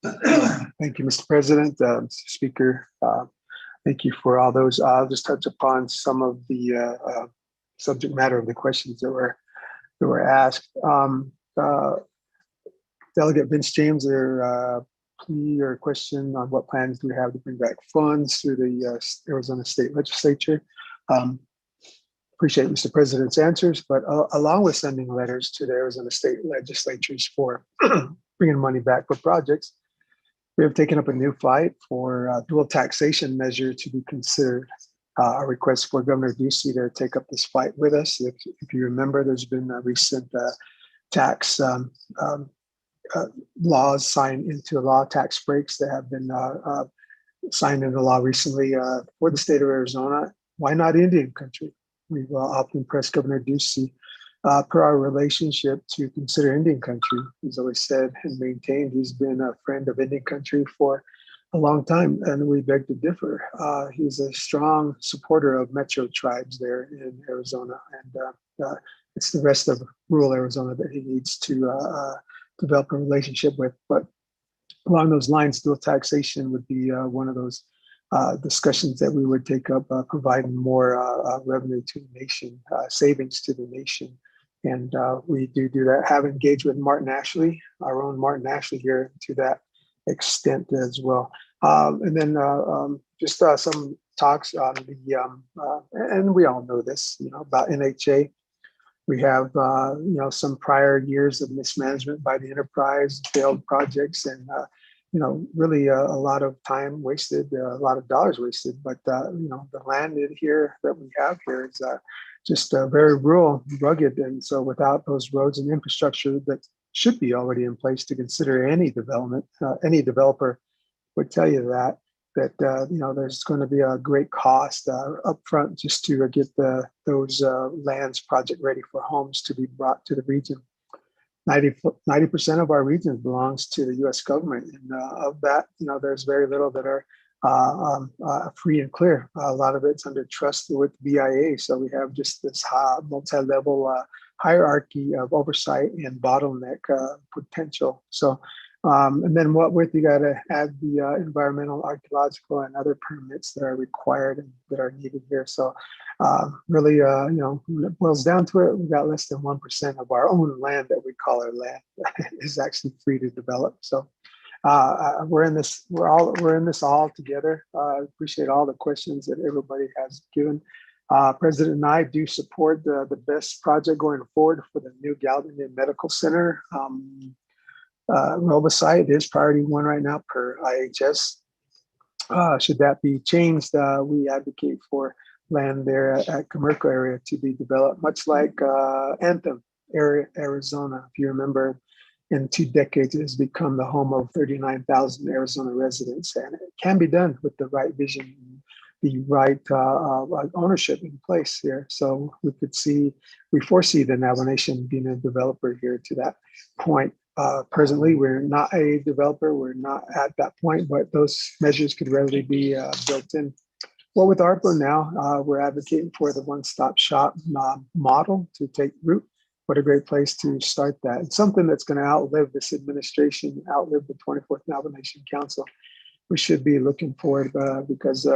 Thank you, Mr. President, Mr. Speaker. Thank you for all those. I'll just touch upon some of the subject matter of the questions that were asked. Delegate Vince James, their plea or question on what plans do we have to bring back funds through the Arizona State Legislature. Appreciate Mr. President's answers, but along with sending letters to the Arizona State Legislatures for bringing money back for projects, we have taken up a new fight for a dual taxation measure to be considered. A request for Governor Ducey to take up this fight with us. If you remember, there's been a recent tax laws signed into law, tax breaks that have been signed into law recently for the state of Arizona. Why not Indian country? We've often pressed Governor Ducey per our relationship to consider Indian country. He's always said and maintained he's been a friend of Indian country for a long time, and we beg to differ. He's a strong supporter of metro tribes there in Arizona, and it's the rest of rural Arizona that he needs to develop a relationship with. But along those lines, dual taxation would be one of those discussions that we would take up, providing more revenue to the nation, savings to the nation. And we do that, have engaged with Martin Ashley, our own Martin Ashley here, to that extent as well. And then just some talks on the, and we all know this, about NHA. We have, some prior years of mismanagement by the enterprise, failed projects, and, really a lot of time wasted, a lot of dollars wasted. But, the land here that we have here is just very rural, rugged. And so without those roads and infrastructure that should be already in place to consider any development, any developer would tell you that there's going to be a great cost upfront just to get those lands project ready for homes to be brought to the region. 90% of our region belongs to the U.S. government, and of that, there's very little that are free and clear. A lot of it's under trust with BIA, so we have just this multi-level hierarchy of oversight and bottleneck potential. So. And then what with, you got to add the environmental, archaeological, and other permits that are required and that are needed here. So really, when it boils down to it, we got less than 1% of our own land that we call our land is actually free to develop. So we're in this all together. I appreciate all the questions that everybody has given. President and I do support the best project going forward for the new Gallatin Medical Center. Robicide is priority 1 right now per IHS. Should that be changed, we advocate for land there at Comerco area to be developed, much like Anthem area, Arizona. If you remember, in 2 decades, it has become the home of 39,000 Arizona residents, and it can be done with the right vision, the right ownership in place here. So we foresee the Navajo Nation being a developer here to that point. Presently, we're not a developer. We're not at that point, but those measures could readily be built in. Well, with ARPA now, we're advocating for the one-stop shop model to take root. What a great place to start that. It's something that's going to outlive this administration, outlive the 24th Navajo Nation Council. We should be looking forward because,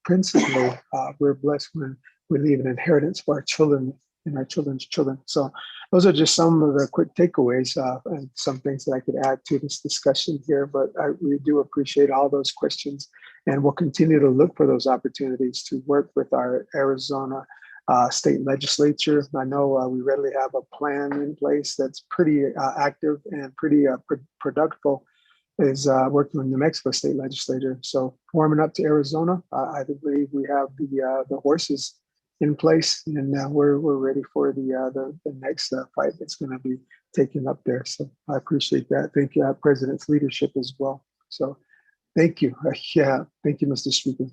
principally, we're blessed when we leave an inheritance for our children and our children's children. So those are just some of the quick takeaways and some things that I could add to this discussion here, but we do appreciate all those questions, and we'll continue to look for those opportunities to work with our Arizona state legislature. I know we readily have a plan in place that's pretty active and pretty productive is working with New Mexico State Legislator. So warming up to Arizona, I believe we have the horses in place, and we're ready for the next fight that's going to be taken up there. So I appreciate that. Thank you, President's leadership as well. So thank you. Yeah, thank you, Mr. Speaker.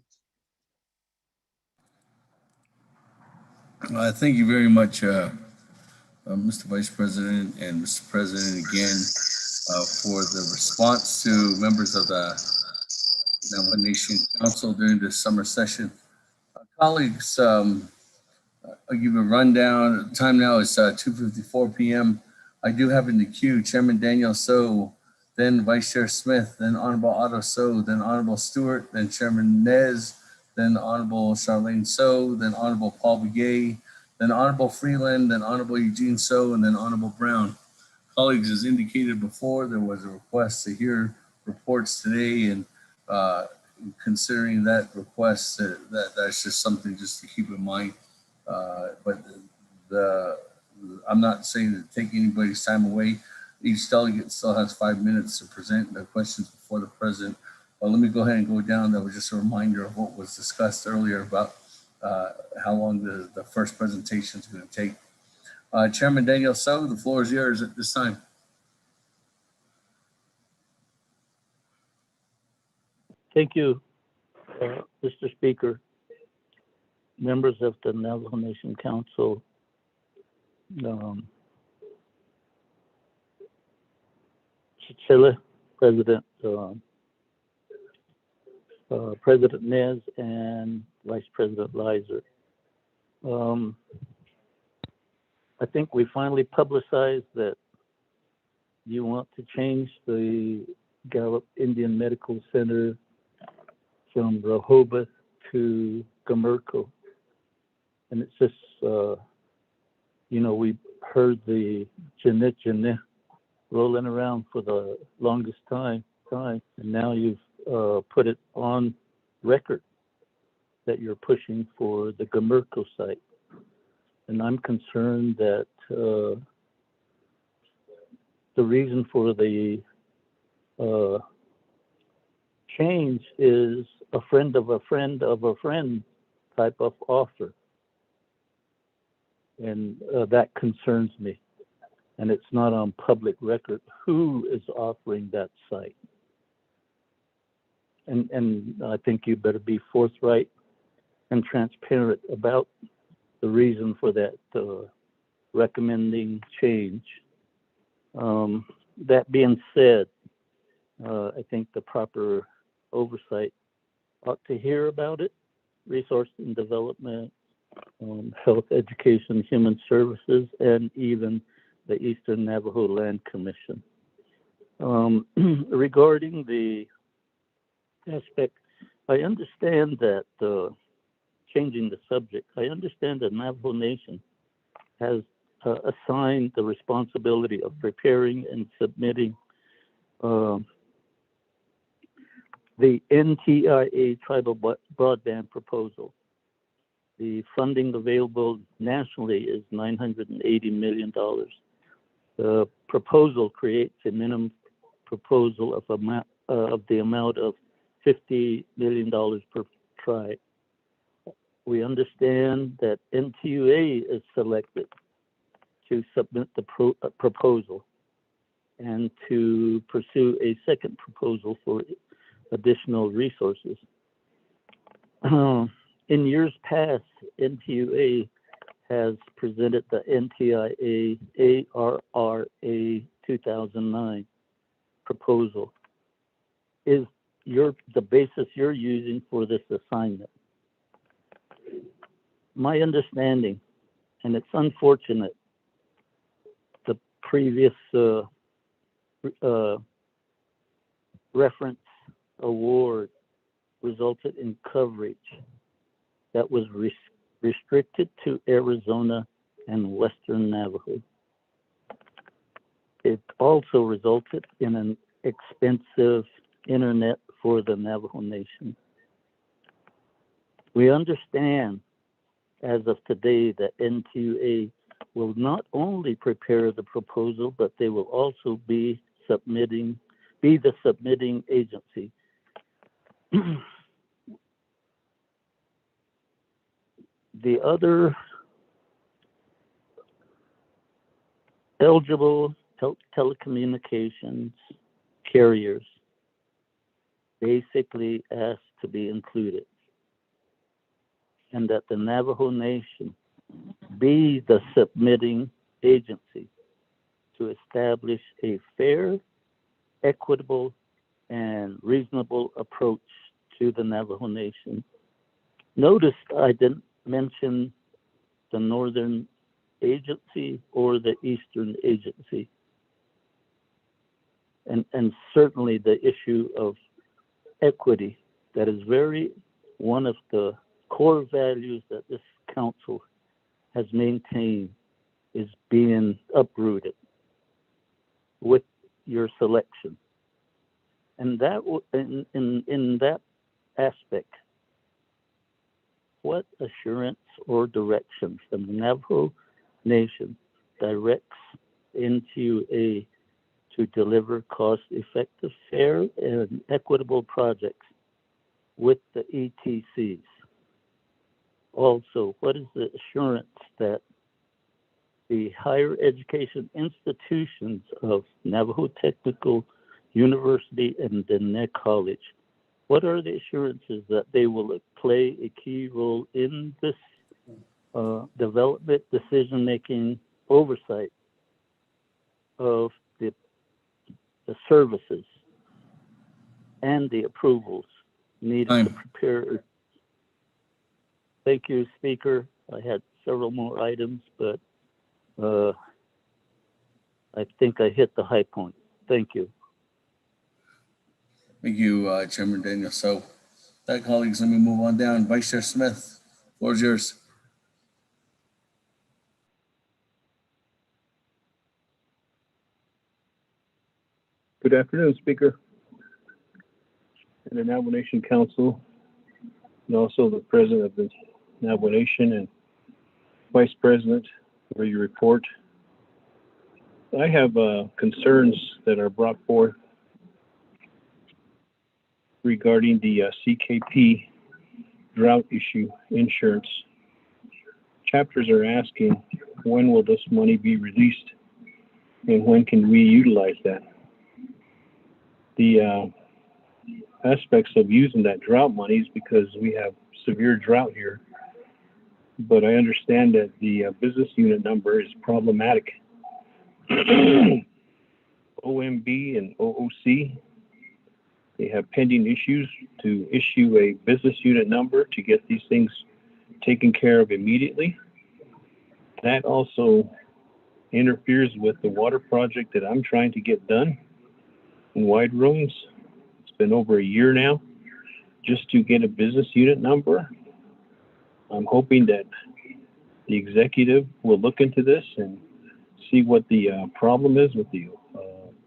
Thank you very much, Mr. Vice President and Mr. President again for the response to members of the Navajo Nation Council during this summer session. Colleagues, I'll give you a rundown. The time now is 2:54 p.m. I do have in the queue Chairman Daniel So, then Vice Chair Smith, then Honorable Otto So, then Honorable Stewart, then Chairman Nez, then Honorable Charlene So, then Honorable Paul Begay, then Honorable Freeland, then Honorable Eugene So, and then Honorable Brown. Colleagues, as indicated before, there was a request to hear reports today, and considering that request, that's just something just to keep in mind. But I'm not saying to take anybody's time away. Each delegate still has 5 minutes to present their questions before the president. But let me go ahead and go down. That was just a reminder of what was discussed earlier about how long the first presentation is going to take. Chairman Daniel So, the floor is yours at this time. Thank you, Mr. Speaker, members of the Navajo Nation Council, Chichilla, President President Nez, and Vice President Lizer. I think we finally publicized that you want to change the Gallup Indian Medical Center from Rehoboth to Gamerco. And it's just, we've heard the Janneh rolling around for the longest time, and now you've put it on record that you're pushing for the Gamerco site. And I'm concerned that the reason for the change is a friend of a friend of a friend type of offer. And that concerns me. And it's not on public record who is offering that site. And I think you better be forthright and transparent about the reason for that recommending change. That being said, I think the proper oversight ought to hear about it, resource and development, health, education, human services, and even the Eastern Navajo Land Commission. Regarding the aspect, I understand that, changing the subject, I understand that Navajo Nation has assigned the responsibility of preparing and submitting the NTIA tribal broadband proposal. The funding available nationally is $980 million. The proposal creates a minimum proposal of the amount of $50 million per tribe. We understand that NTUA is selected to submit the proposal and to pursue a second proposal for additional resources. In years past, NTUA has presented the NTIA ARRA 2009 proposal. Is the basis you're using for this assignment? My understanding, and it's unfortunate, the previous reference award resulted in coverage that was restricted to Arizona and Western Navajo. It also resulted in an expensive internet for the Navajo Nation. We understand as of today that NTUA will not only prepare the proposal, but they will also be submitting be the submitting agency. The other eligible telecommunications carriers basically asked to be included, and that the Navajo Nation be the submitting agency to establish a fair, equitable, and reasonable approach to the Navajo Nation. Notice I didn't mention the Northern Agency or the Eastern Agency. And certainly the issue of equity, that is one of the core values that this council has maintained, is being uprooted with your selection. And that in that aspect, what assurance or direction from the Navajo Nation directs into to deliver cost-effective, fair, and equitable projects with the ETCs? Also, what is the assurance that the higher education institutions of Navajo Technical University and Diné College, what are the assurances that they will play a key role in this development, decision-making, oversight of the services and the approvals needed to prepare? Thank you, Speaker. I had several more items, but I think I hit the high point. Thank you. Thank you, Chairman Daniel. So, that, colleagues, let me move on down. Vice Chair Smith, floor is yours. Good afternoon, Speaker, and the Navajo Nation Council, and also the President of the Navajo Nation and Vice President for your report. I have concerns that are brought forth regarding the CKP drought issue insurance. Chapters are asking, when will this money be released and when can we utilize that? The aspects of using that drought money is because we have severe drought here, but I understand that the business unit number is problematic. OMB and OOC, they have pending issues to issue a business unit number to get these things taken care of immediately. That also interferes with the water project that I'm trying to get done in Wide Rooms. It's been over a year now just to get a business unit number. I'm hoping that the executive will look into this and see what the problem is with the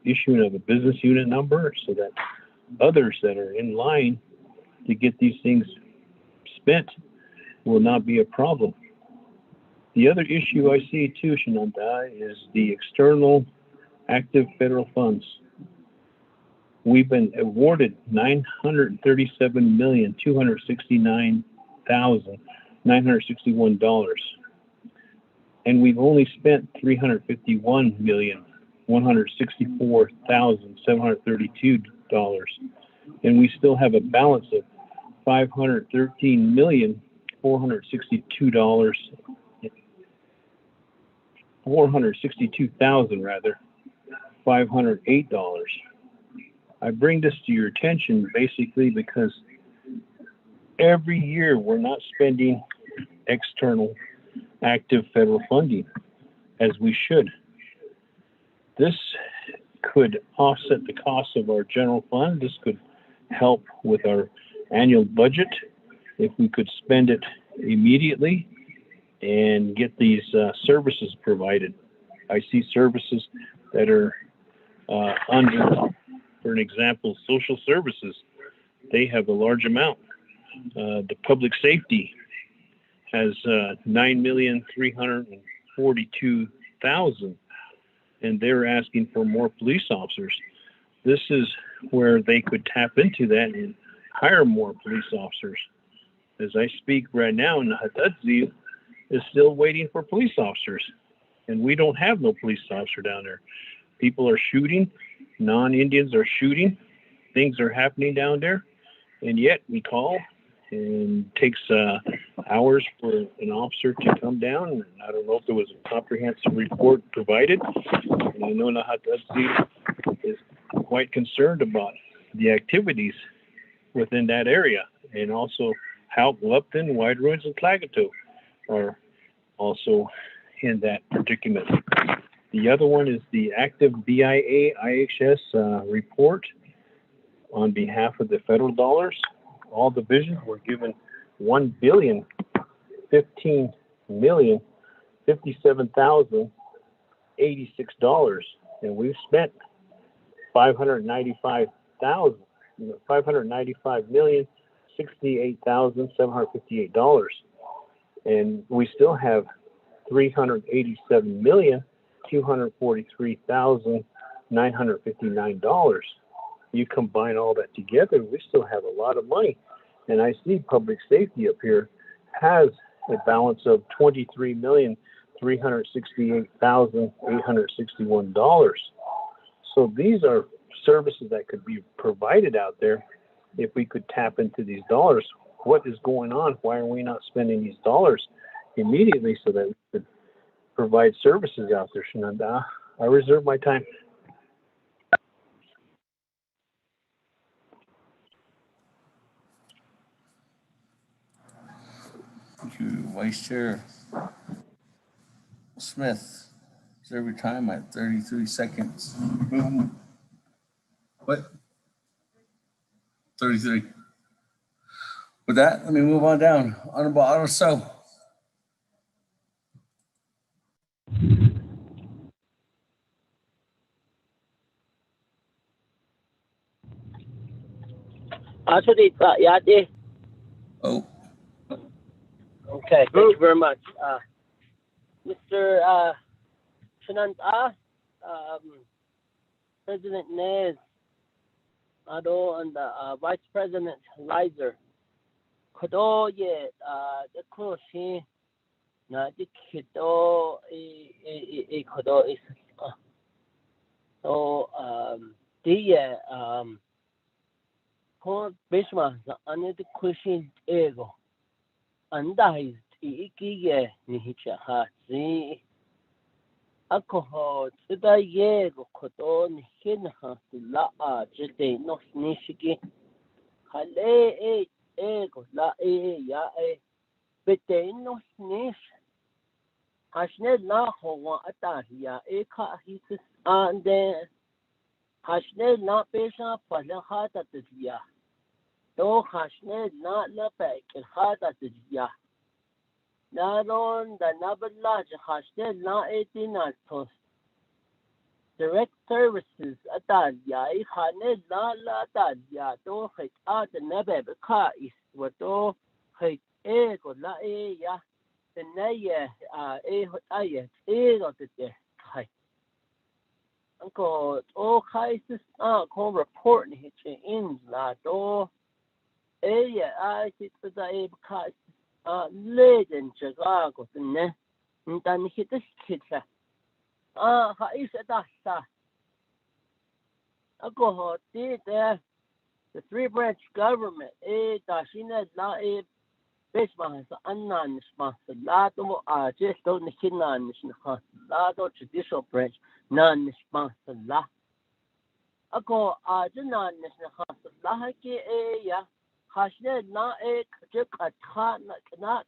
issuing of a business unit number, so that others that are in line to get these things spent will not be a problem. The other issue I see too, Shananta, is the external active federal funds. We've been awarded $937,269,961, and we've only spent $351,164,732, and we still have a balance of $462,508. I bring this to your attention basically because every year we're not spending external active federal funding as we should. This could offset the cost of our general fund. This could help with our annual budget if we could spend it immediately and get these services provided. I see services that are under, for an example, social services. They have a large amount. The public safety has $9,342,000, and they're asking for more police officers. this is where they could tap into that and hire more police officers. As I speak right now, Nahadadzi is still waiting for police officers, and we don't have no police officer down there. People are shooting, non-Indians are shooting, things are happening down there, and yet we call, and it takes hours for an officer to come down. And I don't know if there was a comprehensive report provided, and I know Nahadadzi is quite concerned about the activities within that area, and also how Lupton, Wide Ruins, and Klagetoh are also in that predicament. The other one is the active BIA IHS report on behalf of the federal dollars. All divisions were given $1,015,057,086, and we've spent $595,068,758, and we still have $387,243,959. You combine all that together, we still have a lot of money. And I see public safety up here has a balance of $23,368,861. So these are services that could be provided out there if we could tap into these dollars. What is going on? Why are we not spending these dollars immediately so that we could provide services out there, Shananda? I reserve my time. Thank you, Vice Chair Smith. Reserve your time at 33 seconds. What? 33. With that, let me move on down. Honorable Otto So. Oh. Okay, thank you very much. Mr. Shananta, President Nez, Ado, and Vice President Lizer. Kodo ye the Koshi na the Kido Kodo is so the Port Bishma under the Kushi ego. Anda is Iki Nihicha Hasi Alcohol Tida Yego Koton Hinha La Jete no Nishiki Hale Ego La Ya Bete no Nish Hashne La Hoa Atahia Eka Hisis and then Hashne La Pesha Palahata Tia. Do Hashne not la back and hard at the ya. Not on the Nabala Hashne not 18 post. Direct services at that ya, Hane la ya, do hate out the Nabeb car is what do hate ego la ya. The Naya of the day. Uncle, all cases are called reporting hitching in la do. I sit with the cars, late in Chicago, and then hit the kids. How is it that? I go did there the three branch government, Dashina La Basement, unknown sponsor, Lato, just don't hit non Lato judicial branch, non sponsor La. I go, the non sponsor La, yeah. Hashne na ek juk at not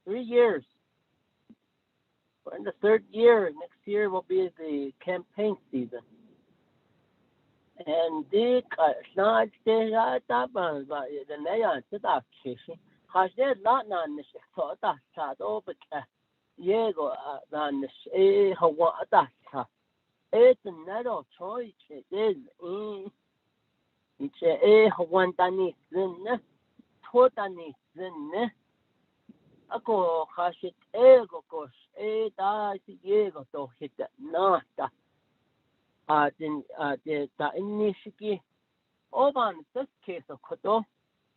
3 years. We're in the third year. Next year will be the campaign season. And the not the Naya to that kissing. Hashne not none so that open Yego than a Hawa that. It's a narrow choice. It is. It's a Hawantani, then Totani, then a go hashit ego gosh, dies ego to hit that nata. da inishiki oban this case of koto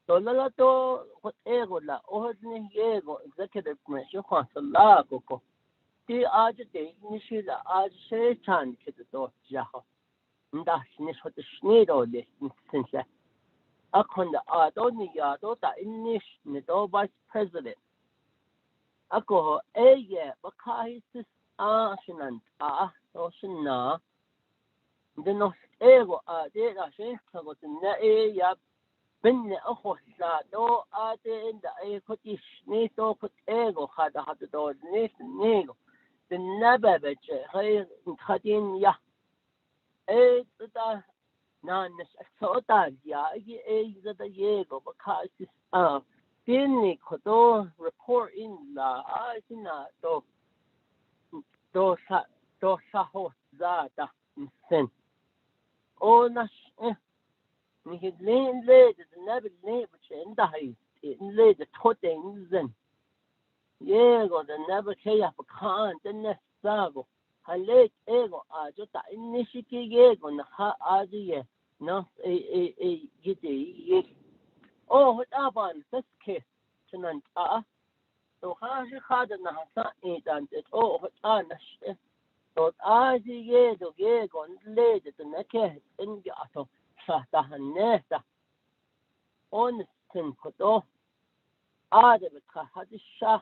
dolala to what ego la ohni ego executive commission khasala ko ti aaj de nishi la aaj she chan kito jaho nda nish hot shnido de sinse akonda adoni ya do da inish ni do vice president ako eye bakai sis shinan so shina no ego de la she ko na ya bin akho la do ade inda kotish ni to kot ego hada do ni nego the nababe hay khadin ya da nan so da ya da yego bakai sis Dini kodo report in la sina do saho zada sen o nash ni hidlin le the never name in the high in le the toting zen yego the never kaya for kan the next sago hale ego jota inishiki yego na ha ajiye no gidi oh what aban this case tonight so haji khada na hasa idan it oh what anash so aji ye do ye gon le de nake in ga to sa ta hanesa on tin kodo ade be ka hadi sha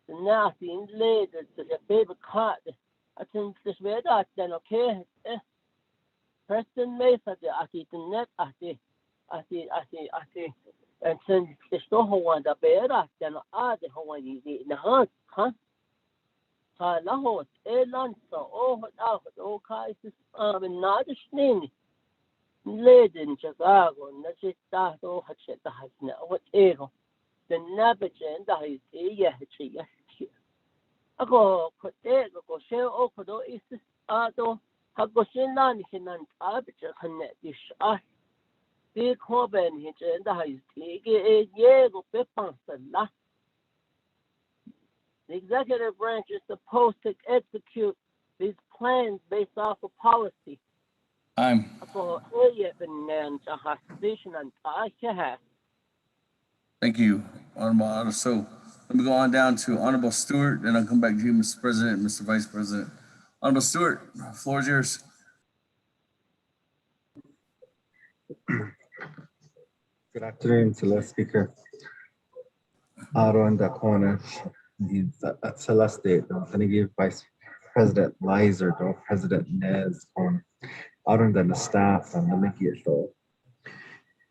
na tin le de the baby card atin this way that then okay person me sa de ati net ati and since it's no one that better than the Hawaii in ha la hot elan so out kaisis not a snin led in Chicago na to has na what ego the nabage and the yeah ako ko ko she ko is ato hago sinan hinan abje khanet ish the Corbin hit and the high Diego Peponsala. The executive branch is supposed to execute these plans based off of policy. Thank you, Honorable Otto. So let me go on down to Honorable Stewart, and I'll come back to you, Mr. President, Mr. Vice President. Honorable Stewart, the floor is yours. Good afternoon, Celeste Speaker. Aaron da corner at Celeste, Thank Vice President Lizer, President Nez, Aaron the staff and the Mickey show.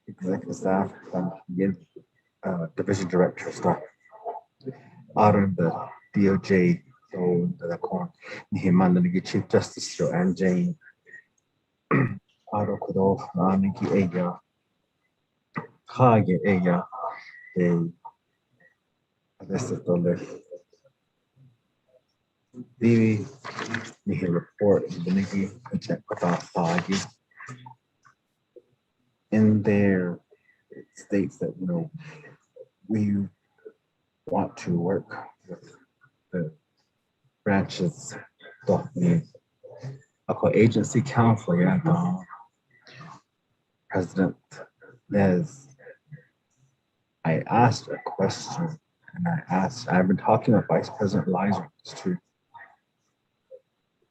Executive staff and division director staff. Aaron the DOJ, so the corner. Nihiman the Chief Justice show and Jane. Aaron Kudo, Nikki Aya. Kage ella adesso tolle Vivi ni report the Nikki check Kagi. In there it states that we want to work with the branches agency council President Nez. I asked a question, and I've been talking with Vice President Lizer, it's true.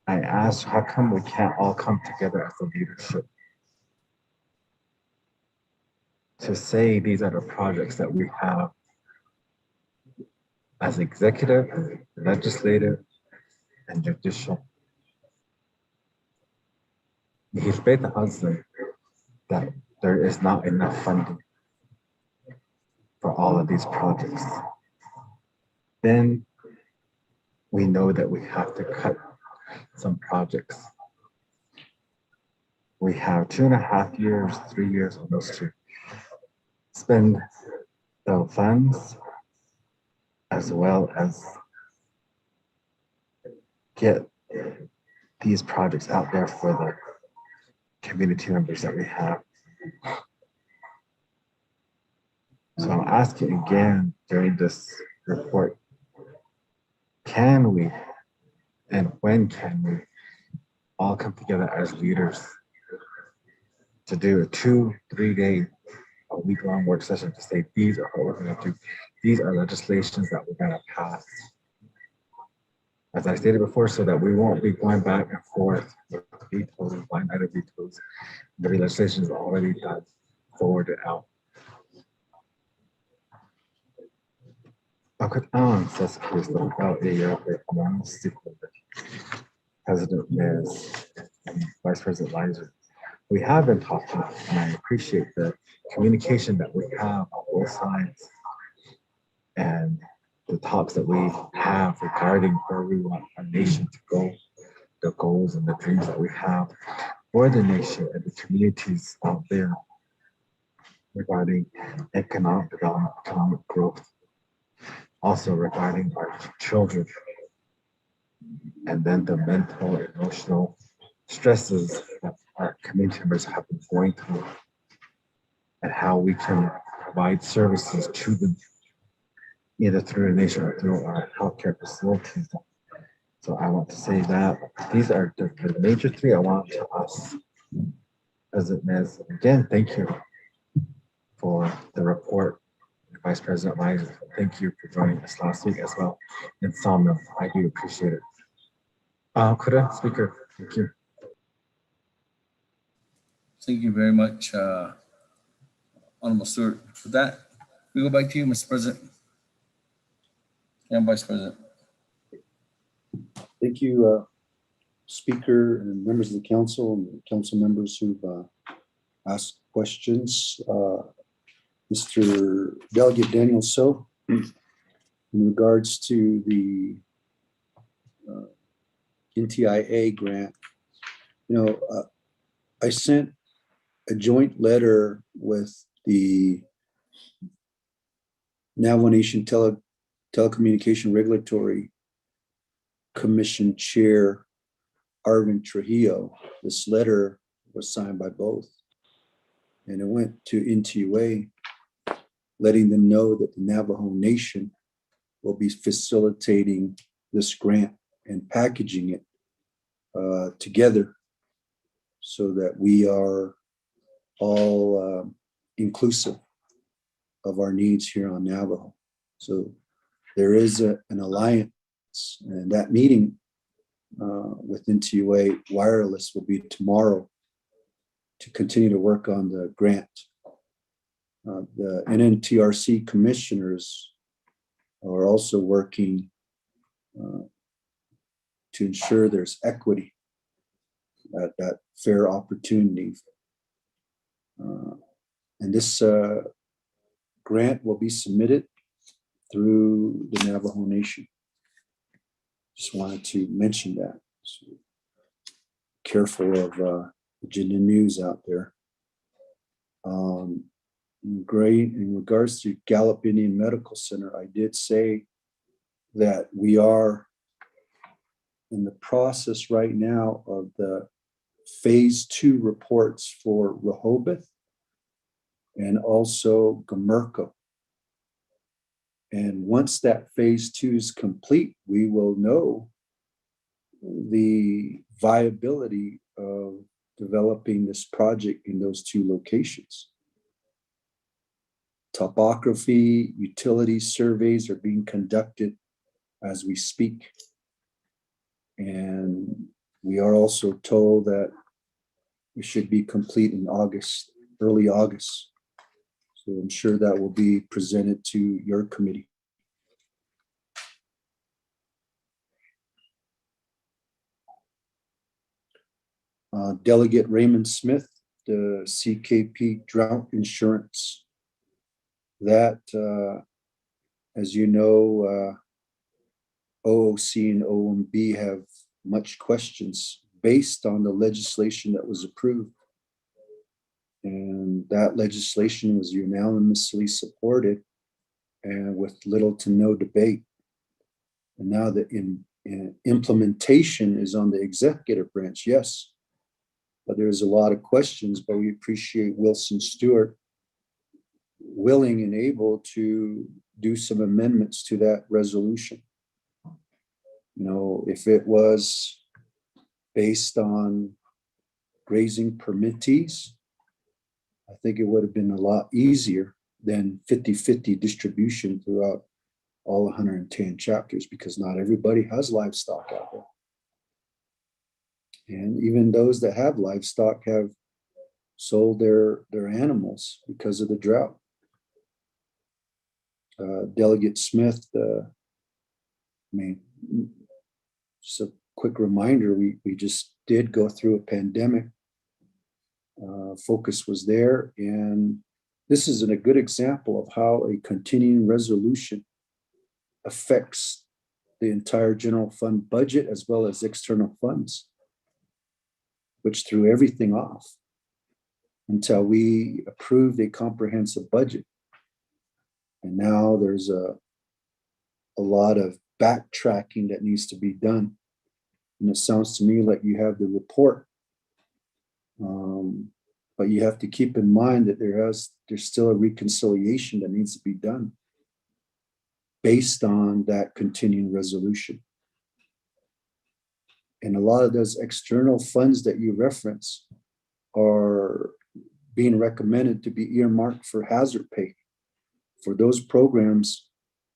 I asked, how come we can't all come together as a leadership to say these are the projects that we have as executive, legislative, and judicial. He's made the husband that there is not enough funding for all of these projects. Then we know that we have to cut some projects. We have 2.5 years, 3 years on those to spend the funds as well as get these projects out there for the community members that we have. So I'm asking again during this report, can we and when can we all come together as leaders to do a 2-3 day, a week-long work session to say, these are what we're going to do. These are legislations that we're going to pass. As I stated before, so that we won't be going back and forth with vetoes, line item vetoes. The legislation is already done, forwarded out. Bakit ang sa Kristo ikaw iya ang President Miz and Vice President Lizer. We have been talking, and I appreciate the communication that we have on both sides and the talks that we have regarding where we want our nation to go, the goals and the dreams that we have for the nation and the communities out there regarding economic development, economic growth, also regarding our children, and then the mental, emotional stresses that our community members have been going through, and how we can provide services to them, either through the nation or through our healthcare facilities. So I want to say that these are the major three I want to us. President Miz, again, thank you for the report. Vice President Lizer, thank you for joining us last week as well. And Samuel, I do appreciate it. Kuda, Speaker, thank you. Thank you very much, Honorable Stewart. For that, we go back to you, Mr. President and Vice President. Thank you, Speaker and members of the council and council members who've asked questions. Mr. Delegate Daniel So, in regards to the NTIA grant, I sent a joint letter with the Navajo Nation Telecommunication Regulatory Commission Chair, Arvin Trujillo. This letter was signed by both, and it went to NTUA, letting them know that the Navajo Nation will be facilitating this grant and packaging it together so that we are all inclusive of our needs here on Navajo. So there is an alliance, and that meeting with NTUA Wireless will be tomorrow to continue to work on the grant. The NNTRC commissioners are also working to ensure there's equity, that fair opportunity. And this grant will be submitted through the Navajo Nation. Just wanted to mention that. So careful of agenda news out there. Great. In regards to Gallup Indian Medical Center, I did say that we are in the process right now of the phase 2 reports for Rehoboth and also Gamerco. And once that phase 2 is complete, we will know the viability of developing this project in those 2 locations. Topography, utility surveys are being conducted as we speak. And we are also told that it should be complete in August, early August. So I'm sure that will be presented to your committee. Delegate Raymond Smith, the CKP drought insurance. That, as you know, OOC and OMB have much questions based on the legislation that was approved. And that legislation was unanimously supported and with little to no debate. And now the implementation is on the executive branch, yes. But there's a lot of questions, but we appreciate Wilson Stewart willing and able to do some amendments to that resolution. You know, if it was based on grazing permittees, I think it would have been a lot easier than 50-50 distribution throughout all 110 chapters, because not everybody has livestock out there. And even those that have livestock have sold their animals because of the drought. Delegate Smith, just a quick reminder, we just did go through a pandemic. Focus was there, and this is a good example of how a continuing resolution affects the entire general fund budget as well as external funds, which threw everything off until we approved a comprehensive budget. And now there's a lot of backtracking that needs to be done. And it sounds to me like you have the report. But you have to keep in mind that there's still a reconciliation that needs to be done based on that continuing resolution. And a lot of those external funds that you reference are being recommended to be earmarked for hazard pay. For those programs,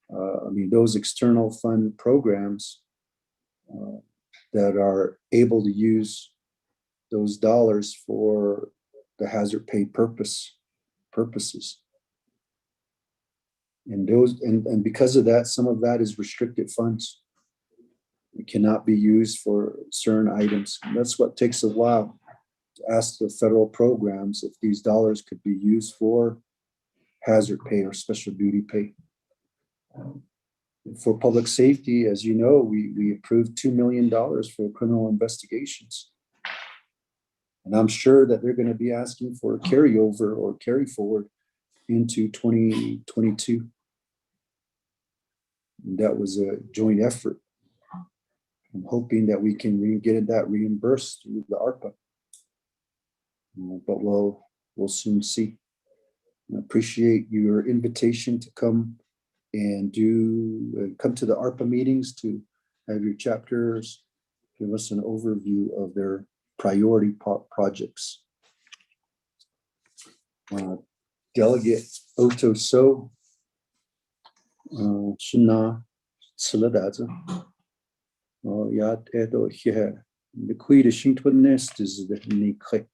those external fund programs that are able to use those dollars for the hazard pay purposes. And because of that, some of that is restricted funds. It cannot be used for certain items. And that's what takes a while to ask the federal programs if these dollars could be used for hazard pay or special duty pay. For public safety, as you know, we approved $2 million for criminal investigations. And I'm sure that they're going to be asking for a carryover or carry forward into 2022. And that was a joint effort. I'm hoping that we can get that reimbursed through the ARPA. But we'll soon see. I appreciate your invitation to come and come to the ARPA meetings to have your chapters give us an overview of their priority projects. Delegate Oto So, Shina Siladaza, Yat Edo here. The Queen of Shintwan Nest is the Nikre.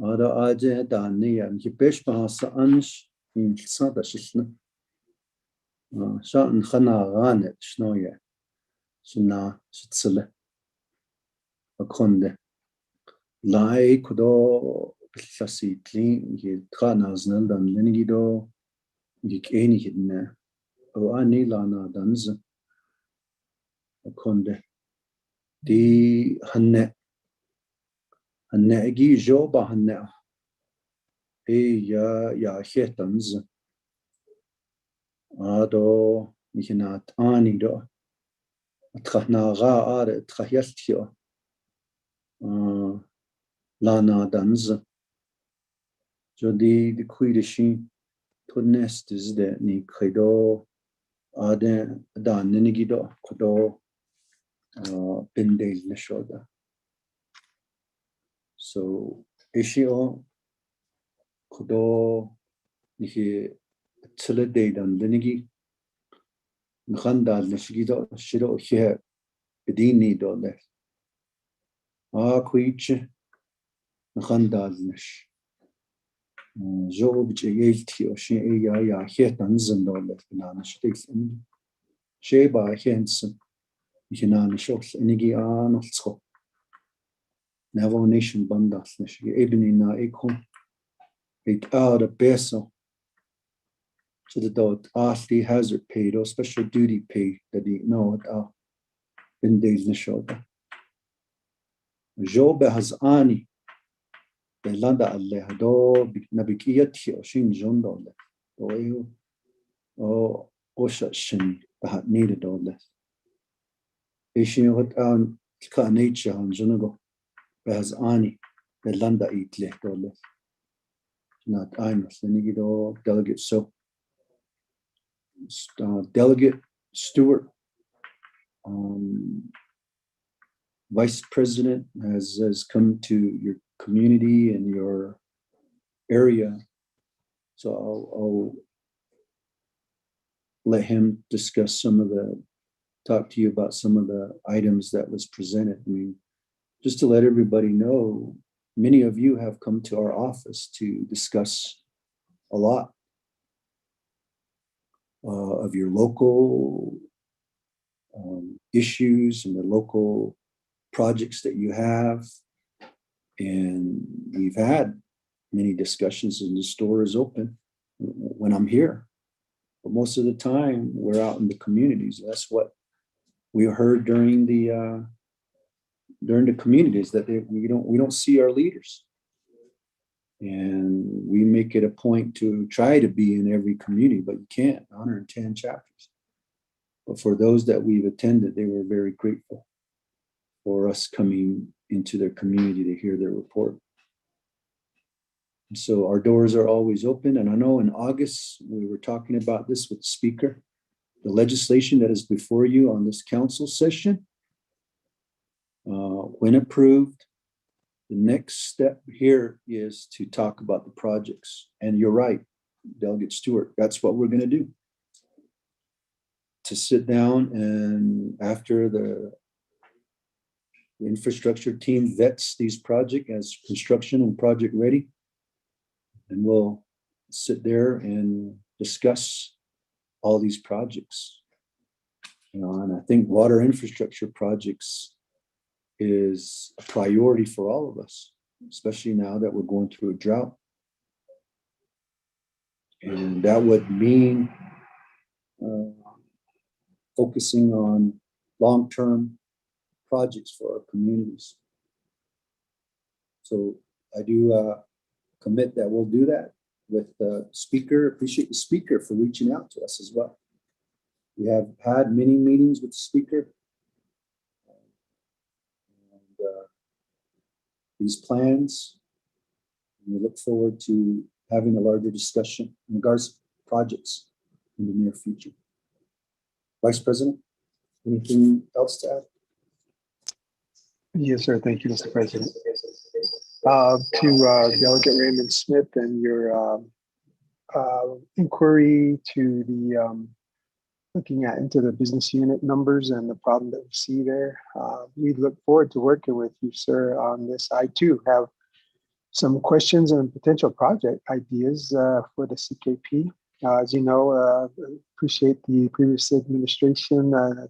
Ada Aja Dania, and Hipesh Bahasa Ansh in Sada Shishna. Shatan Khana Ranet, Shnoya, Shina Shitsele. Akonde. Lai Kudo Sasi Clean, he Tranas Neldan Lenigido, Yik Eni Hidne, O Anilana Danza. Akonde. Di Hanne. Hanne Egi Joba Hanne. Ya Hetans. Ado Nihinat Anido. Trahna Ra Are Trahyastio. Lana Danza. Jodi the Quidishin to nest is the Ni Credo Aden Dan Ninigido Kodo Bindale Neshoda. So Ishio Kodo Nihi Tsilade Dan Linigi Nhanda Neshigido Shido here Bedini Dole. Quich Nhanda Nesh. Job Jayelti or she ya Hetans and all that banana sticks and Sheba Henson, Hinan shots, Enigian of Sco. Navajo Nation Bandas, Ebony na Econ, it out a peso to the dot, Ashley hazard paid or special duty pay that he know it out in days in shoulder. Job has Ani. Landa alle do nabikiyat hi oshin jondole do o osha shin that needed all this ishin what ka nature on junugo has ani the landa itle dole not I'm Senigido delegate so delegate Stewart vice president has come to your community and your area. So I'll let him discuss talk to you about some of the items that was presented. I mean, just to let everybody know, many of you have come to our office to discuss a lot of your local issues and the local projects that you have. And we've had many discussions, and the store is open when I'm here. But most of the time, we're out in the communities. That's what we heard during the communities, that we don't see our leaders. And we make it a point to try to be in every community, but you can't, 110 chapters. But for those that we've attended, they were very grateful for us coming into their community to hear their report. And so our doors are always open. And I know in August, we were talking about this with the speaker, the legislation that is before you on this council session, when approved, the next step here is to talk about the projects. And you're right, Delegate Stewart, that's what we're going to do. To sit down, and after the infrastructure team vets these projects as construction and project ready, and we'll sit there and discuss all these projects. And I think water infrastructure projects is a priority for all of us, especially now that we're going through a drought. And that would mean focusing on long-term projects for our communities. So I do commit that we'll do that with the speaker. Appreciate the speaker for reaching out to us as well. We have had many meetings with the speaker. These plans, and we look forward to having a larger discussion in regards to projects in the near future. Vice President, anything else to add? Yes, sir. Thank you, Mr. President. To Delegate Raymond Smith and your inquiry to the looking into the business unit numbers and the problem that we see there. We look forward to working with you, sir, on this. I too have some questions and potential project ideas for the CKP. As you know, appreciate the previous administration, I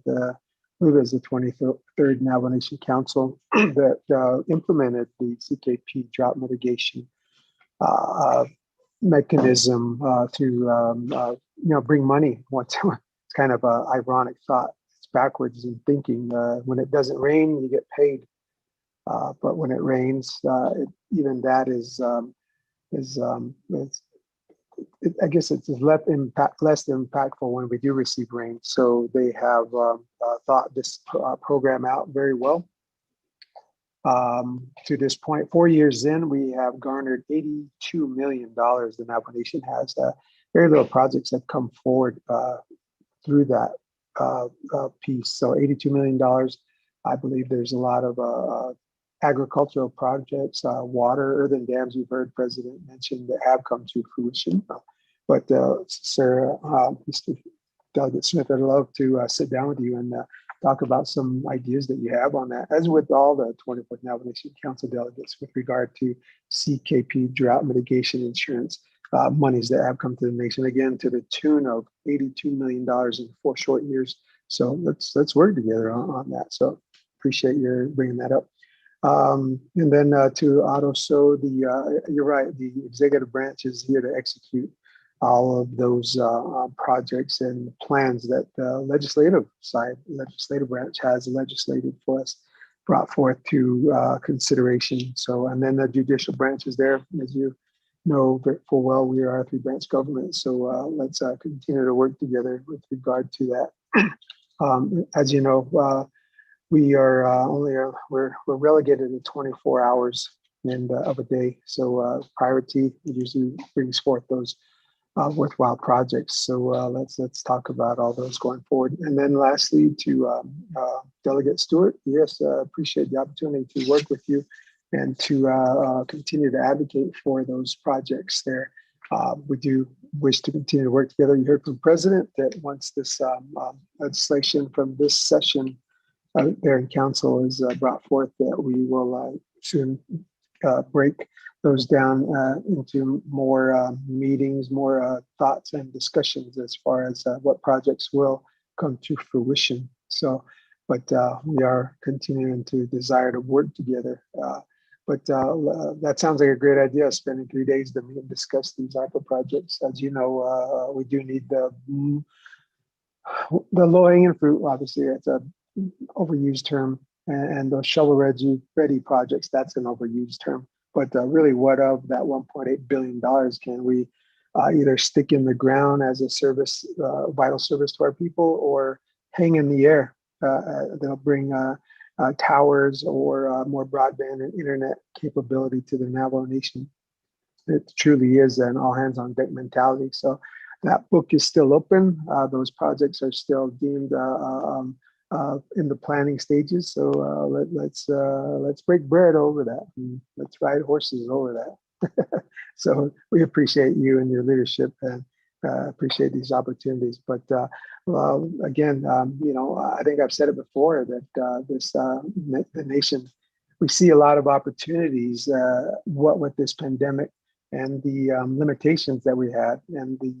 believe it was the 23rd Navajo Nation Council that implemented the CKP drought mitigation mechanism to bring money once. It's kind of an ironic thought. It's backwards in thinking. When it doesn't rain, you get paid, but when it rains, even that I guess it's less impactful when we do receive rain. So they have thought this program out very well. To this point, 4 years in, we have garnered $82 million. The Navajo Nation has very little projects that come forward through that piece. So $82 million. I believe there's a lot of agricultural projects, water, earthen dams, you've heard President mention, that have come to fruition. But sir, Mr. Delegate Smith, I'd love to sit down with you and talk about some ideas that you have on that, as with all the 24th Navajo Nation Council delegates with regard to CKP drought mitigation insurance monies that have come to the nation, again, to the tune of $82 million in 4 short years. So let's work together on that. So appreciate your bringing that up. And then to Otto, so you're right, the executive branch is here to execute all of those projects and plans that the legislative branch has legislated for us, brought forth to consideration. So, and then the judicial branch is there, as you know full well, we are a 3-branch government. So let's continue to work together with regard to that. As you know, we are we're relegated to 24 hours of a day. So priority usually brings forth those worthwhile projects. So let's talk about all those going forward. And then lastly, to Delegate Stewart, yes, appreciate the opportunity to work with you and to continue to advocate for those projects there. We do wish to continue to work together. You heard from the President that once this legislation from this session there in Council is brought forth, that we will soon break those down into more meetings, more thoughts and discussions as far as what projects will come to fruition. So, but we are continuing to desire to work together. But that sounds like a great idea, spending 3 days to meet and discuss these ARPA projects. As you know, we do need the low-hanging fruit. Obviously, it's a overused term, and those shovel-ready projects, that's an overused term. But really, what of that $1.8 billion can we either stick in the ground as a service, vital service to our people, or hang in the air? They'll bring towers or more broadband and internet capability to the Navajo Nation. It truly is an all-hands-on-deck mentality. So that book is still open. Those projects are still deemed in the planning stages. So let's break bread over that. And let's ride horses over that. So we appreciate you and your leadership and appreciate these opportunities. But again, you know, I think I've said it before that the nation, we see a lot of opportunities. What with this pandemic and the limitations that we had and the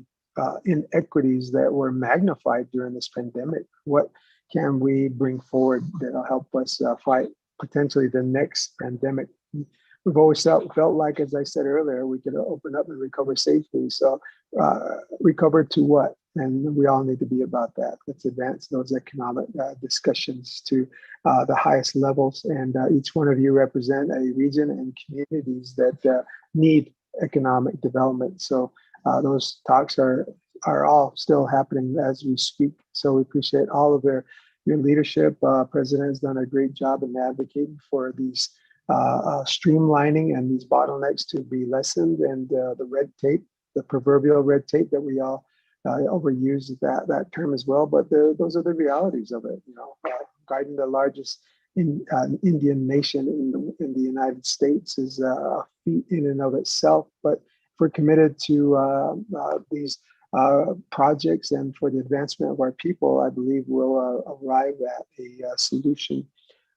inequities that were magnified during this pandemic, what can we bring forward that'll help us fight potentially the next pandemic? We've always felt like, as I said earlier, we could open up and recover safely. So recover to what? And we all need to be about that. Let's advance those economic discussions to the highest levels. And each one of you represent a region and communities that need economic development. So those talks are all still happening as we speak. So we appreciate all of your leadership. President has done a great job in advocating for these streamlining and these bottlenecks to be lessened, and the red tape, the proverbial red tape that we all overuse that term as well. But those are the realities of it. You know, guiding the largest Indian nation in the United States is a feat in and of itself. But if we're committed to these projects and for the advancement of our people, I believe we'll arrive at a solution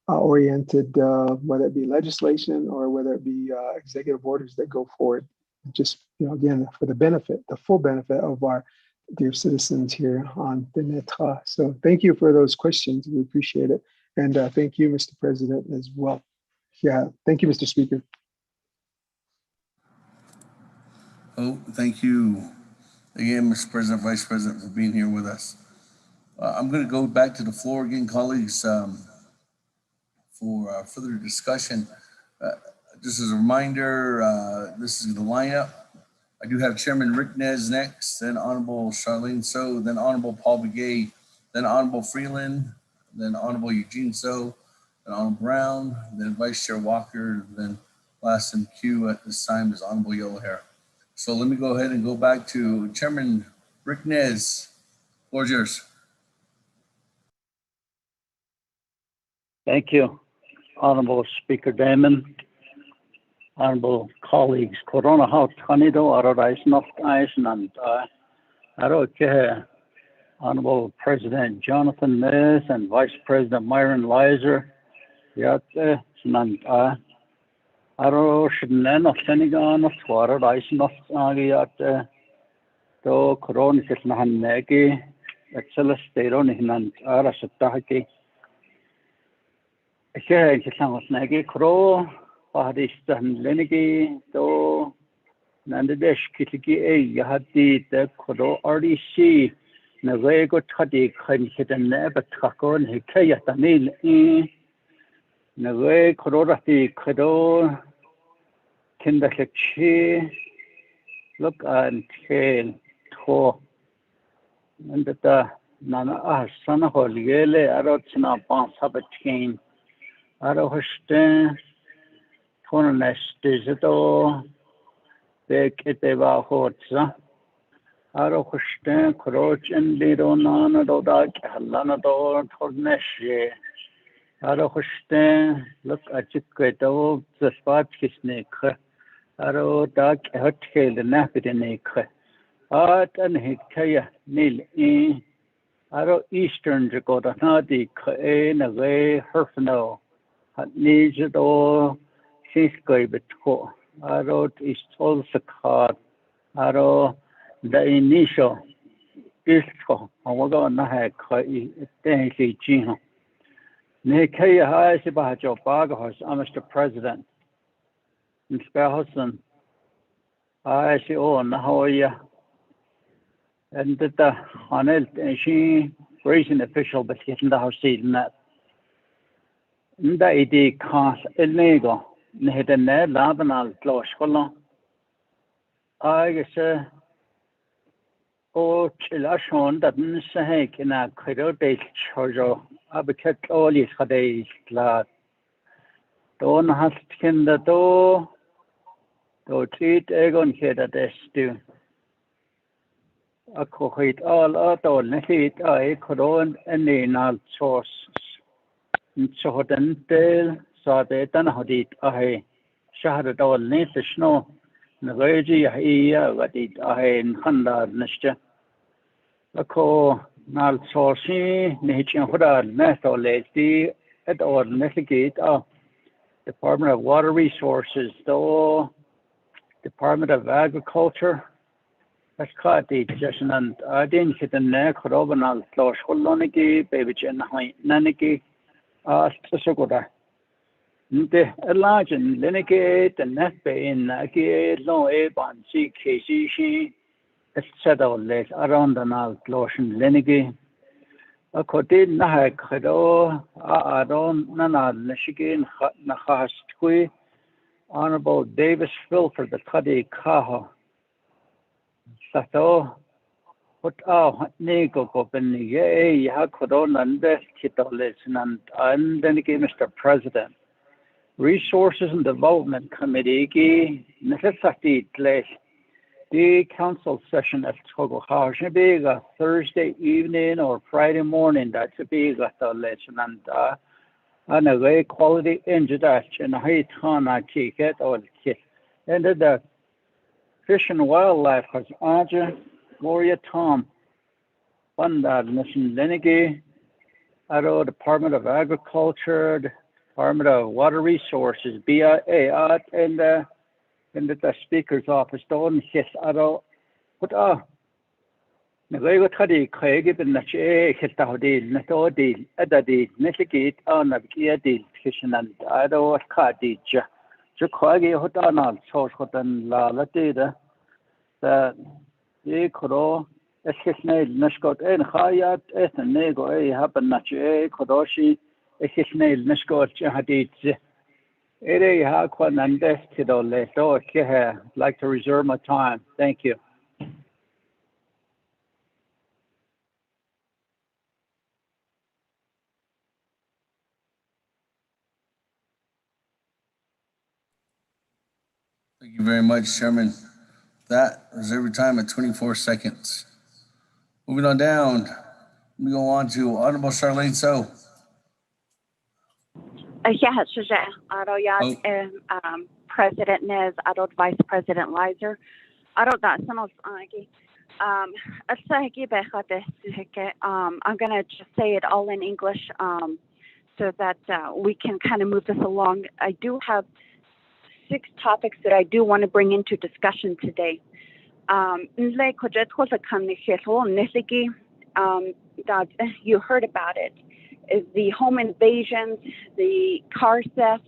oriented, whether it be legislation or whether it be executive orders that go forward. Just, you know, again, for the benefit, the full benefit of our dear citizens here on the Netra. So thank you for those questions. We appreciate it. And thank you, Mr. President, as well. Yeah, thank you, Mr. Speaker. Oh, thank you again, Mr. President, Vice President, for being here with us. I'm going to go back to the floor again, colleagues, for further discussion. Just as a reminder, this is the lineup. I do have Chairman Rick Nez next, then Honorable Charlene So, then Honorable Paul Begay, then Honorable Freeland, then Honorable Eugene So, then Honorable Brown, then Vice Chair Walker, then last in queue at this time is Honorable Yellowhair. So let me go ahead and go back to Chairman Rick Nez. Floor is yours. Thank you, Honorable Speaker Damon, honorable colleagues. Corona how Tanido Arodais not Iceland. Honorable President Jonathan Nez and Vice President Myron Lizer. Yat Snant. Aro Shnen of Senegal of Twara Iceland of Agiat. To Corona Sitnahan Negi, Excellent State on Hinant Arasataki. Okay, Nagi Crow, Padistan Lenigi, to Nandadesh Kitiki, Yahati, the Kodo RDC, Navego Tadi, Kan hit a neb at Kakon, Hikayatanil, Nave Kodorati, Kodo, Kindakachi, look and tail, to, and the Nana Sanahol, Yele, Arotsina, Bon Sabatin. Arohoste, Tonest digital, Bek Eteva Hortza, aro khushten khroch en lironana dodak halana do thornesh aro khushten look achikweto zaspat kisne kh aro dak hatkhel napidene kh at an hikaya nil in aro eastern Dakota nadi kh na way herfno hat nijo sinskoi betko aro is all sakhat aro the initial is ko awaga na ha khai te si chi ho ne kaya ha si ba jo bag has Mr. President in Spahosen I see oh na hoya and the hanel she raising official but getting the house seat in that nda idi khas illegal ne the ne labanal close kolon I guess o chilashon that nse kina khiro de chojo abiket oli khade la don hast kinda do treat egon heda destu akohit all atol nehit ai khodon eninal source sohoden tel sade tan hodit ai shahar dol nitshno ngeji hiya wadit ai khandar nishta ako nal source nihchin khoda netoleti at all nehigit Department of Water Resources do Department of Agriculture that's kati just and I didn't hit the neck robanal close holoniki baby chen naniki sogoda nte alajan lenike the net in ake lo e ban si kcc settle let around the nal lotion leniki akoti na ha khado adon nana leshigin na khastui Honorable Davis Filford the Kadi Kaho Sato put Nigo Gopin ye Hakodon and Kitolis and then again Mr. President. Resources and Development Committee necessity place the council session at Togo Harshabiga Thursday evening or Friday morning that's a big lesson and a very quality introduction height on a ticket or kit. And the Fish and Wildlife has Aja Gloria Tom Fundad Mission Lenigi Aro Department of Agriculture, Department of Water Resources, BIA and the Speaker's Office don't his Aro but Nagay khadi khayge bin nache khitahdi natodi adadi nesikit nabkiadi kishanan ado khadi ja khagi hotana source hotan la latida that ye khoro eshisne nashkot en khayat ethnego happen nache khodoshi eshisne nashkot hadid ere ha kwanande tidole so I'd like to reserve my time. Thank you. Thank you very much, Chairman. That reserve time at 24 seconds. Moving on down, we go on to Honorable Charlene So. President Nez, Vice President Lizer. I'm going to just say it all in English so that we can kind of move this along. I do have 6 topics that I do want to bring into discussion today. That you heard about it is the home invasions, the car theft,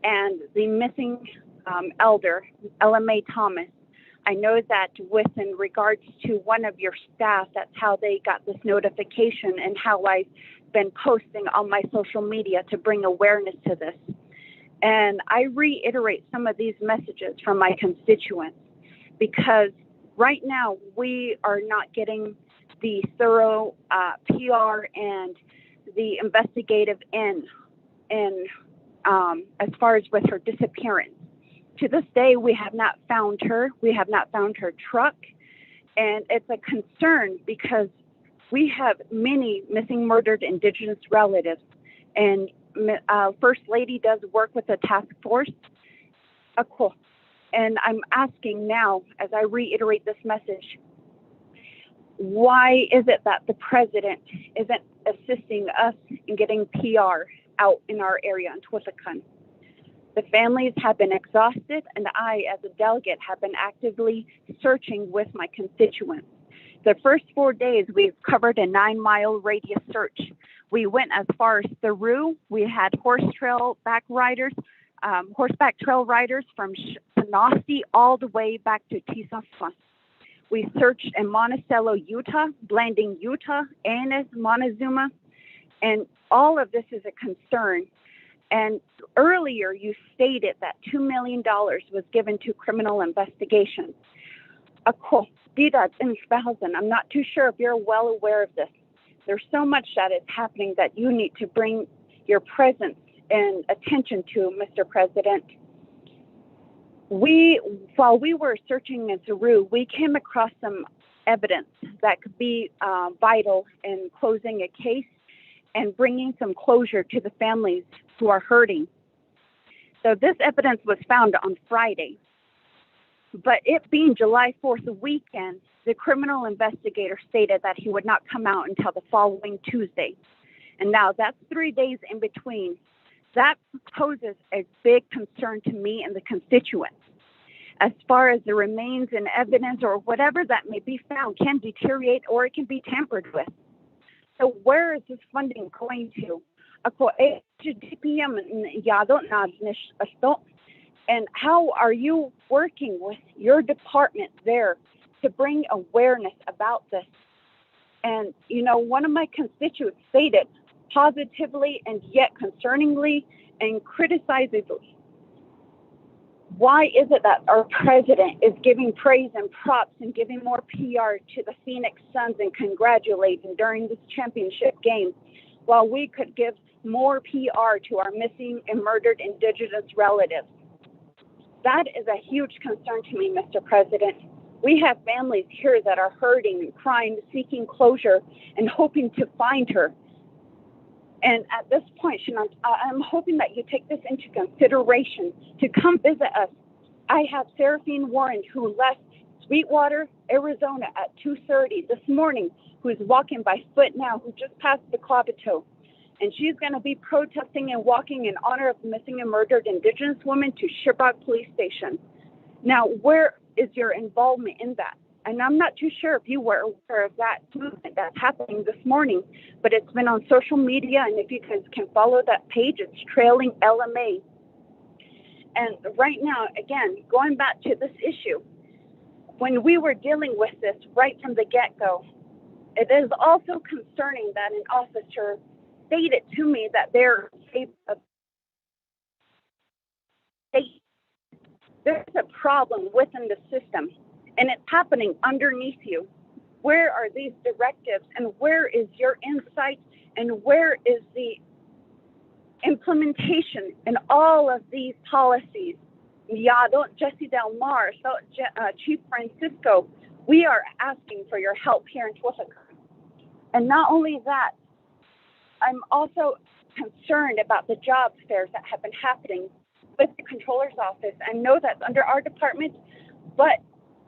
and the missing elder, LMA Thomas. I know that in regards to one of your staff, that's how they got this notification and how I've been posting on my social media to bring awareness to this. And I reiterate some of these messages from my constituents because right now we are not getting the thorough PR and the investigative in as far as with her disappearance. To this day, we have not found her. We have not found her truck. And it's a concern because we have many missing, murdered Indigenous relatives. And First Lady does work with the task force. And I'm asking now, as I reiterate this message, why is it that the president isn't assisting us in getting PR out in our area in Twissakan? The families have been exhausted, and I, as a delegate, have been actively searching with my constituents. The first 4 days, we've covered a 9-mile radius search. We went as far as Theru. We had horseback trail riders from Panasti all the way back to Tisaswa. We searched in Monticello, Utah, Blanding, Utah, Annis, Montezuma, and all of this is a concern. And earlier you stated that $2 million was given to criminal investigations. I'm not too sure if you're well aware of this. There's so much that is happening that you need to bring your presence and attention to, Mr. President. While we were searching in Theru, we came across some evidence that could be vital in closing a case and bringing some closure to the families who are hurting. So this evidence was found on Friday. But it being July 4th weekend, the criminal investigator stated that he would not come out until the following Tuesday. And now that's 3 days in between. That poses a big concern to me and the constituents. As far as the remains and evidence or whatever that may be found can deteriorate or it can be tampered with. So where is this funding going to? And how are you working with your department there to bring awareness about this? And, you know, one of my constituents stated positively and yet concerningly and criticizingly, why is it that our president is giving praise and props and giving more PR to the Phoenix Suns and congratulating during this championship game, while we could give more PR to our missing and murdered Indigenous relatives? That is a huge concern to me, Mr. President. We have families here that are hurting and crying, seeking closure and hoping to find her. And at this point, Shannon, I'm hoping that you take this into consideration to come visit us. I have Seraphine Warren, who left Sweetwater, Arizona at 2:30 this morning, who is walking by foot now, who just passed the Clavito. And she's going to be protesting and walking in honor of the missing and murdered Indigenous women to Shirbach Police Station. Now, where is your involvement in that? And I'm not too sure if you were aware of that movement that's happening this morning, but it's been on social media, and if you guys can follow that page, it's Trailing LMA. And right now, again, going back to this issue, when we were dealing with this right from the get-go, it is also concerning that an officer stated to me that there's a problem within the system, and it's happening underneath you. Where are these directives, and where is your insight, and where is the implementation in all of these policies? Jesse Del Mar, Chief Francisco, we are asking for your help here in Twissakan. And not only that, I'm also concerned about the job fairs that have been happening with the controller's office. I know that's under our department, but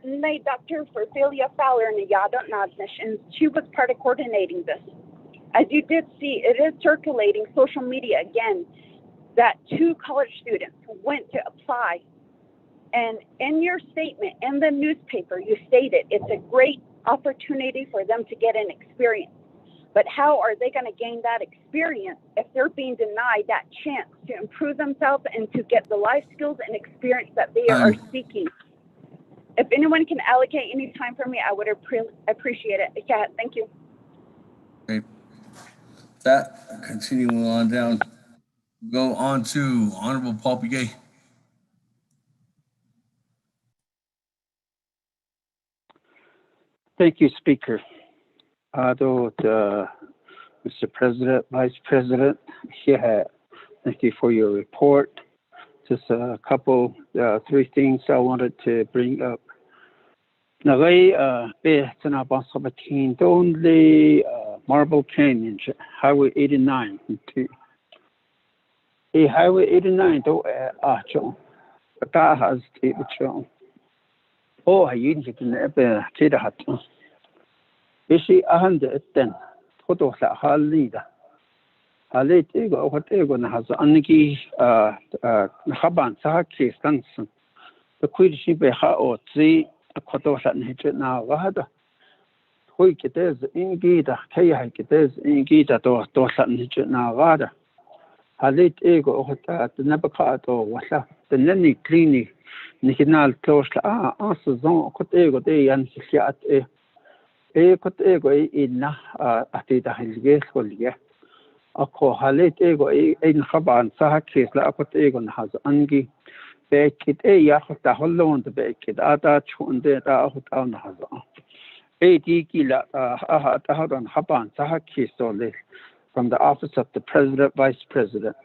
Dr. Ophelia Fowler in the Yadon Nadnish, and she was part of coordinating this. As you did see, it is circulating social media again that 2 college students went to apply. And in your statement in the newspaper, you stated it's a great opportunity for them to get an experience. But how are they going to gain that experience if they're being denied that chance to improve themselves and to get the life skills and experience that they are seeking? If anyone can allocate any time for me, I would appreciate it. Yeah, thank you. Okay. That, continuing on down, go on to Honorable Paul Begay. Thank you, Speaker. Mr. President, Vice President, thank you for your report. Just a couple, 3 things I wanted to bring up. Nagai be tana basabatin only Marble Canyon Highway 89 to Highway 89 to Acho. But that has to be oh, I used it in the Tida Hut. Is she 110? Photos at Halida. Halit ego, what ego has Aniki Haban Sahaki Stanson. The Queen she be ha or three a quarter at nature now. Wahada. Quick it is in Gita, Kayak it is in Gita to at nature now. Wada. Halit ego, what the Nabakat or what's up. The Nenny Cleany. Nikinal close answer kot ego de and siat kot ego in atida hilge solge ako halet ego in khaban sahakis la kot ego has angi bekit ya khata hollon de bekit ada chunde da hot an has dikila hadan khaban sahakis sole from the office of the president vice president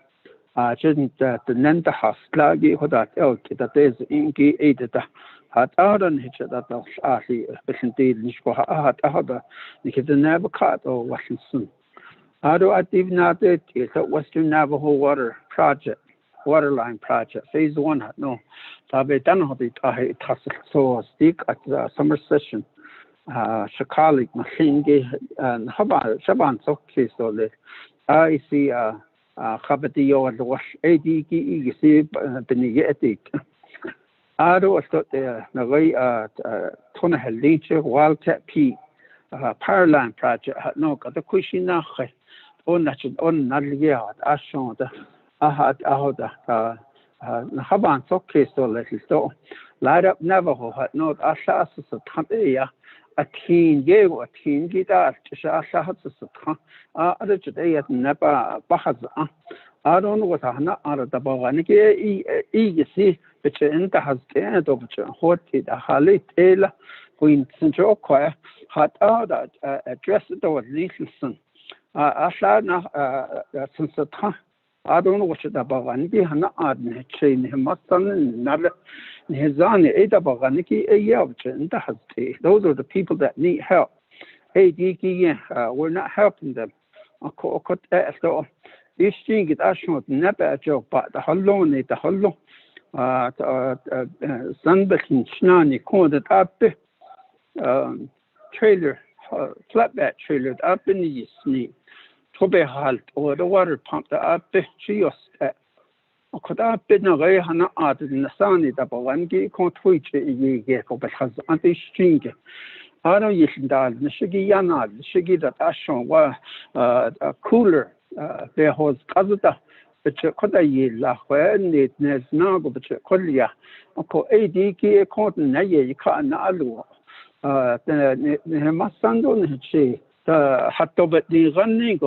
shouldn't the Nenda Haslagi Hodat Elki that is inki edita hat Aran hitch that of Ashi, Bessenty, Nishko Hat Ahada, Nikit the Navacat or Washington. Ado at even not it is a Western Navajo water project, waterline project, phase 1. No, Tabe Danhobit I Tassel so stick at the summer session. Shakalik, Mahingi, and Shaban Soki so I see Kabatiyo and wash ADG see Benigetic. Ado was got there, Navay Tona Helicha, Wildcat P, Powerline project had no got the Kushina, on Nalia, Ashon, Ahad Ahoda, Haban Soke so let it so. Light up Navajo had no Ashas of Tampea. A teen gave a teen guitar to Shahats other today at Napa Bahaz. I don't know what I'm not out of the Bavaniki, you see, which enter has gained over what did a Halit Taylor, Queen St. Joe Choir, had out addressed it over Littleson. I shall not since the time. I don't know what the Bavaniki had not added chain him must another. Those are the people that need help. Hey, Diki, we're not helping them. So, this thing is actually never a joke, but the hollow, the hollow, Sunbaking Snani, called it up, trailer, flatbed trailer, up in the snake, Tobe halt, or the water pump, the up, Chios. Could I been a way Hana art in the sun, the Bawangi, can't twitch ye get over has anti string. I don't use that, the Shigi Yana, the Shigi that Ashon were a cooler, there was Kazuta, but could I ye la when it needs now, but Kolia, Uncle ADK, cotton, you can't alu. The Masando, she, the Hatobet, the running.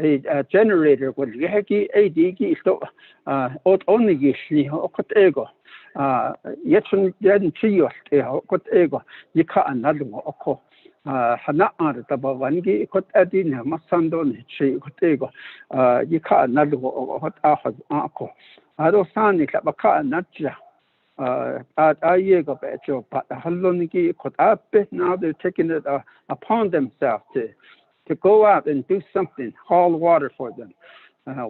A generator with Yaki ADG so only Yishni Hokot Ego. Yet then Trios, Hokot Ego, Yika another Oko. Hana Tabawangi, Kot Adina, Masandon, Chi Kotego, Yika another Hot Ahas Uncle. Adosani Kabaka Natja. Ayego Becho, but the Haloniki Kot Ape, now they're taking it upon themselves to go out and do something, haul water for them.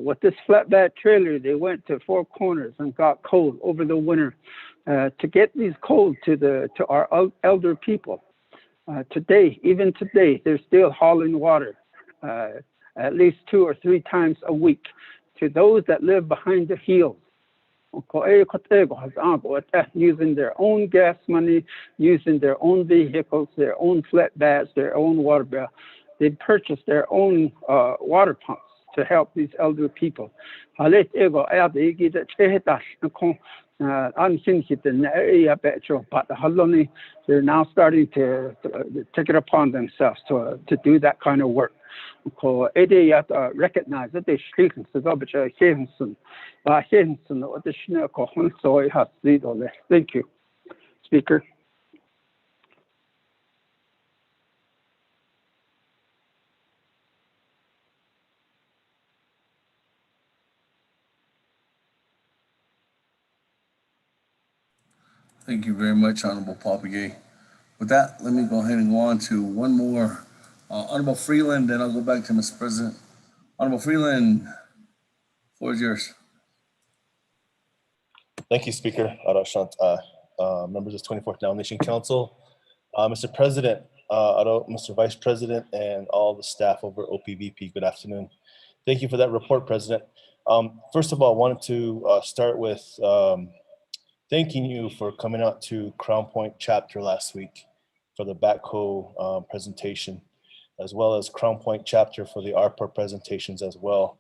With this flatbed trailer, they went to Four Corners and got coal over the winter to get these coal to our elder people. Today, even today, they're still hauling water at least 2 or 3 times a week to those that live behind the hills. Using their own gas money, using their own vehicles, their own flatbeds, their own water bill. They purchased their own water pumps to help these elder people. They're now starting to take it upon themselves to do that kind of work. Recognize that they thank you, Speaker. Thank you very much, Honorable Papagay. With that, let me go ahead and go on to one more. Honorable Freeland, then I'll go back to Mr. President. Honorable Freeland, floor is yours. Thank you, Speaker. Members of the 24th Nomination Council, Mr. President, Mr. Vice President, and all the staff over at OPVP, good afternoon. Thank you for that report, President. First of all, I wanted to start with thanking you for coming out to Crown Point chapter last week for the backhoe presentation, as well as Crown Point chapter for the ARPA presentations as well.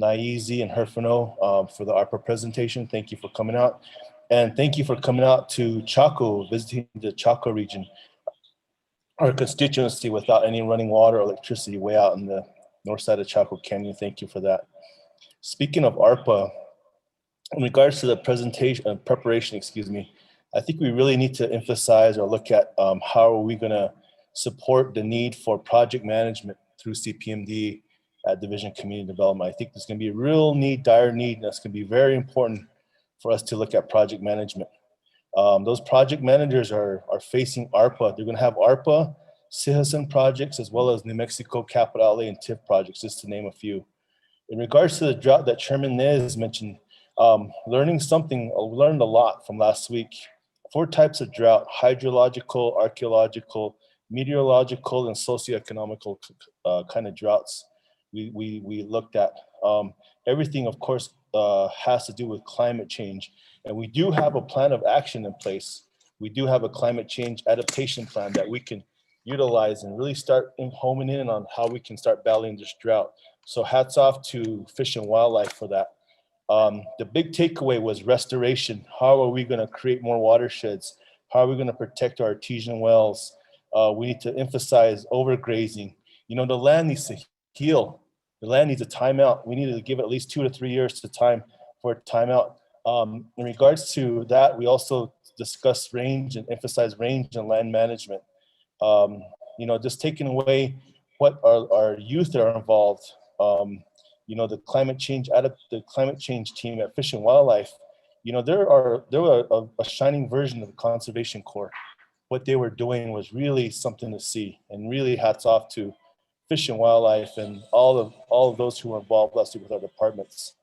Naizi and Herfano for the ARPA presentation. Thank you for coming out. And thank you for coming out to Chaco, visiting the Chaco region, our constituency, without any running water or electricity way out in the north side of Chaco Canyon. Thank you for that. Speaking of ARPA, in regards to the presentation, preparation, excuse me, I think we really need to emphasize or look at how are we gonna support the need for project management through CPMD at Division of Community Development. I think there's gonna be a real need, dire need, and that's gonna be very important for us to look at project management. Those project managers are facing ARPA. They're gonna have ARPA, citizen projects, as well as New Mexico capital outlay and TIF projects, just to name a few. In regards to the drought that Chairman Nez mentioned, learned a lot from last week. 4 types of drought: hydrological, archaeological, meteorological, and socioeconomical kind of droughts we looked at. Everything, of course, has to do with climate change. And we do have a plan of action in place. We do have a climate change adaptation plan that we can utilize and really start homing in on how we can start battling this drought. So hats off to Fish and Wildlife for that. The big takeaway was restoration. How are we gonna create more watersheds? How are we gonna protect our artesian wells? We need to emphasize overgrazing. You know, the land needs to heal. The land needs a timeout. We need to give it at least 2 to 3 years to time for a timeout. In regards to that, we also discussed range and emphasize range and land management. You know, just taking away what our youth are involved. You know, the climate change team at Fish and Wildlife, you know, they were a shining version of the Conservation Corps. What they were doing was really something to see, and really hats off to Fish and Wildlife and all of those who were involved last week with our departments.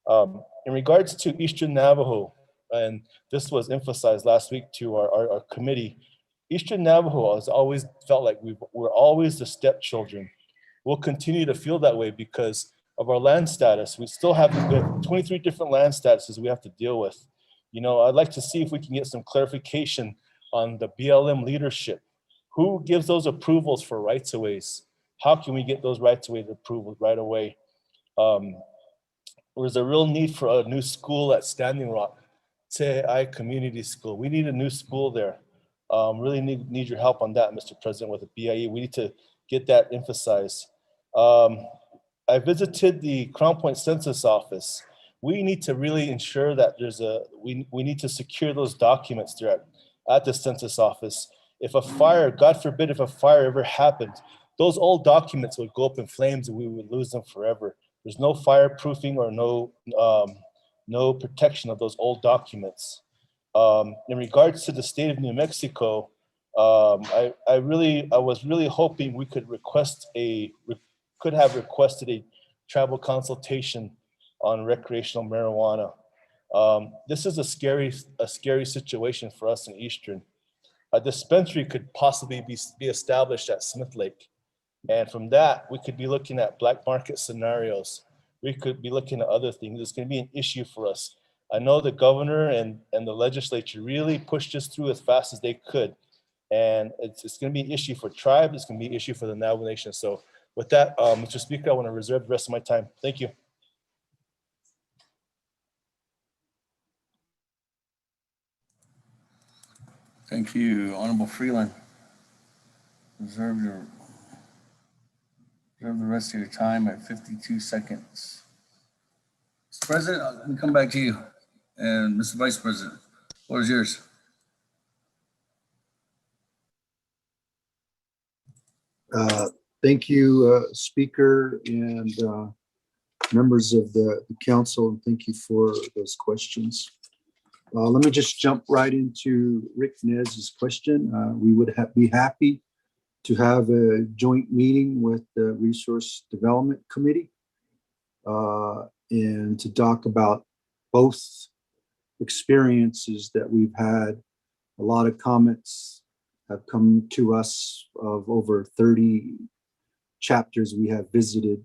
In regards to Eastern Navajo, and this was emphasized last week to our committee, Eastern Navajo has always felt like we're always the stepchildren. We'll continue to feel that way because of our land status. We still have 23 different land statuses we have to deal with. You know, I'd like to see if we can get some clarification on the BLM leadership. Who gives those approvals for rights-of-ways? How can we get those rights-of-way approvals right away? There's a real need for a new school at Standing Rock, Te'ai Community School. We need a new school there. Really need your help on that, Mr. President, with the BIE. We need to get that emphasized. I visited the Crown Point Census Office. We need to really ensure that we need to secure those documents there at the Census Office. If a fire, God forbid, if a fire ever happened, those old documents would go up in flames and we would lose them forever. There's no fireproofing or no protection of those old documents. In regards to the state of New Mexico, I was really hoping we could have requested a travel consultation on recreational marijuana. This is a scary situation for us in Eastern. A dispensary could possibly be established at Smith Lake. And from that, we could be looking at black market scenarios. We could be looking at other things. It's going to be an issue for us. I know the governor and the legislature really pushed this through as fast as they could. And it's going to be an issue for tribes. It's going to be an issue for the Navajo Nation. So with that, Mr. Speaker, I want to reserve the rest of my time. Thank you. Thank you, Honorable Freeland. Reserve the rest of your time at 52 seconds. Mr. President, let me come back to you. And Mr. Vice President, the floor is yours. Thank you, Speaker and members of the council, and thank you for those questions. Let me just jump right into Rick Nez's question. We would be happy to have a joint meeting with the Resource Development Committee and to talk about both experiences that we've had. A lot of comments have come to us of over 30 chapters we have visited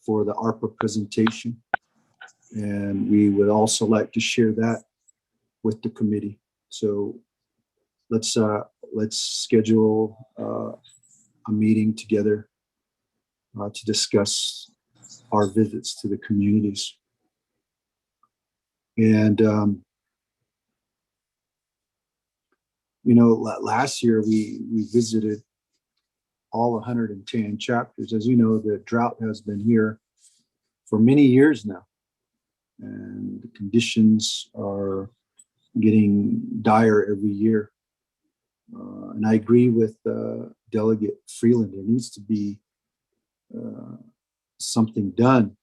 for the ARPA presentation. And we would also like to share that with the committee. So let's schedule a meeting together to discuss our visits to the communities. And you know, last year we visited all 110 chapters. As you know, the drought has been here for many years now, and the conditions are getting dire every year. And I agree with Delegate Freeland. There needs to be something done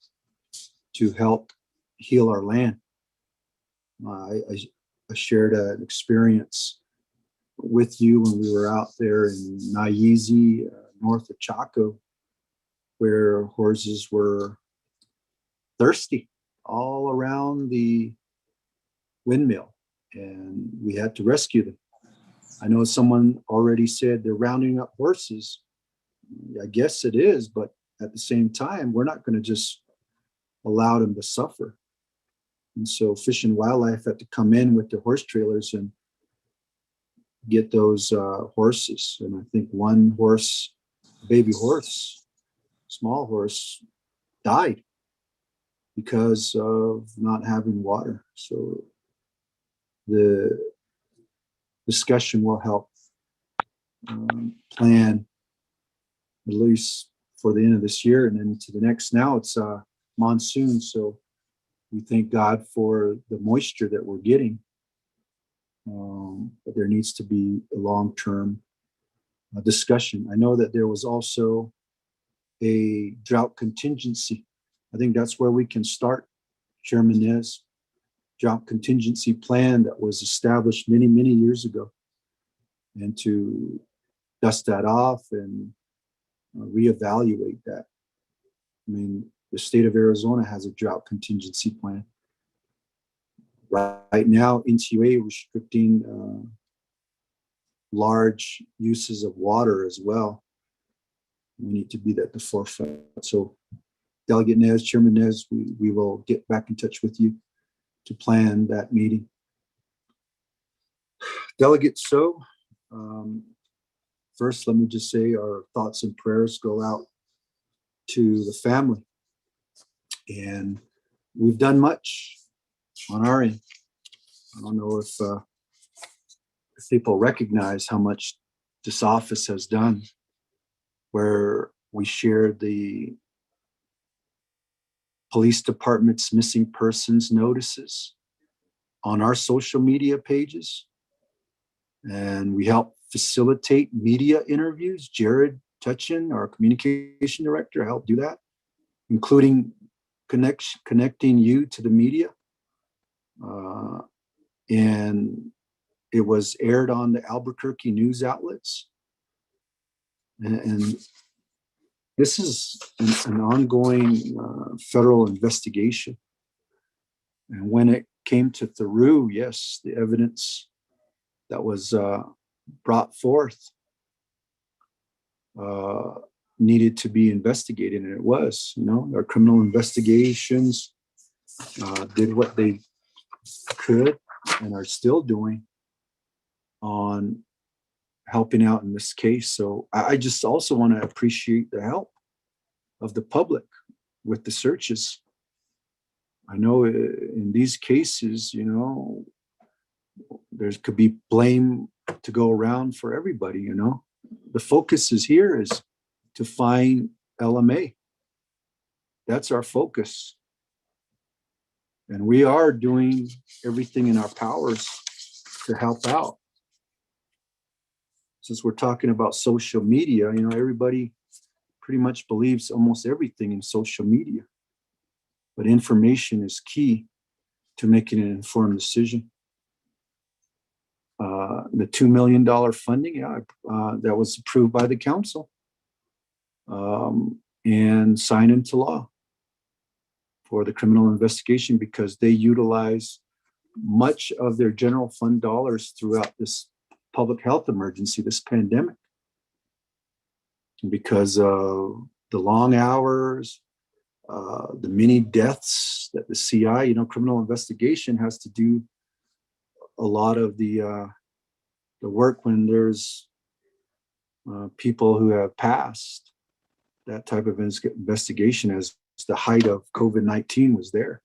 to help heal our land. I shared an experience with you when we were out there in Naizi, north of Chaco, where horses were thirsty all around the windmill, and we had to rescue them. I know someone already said they're rounding up horses. I guess it is, but at the same time, we're not going to just allow them to suffer. And so Fish and Wildlife had to come in with the horse trailers and get those horses. And I think one horse, baby horse, small horse, died because of not having water. So the discussion will help plan at least for the end of this year and then to the next. Now it's monsoon, so we thank God for the moisture that we're getting. But there needs to be a long-term discussion. I know that there was also a drought contingency. I think that's where we can start, Chairman Nez. Drought contingency plan that was established many, many years ago, and to dust that off and reevaluate that. I mean, the state of Arizona has a drought contingency plan. Right now, NCUA restricting large uses of water as well. We need to be at the forefront. So Delegate Nez, Chairman Nez, we will get back in touch with you to plan that meeting. Delegate So, first, let me just say our thoughts and prayers go out to the family. And we've done much on our end. I don't know if people recognize how much this office has done, where we shared the police department's missing persons notices on our social media pages. And we helped facilitate media interviews. Jared Tutchin, our communication director, helped do that, including connecting you to the media. And it was aired on the Albuquerque news outlets. And this is an ongoing federal investigation. And when it came to Theroux, yes, the evidence that was brought forth needed to be investigated, and it was. You know, our criminal investigations did what they could and are still doing on helping out in this case. So I just also want to appreciate the help of the public with the searches. I know in these cases, you know, there could be blame to go around for everybody, you know. The focus is here is to find LMA. That's our focus. And we are doing everything in our powers to help out. Since we're talking about social media, you know, everybody pretty much believes almost everything in social media. But information is key to making an informed decision. The $2 million funding, that was approved by the council and signed into law for the criminal investigation, because they utilize much of their general fund dollars throughout this public health emergency, this pandemic, because of the long hours, the many deaths that the CI, criminal investigation has to do a lot of the work when there's people who have passed. That type of investigation, as the height of COVID-19 was there.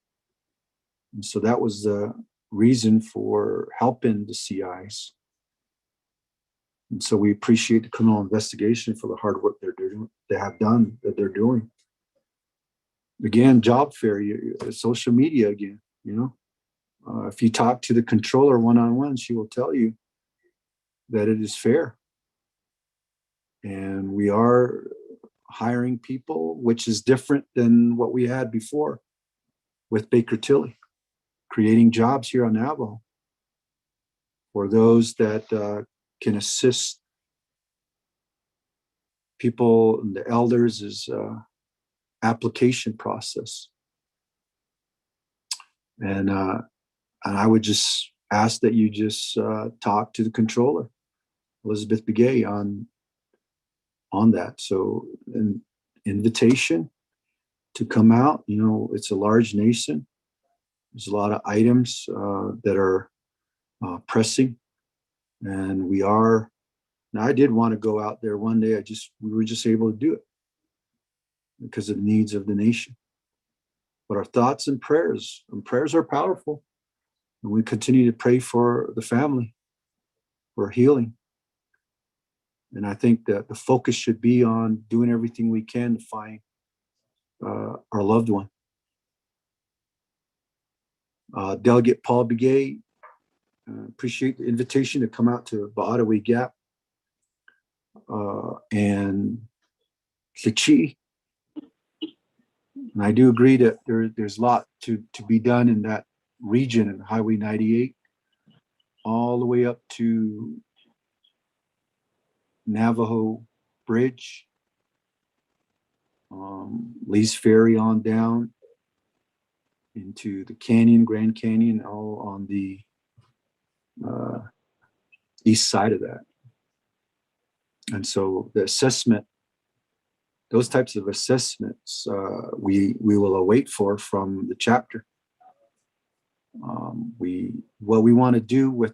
And so that was the reason for helping the CIs. And so we appreciate the criminal investigation for the hard work they're doing. Again, job fair, social media again, if you talk to the controller one-on-one, she will tell you that it is fair. And we are hiring people, which is different than what we had before with Baker Tilly, creating jobs here on Navajo for those that can assist people and the elders is application process. And I would just ask that you just talk to the controller, Elizabeth Begay, on that. So an invitation to come out, it's a large nation. There's a lot of items that are pressing, and now I did want to go out there one day. We were just able to do it because of the needs of the nation. But our thoughts and prayers are powerful. And we continue to pray for the family, for healing. And I think that the focus should be on doing everything we can to find our loved one. Delegate Paul Begay, appreciate the invitation to come out to Ba'adawi Gap and Lichi. And I do agree that there's a lot to be done in that region, in Highway 98, all the way up to Navajo Bridge, Lee's Ferry on down into the canyon, Grand Canyon, all on the east side of that. And so the assessment, those types of assessments, we will await from the chapter. What we want to do with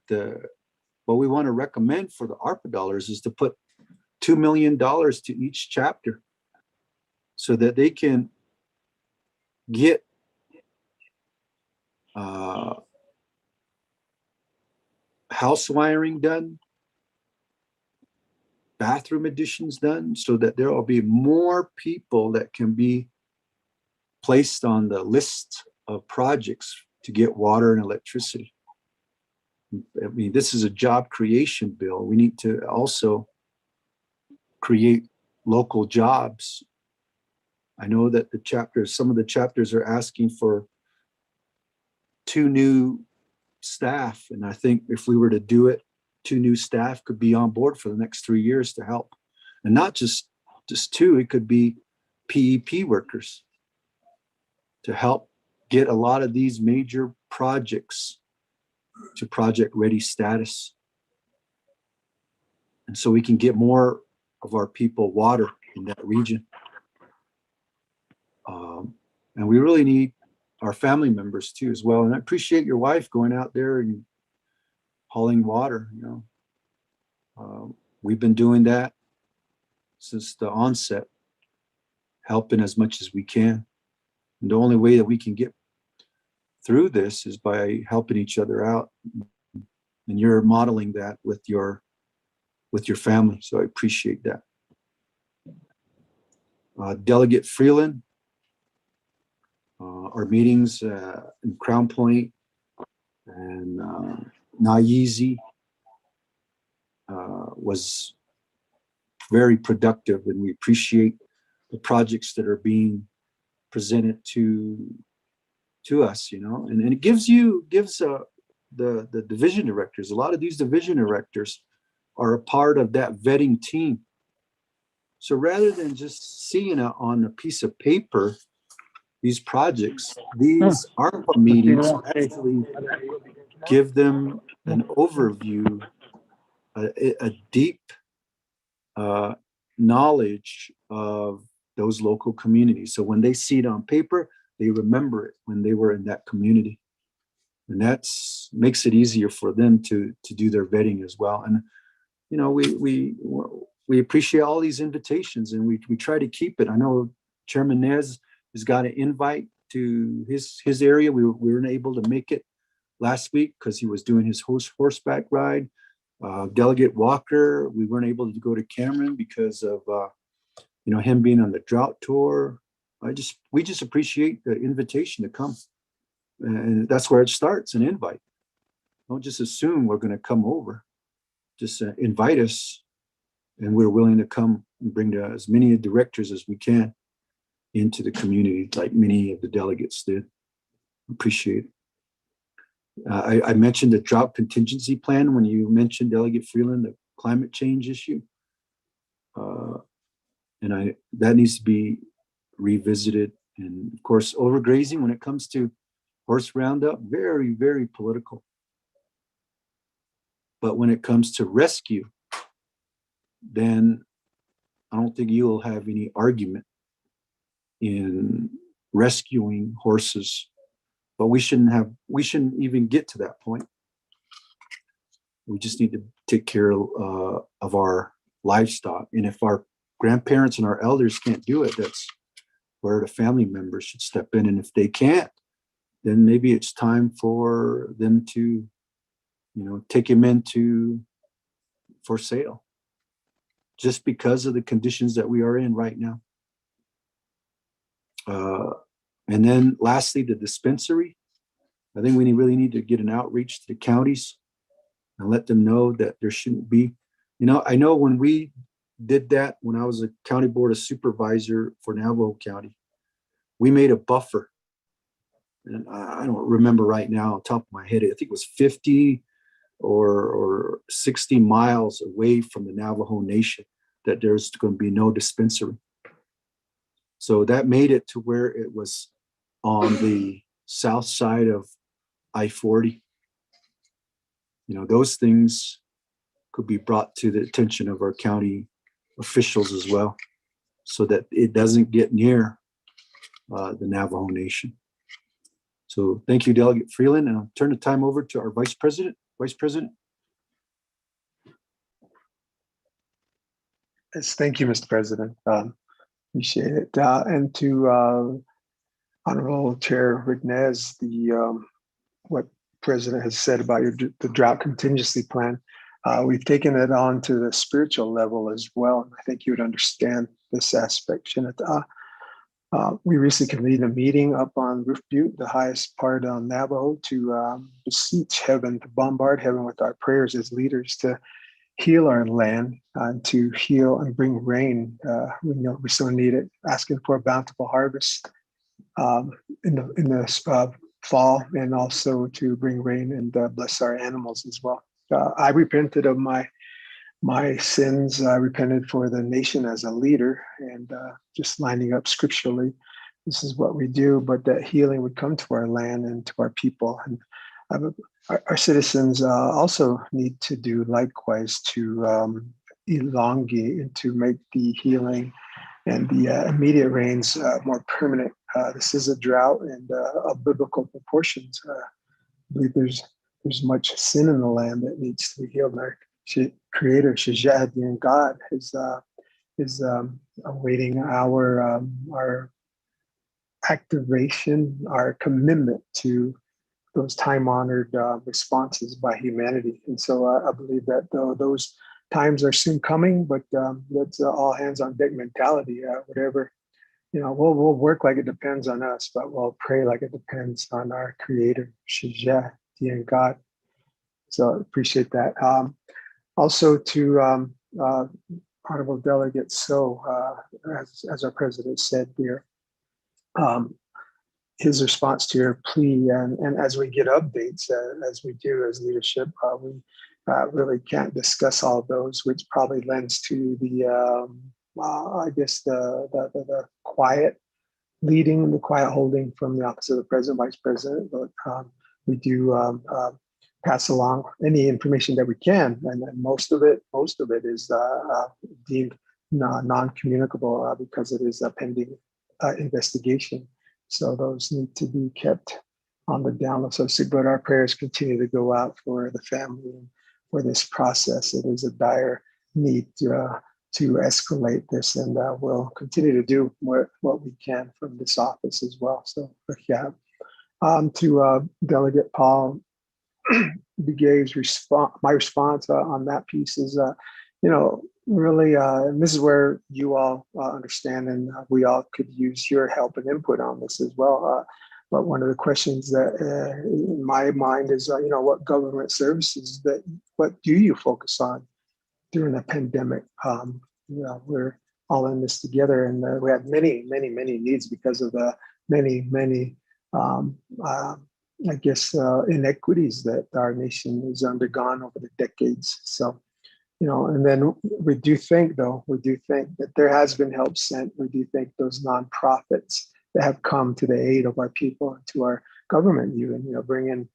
what we want to recommend for the ARPA dollars is to put $2 million to each chapter so that they can get house wiring done, bathroom additions done, so that there will be more people that can be placed on the list of projects to get water and electricity. I mean, this is a job creation bill. We need to also create local jobs. I know that some of the chapters are asking for 2 new staff. And I think if we were to do it, 2 new staff could be on board for the next 3 years to help. And not just 2, it could be PEP workers to help get a lot of these major projects to project ready status. And so we can get more of our people water in that region. And we really need our family members too as well. And I appreciate your wife going out there and hauling water. We've been doing that since the onset, helping as much as we can. And the only way that we can get through this is by helping each other out. And you're modeling that with your family. So I appreciate that. Delegate Freeland, our meetings in Crown Point and Naizi was very productive, and we appreciate the projects that are being presented to us, and it gives the division directors. A lot of these division directors are a part of that vetting team. So rather than just seeing it on a piece of paper, these projects, these ARPA meetings actually give them an overview, a deep knowledge of those local communities. So when they see it on paper, they remember it when they were in that community. And that's makes it easier for them to do their vetting as well. And you know, we appreciate all these invitations, and we try to keep it. I know Chairman Nez has got an invite to his area. We weren't able to make it last week because he was doing his horseback ride. Delegate Walker, we weren't able to go to Cameron because of you know, him being on the drought tour. We just appreciate the invitation to come, and that's where it starts, an invite. Don't just assume we're going to come over. Just invite us, and we're willing to come and bring as many directors as we can into the community, like many of the delegates did. Appreciate it. I mentioned the drought contingency plan when you mentioned, Delegate Freeland, the climate change issue. And that needs to be revisited. And of course, overgrazing when it comes to horse roundup, very, very political. But when it comes to rescue, then I don't think you'll have any argument in rescuing horses. But we shouldn't even get to that point. We just need to take care of our livestock. And if our grandparents and our elders can't do it, that's where the family members should step in. And if they can't, then maybe it's time for them to, you know, take him into for sale, just because of the conditions that we are in right now. And then lastly, the dispensary. I think we really need to get an outreach to the counties and let them know that there shouldn't be, you know, I know when we did that, when I was a county board of supervisor for Navajo County, we made a buffer. And I don't remember right now on top of my head, I think it was 50 or 60 miles away from the Navajo Nation that there's going to be no dispensary. So that made it to where it was on the south side of I-40. You know, those things could be brought to the attention of our county officials as well, so that it doesn't get near the Navajo Nation. So thank you, Delegate Freeland, and I'll turn the time over to our Vice President. Vice President. Yes, thank you, Mr. President. Appreciate it. And to Honorable Chair Rick Nez, what President has said about the drought contingency plan, we've taken it on to the spiritual level as well. I think you would understand this aspect, Shinata. We recently convened a meeting up on Roof Butte, the highest part on Navajo, to beseech heaven, to bombard heaven with our prayers as leaders to heal our land and to heal and bring rain. We know we so need it, asking for a bountiful harvest in the fall, and also to bring rain and bless our animals as well. I repented of my sins. I repented for the nation as a leader, and just lining up scripturally, this is what we do, but that healing would come to our land and to our people. And our citizens also need to do likewise to elongate and to make the healing and the immediate rains more permanent. This is a drought and of biblical proportions. I believe there's much sin in the land that needs to be healed. And our Creator, Shajadian God, is awaiting our activation, our commitment to those time-honored responses by humanity. And so I believe that those times are soon coming, but that's all hands on deck mentality. Whatever, you know, we'll work like it depends on us, but we'll pray like it depends on our Creator, Shajadian God. So I appreciate that. Also to Honorable Delegate So, as our President said here, his response to your plea. And as we get updates, as we do as leadership, we really can't discuss all of those, which probably lends to the, I guess, the quiet leading, the quiet holding from the office of the president, vice president. But we do pass along any information that we can, and most of it is deemed non-communicable because it is a pending investigation. So those need to be kept on the down low. So, but our prayers continue to go out for the family and for this process. It is a dire need to escalate this, and we'll continue to do what we can from this office as well. So, yeah, to Delegate Paul Begay's response, my response on that piece is, really, and this is where you all understand, and we all could use your help and input on this as well. But one of the questions that in my mind is, what government services what do you focus on during the pandemic? We're all in this together, and we have many needs because of the many inequities that our nation has undergone over the decades. So, and then we do think that there has been help sent. We do think those nonprofits that have come to the aid of our people and to our government, bring in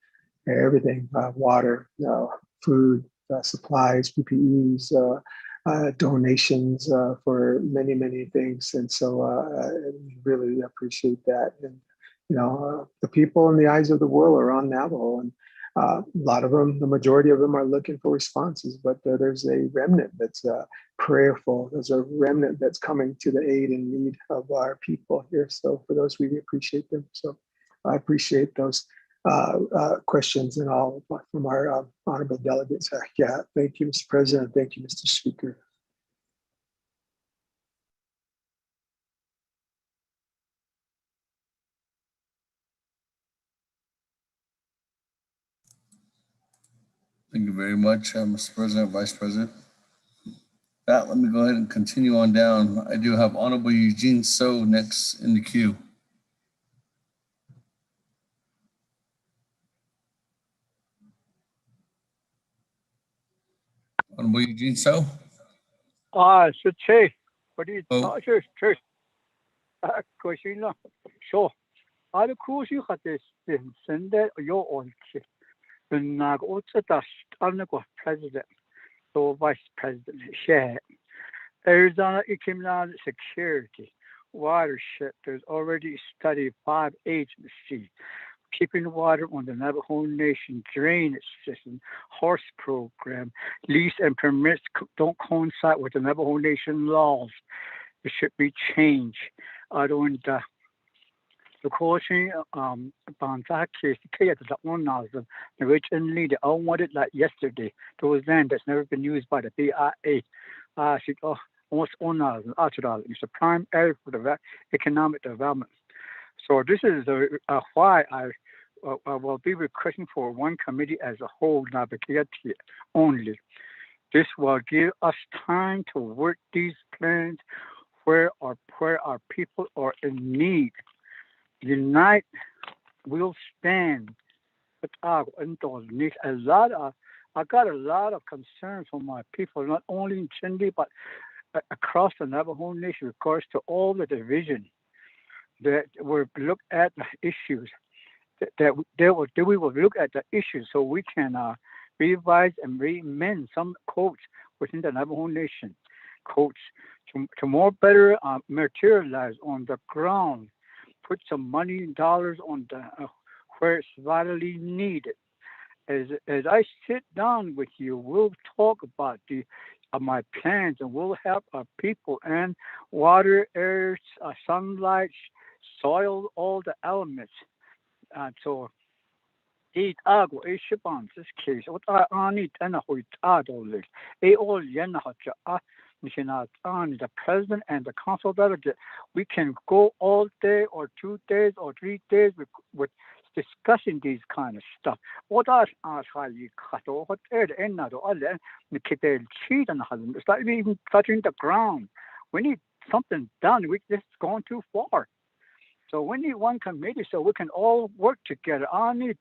everything, water, food, supplies, PPEs, donations for many things. And so I really appreciate that. And, the people in the eyes of the world are on Navajo, and a lot of them, the majority of them are looking for responses, but there's a remnant that's prayerful. There's a remnant that's coming to the aid and need of our people here. So for those, we appreciate them. So I appreciate those questions and all from our honorable delegates. Yeah, thank you, Mr. President. Thank you, Mr. Speaker. Thank you very much, Mr. President, Vice President. That, let me go ahead and continue on down. I do have Honorable Eugene So next in the queue. Honorable Eugene So. So Che, what do you Cheers. Question sure. The course you had this send that your own kid. And I also that's president or vice president share. Arizona economic security, watershed. There's already studied 5 agencies keeping water on the Navajo Nation drainage system, horse program, lease and permits don't coincide with the Navajo Nation laws. It should be changed. I don't. The question about that case, the one thousand originally they all wanted like yesterday. Those land that's never been used by the BIA. Almost 1,000 after that. It's a prime area for the economic development. So this is why I will be requesting for one committee as a whole, not only. This will give us time to work these plans where our people are in need. Unite, we'll stand. But I got a lot of concerns from my people, not only in Chindi, but across the Navajo Nation, of course, to all the division that we look at the issues, we will look at the issues so we can revise and amend some codes within the Navajo Nation, codes to more better materialize on the ground, put some money and dollars on the where it's vitally needed. As I sit down with you, we'll talk about my plans, and we'll help our people and water, air, sunlight, soil, all the elements. So, this case, what I need and all the president and the council delegate, we can go all day or 2 days or 3 days with discussing these kind of stuff. What else are you cut or what it's like even touching the ground. We need something done. This is going too far. So we need one committee so we can all work together. I need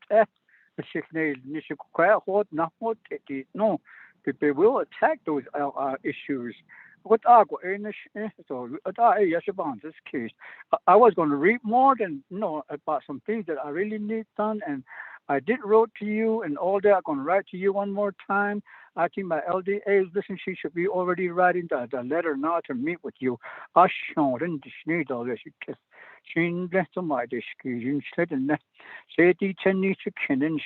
no, people will attack those issues. What are so this case? I was going to read more than about some things that I really need done, and I did wrote to you and all that. I'm going to write to you one more time. I think my LDA is listening. She should be already writing the letter now to meet with you. I shouldn't need all this. Shin to my discussion, say the Chinese chicken,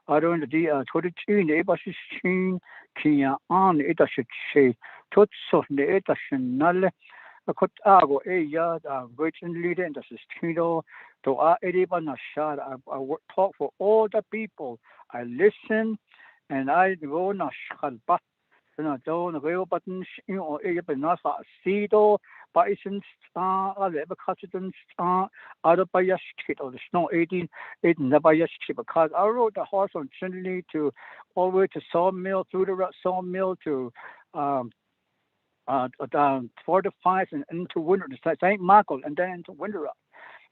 I don't know the 22 neighbors shin, Kia on it, I should say, tot so the national. I could go a yard, waiting leader, and the Stino, to our Edibana shot. I talk for all the people. I listen and I go na shalba. And I don't go buttons, or a benasa, Cedo, Bison star, a level custodian star, other bias kit or the snow 18, never yes because I rode the horse on Trinity to all the way to Sawmill, through the Sawmill to down 4 to 5 and into winter to St. Michael and then into winter up.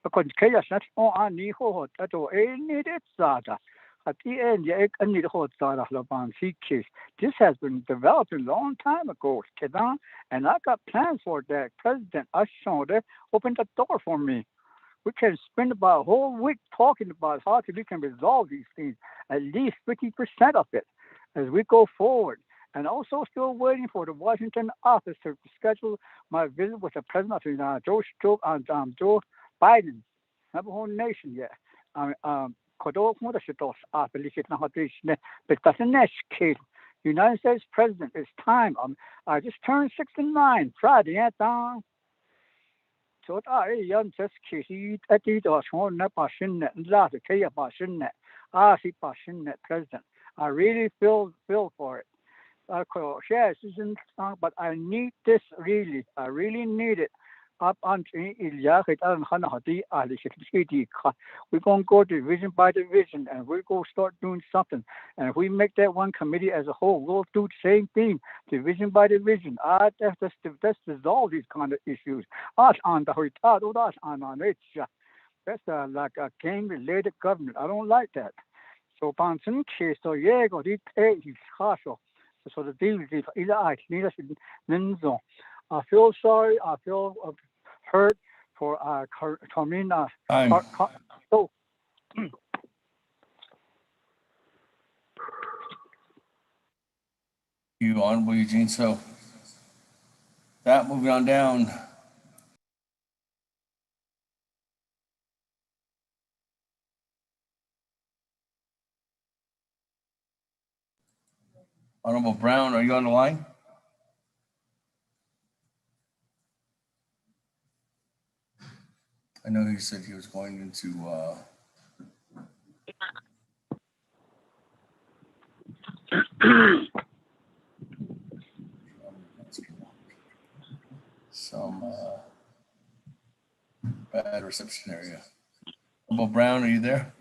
Because chaos that's all I need for that or any it Zada. At the end, I need hot Zada Laban sea case. This has been developed a long time ago, and I got plans for that. President Ashon opened the door for me. We can spend about a whole week talking about how we can resolve these things, at least 50% of it, as we go forward. And also still waiting for the Washington office to schedule my visit with the president of Joe Biden, Navajo Nation. But that's the next case. United States president, it's time. I just turned 69 Friday. So young just case at the president. I really feel for it. But I need this really. I really need it. Up on we're going to go division by division and we're going to start doing something. And if we make that one committee as a whole, we'll do the same thing, division by division. Let's resolve these kind of issues. That's like a gang-related government. I don't like that. So, Banson case, so yeah, go to so the deal is I feel sorry. I feel hurt for Carmina. So, you Honorable Eugene. So that moving on down. Honorable Brown, are you on the line? I know he said he was going into some bad reception area. Honorable Brown, are you there?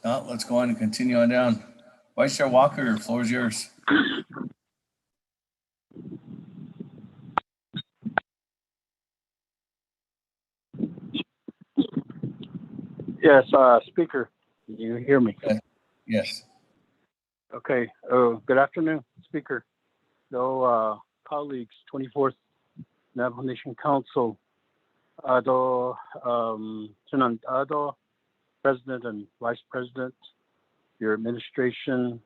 No, let's go on and continue on down. Vice Chair Walker, the floor is yours. yes, Speaker, can you hear me? Yes. Okay. Good afternoon, Speaker. So, colleagues, 24th Navajo Nation Council, President and Vice President, your administration,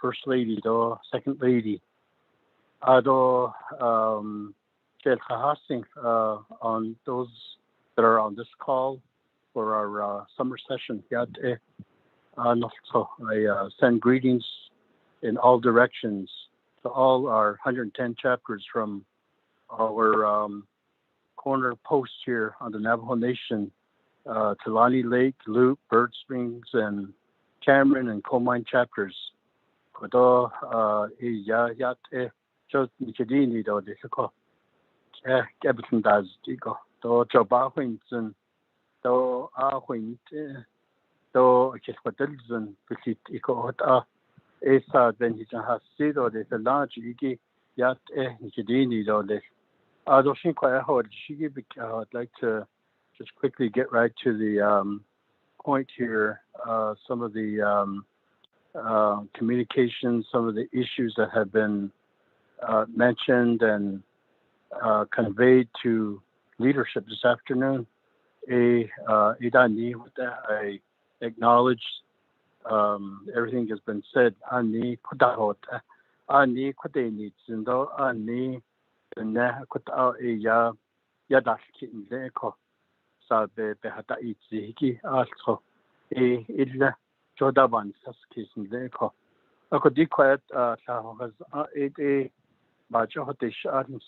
First Lady, Second Lady, on those that are on this call for our summer session. Also, I send greetings in all directions to all our 110 chapters from our corner posts here on the Navajo Nation, Tulani Lake, Loop, Bird Springs, and Cameron and Coal Mine chapters. Esa ben hitan hasido de the large igi yat nikidini do de. Doshin kwa hod shigi I'd like to just quickly get right to the point here. Some of the communications, some of the issues that have been mentioned and conveyed to leadership this afternoon. I acknowledge everything has been said. Ani kudahot, ani kudeni zindo, ani ne kudao ya yadashki leko sabe behata itziki also illa jodaban saskis leko. Ako di quiet has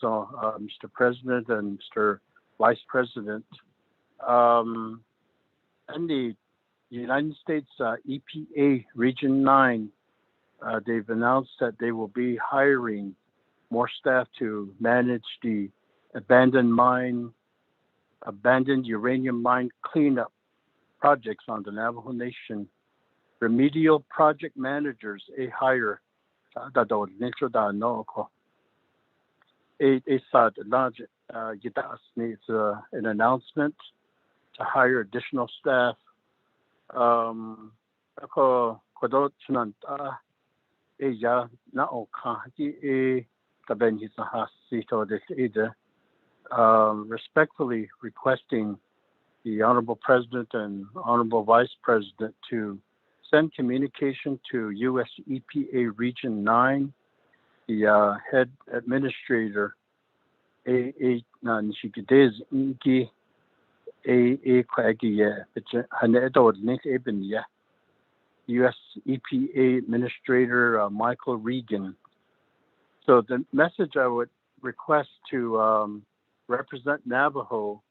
so Mr. President and Mr. Vice President, and the United States EPA Region 9, they've announced that they will be hiring more staff to manage the abandoned uranium mine cleanup projects on the Navajo Nation. Remedial project managers, a hire. It's an announcement to hire additional staff. Respectfully requesting the Honorable President and Honorable Vice President to send communication to U.S. EPA Region 9, the head administrator, US EPA Administrator Michael Regan. So the message I would request to represent Navajo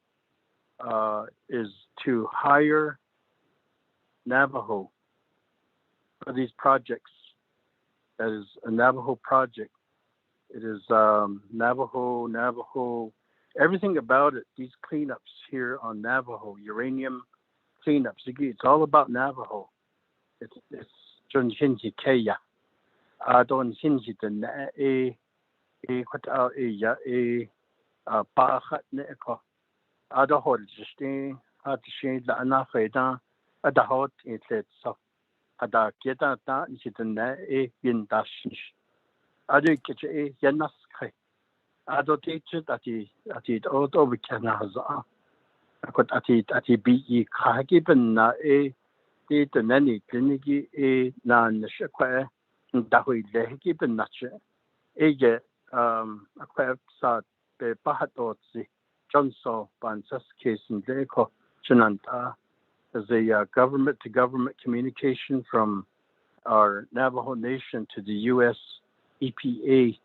is to hire Navajo for these projects. That is a Navajo project. It is Navajo, everything about it, these cleanups here on Navajo, uranium cleanups. It's all about Navajo. It's John Hinji Kaya. Don Hinji the Quat Pachat Neko. Adahol Justin, had to change the Anafeda, Adahot, it said so. Ada Kieta, Nishitana, Yin Dashish. Adu Kitche, Yanas Kai. Ado teacher that he out over Kanaza. I could at it be Kagiben na the nanny clinici nan shakwe, Dahui Lehigiben Nature. Ege a quack sat the Bahatotzi, Johnson, Bansas case in Deco, Chenanta, as a government to government communication from our Navajo Nation to the U.S. EPA.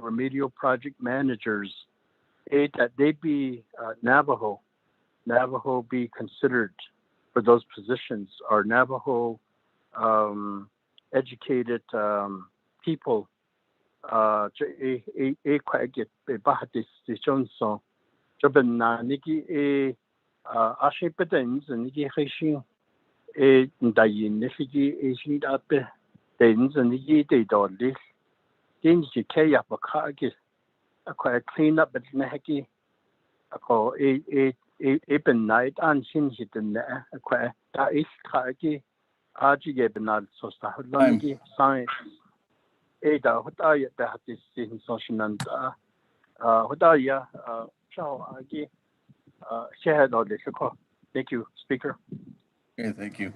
Remedial project managers, that they be Navajo be considered for those positions. Our Navajo educated people, Dens and the ye did this. Dins you kay up a cargis, a quite clean up at Nahaki, a call a night and sins it in there, a quite that is cargi, Argy gave not so longy science. Ada, what are you that is in social and what are you? Chow Argy, shared all this. Thank you, Speaker. Okay, thank you.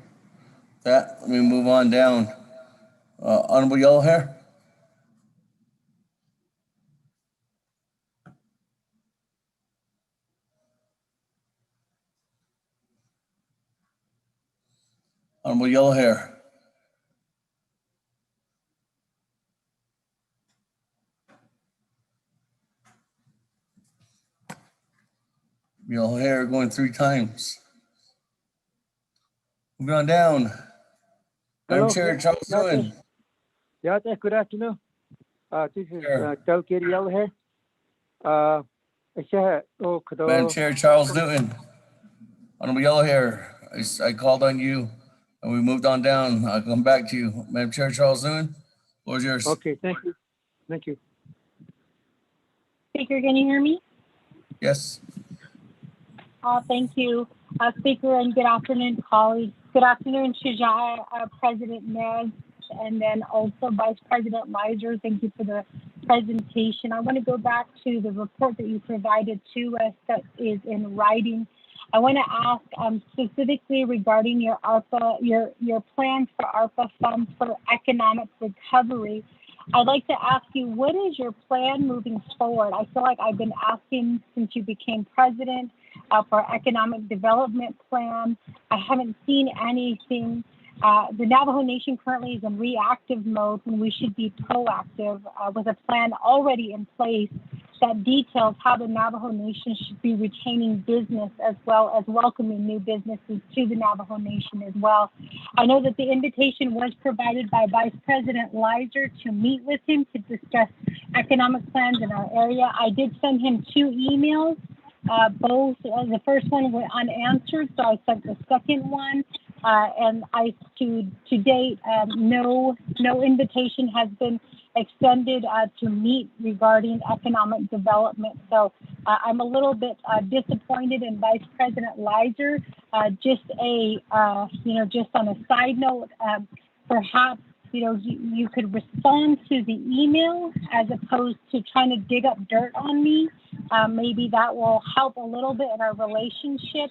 That, let me move on down. Honorable Yellow Hair. Honorable Yellow Hair. Yellow Hair going 3 times. Moving on down. Madam Chair, Charles doing? Yeah, good afternoon. This is Delegate Yellow Hair. Madam Chair, Charles Newton. Honorable Yellow Hair, I called on you And we moved on down. I'll come back to you. Madam Chair Charles Noon, floor is yours. Okay, thank you. Thank you. Speaker, can you hear me? Yes. Thank you, Speaker, and good afternoon, colleagues. Good afternoon, Shijai, President Nez, and then also Vice President Lizer. Thank you for the presentation. I want to go back to the report that you provided to us that is in writing. I want to ask specifically regarding your ARPA, your plans for ARPA funds for economic recovery. I'd like to ask you, what is your plan moving forward? I feel like I've been asking since you became president for economic development plan. I haven't seen anything. The Navajo Nation currently is in reactive mode when we should be proactive with a plan already in place that details how the Navajo Nation should be retaining business as well as welcoming new businesses to the Navajo Nation as well. I know that the invitation was provided by Vice President Lizer to meet with him to discuss economic plans in our area. I did send him 2 emails. Both, the first one was unanswered, so I sent the second one. And to date, no invitation has been extended to meet regarding economic development. So I'm a little bit disappointed in Vice President Lizer. Just on a side note, perhaps you could respond to the email as opposed to trying to dig up dirt on me. Maybe that will help a little bit in our relationship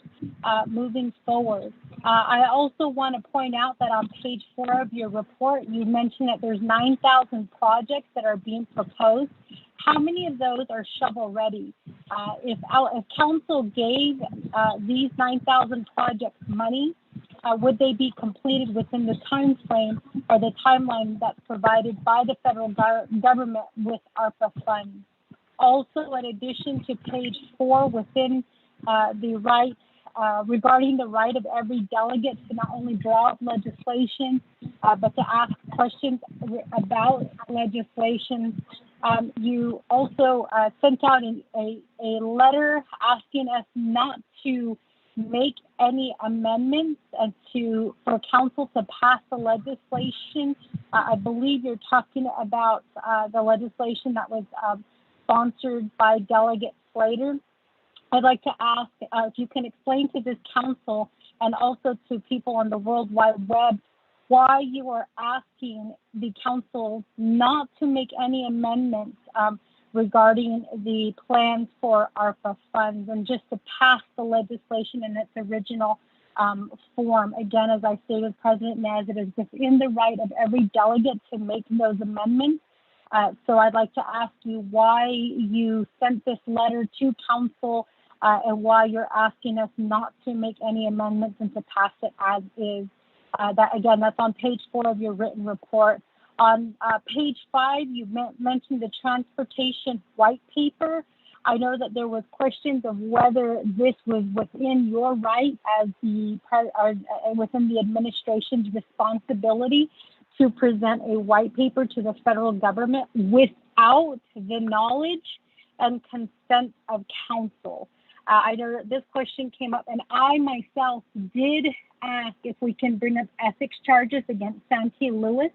moving forward. I also want to point out that on page 4 of your report, you mentioned that there's 9,000 projects that are being proposed. How many of those are shovel ready? If council gave these 9,000 projects money, would they be completed within the time frame or the timeline that's provided by the federal government with ARPA funds? Also, in addition to page 4, within the right, regarding the right of every delegate to not only draw up legislation, but to ask questions about legislation. You also sent out a letter asking us not to make any amendments and for council to pass the legislation. I believe you're talking about the legislation that was sponsored by Delegate Slater. I'd like to ask if you can explain to this council and also to people on the World Wide Web why you are asking the council not to make any amendments regarding the plans for ARPA funds and just to pass the legislation in its original form. Again, as I stated, President Nez, it is within the right of every delegate to make those amendments. So I'd like to ask you why you sent this letter to council and why you're asking us not to make any amendments and to pass it as is. That's on page 4 of your written report. On page 5, you mentioned the transportation white paper. I know that there was questions of whether this was within your right as within the administration's responsibility to present a white paper to the federal government without the knowledge and consent of council. I know that this question came up, and I myself did ask if we can bring up ethics charges against Santee Lewis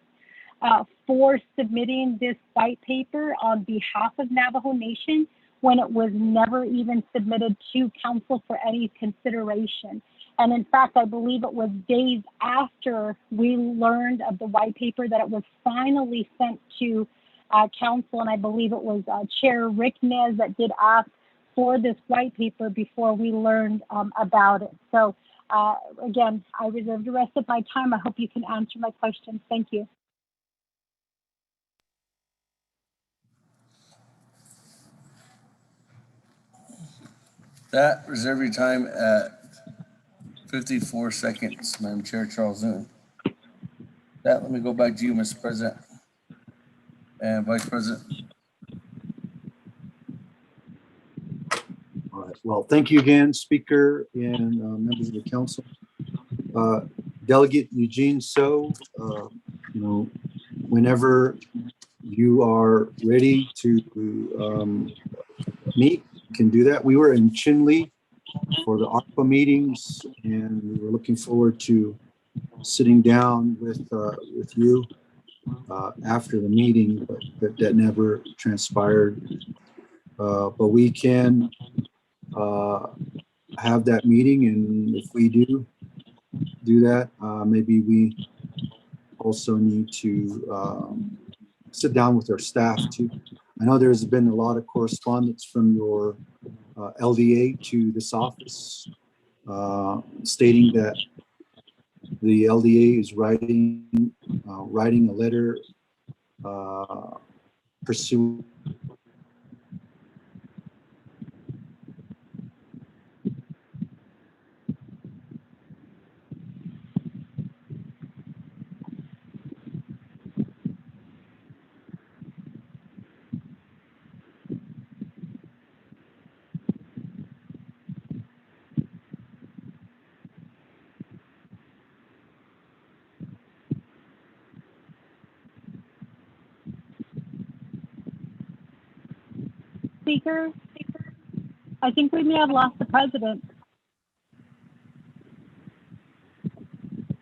for submitting this white paper on behalf of Navajo Nation when it was never even submitted to council for any consideration. And in fact, I believe it was days after we learned of the white paper that it was finally sent to council, and I believe it was Chair Rick Nez that did ask for this white paper before we learned about it. So again, I reserve the rest of my time. I hope you can answer my questions. Thank you. That reserve your time at 54 seconds, Madam Chair Charles Noon. Let me go back to you, Mr. President and Vice President. All right. Well, thank you again, Speaker and members of the council. Delegate Eugene So, whenever you are ready to meet, you can do that. We were in Chinle for the ARPA meetings, and we were looking forward to sitting down with you after the meeting, but that never transpired. But we can have that meeting, and if we do that, maybe we also need to sit down with our staff too. I know there's been a lot of correspondence from your LDA to this office stating that the LDA is writing a letter pursuing Speaker, I think we may have lost the president.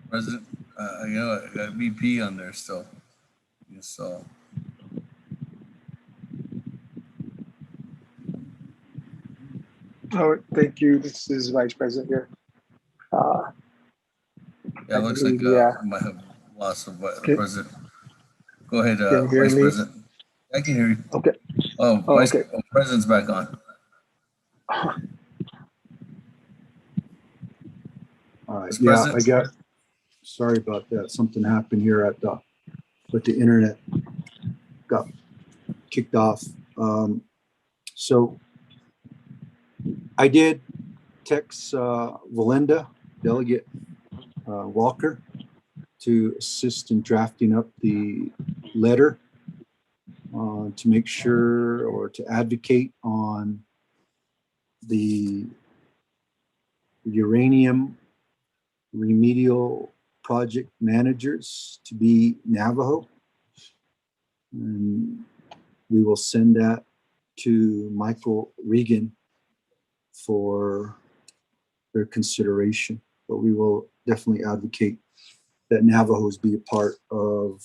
President, I got VP on there still. So. Oh, thank you. This is Vice President here. Yeah, it looks like yeah. we might have lost the Okay. president. Go ahead, Can you hear Vice me? President. I can hear you. Okay. Oh, okay. President's back on. All right. Vice Yeah, President? sorry about that. Something happened here with the internet got kicked off. So I did text Valinda, Delegate Walker, to assist in drafting up the letter to make sure or to advocate on the uranium remedial project managers to be Navajo. And we will send that to Michael Regan for their consideration. But we will definitely advocate that Navajos be a part of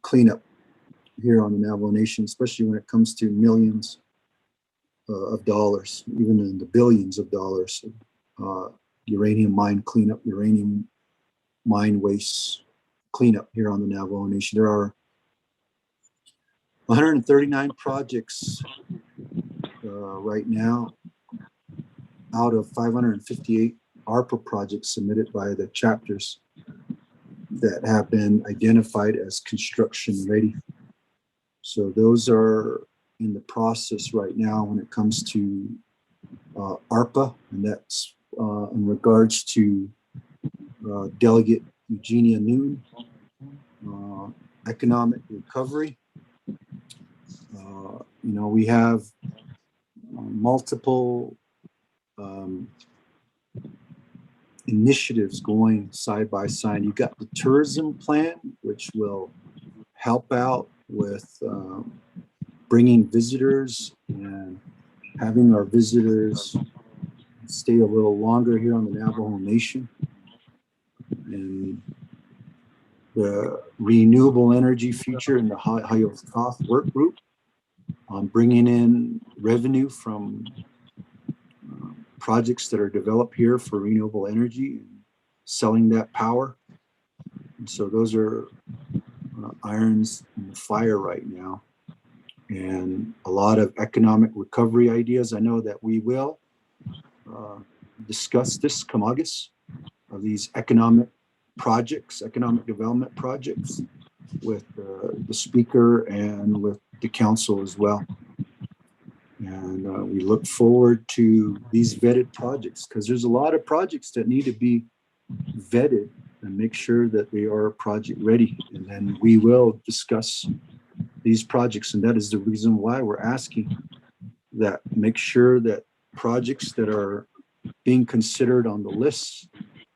cleanup here on the Navajo Nation, especially when it comes to millions of dollars, even in the billions of dollars. Uranium mine cleanup, uranium mine waste cleanup here on the Navajo Nation. There are 139 projects right now out of 558 ARPA projects submitted by the chapters that have been identified as construction ready. So those are in the process right now when it comes to ARPA, and that's in regards to Delegate Eugenia Noon, economic recovery. We have multiple initiatives going side by side. You've got the tourism plan, which will help out with bringing visitors and having our visitors stay a little longer here on the Navajo Nation. And the renewable energy future in the Hayoth work group on bringing in revenue from projects that are developed here for renewable energy and selling that power. And so those are irons in the fire right now. And a lot of economic recovery ideas. I know that we will discuss this come August of these economic projects, economic development projects with the speaker and with the council as well. And we look forward to these vetted projects because there's a lot of projects that need to be vetted and make sure that they are project ready. And then we will discuss these projects. And that is the reason why we're asking that make sure that projects that are being considered on the list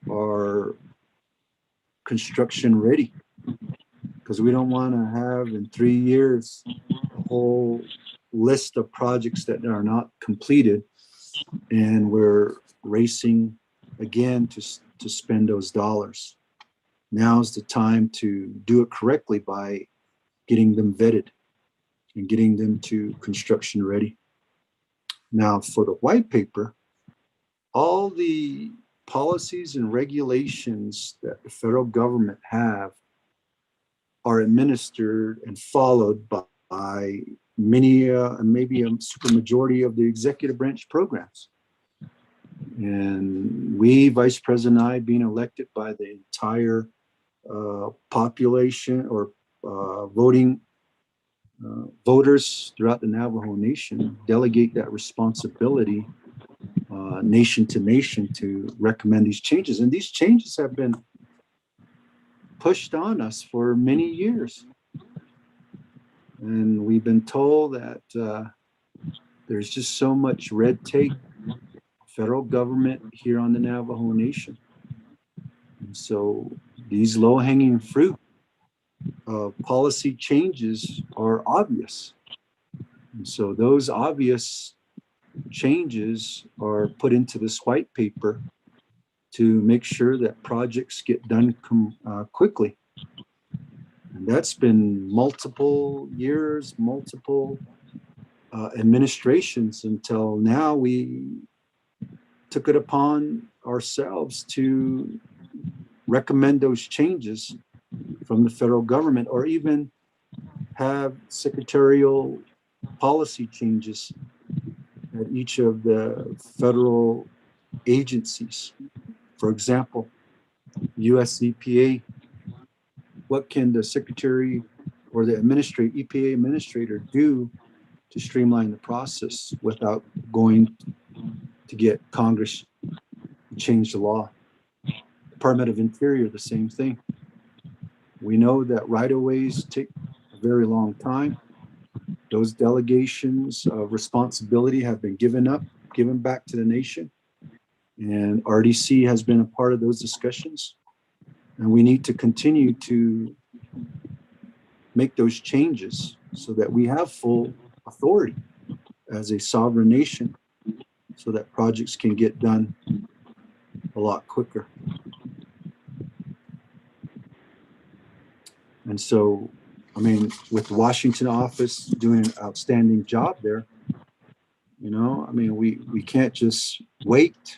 are construction ready. Because we don't want to have in 3 years a whole list of projects that are not completed and we're racing again to spend those dollars. Now's the time to do it correctly by getting them vetted and getting them to construction ready. Now, for the white paper, all the policies and regulations that the federal government have are administered and followed by many, maybe a super majority of the executive branch programs. And we, Vice President and I, being elected by the entire population or voters throughout the Navajo Nation, delegate that responsibility nation to nation to recommend these changes. And these changes have been pushed on us for many years. And we've been told that there's just so much red tape, federal government here on the Navajo Nation. And so these low-hanging fruit policy changes are obvious. And so those obvious changes are put into this white paper to make sure that projects get done quickly. And that's been multiple years, multiple administrations until now we took it upon ourselves to recommend those changes from the federal government, or even have secretarial policy changes at each of the federal agencies. For example, US EPA, what can the secretary or the EPA administrator do to streamline the process without going to get Congress to change the law? Department of Interior, the same thing. We know that right-of-ways take a very long time. Those delegations of responsibility have been given back to the nation. And RDC has been a part of those discussions. And we need to continue to make those changes so that we have full authority as a sovereign nation so that projects can get done a lot quicker. And so, I mean, with the Washington office doing an outstanding job there, you know, I mean, we can't just wait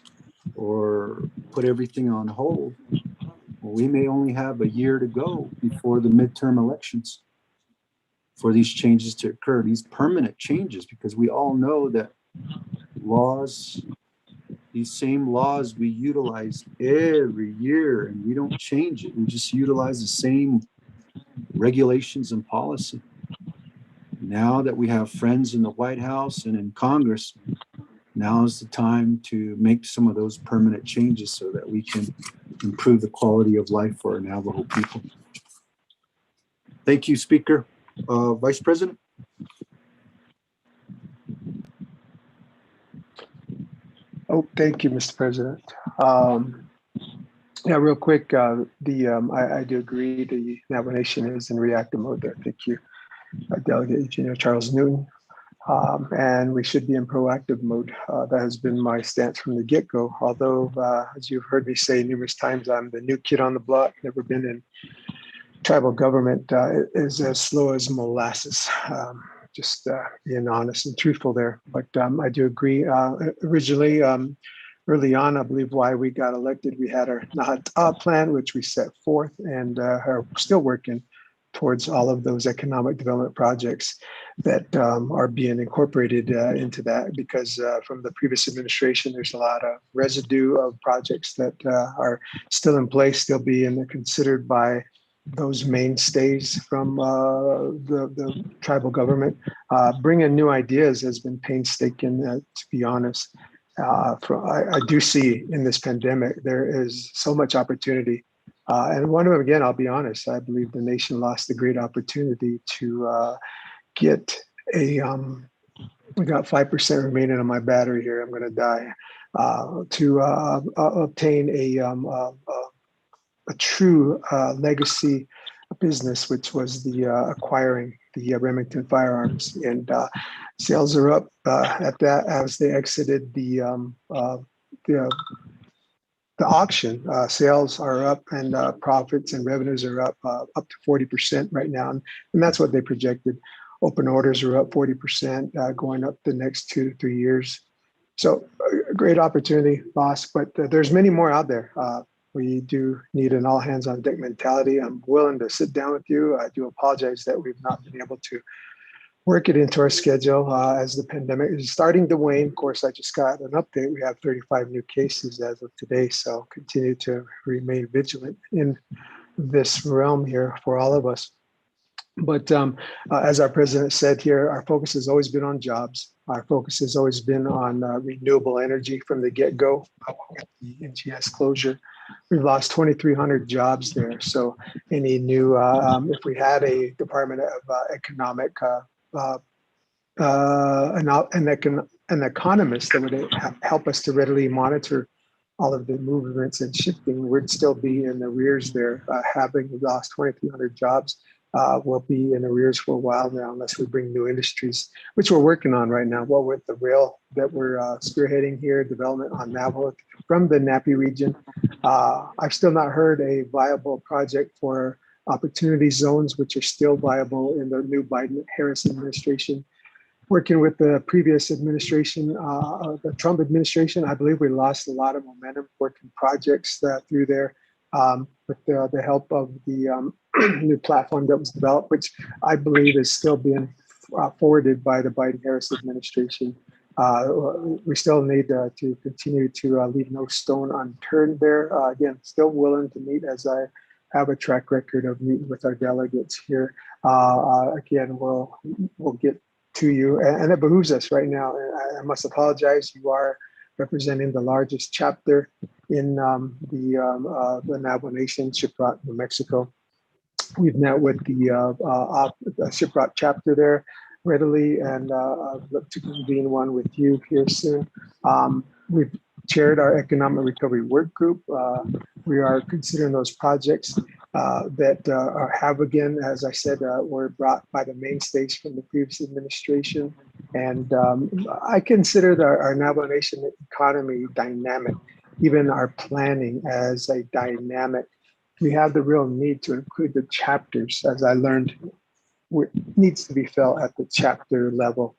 or put everything on hold. Well, we may only have a year to go before the midterm elections for these changes to occur, these permanent changes, because we all know that laws, these same laws we utilize every year, and we don't change it. We just utilize the same regulations and policy. Now that we have friends in the White House and in Congress, now is the time to make some of those permanent changes so that we can improve the quality of life for our Navajo people. Thank you, Speaker. Vice President? Oh, thank you, Mr. President. Yeah, real quick, I do agree the Navajo Nation is in reactive mode there. Thank you, Delegate Engineer Charles Newton. And we should be in proactive mode. That has been my stance from the get-go. Although, as you've heard me say numerous times, I'm the new kid on the block, never been in tribal government. It is as slow as molasses. Just being honest and truthful there. But I do agree. Originally, early on, I believe why we got elected, we had our Nahat plan, which we set forth and are still working towards all of those economic development projects that are being incorporated into that, because from the previous administration, there's a lot of residue of projects that are still in place, still being considered by those mainstays from the tribal government. Bringing new ideas has been painstaking, to be honest. I do see in this pandemic, there is so much opportunity. And one of them, again, I'll be honest, I believe the nation lost a great opportunity to get a, we got 5% remaining on my battery here, I'm gonna die, to obtain a true legacy business, which was the acquiring the Remington firearms, and sales are up at that as they exited the the auction. Sales are up and profits and revenues are up to 40% right now. And that's what they projected. Open orders are up 40%, going up the next 2 to 3 years. So a great opportunity, boss, but there's many more out there. We do need an all hands on deck mentality. I'm willing to sit down with you. I do apologize that we've not been able to work it into our schedule as the pandemic is starting to wane. Of course, I just got an update. We have 35 new cases as of today. So continue to remain vigilant in this realm here for all of us. But as our president said here, our focus has always been on jobs. Our focus has always been on renewable energy from the get-go. The NGS closure, we've lost 2,300 jobs there. So any new, if we had a Department of Economic, an economist that would help us to readily monitor all of the movements and shifting, we'd still be in the rears there. Having lost 2,300 jobs, we'll be in arrears for a while now unless we bring new industries, which we're working on right now. Well, with the rail that we're spearheading here, development on Navajo from the Napi region. I've still not heard a viable project for opportunity zones, which are still viable in the new Biden-Harris administration. Working with the previous administration, the Trump administration, I believe we lost a lot of momentum working projects through there. With the help of the new platform that was developed, which I believe is still being forwarded by the Biden-Harris administration. We still need to continue to leave no stone unturned there. Again, still willing to meet as I have a track record of meeting with our delegates here. Again, we'll get to you, and it behooves us right now. I must apologize. You are representing the largest chapter in the Navajo Nation, Shiprock, New Mexico. We've met with the Shiprock chapter there readily, and look to convene one with you here soon. We've chaired our economic recovery work group. We are considering those projects that have, again, as I said, were brought by the mainstays from the previous administration. And I consider our Navajo Nation economy dynamic, even our planning as a dynamic. We have the real need to include the chapters, as I learned, needs to be felt at the chapter level.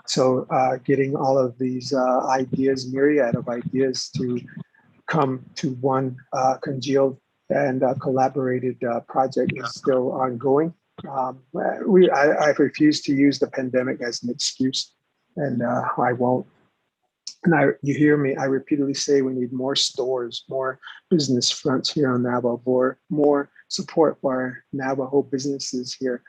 So getting all of these ideas, myriad of ideas to come to one congealed and collaborated project is still ongoing. I refuse to use the pandemic as an excuse, and I won't. And you hear me, I repeatedly say we need more stores, more business fronts here on Navajo, more support for our Navajo businesses here.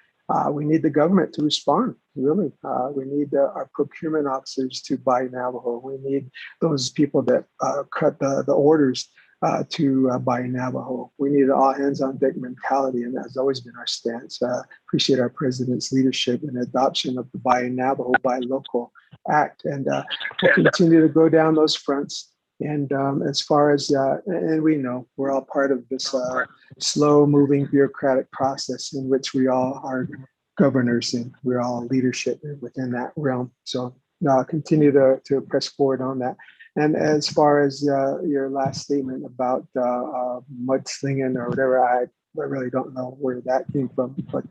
We need the government to respond, really. We need our procurement officers to buy Navajo. We need those people that cut the orders to buy Navajo. We need an all hands on deck mentality, and that's always been our stance. Appreciate our president's leadership and adoption of the Buy Navajo, Buy Local Act, and we'll continue to go down those fronts. And as far as, and we know we're all part of this slow moving bureaucratic process in which we all are governors and we're all leadership within that realm. So continue to press forward on that. And as far as your last statement about mudslinging or whatever, I really don't know where that came from, but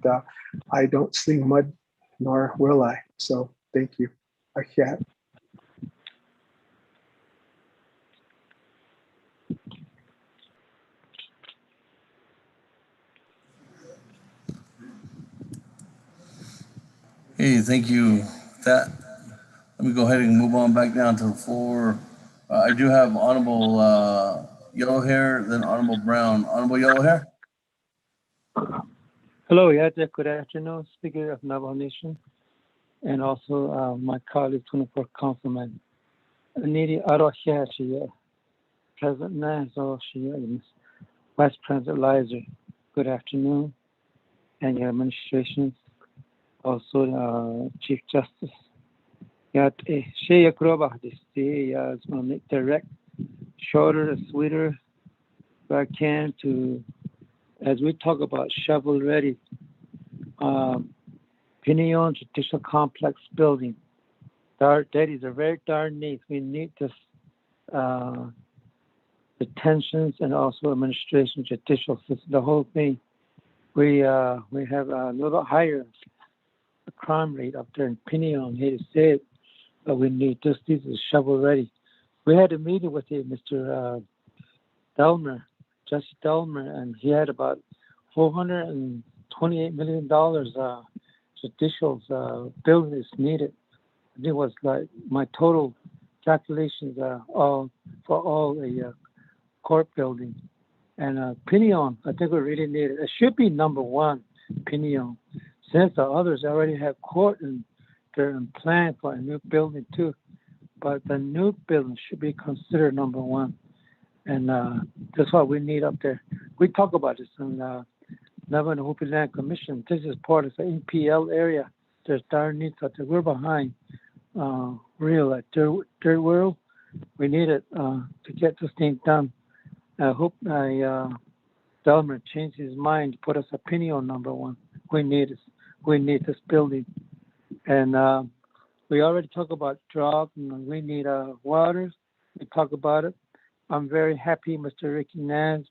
I don't sling mud, nor will I. So thank you. Ahiat. Hey, thank you. Let me go ahead and move on back down to the floor. I do have Honorable Yellow Hair, then Honorable Brown. Honorable Yellow Hair. Hello, Yadza. Good afternoon, Speaker of Navajo Nation, and also my colleague, 24th Councilman Aniri Arohia, President Nazo, Vice President Lizer. Good afternoon, and your administration, also Chief Justice. Yet, Shea Groba, this day is going to make direct, shorter, sweeter, if I can, to, as we talk about shovel ready, Pinion Judicial Complex building. That is a very darn neat. We need this detentions, and also administration, judicial system, the whole thing. We have a little higher crime rate up there in Pinion, here to say it, but we need these is shovel ready. We had a meeting with Mr. Delmer, Jesse Delmer, and he had about $428 million judicial buildings needed. It was like my total calculations all for all the court building. And Pinion, I think we really need it. It should be number one, Pinion, since the others already have court and they're in plan for a new building too. But the new building should be considered number one. And that's what we need up there. We talk about this in Navajo Hopi Land Commission. This is part of the NPL area. There's dire needs out there. We're behind real at third world. We need it to get this thing done. I hope Delmer changed his mind to put us opinion on number one. We need it. We need this building. And we already talked about drought and we need water. We talk about it. I'm very happy Mr. Ricky Nance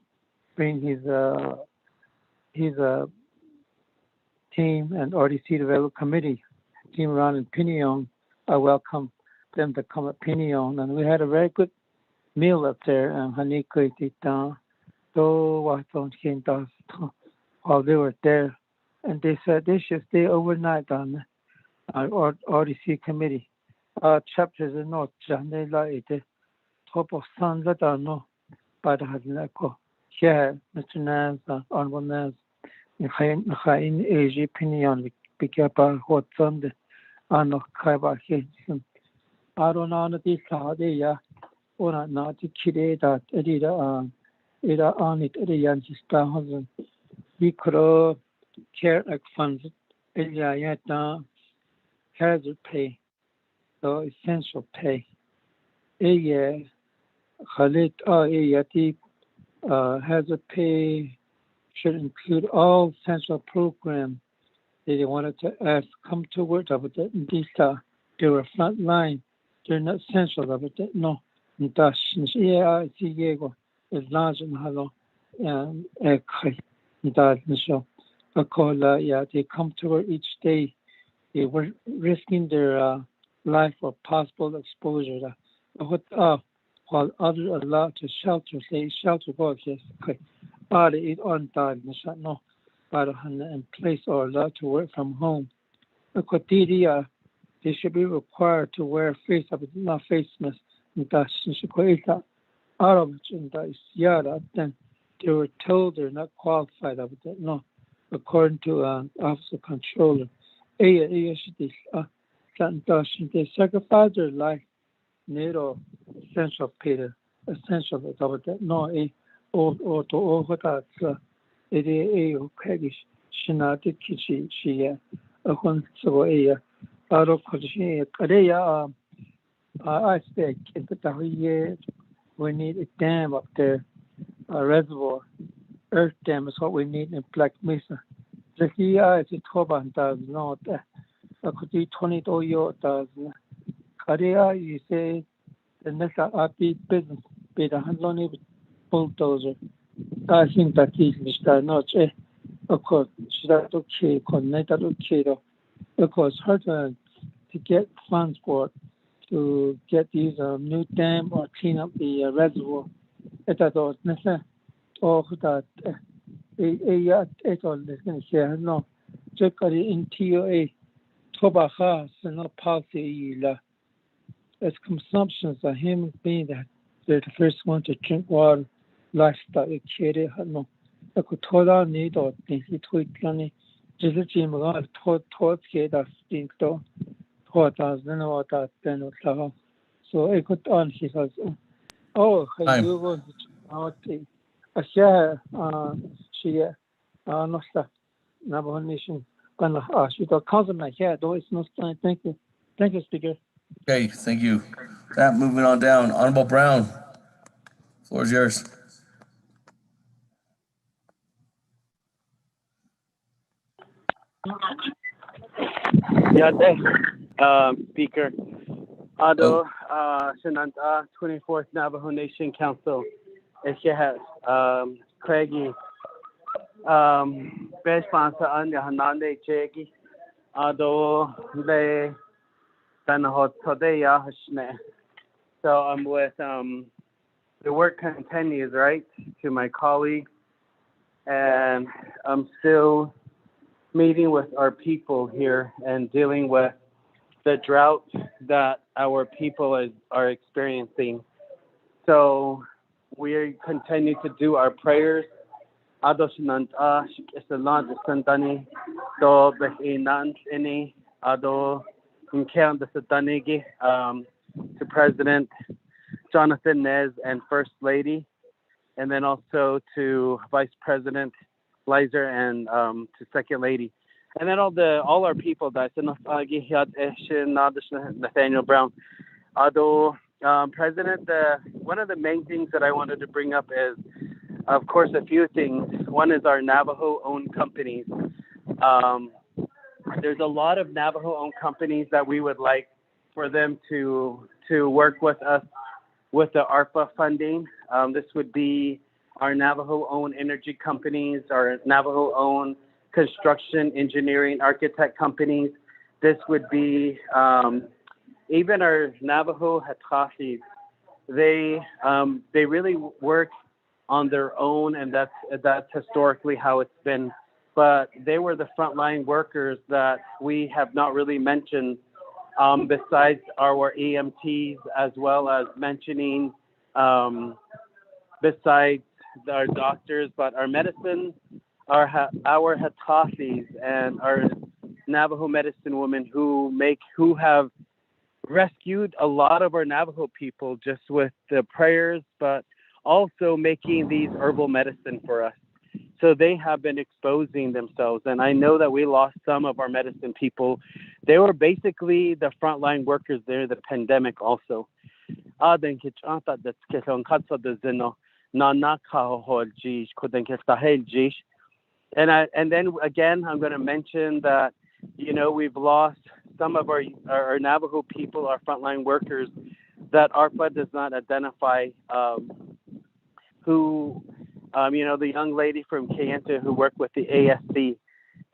bring his team and RDC Development Committee team around in Pinion. I welcome them to come at Pinion, and we had a very good meal up there. While they were there, and they said they should stay overnight on our RDC committee. Chapters are not the top of sun that are no, but has not here, Mr. Nance, Honorable Nance, in Asia Pinion, pick up our hot Sunday. Ano kaiba hinsin arona na di sade ya ona na ti kide that edida ida on it ediyan sista hazan we could care like funds elia yata hazard pay so essential pay eye khalid yati hazard pay should include all essential programs. They wanted to ask, come to work, but they were front line. They're not essential, but no. Yeah, I see Diego. It's large and hello. And yeah, they come to work each day. They were risking their life for possible exposure. While others are allowed to shelter, say shelter work, yes, okay. They eat on time, no. In place or allowed to work from home. They should be required to wear face mask. Then they were told they're not qualified. No, according to officer controller. They sacrifice their life. Need or essential pay. Essential. No, Shinati Kichi, she a Honsoya, Aro Koshi, Korea. I expect we need a dam up there, a reservoir. Earth dam is what we need in Black Mesa. The here is a 12,000, not a could be 22,000. Korea, you say the next RP business, be the Hanloni bulldozer. I think that is Mr. Notch. Of course, she does okay, connected okay, because her to get funds for to get these new dam or clean up the reservoir. It was necessary. Or that it all is going to share. No, check in TOA, Tobaha, so no policy. As consumptions are human beings that they're the first one to drink water. Lifestyle carry no. I could told our need or things it would can just Jim taught get us think though. Taught us then what that then so I could on he says oh you go out a share she no stuff Navajo Nation gonna ask you to council my here though it's no time. Thank you, Speaker. Okay, thank you. That moving on down, Honorable Brown, floor is yours. Yeah, thanks, Speaker. Ado, Shenanta, 24th Navajo Nation Council. Craigie, best sponsor on the Hanande Chegi, although they done hot today, so I'm with, the work continues, right, to my colleagues, and I'm still meeting with our people here and dealing with the drought that our people are experiencing. So we continue to do our prayers. To President Jonathan Nez and First Lady, and then also to Vice President Lizer and to Second Lady, and then all our people. That's Nathaniel Brown. President, one of the main things that I wanted to bring up is, of course, a few things. One is our Navajo-owned companies. There's a lot of Navajo-owned companies that we would like for them to work with us with the ARPA funding. This would be our Navajo-owned energy companies, our Navajo-owned construction, engineering, architect companies. This would be even our Navajo Hatasis. They really work on their own, and that's historically how it's been. But they were the frontline workers that we have not really mentioned, besides our EMTs, as well as mentioning besides our doctors, but our medicine, our Hatasis and our Navajo medicine women who have rescued a lot of our Navajo people just with the prayers, but also making these herbal medicine for us. So they have been exposing themselves. And I know that we lost some of our medicine people. They were basically the frontline workers during the pandemic also. And then again, I'm going to mention that, we've lost some of our Navajo people, our frontline workers, that ARPA does not identify who, the young lady from Kayenta who worked with the ASC,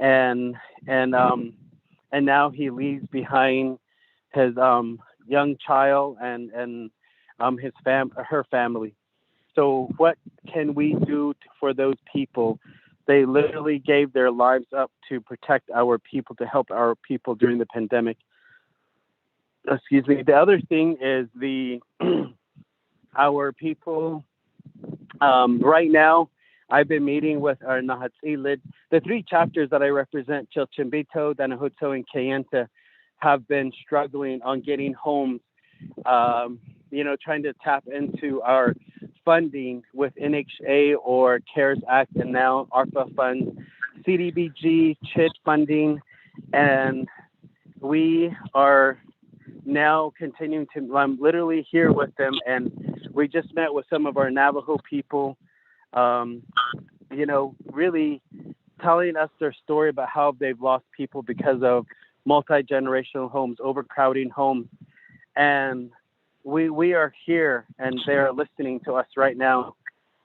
and now he leaves behind his young child and her family. So what can we do for those people? They literally gave their lives up to protect our people, to help our people during the pandemic. Excuse me. The other thing is our people. Right now, I've been meeting with our Nahatsilid. The 3 chapters that I represent, Chilchimbito, Danahuto, and Kayenta, have been struggling on getting homes, trying to tap into our funding with NHA or CARES Act, and now ARPA funds, CDBG, CHIT funding, and we are now continuing to, I'm literally here with them, and we just met with some of our Navajo people, really telling us their story about how they've lost people because of multi-generational homes, overcrowding homes. And we are here, and they're listening to us right now.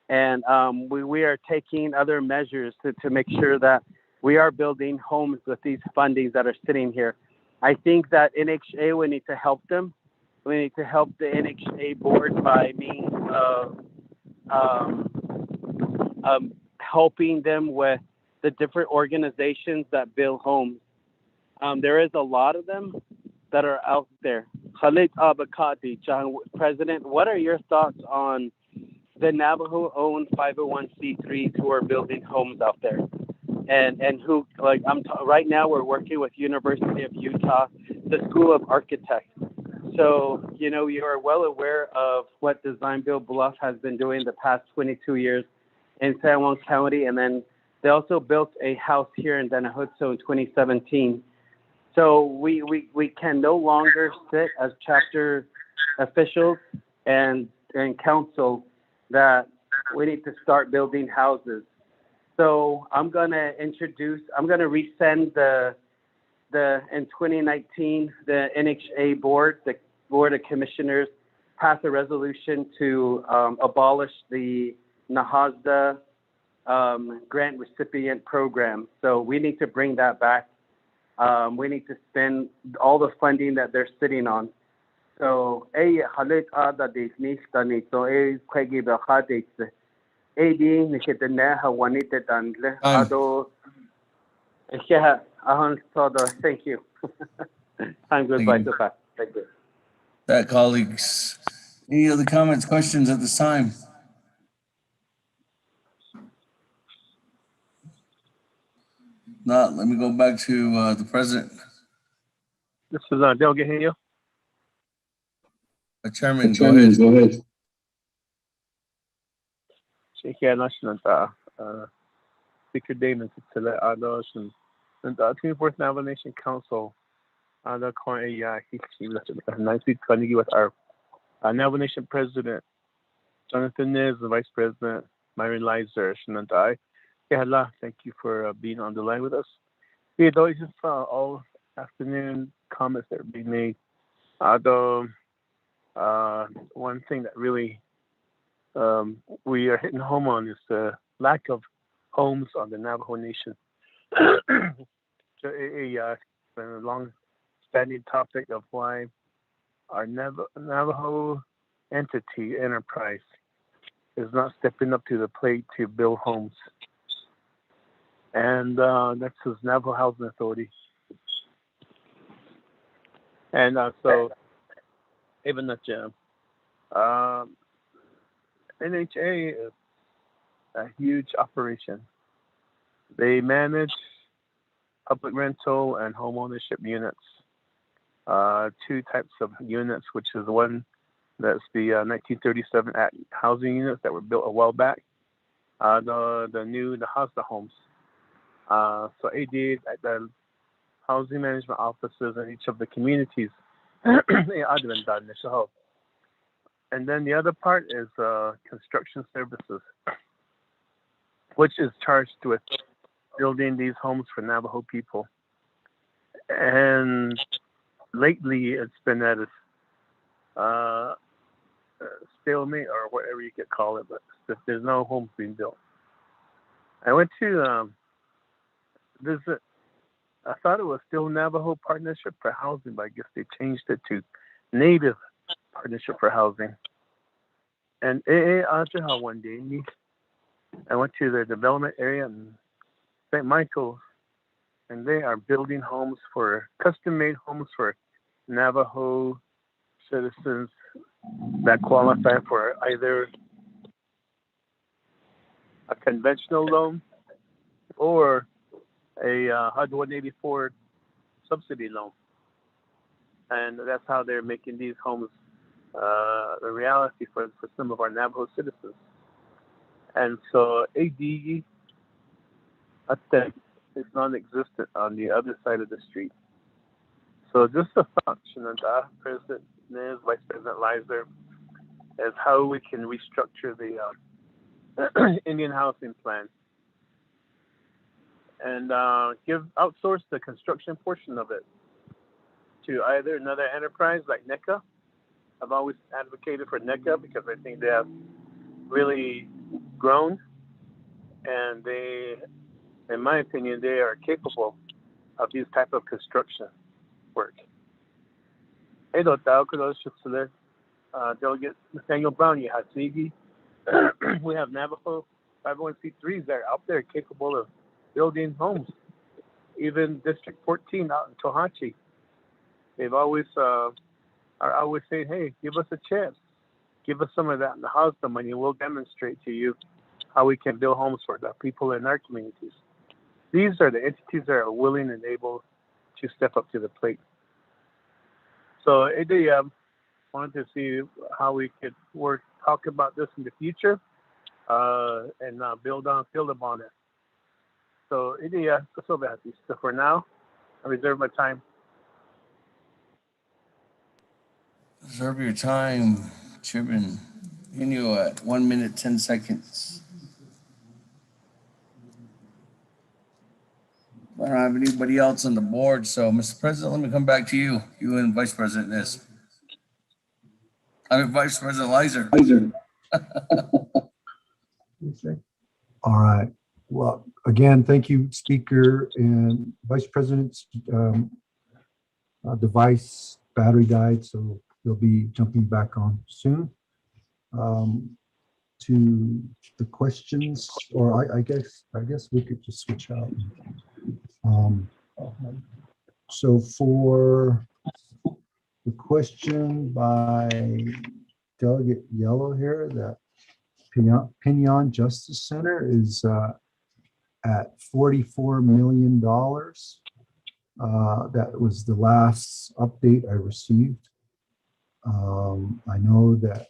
And we are taking other measures to make sure that we are building homes with these fundings that are sitting here. I think that NHA, we need to help them. We need to help the NHA board by means of helping them with the different organizations that build homes. There is a lot of them that are out there. Khalid Abakati, John, President, what are your thoughts on the Navajo-owned 501c3s who are building homes out there? And who, right now we're working with University of Utah, the School of Architects. So, you are well aware of what Design Build Bluff has been doing the past 22 years in San Juan County. And then they also built a house here in Danahuto in 2017. So we can no longer sit as chapter officials and council that we need to start building houses. So I'm going to resend in 2019, the NHA board, the Board of Commissioners pass a resolution to abolish the NAHASDA grant recipient program. So we need to bring that back. We need to spend all the funding that they're sitting on. So a halit ada this nistani so a kwegi be hadit a di nikitene hawanite danle ado yeah thank you. I'm good by the fact. Thank you. That colleagues. Any other comments, questions at this time? Not, let me go back to the president. This is Dale Gahanyo. Chairman, go ahead. Shake National Speaker Damon Tele Ados and the 24th Navajo Nation Council the current nice week with our Navajo Nation President Jonathan Nez, the Vice President Myron Lizer, and I. Thank you for being on the line with us. We had always just all afternoon comments that were being made. One thing that really we are hitting home on is the lack of homes on the Navajo Nation. A long-standing topic of why our Navajo entity enterprise is not stepping up to the plate to build homes. And that's his Navajo Housing Authority. And so, even that NHA is a huge operation. They manage public rental and home ownership units. Two types of units, which is one that's the 1937 Act housing units that were built a while back. The new HASDA homes. So AD at the housing management offices in each of the communities. And then the other part is construction services, which is charged with building these homes for Navajo people. And lately it's been at a stalemate or whatever you could call it, but there's no homes being built. I went to visit, I thought it was still Navajo Partnership for Housing, but I guess they changed it to Native Partnership for Housing. And one day, I went to their development area in St. Michael's, and they are building homes custom-made homes for Navajo citizens that qualify for either a conventional loan or a HUD 184 subsidy loan. And that's how they're making these homes the reality for some of our Navajo citizens. And so AD, I think, is non-existent on the other side of the street. So just a thought, Shenandoah, President Nez, Vice President Lizer, is how we can restructure the Indian housing plan and outsource the construction portion of it to either another enterprise like NECA. I've always advocated for NECA because I think they have really grown, and they, in my opinion, they are capable of these type of construction work. Delegate Nathaniel Brown, you have Sigi. We have Navajo 501c3s that are out there capable of building homes. Even District 14 out in Tohatchi, they've always are always saying, "Hey, give us a chance, give us some of that in the HASDA money, and we'll demonstrate to you how we can build homes for the people in our communities." These are the entities that are willing and able to step up to the plate. So, Eddie, wanted to see how we could talk about this in the future, and build upon it. So, Eddie, so bad. So for now, I reserve my time. Reserve your time, Chairman. Continue at 1 minute, 10 seconds. I don't have anybody else on the board, so Mr. President, let me come back to you. You and Vice President Nez. I'm Vice President Lizer. All right. Well, again, thank you, Speaker and Vice President's device battery died, so they'll be jumping back on soon. To the questions, or I guess we could just switch out. So for the question by Delegate Yellow here, that Pinion Justice Center is at $44 million. That was the last update I received. I know that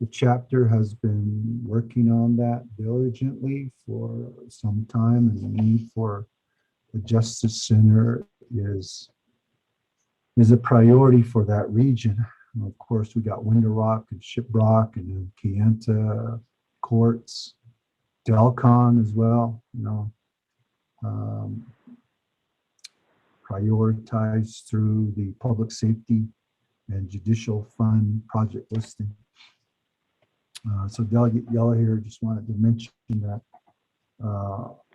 the chapter has been working on that diligently for some time, and the need for the Justice Center is a priority for that region. And of course, we got Window Rock and Shiprock and then Kayenta courts, Delcon as well, you know, prioritized through the public safety and judicial fund project listing. So Delegate Yellow here just wanted to mention that,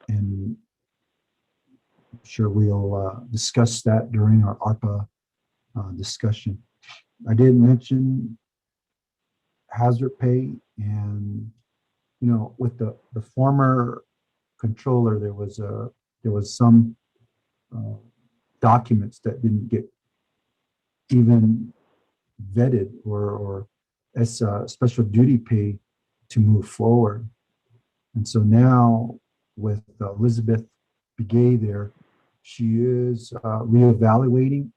and I'm sure we'll discuss that during our ARPA discussion. I did mention hazard pay, and you know, with the former controller, there was some documents that didn't get even vetted or as special duty pay to move forward. And so now with Elizabeth Begay there, she is reevaluating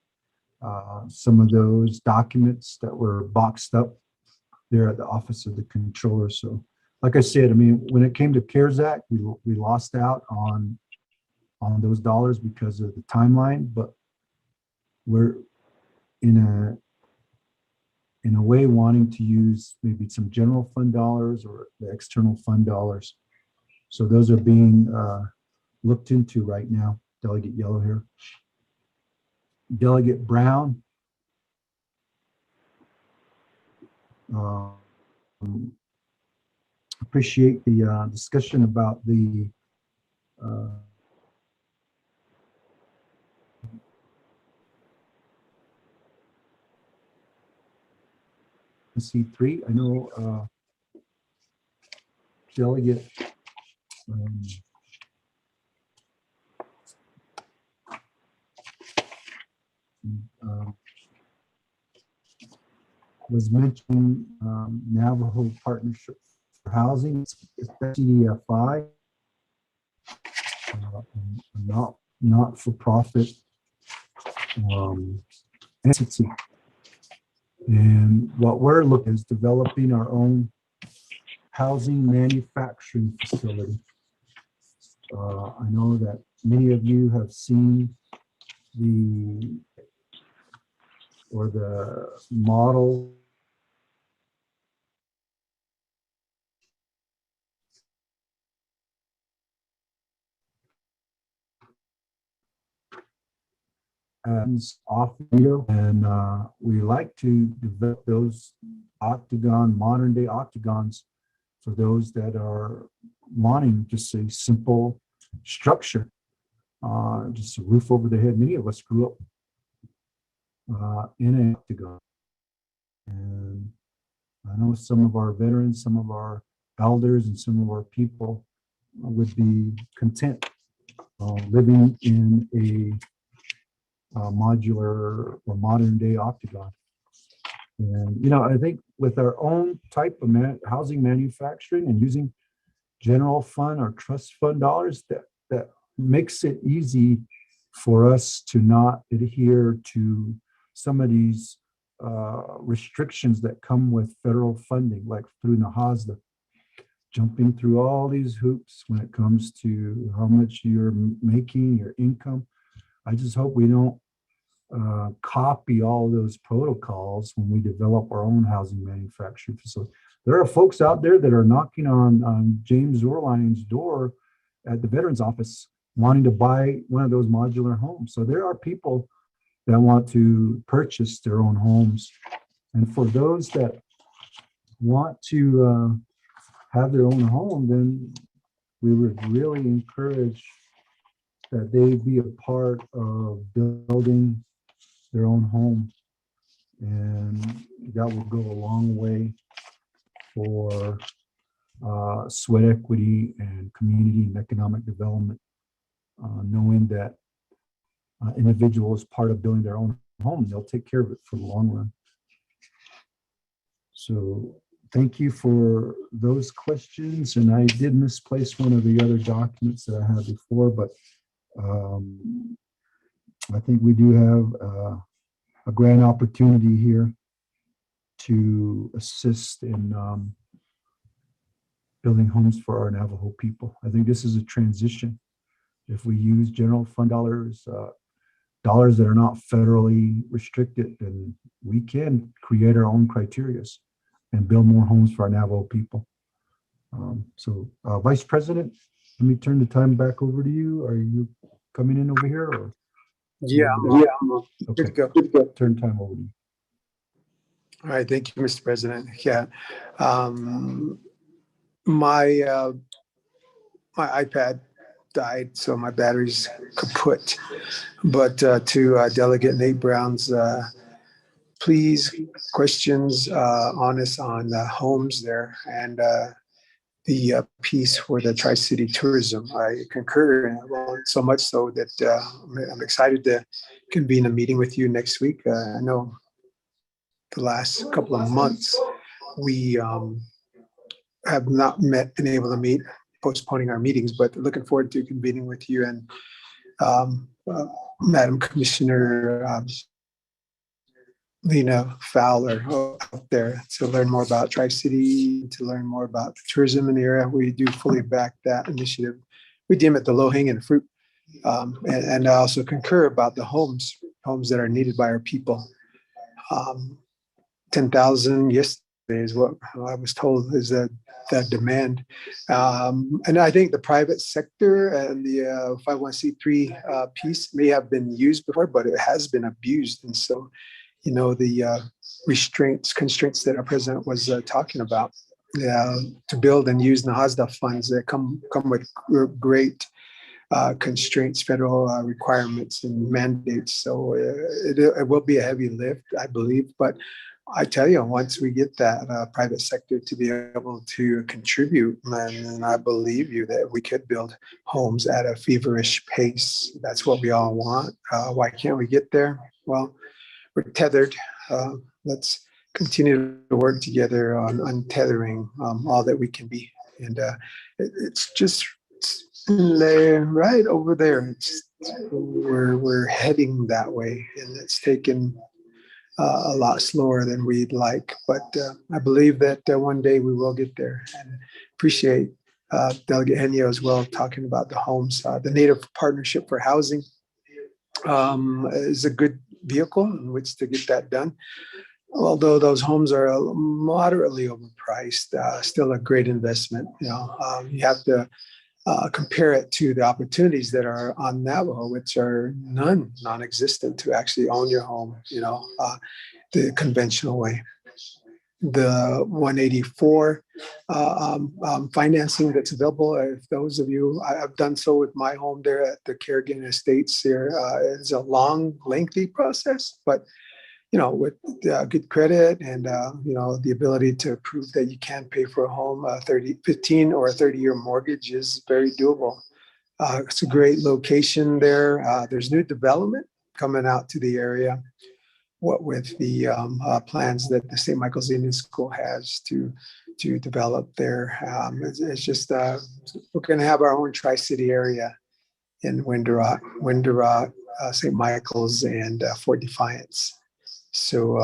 some of those documents that were boxed up there at the Office of the Controller. So like I said, I mean, when it came to CARES Act, we lost out on those dollars because of the timeline, but we're in a way wanting to use maybe some general fund dollars or the external fund dollars. So those are being looked into right now. Delegate Yellow here. Delegate Brown. Appreciate the discussion about the C3. I know Delegate was mentioning Navajo Partnership for Housing, CDFI, not-for-profit entity. And what we're looking is developing our own housing manufacturing facility. I know that many of you have seen the model off video, and we like to develop those modern day octagons for those that are wanting just a simple structure, just a roof over their head. Many of us grew up in an octagon, and I know some of our veterans, some of our elders, and some of our people would be content living in a modular or modern day octagon. And, you know, I think with our own type of housing manufacturing and using general fund or trust fund dollars, that makes it easy for us to not adhere to some of these restrictions that come with federal funding, like through NAHASDA, jumping through all these hoops when it comes to how much you're making, your income. I just hope we don't copy all those protocols when we develop our own housing manufacturing facility. There are folks out there that are knocking on James Orline's door at the Veterans Office wanting to buy one of those modular homes. So there are people that want to purchase their own homes. And for those that want to have their own home, then we would really encourage that they be a part of building their own home. And that will go a long way for sweat equity and community and economic development, knowing that individual is part of building their own home. They'll take care of it for the long run. So thank you for those questions. And I did misplace one of the other documents that I had before, but I think we do have a grand opportunity here to assist in building homes for our Navajo people. I think this is a transition. If we use general fund dollars, dollars that are not federally restricted, then we can create our own criteria and build more homes for our Navajo people. Vice President, let me turn the time back over to you. Are you coming in over here? Or? Yeah. Okay. Good to go. Turn time over to you. All right, thank you, Mr. President. Yeah, my iPad died, so my battery's kaput. But to Delegate Nate Brown's please questions on us on homes there and the piece for the Tri-City tourism. I concur, and so much so that I'm excited to convene a meeting with you next week. I know the last couple of months we have not been able to meet, postponing our meetings, but looking forward to convening with you and Madam Commissioner Lena Fowler out there to learn more about Tri-City, to learn more about tourism in the area. We do fully back that initiative. We deem it the low-hanging fruit. And I also concur about the homes that are needed by our people. 10,000 yesterday is what I was told is that demand. And I think the private sector and the 501c3 piece may have been used before, but it has been abused. And so, you know, the constraints that our president was talking about to build and use NAHASDA funds that come with great constraints, federal requirements and mandates. So it will be a heavy lift, I believe. But I tell you, once we get that private sector to be able to contribute, and I believe you that we could build homes at a feverish pace. That's what we all want. Why can't we get there? Well, we're tethered. Let's continue to work together on untethering all that we can be. And it's just right over there. We're heading that way, and it's taken a lot slower than we'd like. But I believe that one day we will get there. And appreciate Delegate Henio as well talking about the homes. The Native Partnership for Housing is a good vehicle in which to get that done. Although those homes are moderately overpriced, still a great investment. You know, you have to compare it to the opportunities that are on Navajo, which are non-existent to actually own your home, you know, the conventional way. The 184 financing that's available, if those of you, I've done so with my home there at the Kerrigan Estates here. It's a long, lengthy process, but you know, with good credit and, you know, the ability to prove that you can pay for a home, 15 or a 30-year mortgage is very doable. It's a great location there. There's new development coming out to the area, what with the plans that the St. Michael's Indian School has to develop there. It's just, we're going to have our own Tri-City area in Window St. Michael's, and Fort Defiance. So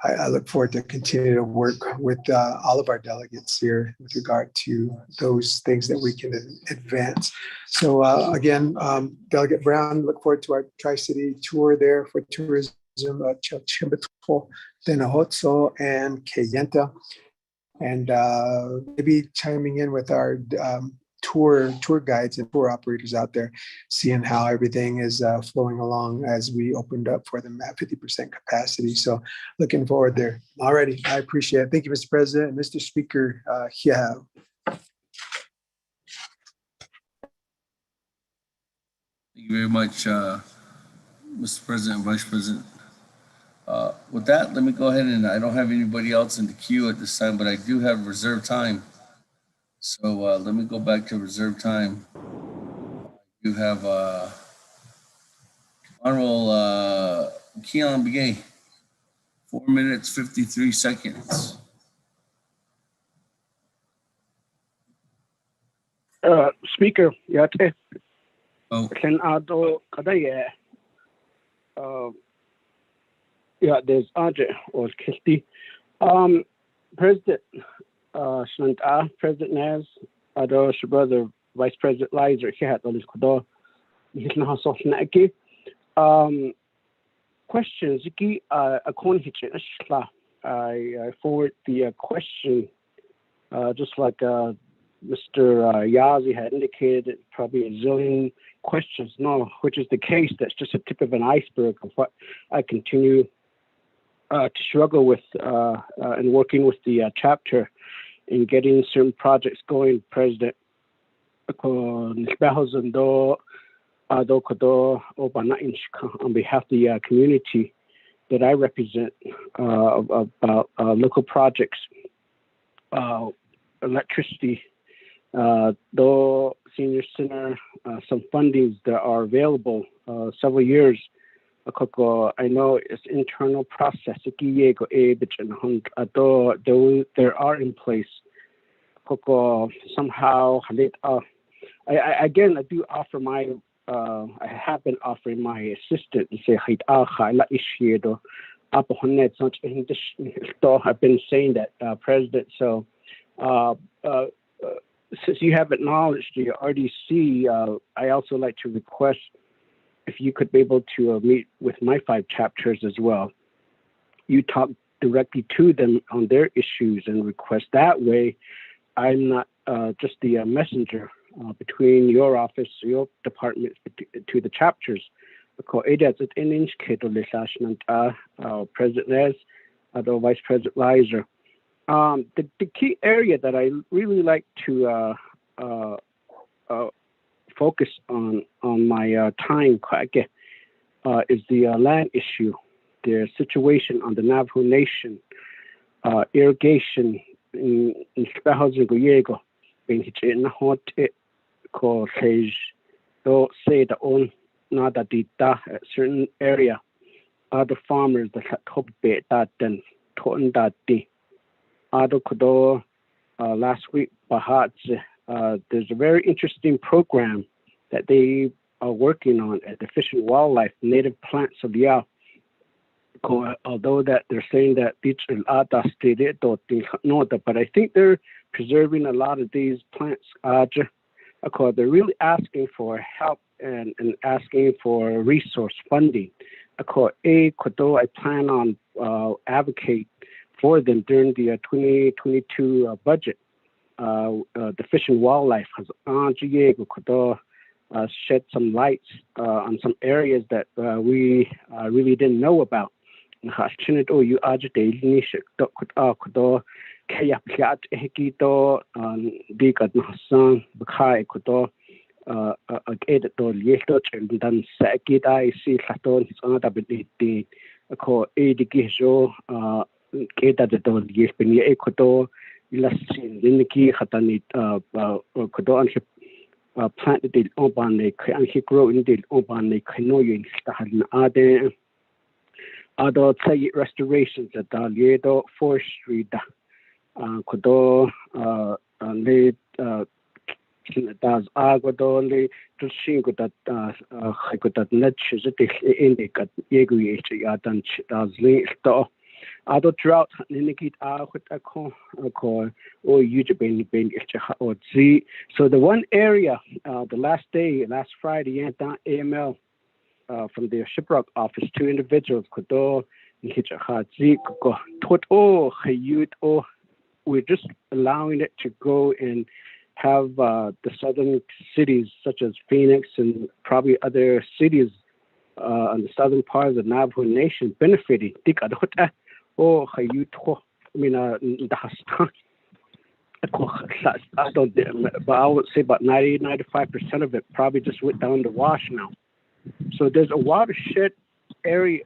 I look forward to continue to work with all of our delegates here with regard to those things that we can advance. So again, Delegate Brown, look forward to our Tri-City tour there for tourism, Chilchimbitl, Denahotso, and Kayenta. And maybe chiming in with our tour guides and tour operators out there, seeing how everything is flowing along as we opened up for them at 50% capacity. So looking forward there. Alrighty, I appreciate it. Thank you, Mr. President. Mr. Speaker, yeah. Thank you very much, Mr. President, Vice President. With that, let me go ahead and I don't have anybody else in the queue at this time, but I do have reserved time. So let me go back to reserve time. You have Honorable Keon Begay, 4 minutes, 53 seconds. Speaker, yate. Oh. Senado kadaya. There's Ajay or Kisti. President Shnanta, President Naz, Adosh brother Vice President Lizer, he had all this kodo. He's not so snacky. Questions, I forward the question, just like Mr. Yazi had indicated, probably a zillion questions. No, which is the case. That's just a tip of an iceberg of what I continue to struggle with and working with the chapter in getting certain projects going, President. On behalf of the community that I represent about local projects, electricity, the senior center, some fundings that are available several years. I know it's internal process. There are in place. Somehow, I do offer my. I have been offering my assistant to say, I've been saying that, President. So, since you have acknowledged the RDC, I also like to request if you could be able to meet with my 5 chapters as well. You talk directly to them on their issues and request. That way, I'm not just the messenger between your office, your department, to the chapters. President Nez, Vice President Lizer. The key area that I really like to focus on my time is the land issue, the situation on the Navajo Nation, irrigation in Spahousing Guyego, being in hot ko say the own nada dita a certain area. Other farmers that hope that then told that the other kodo last week Bahat. There's a very interesting program that they are working on at the Fish and Wildlife Native Plants of the although that they're saying that but I think they're preserving a lot of these plants. They're really asking for help and asking for resource funding. I plan on advocate for them during the 2022 budget. The Fish and Wildlife has shed some lights on some areas that we really didn't know about. Planted the Obane and he grew in the Obane canoeing Stahan Ado restorations at the Liedo forestry Kodo lead does Aguadoli to Shingo that Hikotat Netches indicate Yegu Yadan does Lee. Other drought Nikit or Ujabin or Z. So the one area the last Friday AML from the Shiprock office, 2 individuals could we're just allowing it to go and have the southern cities such as Phoenix and probably other cities on the southern part of the Navajo Nation benefiting. I mean, I don't, but I would say about 95% of it probably just went down the wash now. So there's a watershed area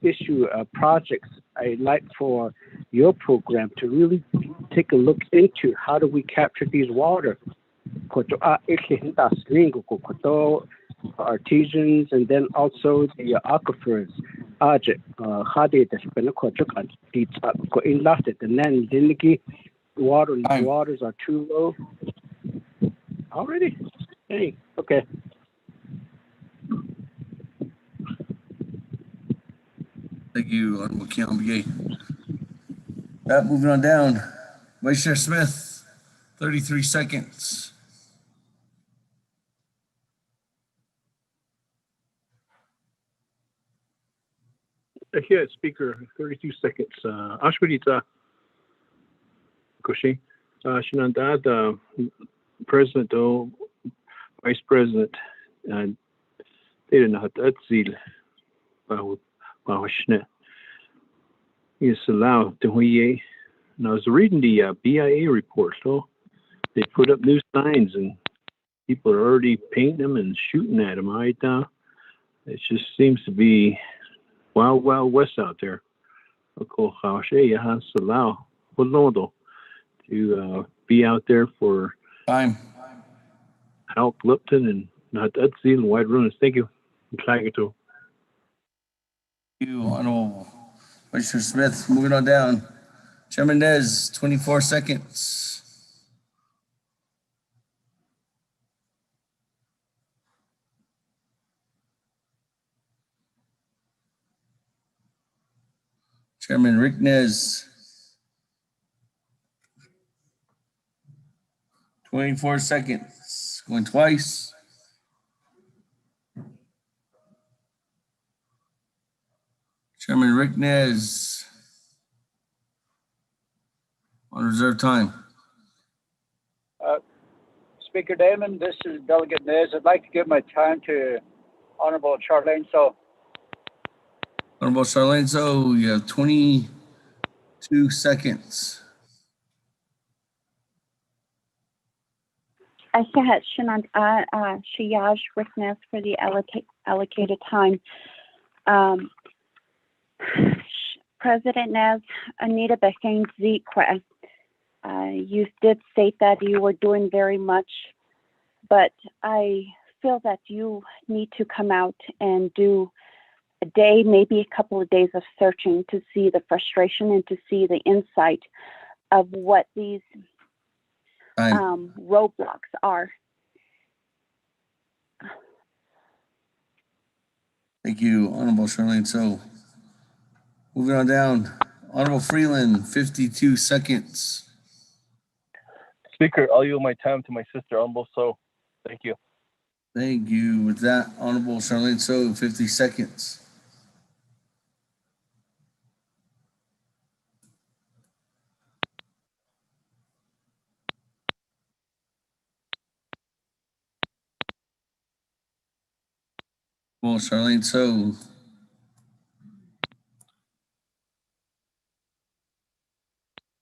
issue projects I'd like for your program to really take a look into. How do we capture these water? Artesians and then also the aquifers. Waters are too low. Already? Hey, okay. Thank you, Honorable Kiambier. Moving on down. Vice Chair Smith, 33 seconds. Yeah, Speaker, 32 seconds. Ashwadita Koshi, Shinandad, President, Vice President, and they didn't have that zeal. Is allowed to and I was reading the BIA report, so they put up new signs and people are already painting them and shooting at them right now. It just seems to be wild west out there. To be out there for time. Halk Lipton and Nahatadzi and White Ruins. Thank you. Thank you, Honorable Vice Chair Smith. Moving on down. Chairman Nez, 24 seconds. Chairman Rick Nez. 24 seconds. Going twice. Chairman Rick Nez. On reserve time. Speaker Damon, this is Delegate Nez. I'd like to give my time to Honorable Charlene So. Honorable Charlene So, you have 22 seconds. Shiyaj Rickness for the allocated time. President Nez, Anita Bechain Zekwe, you did state that you were doing very much, but I feel that you need to come out and do a day, maybe a couple of days of searching to see the frustration and to see the insight of what these roadblocks are. Thank you, Honorable Charlene So. Moving on down. Honorable Freeland, 52 seconds. Speaker, I'll yield my time to my sister, Honorable So. Thank you. Thank you. With that, Honorable Charlene So, 50 seconds. Well, Charlene So.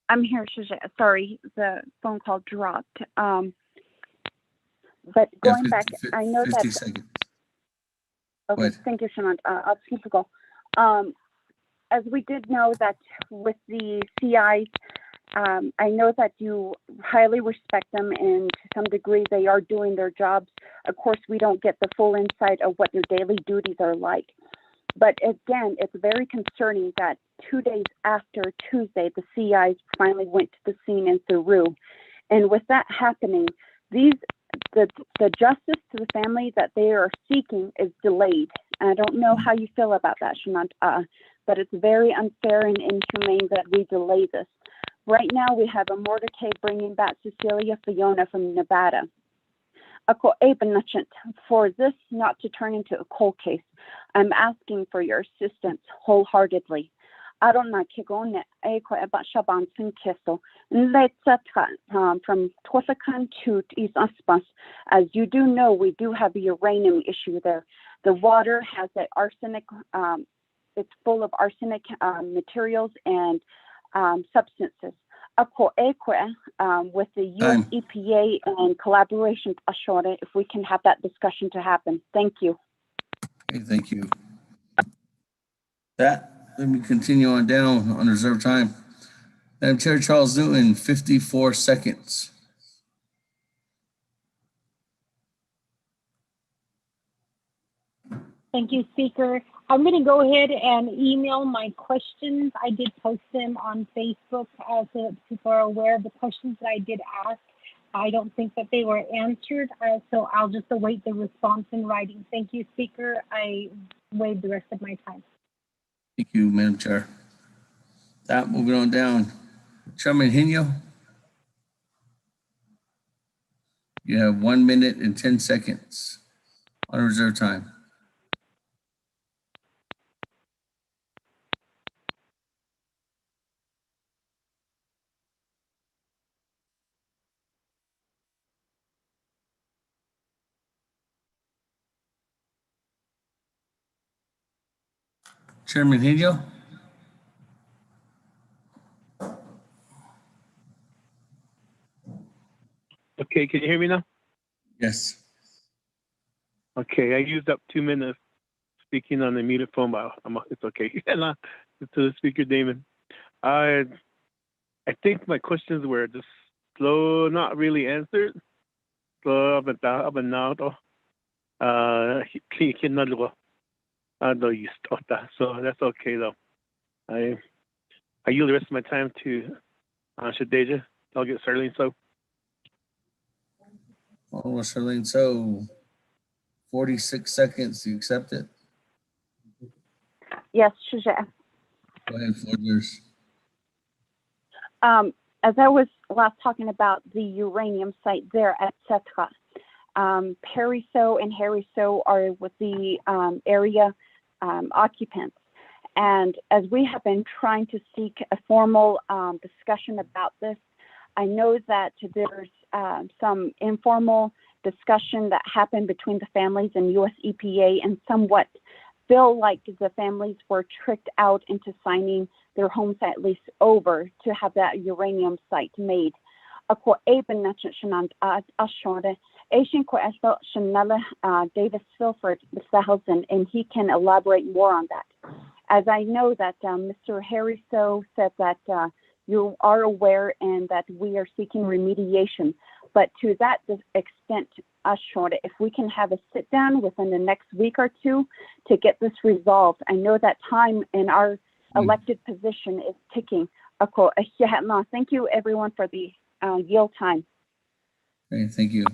I'm here, sorry, the phone call dropped. But going back, I know 50 that. seconds. Okay, thank you, Shanant. I'll keep it go. As we did know that with the CIs, I know that you highly respect them and to some degree they are doing their jobs. Of course, we don't get the full insight of what their daily duties are like. But again, it's very concerning that 2 days after Tuesday, the CIs finally went to the scene in Peru. And with that happening, the justice to the family that they are seeking is delayed. And I don't know how you feel about that, Shanant, but it's very unfair and inhumane that we delay this. Right now, we have a Mordecai bringing back Cecilia Fiona from Nevada. For this not to turn into a cold case, I'm asking for your assistance wholeheartedly. Arona Kigone Eko Eba Shaban Sinkeso. Let's from Twasakan to East Aspas. As you do know, we do have a uranium issue there. The water has that arsenic, it's full of arsenic materials and substances. With the US EPA and collaboration, if we can have that discussion to happen. Thank you. Okay, thank you. Let me continue on down on reserve time. Madam Chair, Charles Newton, 54 seconds. Thank you, Speaker. I'm going to go ahead and email my questions. I did post them on Facebook so people are aware of the questions that I did ask. I don't think that they were answered, so I'll just await the response in writing. Thank you, Speaker. I waive the rest of my time. Thank you, Madam Chair. Moving on down. Chairman Hino, you have 1 minute and 10 seconds on reserve time. Chairman Hino? Okay, can you hear me now? Yes. Okay, I used up 2 minutes speaking on the muted phone, but it's okay. To the speaker, Damon. I think my questions were just slow, not really answered. So that's okay though. I yield the rest of my time to Shadeja. I'll get Charlene. So. Charlene, so 46 seconds. You accept it? Yes, Shija. Go ahead, floor yours. As I was last talking about the uranium site there at Setra, Pariso and Hariso are with the area occupants. And as we have been trying to seek a formal discussion about this, I know that there's some informal discussion that happened between the families and US EPA, and somewhat feel like the families were tricked out into signing their home site lease over to have that uranium site made. Davis Silford, and he can elaborate more on that. As I know that Mr. Harriso said that you are aware and that we are seeking remediation, but to that extent, if we can have a sit down within the next week or two to get this resolved. I know that time in our elected position is ticking. Thank you everyone for the yield time. Okay, thank you.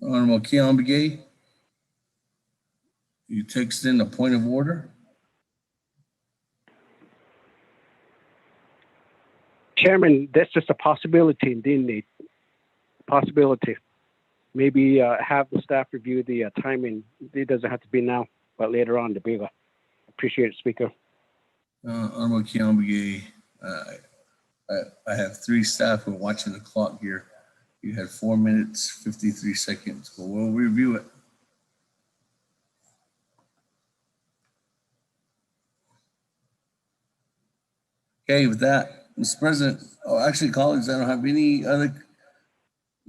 Honorable Keon Begay, you text in a point of order. Chairman, that's just a possibility, indeed. Possibility. Maybe have the staff review the timing. It doesn't have to be now, but later on to be. Appreciate it, Speaker. Honorable Keon Begay, I have 3 staff who are watching the clock here. You had 4 minutes, 53 seconds, but we'll review it. Okay, with that, Mr. President, actually, colleagues, I don't have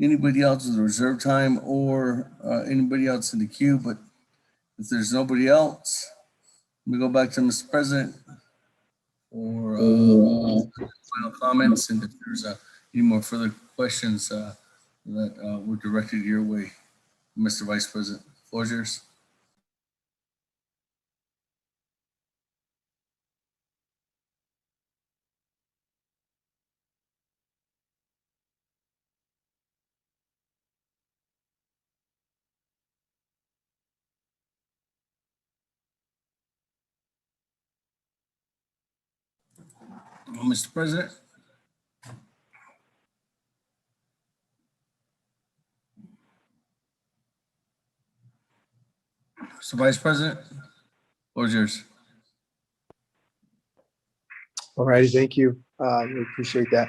anybody else in the reserve time or anybody else in the queue, but if there's nobody else, let me go back to Mr. President for final comments, and if there's any more further questions that were directed your way, Mr. Vice President. Floor is yours. Mr. President. Mr. Vice President, floor is yours. All righty, thank you. We appreciate that.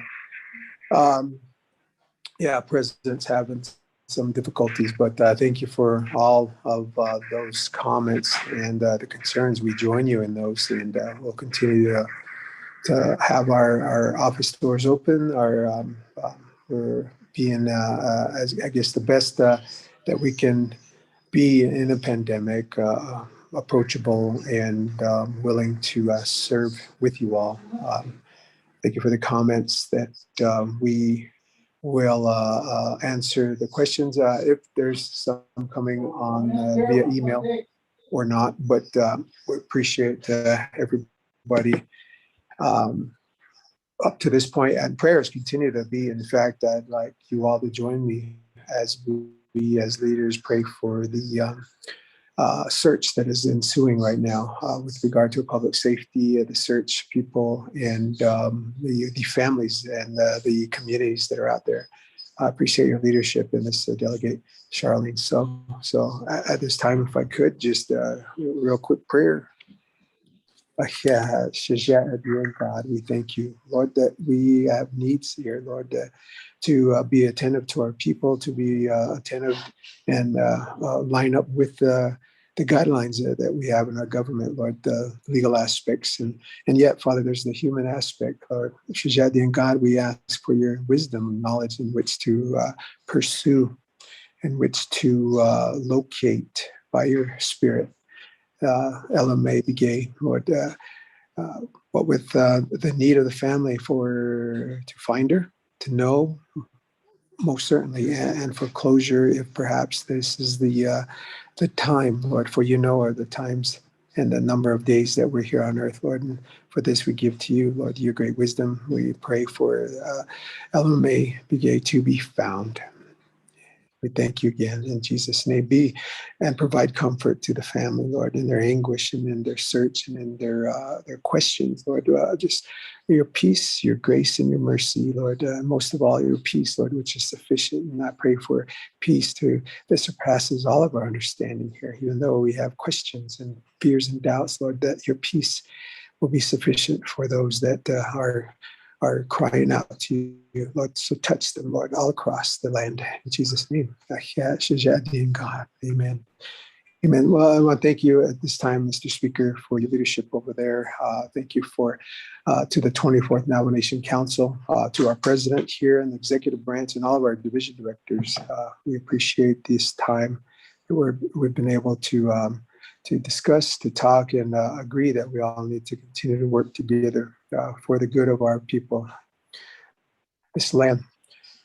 Yeah, President's having some difficulties, but thank you for all of those comments and the concerns. We join you in those, and we'll continue to have our office doors open. We're being, as I guess, the best that we can be in a pandemic, approachable and willing to serve with you all. Thank you for the comments that we will answer the questions if there's some coming on via email or not, but we appreciate everybody up to this point, and prayers continue to be. In fact, I'd like you all to join me as we as leaders pray for the search that is ensuing right now with regard to public safety, the search people, and the families and the communities that are out there. I appreciate your leadership in this, Delegate Charlene. So at this time, if I could, just a real quick prayer. Dear God, we thank you, Lord, that we have needs here, Lord, to be attentive to our people, to be attentive and line up with the guidelines that we have in our government, Lord, the legal aspects. And yet, Father, there's the human aspect, Lord. And God, we ask for your wisdom and knowledge in which to pursue, in which to locate by your Spirit. LMA Begay, Lord, what with the need of the family to find her, to know, most certainly, and for closure, if perhaps this is the time, Lord, for you know are the times and the number of days that we're here on earth, Lord. And for this we give to you, Lord, your great wisdom. We pray for LMA Begay to be found. We thank you again in Jesus' name. Be and provide comfort to the family, Lord, in their anguish and in their search and in their questions, Lord. Just your peace, your grace, and your mercy, Lord. Most of all, your peace, Lord, which is sufficient. And I pray for peace that surpasses all of our understanding here, even though we have questions and fears and doubts, Lord, that your peace will be sufficient for those that are crying out to you, Lord. So touch them, Lord, all across the land. In Jesus' name. God. Amen. Amen. Well, I want to thank you at this time, Mr. Speaker, for your leadership over there. Thank you to the 24th Navajo Nation Council, to our president here in the executive branch and all of our division directors. We appreciate this time that we've been able to discuss, to talk, and agree that we all need to continue to work together for the good of our people, this land,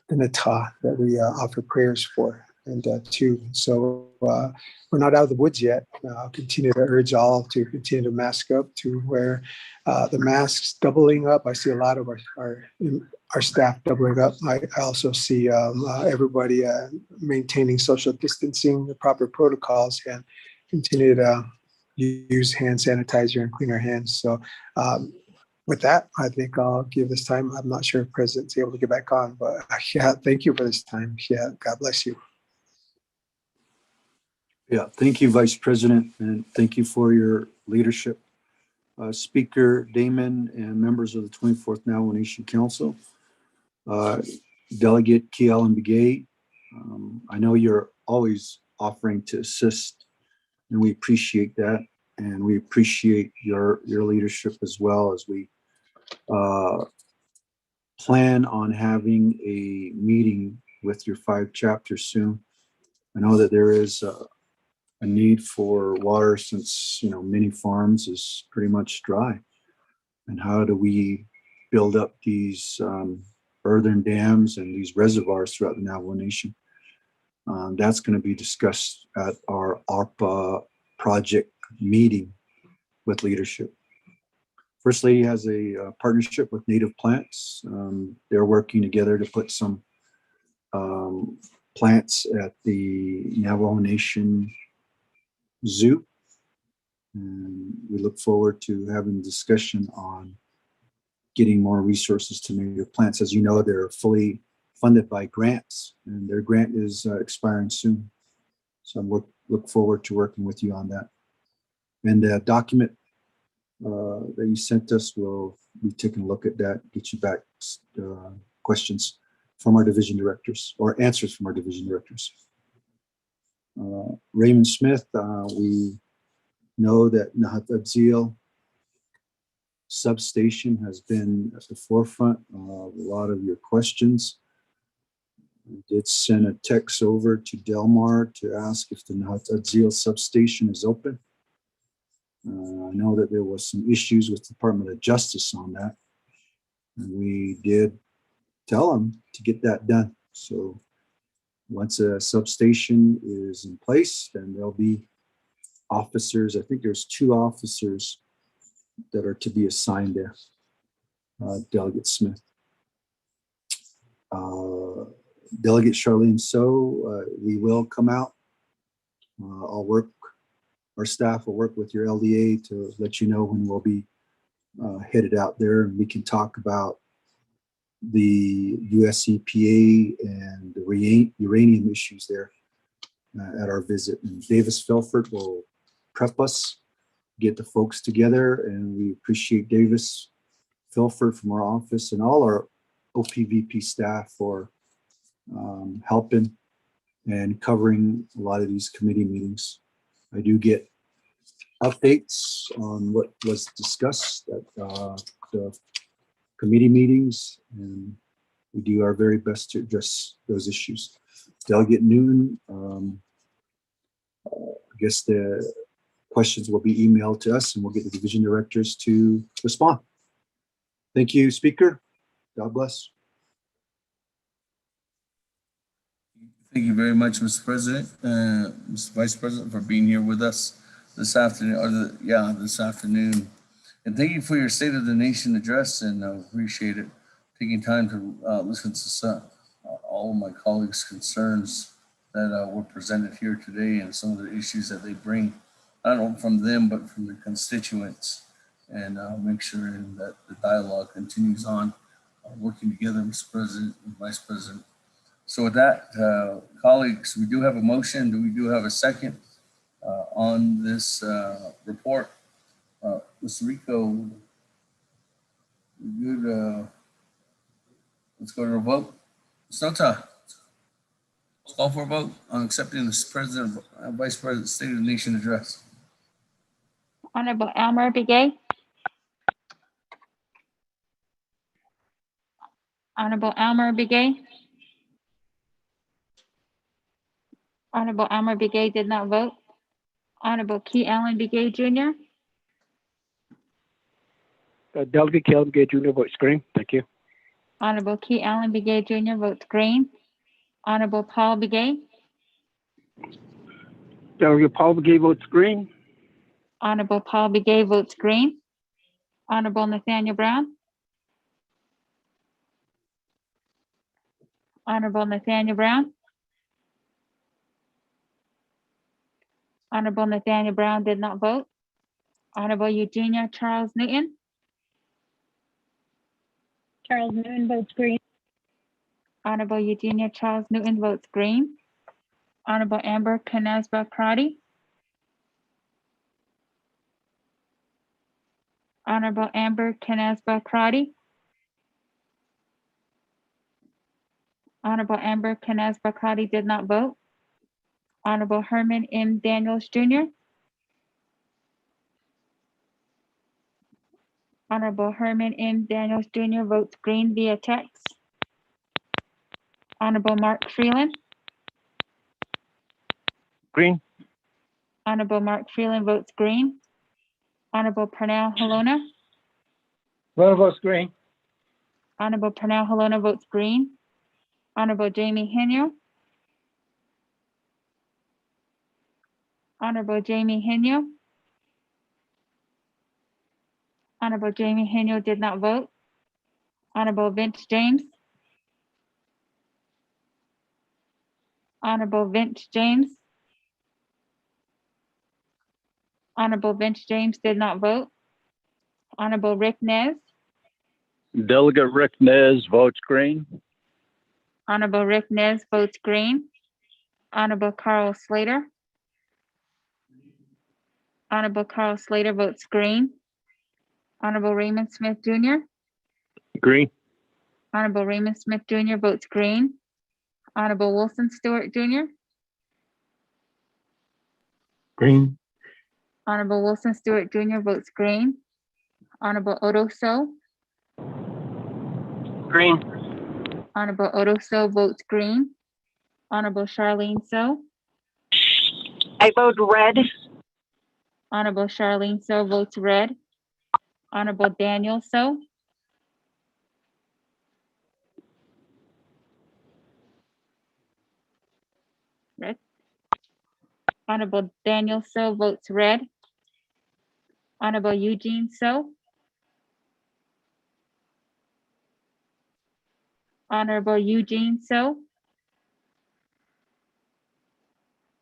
the Natah, that we offer prayers for, and to. So we're not out of the woods yet. I'll continue to urge all to continue to mask up, to wear the masks doubling up. I see a lot of our staff doubling up. I also see everybody maintaining social distancing, the proper protocols, and continue to use hand sanitizer and clean our hands. So with that, I think I'll give this time. I'm not sure if President's able to get back on, but yeah, thank you for this time. Yeah, God bless you. Yeah, thank you, Vice President, and thank you for your leadership. Speaker Damon and members of the 24th Navajo Nation Council, Delegate Kiel and Begay, I know you're always offering to assist, and we appreciate that, and we appreciate your leadership as well as we plan on having a meeting with your 5 chapters soon. I know that there is a need for water since, many farms is pretty much dry. And how do we build up these earthen dams and these reservoirs throughout the Navajo Nation? That's going to be discussed at our ARPA project meeting with leadership. First Lady has a partnership with Native Plants. They're working together to put some plants at the Navajo Nation Zoo. And we look forward to having a discussion on getting more resources to Native Plants. As you know, they're fully funded by grants, and their grant is expiring soon. So I look forward to working with you on that. And document that you sent us. We'll be taking a look at that, get you back questions from our division directors or answers from our division directors. Raymond Smith, we know that Nahat Abzeel substation has been at the forefront of a lot of your questions. We did send a text over to Delmar to ask if the Nahat Abzeel substation is open. I know that there was some issues with the Department of Justice on that. And we did tell them to get that done. So once a substation is in place, then there'll be officers. I think there's 2 officers that are to be assigned there. Delegate Smith. Delegate Charlene So, we will come out. Our staff will work with your LDA to let you know when we'll be headed out there, and we can talk about the US EPA and the uranium issues there at our visit. And Davis Felford will prep us, get the folks together, and we appreciate Davis Felford from our office and all our OPVP staff for helping and covering a lot of these committee meetings. I do get updates on what was discussed at the committee meetings, and we do our very best to address those issues. Delegate Newton, I guess the questions will be emailed to us and we'll get the division directors to respond. Thank you, Speaker. God bless. Thank you very much, Mr. President, Mr. Vice President, for being here with us this afternoon, this afternoon. And thank you for your State of the Nation address, and I appreciate it, taking time to listen to all of my colleagues' concerns that were presented here today and some of the issues that they bring, not only from them, but from the constituents, and make sure that the dialogue continues on, working together, Mr. President and Vice President. So with that, colleagues, we do have a motion. We do have a second on this report. Mr. Rico, good. Let's go to a vote. Snota, let's call for a vote on accepting the President, Vice President, State of the Nation address. Honorable Elmer Begay. Honorable Elmer Begay. Honorable Elmer Begay did not vote. Honorable Key Allen Begay Jr. Delegate Key Allen Begay Jr. votes green. Thank you. Honorable Key Allen Begay Jr. votes green. Honorable Paul Begay. Delegate Paul Begay votes green. Honorable Paul Begay votes green. Honorable Nathaniel Brown. Honorable Nathaniel Brown. Honorable Nathaniel Brown did not vote. Honorable Eugenia Charles Newton. Charles Newton votes green. Honorable Eugenia Charles Newton votes green. Honorable Amber Canasba Crotty. Honorable Amber Canasba Crotty. Honorable Amber Canasba Crotty did not vote. Honorable Herman M. Daniels Jr. Honorable Herman M. Daniels Jr. votes green via text. Honorable Mark Freeland. Green. Honorable Mark Freeland votes green. Honorable Pernell Halona. Halona votes green. Honorable Pernell Halona votes green. Honorable Jamie Henyo. Honorable Jamie Henyo. Honorable Jamie Henyo did not vote. Honorable Vince James. Honorable Vince James. Honorable Vince James did not vote. Honorable Rick Nez. Delegate Rick Nez votes green. Honorable Rick Nez votes green. Honorable Carl Slater. Honorable Carl Slater votes green. Honorable Raymond Smith Jr. Green. Honorable Raymond Smith Jr. votes green. Honorable Wilson Stewart Jr. Green. Honorable Wilson Stewart Jr. votes green. Honorable Odo So. Green. Honorable Odo So votes green. Honorable Charlene So. I vote red. Honorable Charlene So votes red. Honorable Daniel So. Red. Honorable Daniel So votes red. Honorable Eugene So. Honorable Eugene So.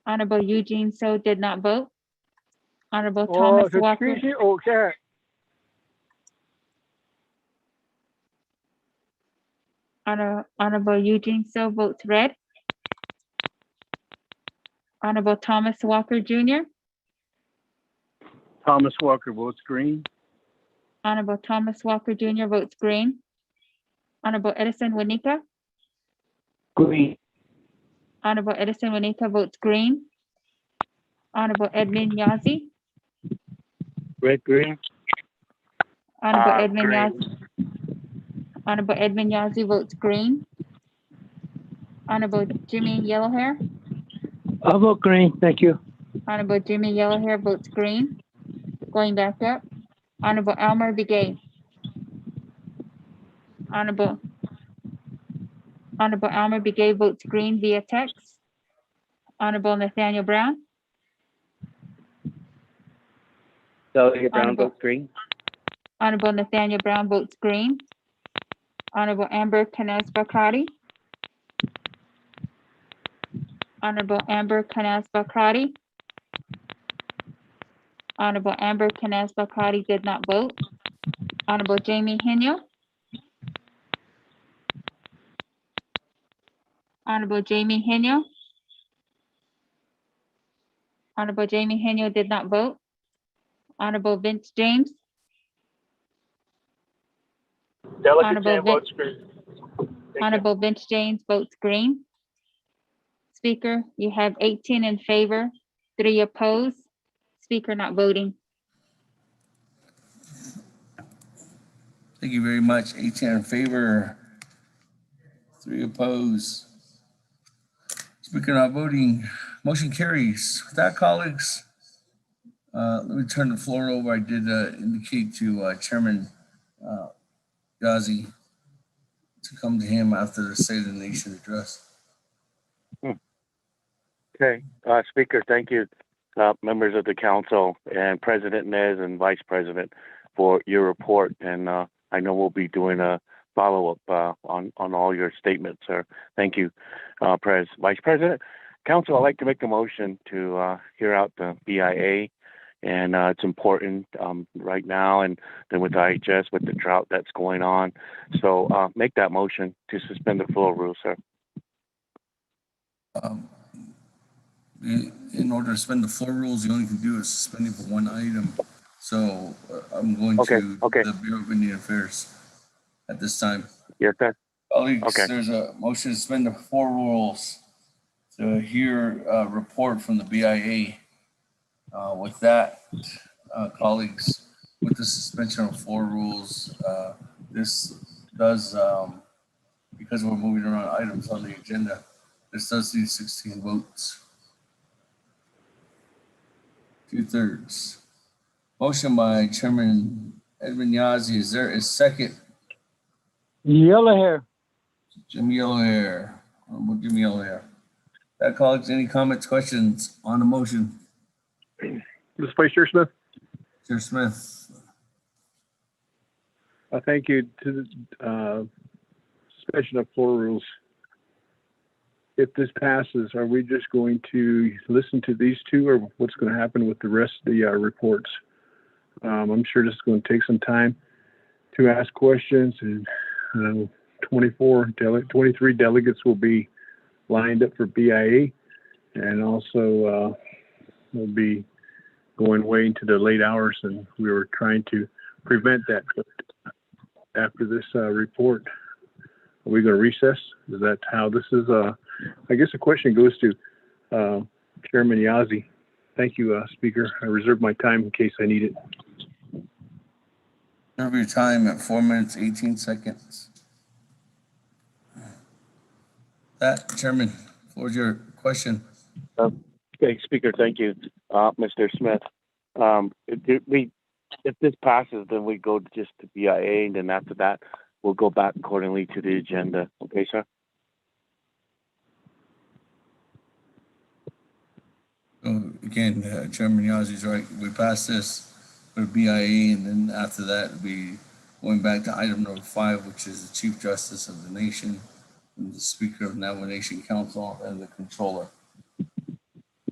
Honorable Eugene So did not vote. Honorable Thomas Walker. Okay. Honorable Eugene So votes red. Honorable Thomas Walker Jr. Thomas Walker votes green. Honorable Thomas Walker Jr. votes green. Honorable Edison Wanika. Green. Honorable Edison Wanika votes green. Honorable Edmund Yazi. Red, green. Honorable Edmund Green. Yazi. Honorable Edmund Yazi votes green. Honorable Jimmy Yellowhair. I vote green. Thank you. Honorable Jimmy Yellowhair votes green. Going back up. Honorable Elmer Begay. Honorable Elmer Begay votes green via text. Honorable Nathaniel Brown. Delegate Brown Honorable- votes green. Honorable Nathaniel Brown votes green. Honorable Amber Canaz Bakrati. Honorable Amber Canaz Bakrati. Honorable Amber Canaz Bakrati did not vote. Honorable Jamie Henyo. Honorable Jamie Henyo. Honorable Jamie Henyo did not vote. Honorable Vince James. Delegate Honorable Jan Vin- votes green. Thank you. Honorable Vince James votes green. Speaker, you have 18 in favor, 3 opposed. Speaker not voting. Thank you very much. 18 in favor, 3 opposed. Speaker not voting. Motion carries. With that, colleagues, let me turn the floor over. I did indicate to Chairman Gazi to come to him after the State of the Nation address. Okay, Speaker, thank you, members of the council and President Nez and Vice President for your report. And I know we'll be doing a follow-up on all your statements, sir. Thank you, Vice President. Council, I'd like to make a motion to hear out the BIA. And it's important right now, and then with IHS, with the drought that's going on. So make that motion to suspend the floor rule, sir. In order to suspend the floor rules, the only can do is suspend it for one item. So I'm going Okay, to okay. the Bureau of Indian Affairs at this time. Yes, sir. Colleagues, Okay. there's a motion to suspend the floor rules to hear a report from the BIA. With that, colleagues, with the suspension of floor rules, this does, because we're moving around items on the agenda, this does need 16 votes. 2/3. Motion by Chairman Edmund Yazi. Is there a second? Yellow hair. Jimmy Yellowhair. Honorable Jimmy Yellowhair. That, colleagues, any comments, questions on the motion? This Vice Chair Smith. Chair Smith. Thank you to the suspension of floor rules. If this passes, are we just going to listen to these two, or what's going to happen with the rest of the reports? I'm sure this is going to take some time to ask questions, and 23 delegates will be lined up for BIA, and also we'll be going way into the late hours, and we were trying to prevent that. After this report, are we going to recess? Is that how this is? I guess the question goes to Chairman Yazzie. Thank you, Speaker. I reserve my time in case I need it. Reserve your time at 4 minutes, 18 seconds. That, Chairman, what was your question? Okay, Speaker, thank you. Mr. Smith, if this passes, then we go just to BIA, and then after that, we'll go back accordingly to the agenda. Okay, sir? So again, Chairman Yazzie's right. We pass this for BIA, and then after that, we going back to item number 5, which is the Chief Justice of the Nation, and the Speaker of Navajo Nation Council, and the Controller.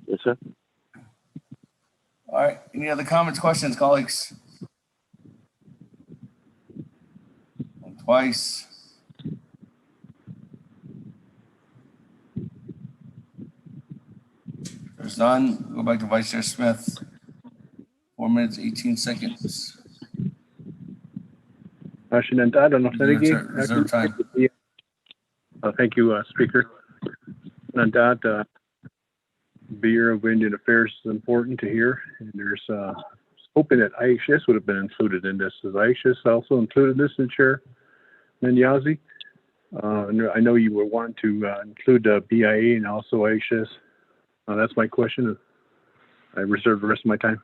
Yes, sir. All right. Any other comments, questions, colleagues? Twice. There's none. Go back to Vice Chair Smith. 4 minutes, 18 seconds. Reserve time. Thank you, Speaker. Nandat, Bureau of Indian Affairs is important to hear, and there's hoping that IHS would have been included in this. Is IHS also included this in Chair Yazzie? I know you were wanting to include BIA and also IHS. That's my question. I reserve the rest of my time.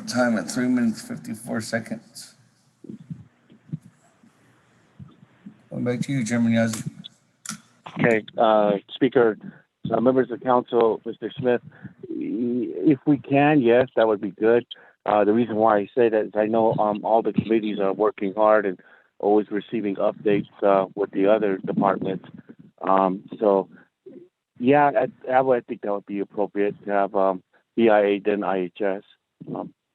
Time at 3 minutes, 54 seconds. Going back to you, Chairman Yazzie. Okay, Speaker, members of council, Mr. Smith, if we can, yes, that would be good. The reason why I say that is I know all the committees are working hard and always receiving updates with the other departments. So, yeah, I think that would be appropriate to have BIA then IHS.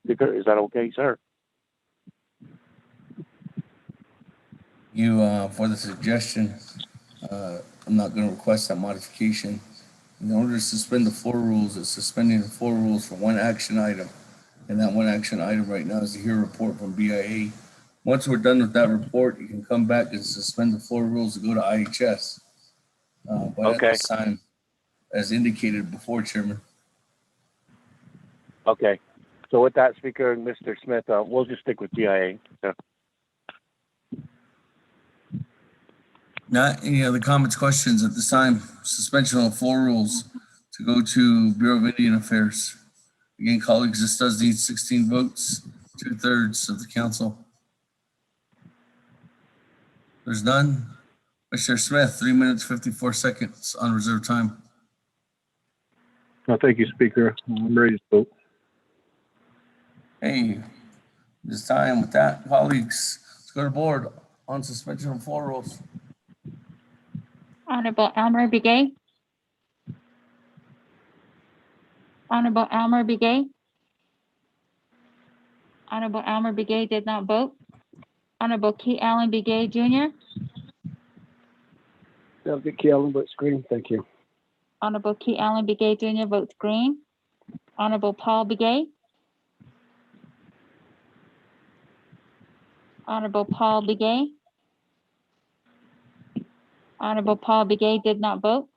Speaker, is that okay, sir? You, for the suggestion, I'm not going to request that modification. In order to suspend the 4 rules, it's suspending the 4 rules for one action item. And that one action item right now is to hear a report from BIA. Once we're done with that report, you can come back and suspend the 4 rules to go to IHS. But okay. At this time, as indicated before, Chairman. Okay. So with that, Speaker and Mr. Smith, we'll just stick with BIA. So. Not any other comments, questions at this time. Suspension of 4 rules to go to Bureau of Indian Affairs. Again, colleagues, this does need 16 votes, 2/3 of the council. There's none. Mr. Smith, 3 minutes, 54 seconds on reserve time. Thank you, Speaker. I'm ready to vote. Hey, this time with that, colleagues, let's go to board on suspension of 4 rules. Honorable Elmer Begay. Honorable Elmer Begay. Honorable Elmer Begay did not vote. Honorable Key Allen Begay Jr. Delegate Key Allen votes green. Thank you. Honorable Key Allen Begay Jr. votes green. Honorable Paul Begay. Honorable Paul Begay. Honorable Paul Begay did not vote.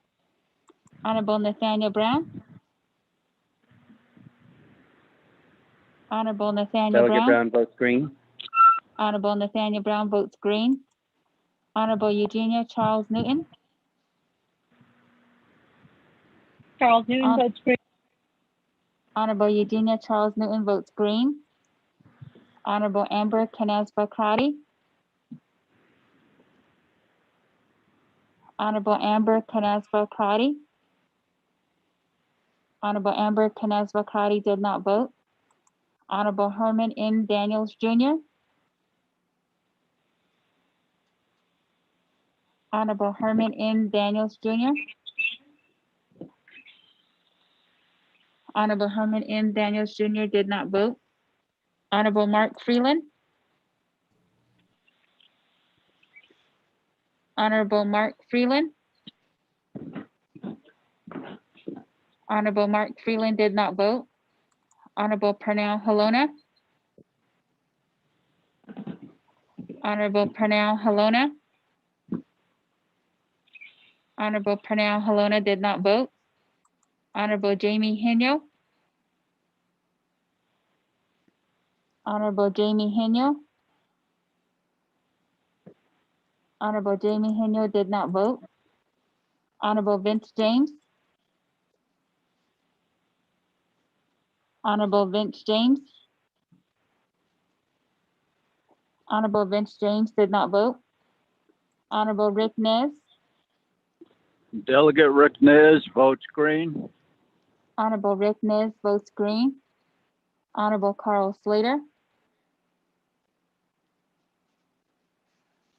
Honorable Nathaniel Brown. Honorable Nathaniel Delegate Brown. Brown votes green. Honorable Nathaniel Brown votes green. Honorable Eugenia Charles Newton. Charles Newton votes green. Honorable Eugenia Charles Newton votes green. Honorable Amber Canaspa Crotty. Honorable Amber Canaspa Crotty. Honorable Amber Canaspa Crotty did not vote. Honorable Herman M. Daniels Jr. Honorable Herman M. Daniels Jr. Honorable Herman M. Daniels Jr. did not vote. Honorable Mark Freeland. Honorable Mark Freeland. Honorable Mark Freeland did not vote. Honorable Pernell Halona. Honorable Pernell Halona. Honorable Pernell Halona did not vote. Honorable Jamie Henyo. Honorable Jamie Henyo. Honorable Jamie Henyo did not vote. Honorable Vince James. Honorable Vince James. Honorable Vince James did not vote. Honorable Rick Nez. Delegate Rick Nez votes green. Honorable Rick Nez votes green. Honorable Carl Slater.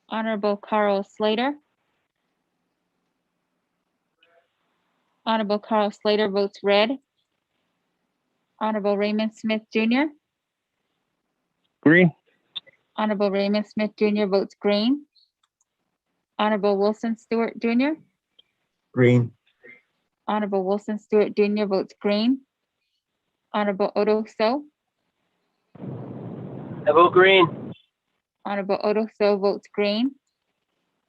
Honorable Carl Slater. Honorable Carl Slater votes red. Honorable Raymond Smith Jr. Green. Honorable Raymond Smith Jr. votes green. Honorable Wilson Stewart Jr. Green. Honorable Wilson Stewart Jr. votes green. Honorable Odo So. I vote green. Honorable Odo So votes green.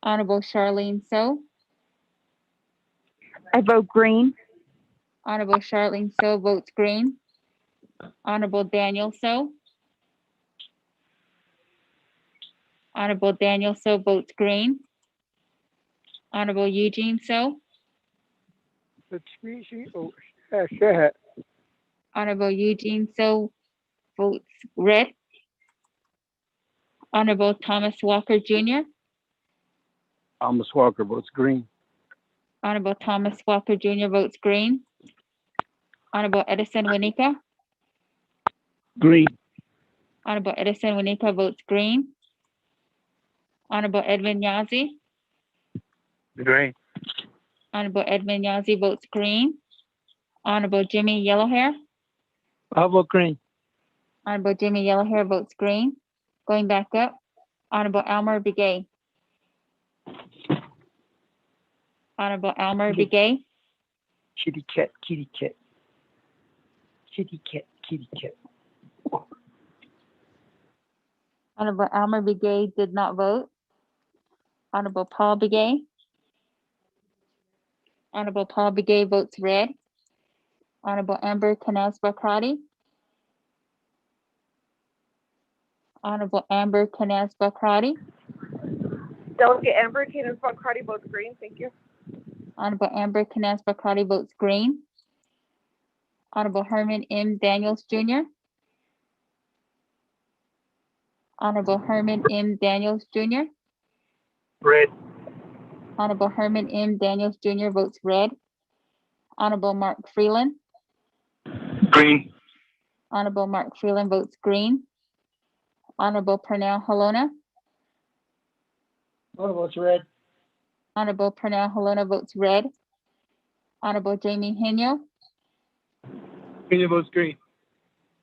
Honorable Charlene So. I vote green. Honorable Charlene So votes green. Honorable Daniel So. Honorable Daniel So votes green. Honorable Eugene So. Honorable Eugene So votes red. Honorable Thomas Walker Jr. Thomas Walker votes green. Honorable Thomas Walker Jr. votes green. Honorable Edison Winika. Green. Honorable Edison Winika votes green. Honorable Edmund Yazi. Green. Honorable Edmund Yazi votes green. Honorable Jimmy Yellowhair. I vote green. Honorable Jimmy Yellowhair votes green. Going back up, Honorable Elmer Begay. Honorable Elmer Begay. Kitty cat, kitty cat. Kitty cat, kitty cat. Honorable Elmer Begay did not vote. Honorable Paul Begay. Honorable Paul Begay votes red. Honorable Amber Canaz Bakrati. Honorable Amber Canaz Bakrati. Delegate Amber Canaz Bakrati votes green. Thank you. Honorable Amber Canaz Bakrati votes green. Honorable Herman M. Daniels Jr. Honorable Herman M. Daniels Jr. Red. Honorable Herman M. Daniels Jr. votes red. Honorable Mark Freeland. Green. Honorable Mark Freeland votes green. Honorable Pernell Halona. Votes red. Honorable Pernell Halona votes red. Honorable Jamie Henyo. Green votes green.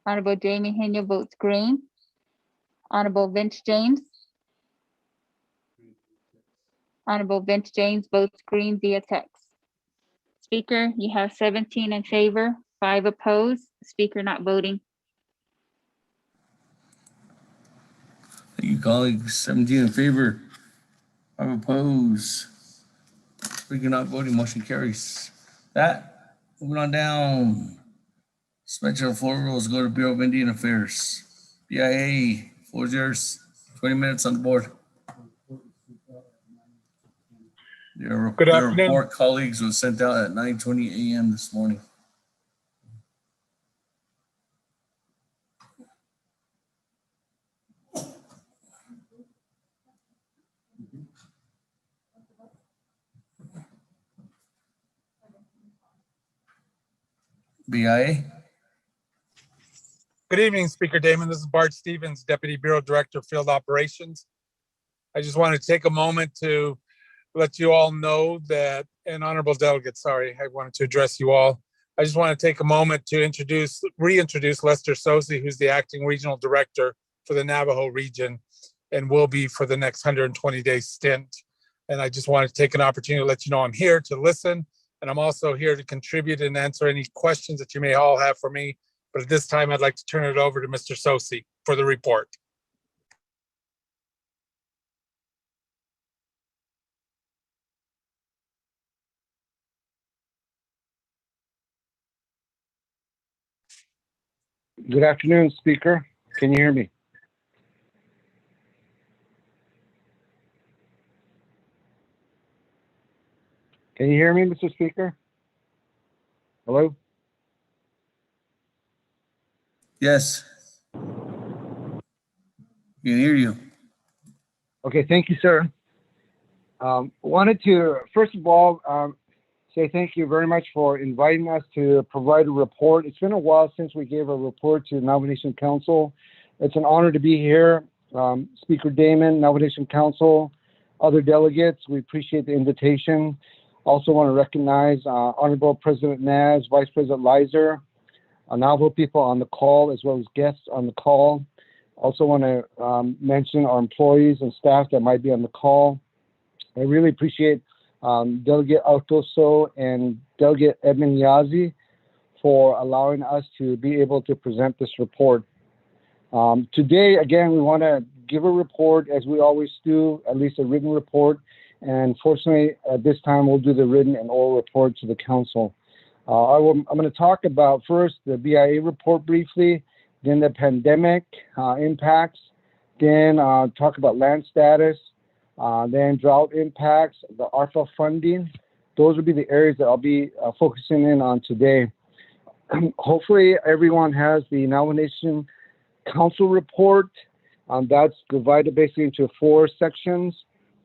Honorable Jamie Henyo votes green. Honorable Vince James. Honorable Vince James votes green via text. Speaker, you have 17 in favor, 5 opposed. Speaker not voting. Thank you, colleagues. 17 in favor, 5 opposed. Speaker not voting, motion carries. That, moving on down. Suspension of floor rules go to Bureau of Indian Affairs. BIA, floor is yours. 20 minutes on the board. Their report, colleagues, was sent out at 9:20 a.m. this morning. BIA. Good evening, Speaker Damon. This is Bart Stevens, Deputy Bureau Director of Field Operations. I just want to take a moment to let you all know that, and honorable delegates, sorry, I wanted to address you all. I just want to take a moment to reintroduce Lester Sosi, who's the Acting Regional Director for the Navajo region and will be for the next 120-day stint. And I just wanted to take an opportunity to let you know I'm here to listen, and I'm also here to contribute and answer any questions that you may all have for me But at this time, I'd like to turn it over to Mr. Sosi for the report. Good afternoon, Speaker. Can you hear me? Can you hear me, Mr. Speaker? Hello? Yes. We can hear you. Okay, thank you, sir. Wanted to, first of all, say thank you very much for inviting us to provide a report. It's been a while since we gave a report to the Navajo Nation Council. It's an honor to be here. Speaker Damon, Navajo Nation Council, other delegates, we appreciate the invitation. Also want to recognize Honorable President Naz, Vice President Lizer, Navajo people on the call, as well as guests on the call. Also want to mention our employees and staff that might be on the call. I really appreciate Delegate Altoso and Delegate Edmund Yazi for allowing us to be able to present this report. Today, again, we want to give a report as we always do, at least a written report. And fortunately, at this time, we'll do the written and oral report to the council. I'm going to talk about first the BIA report briefly, then the pandemic impacts, then talk about land status, then drought impacts, the ARPA funding. Those will be the areas that I'll be focusing in on today. Hopefully, everyone has the Navajo Nation Council report. That's divided basically into 4 sections.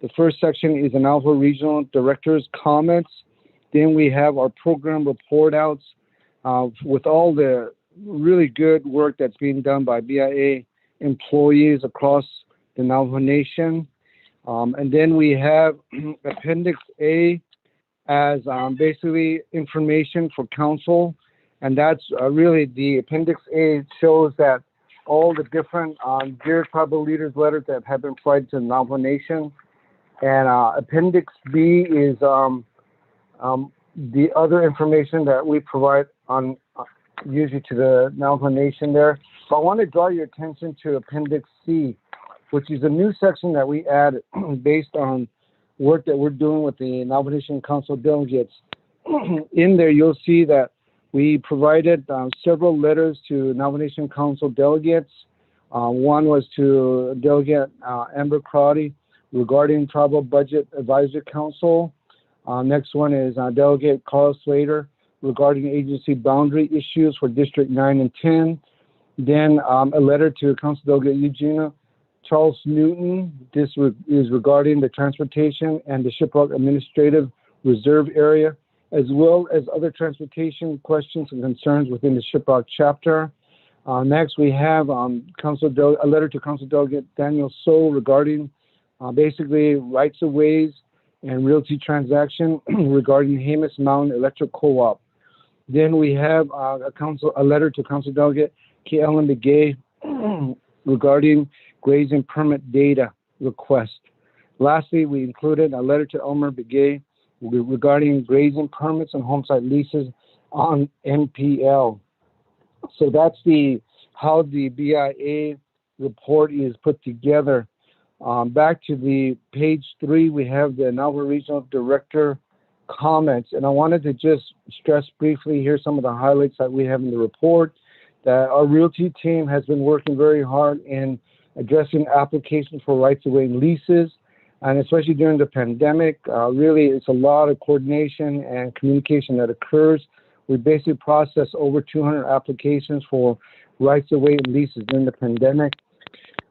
The first section is the Navajo Regional Director's comments. Then we have our program report outs with all the really good work that's being done by BIA employees across the Navajo Nation. And then we have Appendix A as basically information for council. And that's really the Appendix A shows that all the different Dear Tribal Leaders letters that have been provided to the Navajo Nation. And Appendix B is the other information that we provide on usually to the Navajo Nation there. So I want to draw your attention to Appendix C, which is a new section that we added based on work that we're doing with the Navajo Nation Council delegates. In there, you'll see that we provided several letters to Navajo Nation Council delegates. One was to Delegate Amber Crotty regarding Tribal Budget Advisory Council. Next one is Delegate Carl Slater regarding agency boundary issues for District 9 and 10. Then a letter to Council Delegate Eugenia Charles Newton. This is regarding the transportation and the Shiprock Administrative Reserve area, as well as other transportation questions and concerns within the Shiprock chapter. Next, we have a letter to Council Delegate Daniel So regarding basically rights of ways and realty transaction regarding Hamus Mountain Electric Co-op. Then we have a letter to Council Delegate K. Ellen Begay regarding grazing permit data request. Lastly, we included a letter to Elmer Begay regarding grazing permits and homesite leases on NPL. So that's how the BIA report is put together. Back to the page 3, we have the Navajo Regional Director comments, and I wanted to just stress briefly here some of the highlights that we have in the report. That our realty team has been working very hard in addressing applications for rights-of-way leases, and especially during the pandemic, really it's a lot of coordination and communication that occurs. We basically processed over 200 applications for rights-of-way leases during the pandemic.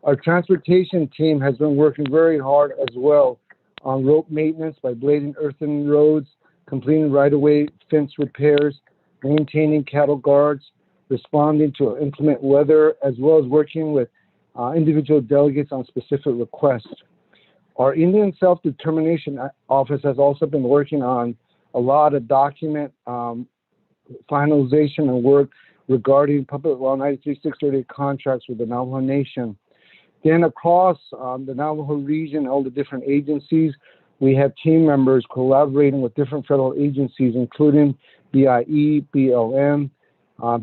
Our transportation team has been working very hard as well on road maintenance by blading earthen roads, completing right-of-way fence repairs, maintaining cattle guards, responding to inclement weather, as well as working with individual delegates on specific requests. Our Indian Self-Determination Office has also been working on a lot of document finalization and work regarding Public Law 93-638 contracts with the Navajo Nation. Then across the Navajo region, all the different agencies, we have team members collaborating with different federal agencies, including BIE, BLM,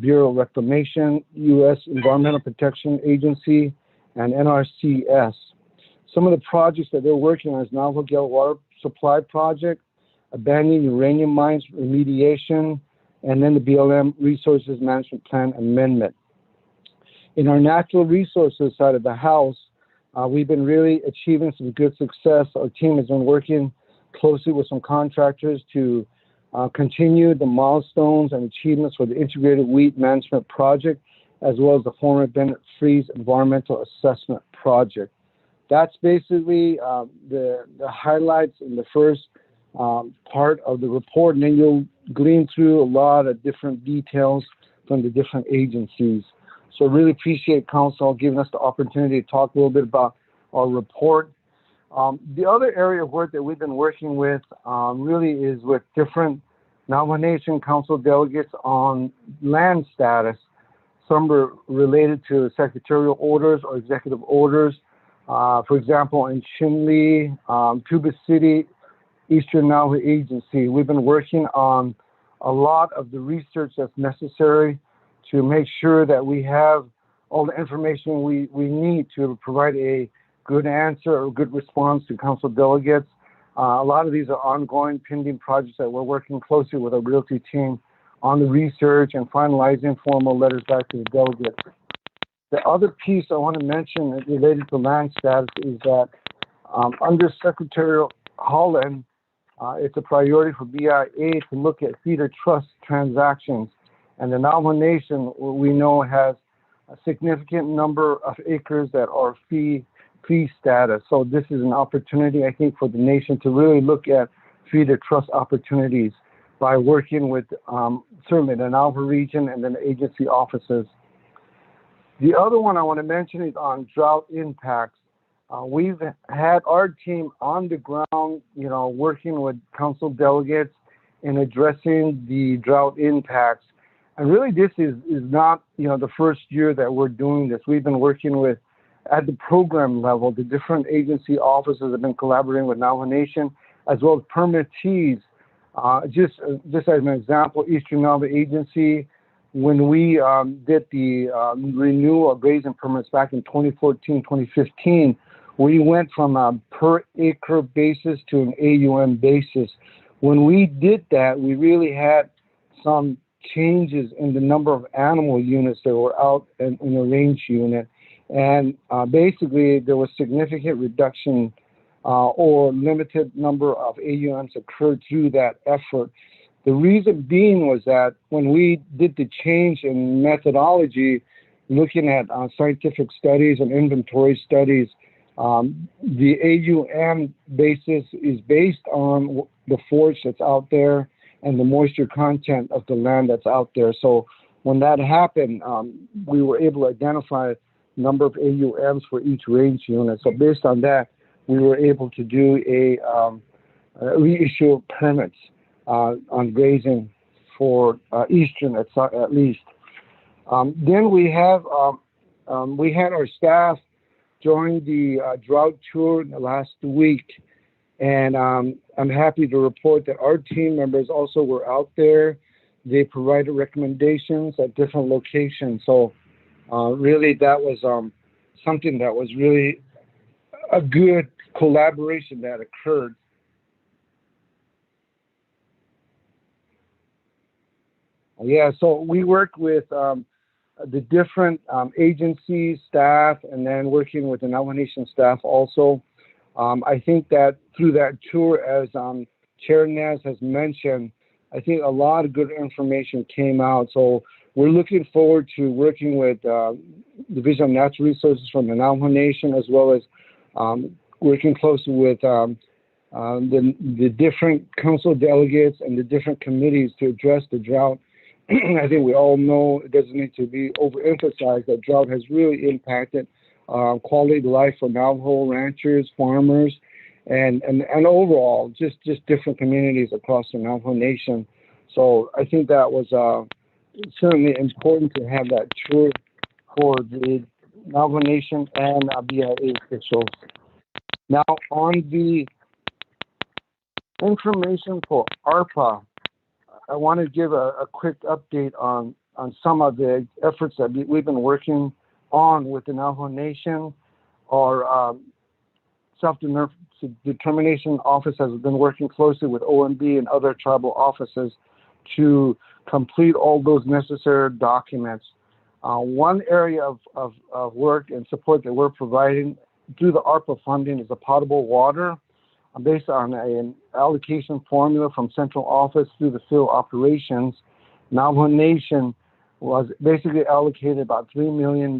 Bureau of Reclamation, U.S. Environmental Protection Agency, and NRCS. Some of the projects that they're working on is Navajo Gale Water Supply Project, Abandoned Uranium Mines Remediation, and then the BLM Resources Management Plan Amendment. In our natural resources side of the house, we've been really achieving some good success. Our team has been working closely with some contractors to continue the milestones and achievements for the Integrated Weed Management Project, as well as the former Bennett Freeze Environmental Assessment Project. That's basically the highlights in the first part of the report, and then you'll glean through a lot of different details from the different agencies. So really appreciate Council giving us the opportunity to talk a little bit about our report. The other area of work that we've been working with really is with different Navajo Nation Council delegates on land status. Some are related to secretarial orders or executive orders. For example, in Chinle, Tuba City, Eastern Navajo Agency, we've been working on a lot of the research that's necessary to make sure that we have all the information we need to provide a good answer or good response to council delegates. A lot of these are ongoing pending projects that we're working closely with our realty team on the research and finalizing formal letters back to the delegates. The other piece I want to mention related to land status is that under Secretary Holland, it's a priority for BIA to look at feeder trust transactions. And the Navajo Nation, we know, has a significant number of acres that are fee status. So this is an opportunity, I think, for the nation to really look at feeder trust opportunities by working with certainly the Navajo region and then the agency offices. The other one I want to mention is on drought impacts. We've had our team on the ground, working with council delegates in addressing the drought impacts. And really, this is not, the first year that we're doing this. We've been working with, at the program level, the different agency offices have been collaborating with Navajo Nation, as well as permittees. Just as an example, Eastern Navajo Agency, when we did the renewal of grazing permits back in 2014, 2015, we went from a per acre basis to an AUM basis. When we did that, we really had some changes in the number of animal units that were out in a range unit. And basically, there was significant reduction or limited number of AUMs occurred through that effort. The reason being was that when we did the change in methodology, looking at scientific studies and inventory studies, the AUM basis is based on the forage that's out there and the moisture content of the land that's out there. So when that happened, we were able to identify the number of AUMs for each range unit. So based on that, we were able to do a reissue permits on grazing for Eastern at least. Then we had our staff join the drought tour last week, and I'm happy to report that our team members also were out there. They provided recommendations at different locations. So really, that was something that was really a good collaboration that occurred. Yeah, so we worked with the different agencies, staff, and then working with the Navajo Nation staff also. I think that through that tour, as Chair Nez has mentioned, I think a lot of good information came out. So we're looking forward to working with Division of Natural Resources from the Navajo Nation, as well as working closely with the different council delegates and the different committees to address the drought. I think we all know it doesn't need to be overemphasized that drought has really impacted quality of life for Navajo ranchers, farmers, and overall just different communities across the Navajo Nation. So I think that was certainly important to have that tour for the Navajo Nation and BIA officials. Now on the information for ARPA, I want to give a quick update on on some of the efforts that we've been working on with the Navajo Nation. Our self-determination office has been working closely with OMB and other tribal offices to complete all those necessary documents. One area of work and support that we're providing through the ARPA funding is the potable water based on an allocation formula from central office through the field operations. Navajo Nation was basically allocated about $3 million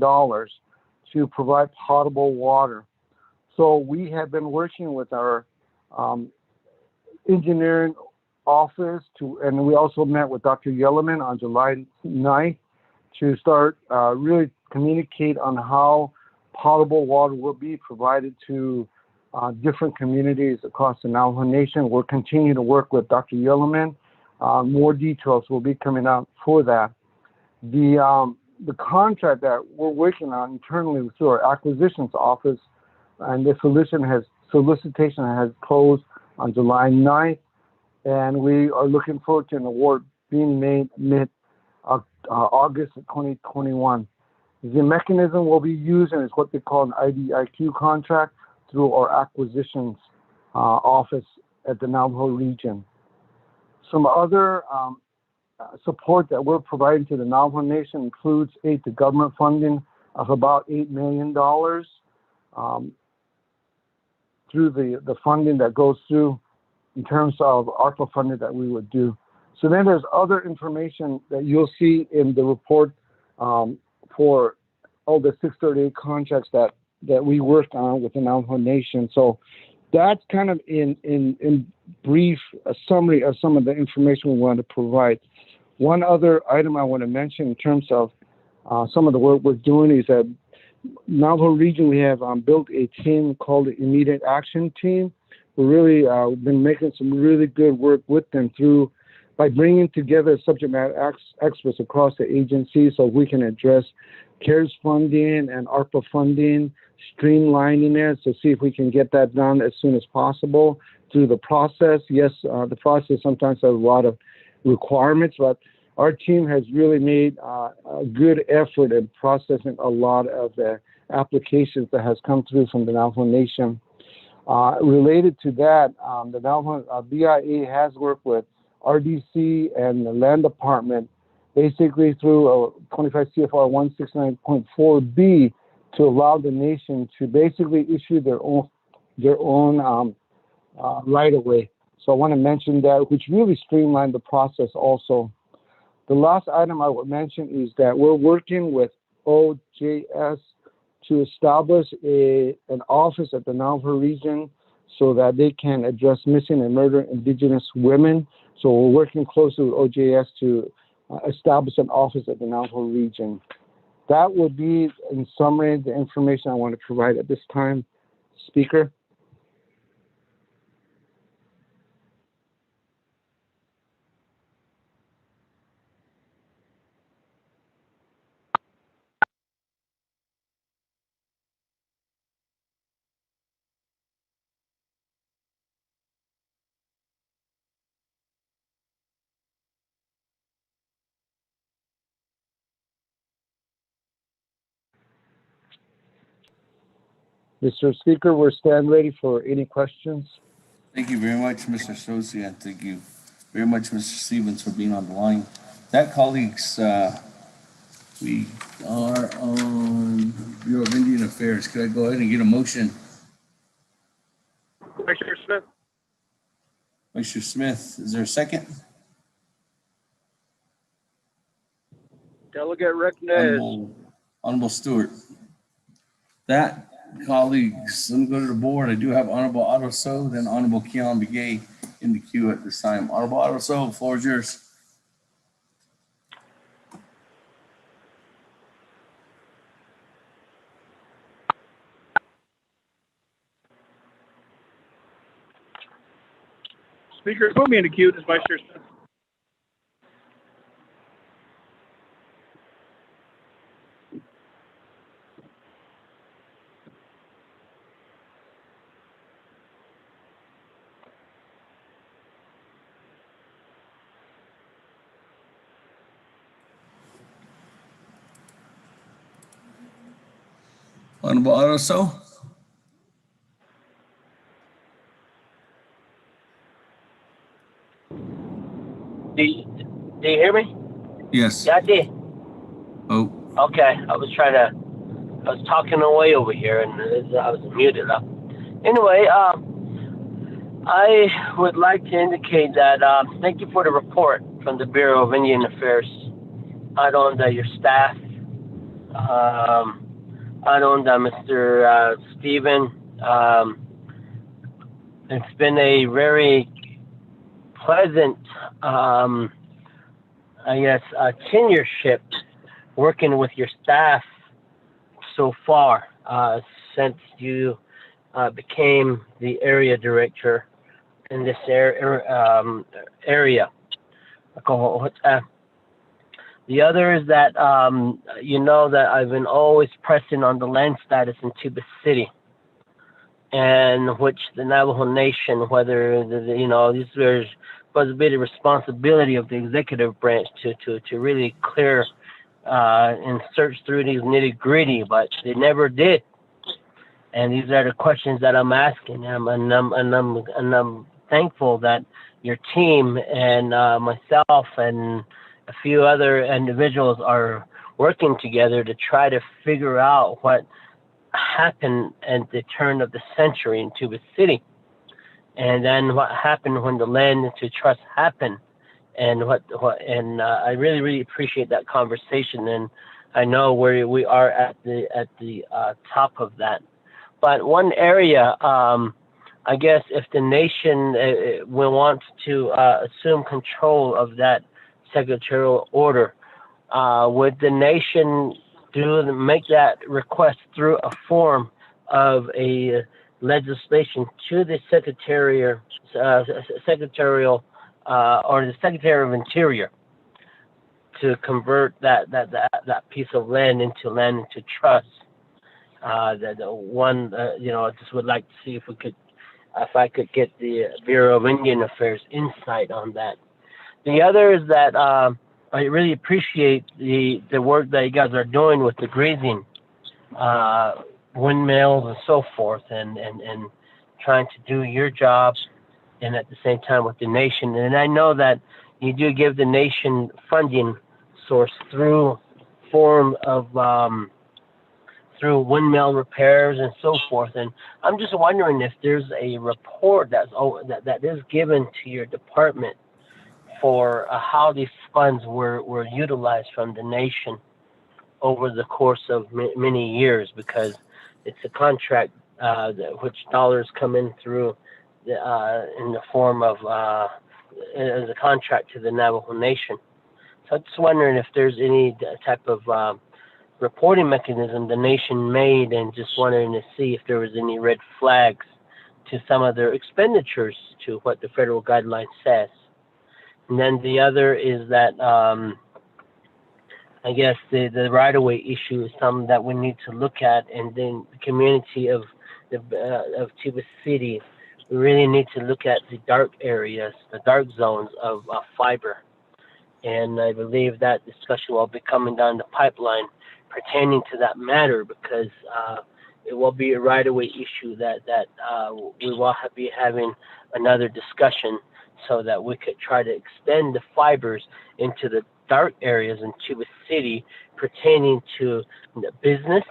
to provide potable water. So we have been working with our engineering office and we also met with Dr. Yellerman on July 9th to start really communicate on how potable water will be provided to different communities across the Navajo Nation. We'll continue to work with Dr. Yellerman. More details will be coming out for that. The contract that we're working on internally through our acquisitions office, and the solicitation has closed on July 9th, and we are looking forward to an award being made mid-August of 2021. The mechanism we'll be using is what they call an IDIQ contract through our acquisitions office at the Navajo region. Some other support that we're providing to the Navajo Nation includes aid to government funding of about $8 million through the funding that goes through in terms of ARPA funding that we would do. So then there's other information that you'll see in the report for all the 638 contracts that we worked on with the Navajo Nation. So that's kind of in brief a summary of some of the information we want to provide. One other item I want to mention in terms of some of the work we're doing is that Navajo region, we have built a team called the Immediate Action Team. We're really been making some really good work with them by bringing together subject matter experts across the agency so we can address CARES funding and ARPA funding, streamlining it to see if we can get that done as soon as possible through the process. Yes, the process sometimes has a lot of requirements, but our team has really made a good effort in processing a lot of the applications that has come through from the Navajo Nation. Related to that, the Navajo BIA has worked with RDC and the Land Department basically through 25 CFR 169.4B to allow the nation to basically issue their own right-of-way. So I want to mention that, which really streamlined the process also. The last item I would mention is that we're working with OJS to establish an office at the Navajo region so that they can address missing and murdered Indigenous women. So we're working closely with OJS to establish an office at the Navajo region. That would be, in summary, the information I want to provide at this time. Speaker. Mr. Speaker, we're standing ready for any questions. Thank you very much, Mr. Sosi, and thank you very much, Mr. Stevens, for being on the line. That, colleagues, we are on Bureau of Indian Affairs. Could I go ahead and get a motion? Commissioner Smith. Commissioner Smith, is there a second? Delegate recognized. Honorable Stewart. That, colleagues, let me go to the board. I do have Honorable Otto So, then Honorable Keon Begay in the queue at this time. Honorable Otto So, the floor is yours. Speaker, put me in the queue. This is Vice Chair Smith. Honorable Aroso. Do you hear me? Yes. Yeah, I did. Oh. Okay, I was talking away over here and I was muted up. Anyway, I would like to indicate that thank you for the report from the Bureau of Indian Affairs. I don't know your staff. I don't know Mr. Stephen. It's been a very pleasant, tenureship working with your staff so far since you became the area director in this area. The other is that that I've been always pressing on the land status in Tuba City, and which the Navajo Nation, whether these are supposed to be the responsibility of the executive branch to really clear and search through these nitty gritty, but they never did. And these are the questions that I'm asking, and I'm thankful that your team and myself and a few other individuals are working together to try to figure out what happened at the turn of the century in Tuba City, and then what happened when the land into trust happened, and I really appreciate that conversation, and I know where we are at the top of that. But one area, I guess, if the nation will want to assume control of that secretarial order, would the nation make that request through a form of a legislation to the secretarial or the Secretary of Interior to convert that piece of land into trust? I just would like to see if I could get the Bureau of Indian Affairs insight on that. The other is that I really appreciate the work that you guys are doing with the grazing windmills and so forth, and trying to do your job, and at the same time with the nation. And I know that you do give the nation funding source through form of through windmill repairs and so forth. And I'm just wondering if there's a report that is given to your department for how these funds were utilized from the nation over the course of many years, because it's a contract which dollars come in through in the form of as a contract to the Navajo Nation. So I'm just wondering if there's any type of reporting mechanism the nation made, and just wondering to see if there was any red flags to some of their expenditures to what the federal guideline says. And then the other is that I guess the right-of-way issue is something that we need to look at, and then the community of Tuba City, we really need to look at the dark areas, the dark zones of fiber. And I believe that discussion will be coming down the pipeline pertaining to that matter, because it will be a right-of-way issue that we will be having another discussion, so that we could try to extend the fibers into the dark areas in Tuba City pertaining to business,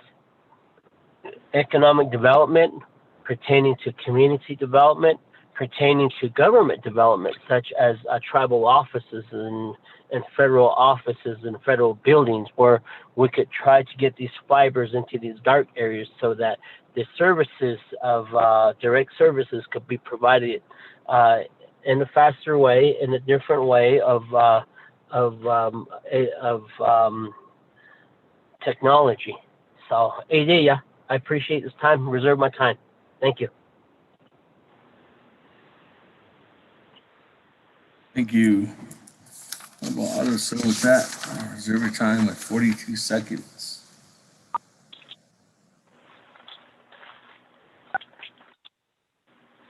economic development, pertaining to community development, pertaining to government development, such as tribal offices and federal offices and federal buildings, where we could try to get these fibers into these dark areas so that the services of direct services could be provided in a faster way, in a different way of technology. So, I appreciate this time. Reserve my time. Thank you. Thank you. Well, I'll just with that. Reserve your time at 42 seconds.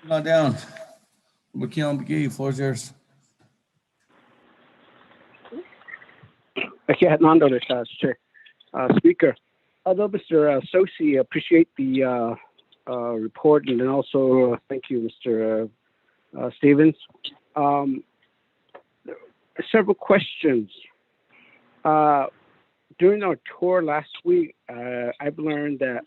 Not down. Wakiel McGee, floor is yours. Speaker, although Mr. Sosi, appreciate the report, and then also thank you, Mr. Stevens. Several questions. During our tour last week, I've learned that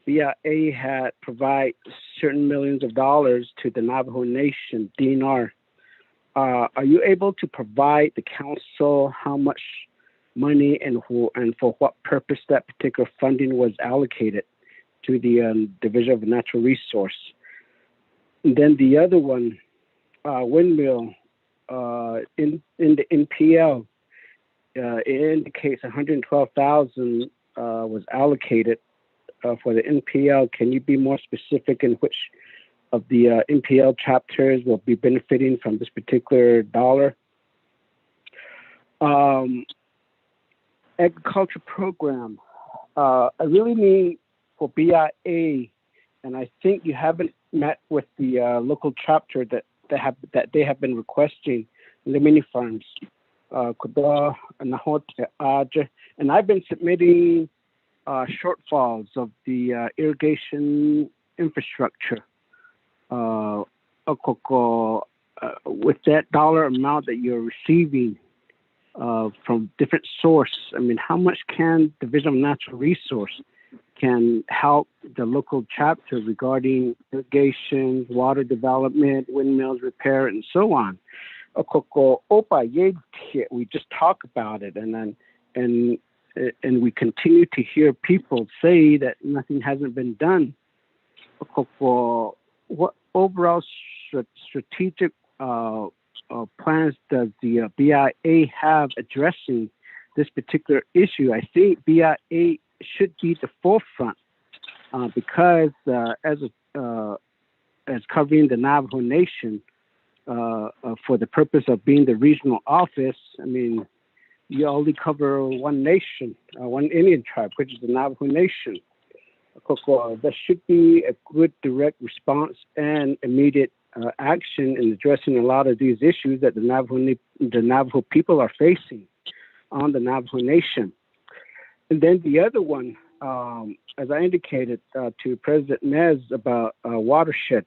BIA had provided certain millions of dollars to the Navajo Nation, DNR. Are you able to provide the council how much money and for what purpose that particular funding was allocated to the Division of Natural Resource? And then the other one, windmill, in the NPL, it indicates 112,000 was allocated for the NPL. Can you be more specific in which of the NPL chapters will be benefiting from this particular dollar? Agriculture program. I really mean for BIA, and I think you haven't met with the local chapter that they have been requesting the mini farms. And I've been submitting shortfalls of the irrigation infrastructure. With that dollar amount that you're receiving from different source, I mean, how much can Division of Natural Resource can help the local chapter regarding irrigation, water development, windmills repair, and so on? We just talk about it, and we continue to hear people say that nothing hasn't been done. What overall strategic plans does the BIA have addressing this particular issue? I think BIA should be the forefront because as covering the Navajo Nation, for the purpose of being the regional office, I mean, you only cover one nation, one Indian tribe, which is the Navajo Nation. There should be a good direct response and immediate action in addressing a lot of these issues that the Navajo people are facing on the Navajo Nation. And then the other one, as I indicated to President Nez about watershed,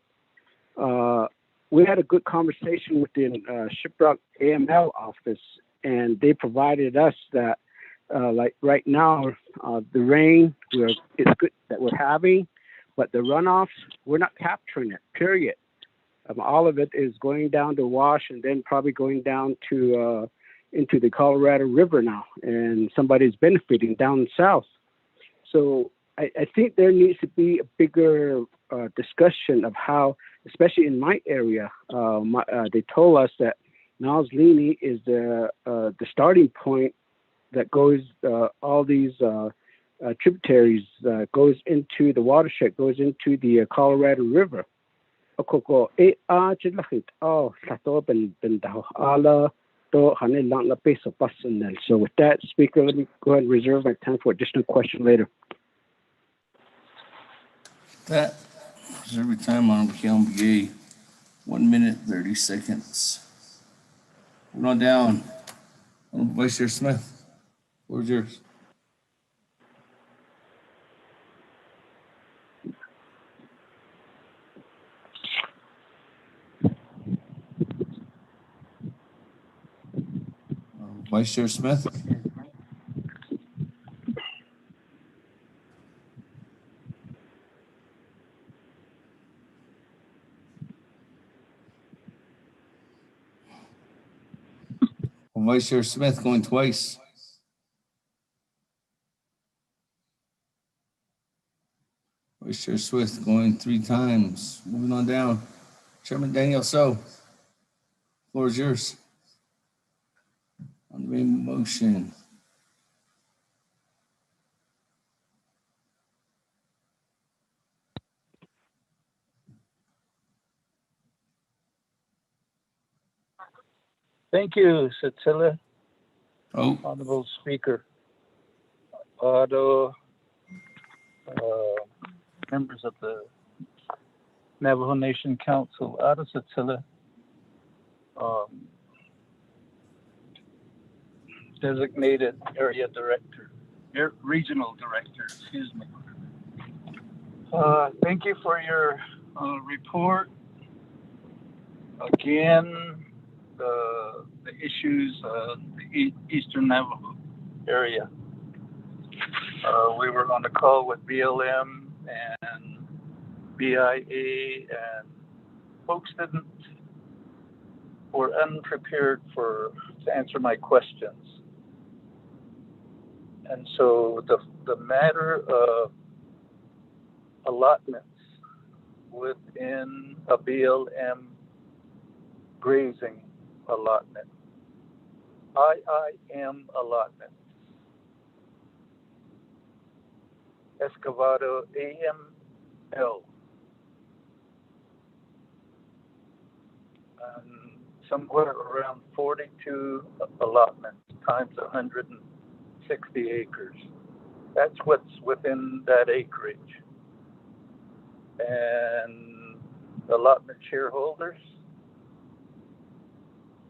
we had a good conversation with the Shiprock AML office, and they provided us that, like right now, the rain it's good that we're having, but the runoffs, we're not capturing it, period. All of it is going down the wash and then probably going down to into the Colorado River now, and somebody's benefiting down south. So I think there needs to be a bigger discussion of how, especially in my area, they told us that Niles Lini is the starting point that goes all these tributaries goes into the watershed, goes into the Colorado River. So with that, Speaker, let me go ahead and reserve my time for additional question later. That is every time on BA, 1 minute, 30 seconds. Moving on down. Vice Chair Smith, where's yours? Vice Chair Smith. Vice Chair Smith going twice. Vice Chair Smith going 3 times. Moving on down. Chairman Daniel So, floor is yours. On the main motion. Thank you, Satilla. Oh. Honorable Speaker. Otto, members of the Navajo Nation Council, Otto Satilla, designated area director. Regional Director, excuse me. Thank you for your report. Again, the issues, the Eastern Navajo area. We were on the call with BLM and BIA, and folks were unprepared to answer my questions. And so the matter of allotments within a BLM grazing allotment, IIM allotment, Excavado AML, somewhere around 42 allotments times 160 acres. That's what's within that acreage. And allotment shareholders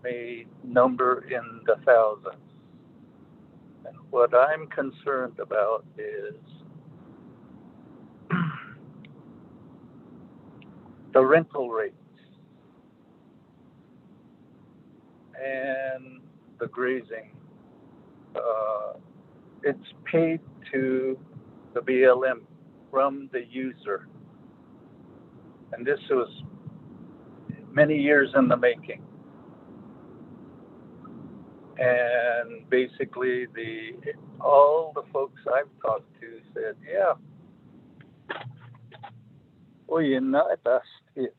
may number in the thousands. And what I'm concerned about is the rental rates and the grazing. It's paid to the BLM from the user. And this was many years in the making. And basically all the folks I've talked to said, yeah, well, you know, that's it.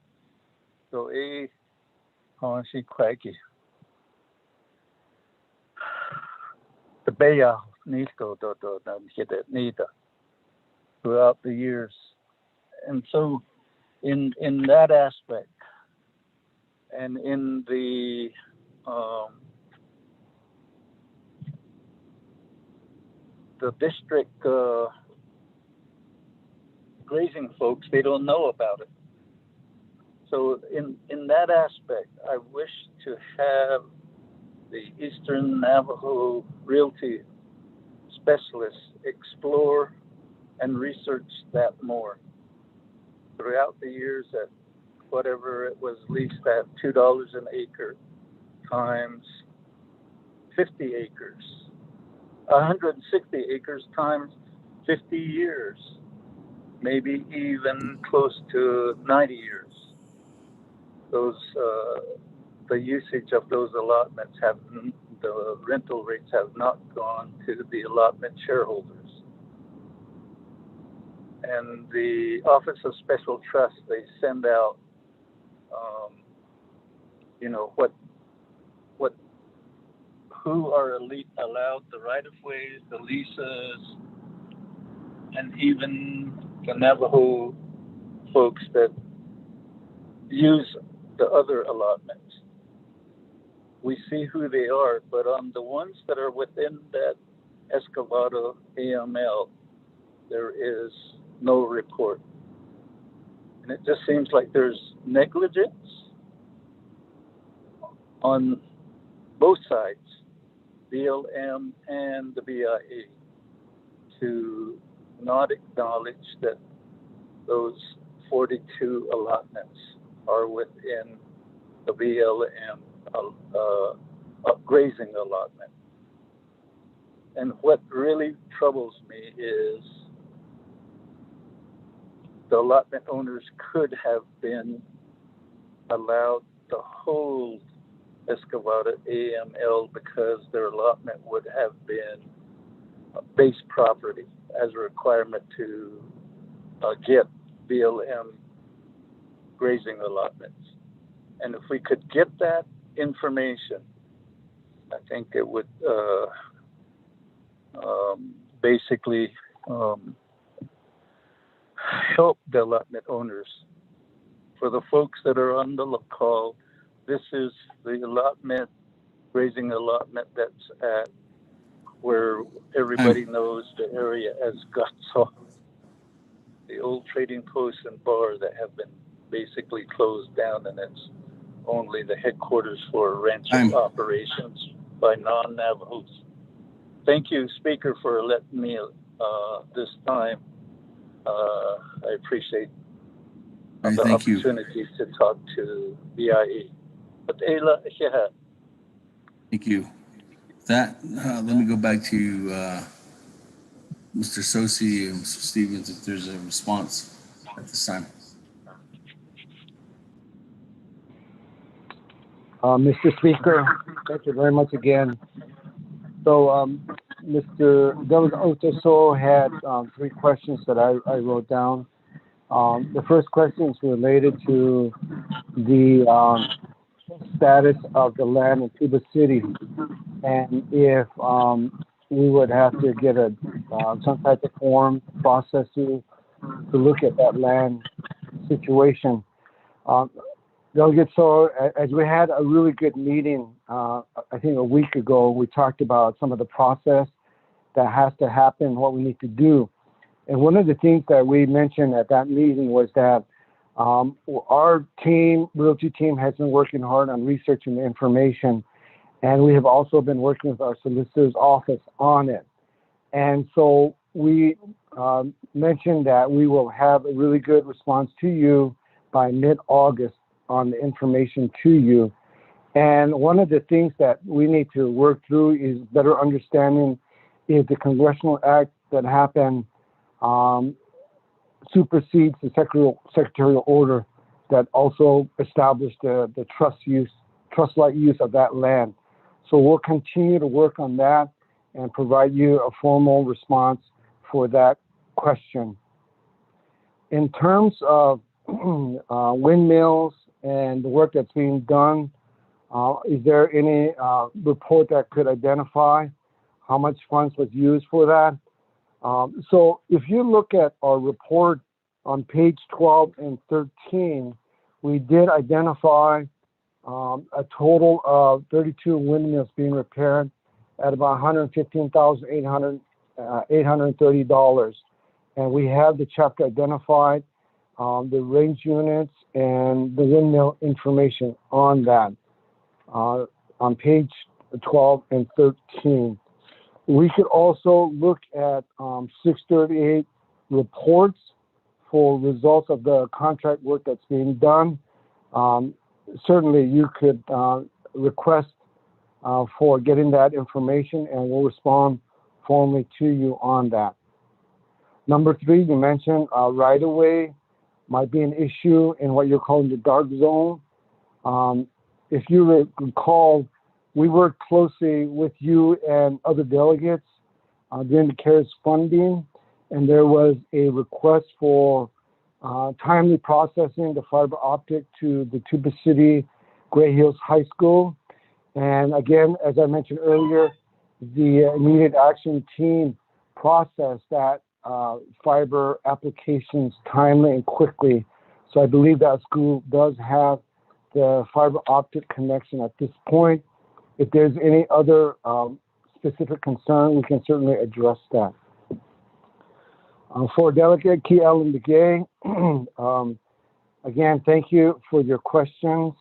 So, she quacky. The Baya Nisto Nita throughout the years. And so in that aspect and in the district grazing folks, they don't know about it. So in that aspect, I wish to have the Eastern Navajo Realty specialists explore and research that more. Throughout the years, at whatever it was leased at, $2 an acre times 50 acres, 160 acres times 50 years, maybe even close to 90 years. Those the usage of those allotments the rental rates have not gone to the allotment shareholders. And the Office of Special Trust, they send out, who are allowed the right-of-ways, the leases, and even the Navajo folks that use the other allotments. We see who they are, but on the ones that are within that Excavado AML, there is no report. And it just seems like there's negligence on both sides, BLM and the BIA, to not acknowledge that those 42 allotments are within the BLM grazing allotment. And what really troubles me is the allotment owners could have been allowed to hold Excavado AML because their allotment would have been base property as a requirement to get BLM grazing allotments. And if we could get that information, I think it would basically help the allotment owners. For the folks that are on the call, this is the allotment, grazing allotment that's at where everybody knows the area as Gutso, the old trading post and bar that have been basically closed down, and it's only the headquarters for ranch operations by non-Navajos. Thank you, Speaker, for letting me this time. I appreciate All right, the thank you. opportunity to talk to BIE. But Ayla, yeah. Thank you. That, let me go back to Mr. Sosi and Mr. Stevens if there's a response at this time. Mr. Speaker, thank you very much again. So, Mr. Delegate Otoso had 3 questions that I wrote down. The first question is related to the status of the land in Tuba City, and if we would have to get some type of form process to look at that land situation. Delegate, so as we had a really good meeting, I think a week ago, we talked about some of the process that has to happen, what we need to do. And one of the things that we mentioned at that meeting was that our team, realty team, has been working hard on researching the information, and we have also been working with our solicitor's office on it. And so we mentioned that we will have a really good response to you by mid-August on the information to you. And one of the things that we need to work through is better understanding if the congressional act that happened supersedes the secretarial order that also established the trust-like use of that land. So we'll continue to work on that and provide you a formal response for that question. In terms of windmills and the work that's being done, is there any report that could identify how much funds was used for that? So if you look at our report on page 12 and 13, we did identify a total of 32 windmills being repaired at about $115,830. And we have the chapter identified, the range units and the windmill information on that on page 12 and 13. We could also look at 638 reports for results of the contract work that's being done. Certainly you could request for getting that information, and we'll respond formally to you on that. Number 3, you mentioned right-of-way might be an issue in what you're calling the dark zone. If you recall, we worked closely with you and other delegates during the CARES funding, and there was a request for timely processing the fiber optic to the Tuba City Gray Hills High School. And again, as I mentioned earlier, the immediate action team processed that fiber applications timely and quickly. So I believe that school does have the fiber optic connection at this point. If there's any other specific concern, we can certainly address that. For Delegate Key Allen Begay, again, thank you for your questions.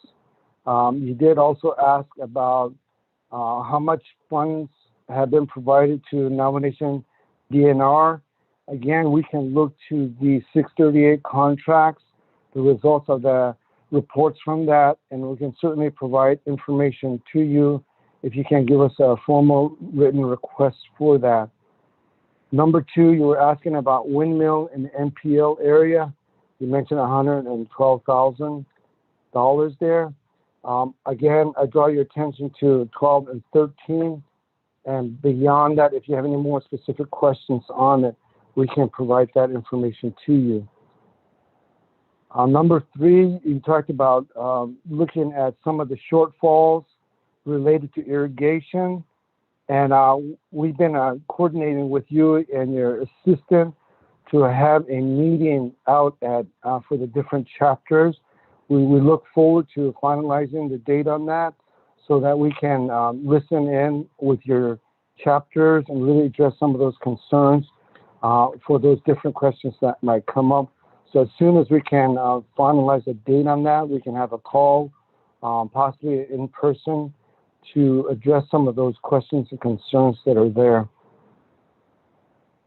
You did also ask about how much funds have been provided to nomination DNR. Again, we can look to the 638 contracts, the results of the reports from that, and we can certainly provide information to you if you can give us a formal written request for that. Number 2, you were asking about windmill in the NPL area. You mentioned $112,000 there. Again, I draw your attention to 12 and 13. And beyond that, if you have any more specific questions on it, we can provide that information to you. Number 3, you talked about looking at some of the shortfalls related to irrigation. And we've been coordinating with you and your assistant to have a meeting out at for the different chapters. We look forward to finalizing the date on that so that we can listen in with your chapters and really address some of those concerns for those different questions that might come up. So as soon as we can finalize a date on that, we can have a call, possibly in person, to address some of those questions and concerns that are there.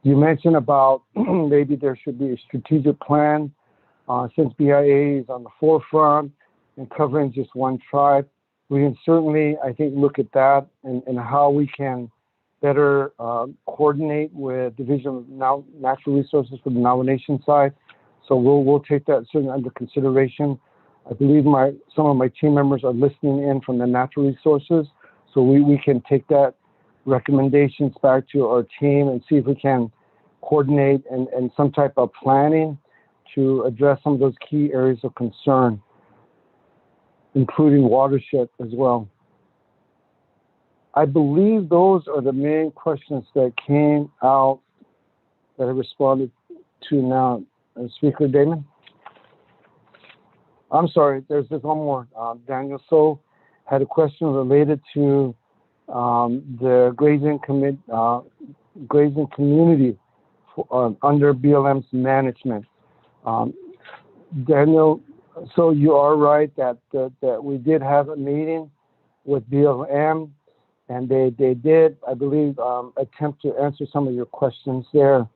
You mentioned about maybe there should be a strategic plan since BIA is on the forefront and covering just one tribe. We can certainly, I think, look at that and how we can better coordinate with Division of Natural Resources for the Navajo Nation side. So we'll take that certainly under consideration. I believe some of my team members are listening in from the natural resources, so we can take that recommendations back to our team and see if we can coordinate and some type of planning to address some of those key areas of concern, including watershed as well. I believe those are the main questions that came out that I responded to now. Speaker Damon? I'm sorry, there's one more. Daniel So had a question related to the grazing community under BLM's management. Daniel, so you are right that we did have a meeting with BLM, and they did, I believe, attempt to answer some of your questions there.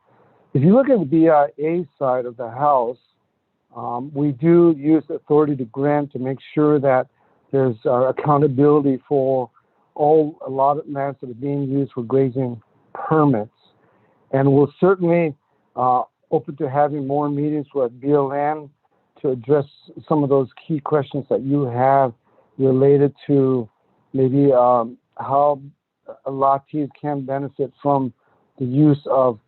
If you look at the BIA side of the house, we do use authority to grant to make sure that there's accountability for all allotted lands that are being used for grazing permits. And we'll certainly open to having more meetings with BLM to address some of those key questions that you have related to maybe how allottees can benefit from the use of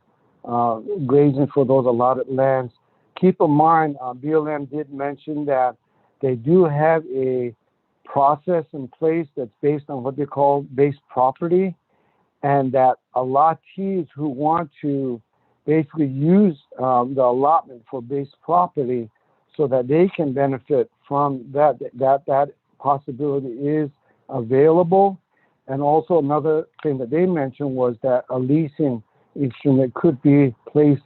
grazing for those allotted lands. Keep in mind, BLM did mention that they do have a process in place that's based on what they call base property, and that allottees who want to basically use the allotment for base property so that they can benefit from that possibility is available. And also another thing that they mentioned was that a leasing instrument could be placed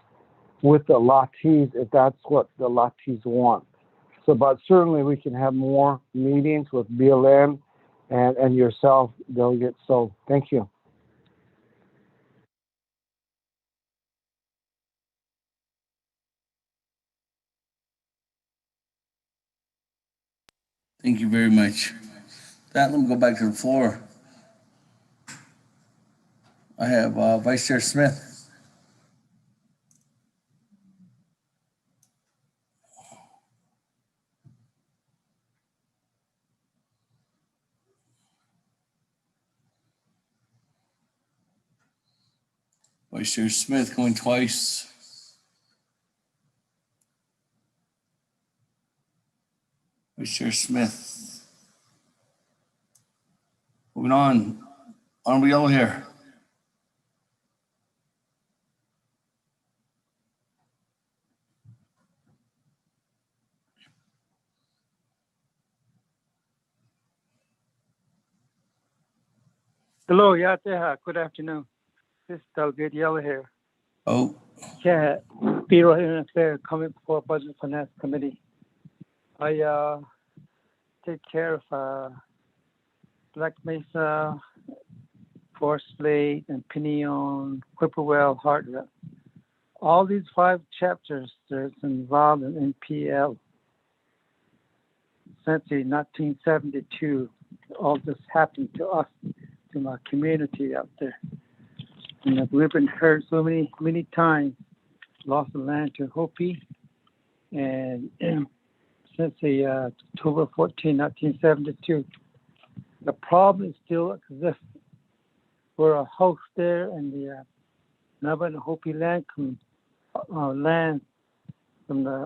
with the allottees if that's what the allottees want. So, but certainly we can have more meetings with BLM and yourself, Delegate. So thank you. Thank you very much. That, let me go back to the floor. I have Vice Chair Smith. Vice Chair Smith going twice. Vice Chair Smith. Moving on. Honorable Yellow Hair. Hello, Yateha. Good afternoon. This is Delegate Yellow Hair. Oh. Yeah, Bureau of Indian Affairs coming before Budget and Finance Committee. I take care of Black Mesa, Forest Lake, and Pinion, Whippoorwill, Hartwell. All these 5 chapters that's involved in NPL since 1972. All this happened to us, to my community out there. And we've been hurt so many times, lost the land to Hopi, and since October 14, 1972, the problem still exists. We're a host there, and the Navajo and Hopi land from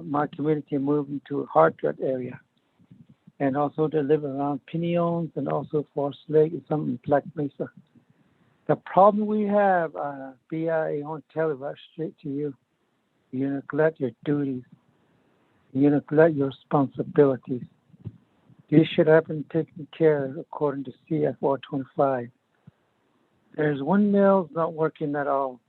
my community moving to Hartford area, and also they live around Pinions and also Forest Lake and some in Black Mesa. The problem we have, BIA, I want to tell it right straight to you. You neglect your duties. You neglect your responsibilities. These should have been taken care of according to CF 425. There's windmills not working at all.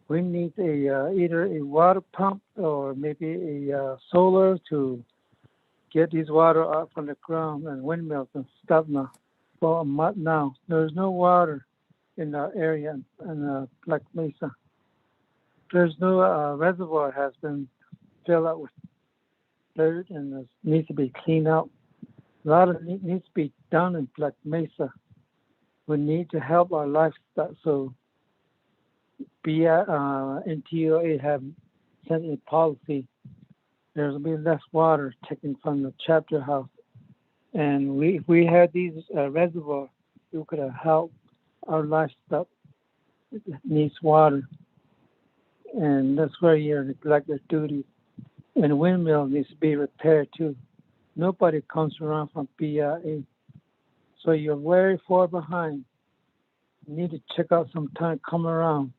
We need either a water pump or maybe a solar to get these water up from the ground and windmills and stuff now. for a month now. There's no water in the area in Black Mesa. There's no reservoir has been filled up with dirt and it needs to be cleaned out. A lot of it needs to be done in Black Mesa. We need to help our livestock. So NTOA have sent a policy. There'll be less water taken from the chapter house. And if we had these reservoirs, we could have helped our livestock that needs water. And that's where you neglect their duties. And the windmill needs to be repaired too. Nobody comes around from BIA. So you're very far behind. You need to check out some time, come around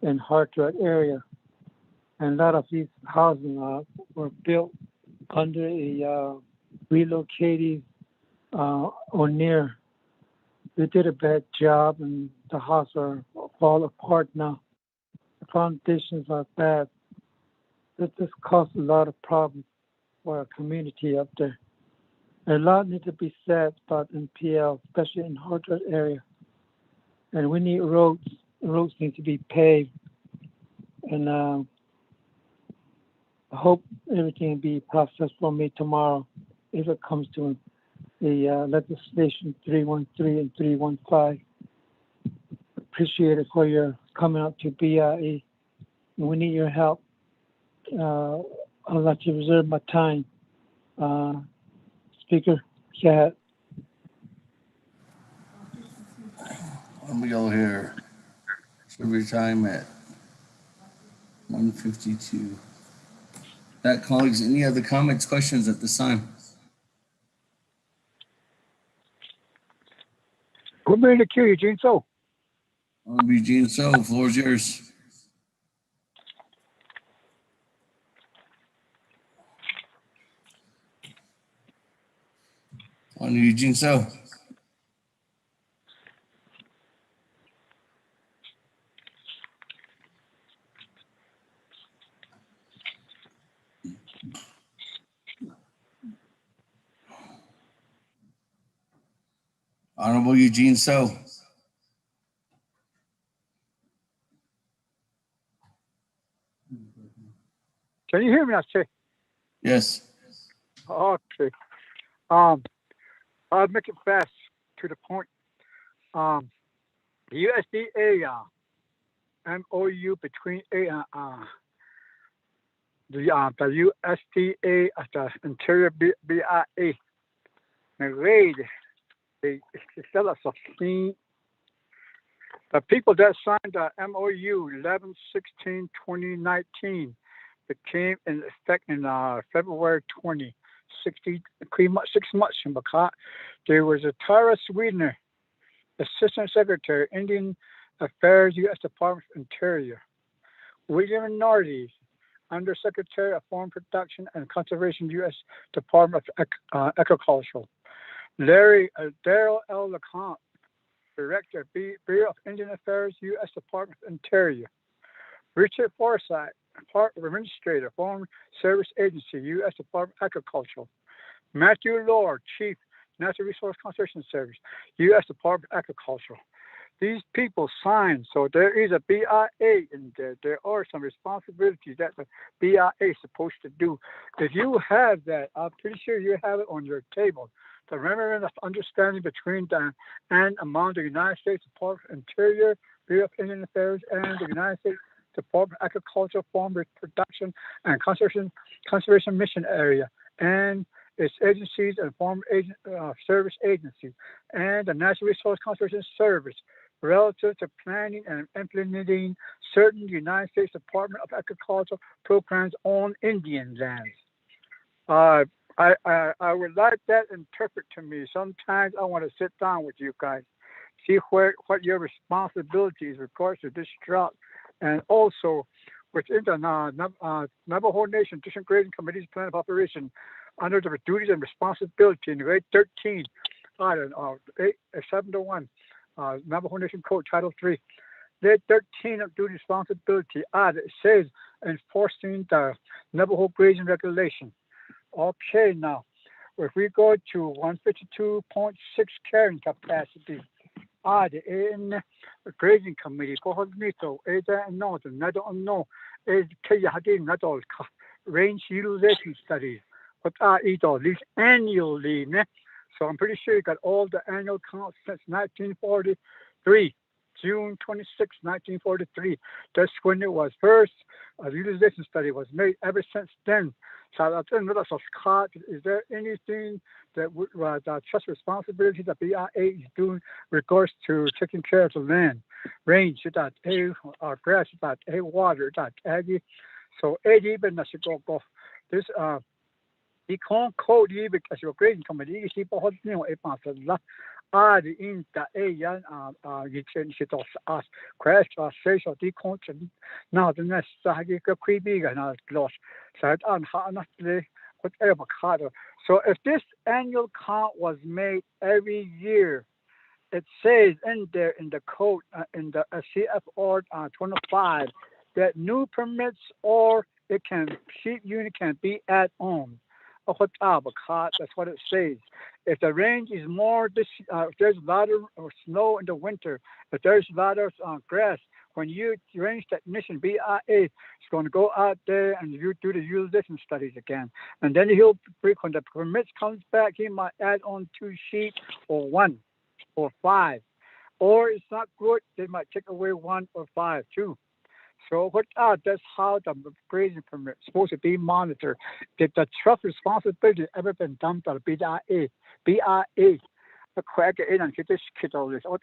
in Hartford area. And a lot of these houses were built under a relocated or near. They did a bad job and the houses are fall apart now. The foundations are bad. This caused a lot of problems for our community up there. A lot needs to be said about NPL, especially in Hartford area. And we need roads. Roads need to be paved. And I hope everything will be processed for me tomorrow if it comes to the legislation 313 and 315. Appreciate it for your coming up to BIA. We need your help. I'll let you reserve my time. Speaker, go ahead. Let me go here. Should be time at 1:52. That, colleagues, any other comments, questions at this time? Put me in the queue, Eugene So. Eugene So, floor is yours. On Eugene So. Honorable Eugene So. Can you hear me? I say. Yes. Okay. I'll make it fast to the point. The USDA MOU between the USDA at the Interior BIA raid the people that signed the MOU 11/16/2019 became in effect in February 2016, 6 months in Bacot. There was a Tara Swedener, Assistant Secretary, Indian Affairs, U.S. Department of Interior. William Nardi, Undersecretary of Farm Production and Conservation, U.S. Department of Agriculture. Larry Darrell L. LeCompte, Director, Bureau of Indian Affairs, U.S. Department of Interior. Richard Forsyth, Administrator, Farm Service Agency, U.S. Department of Agriculture. Matthew Lord, Chief, Natural Resource Conservation Service, U.S. Department of Agriculture. These people signed, so there is a BIA in there. There are some responsibilities that the BIA is supposed to do. If you have that, I'm pretty sure you have it on your table. The memorandum of understanding between and among the United States Department of Interior, Bureau of Indian Affairs, and the United States Department of Agriculture, Farm Production, and Conservation Mission Area, and its agencies and Farm Service Agency, and the Natural Resource Conservation Service, relative to planning and implementing certain United States Department of Agriculture programs on Indian lands. I would like that interpret to me. Sometimes I want to sit down with you guys, see what your responsibility is regards to this drought, and also within the Navajo Nation District Grading Committee's plan of operation under the duties and responsibility in grade 13, 7-1, Navajo Nation Code Title 3. Grade 13 of duty responsibility, it says enforcing the Navajo grazing regulation. Okay, now, if we go to 152.6 carrying capacity, in the grading committee, coordinator, no, is not range utilization studies. What are these annually? So I'm pretty sure you got all the annual counts since 1943. June 26, 1943. That's when it was first. A utilization study was made ever since then. So is there anything that would trust responsibility that BIA is doing regards to taking care of the land, range, grass, water, aggie. So even go this the code even as your grading committee is people in the you can shit us crash or say so decontent now the next creepy and lost said on whatever card. So if this annual count was made every year, it says in there in the code in the CFR 25 that new permits or it can sheep unit can be add on. That's what it says. If the range is more, if there's a lot of snow in the winter, if there's a lot of grass, when you range technician BIA is going to go out there and you do the utilization studies again, and then when the permits comes back, he might add on 2 sheep or 1 or 5, or it's not good, they might take away 1 or 5 too. So that's how the grazing permit is supposed to be monitored. Did the trust responsibility ever been done by the BIA? The crack in and get this kid all this. Is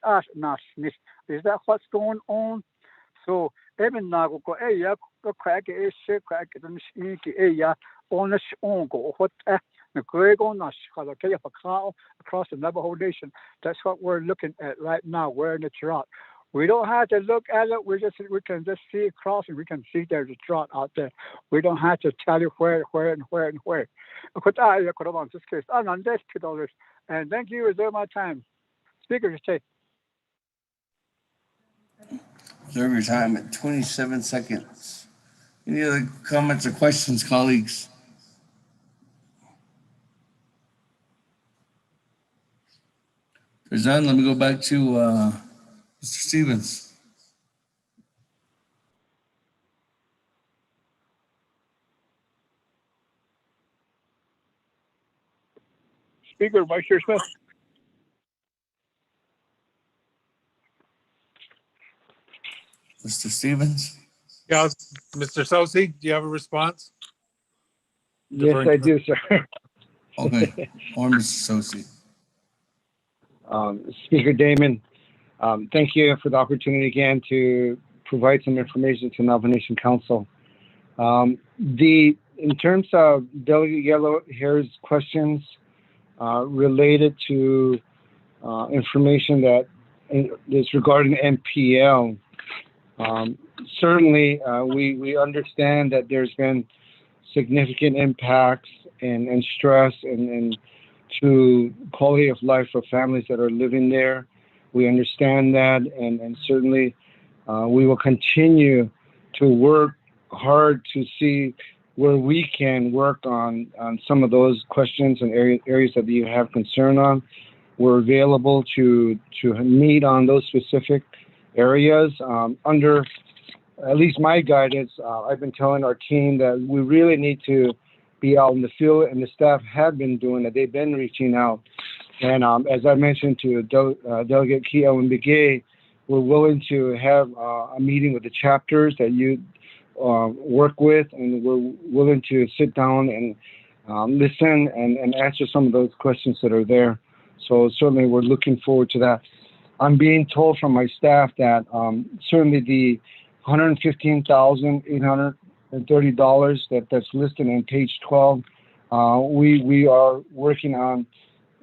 that what's going on? So even now go go crack is crack it on the on the on go what the Greg on us across the Navajo Nation. That's what we're looking at right now. We're in the drought. We don't have to look at it. We can just see across and we can see there's a drought out there. We don't have to tell you where. And thank you. Reserve my time. Speaker, just take. Reserve your time at 27 seconds. Any other comments or questions, colleagues? If there's none, let me go back to Mr. Stevens. Speaker, Vice Chair Smith. Mr. Stevens? Yeah, Mr. Sosi, do you have a response? Yes, I do, sir. Okay, or Mr. Sosi. Speaker Damon, thank you for the opportunity again to provide some information to Navajo Nation Council. In terms of Delegate Yellow Hair's questions related to information that is regarding NPL, certainly we understand that there's been significant impacts and stress and to quality of life for families that are living there. We understand that, and certainly we will continue to work hard to see where we can work on some of those questions and areas that you have concern on. We're available to meet on those specific areas. Under at least my guidance, I've been telling our team that we really need to be out in the field, and the staff have been doing that. They've been reaching out. And as I mentioned to Delegate Kia and Begay, we're willing to have a meeting with the chapters that you work with, and we're willing to sit down and listen and answer some of those questions that are there. So certainly we're looking forward to that. I'm being told from my staff that certainly the $115,830 that's listed on page 12, we are working on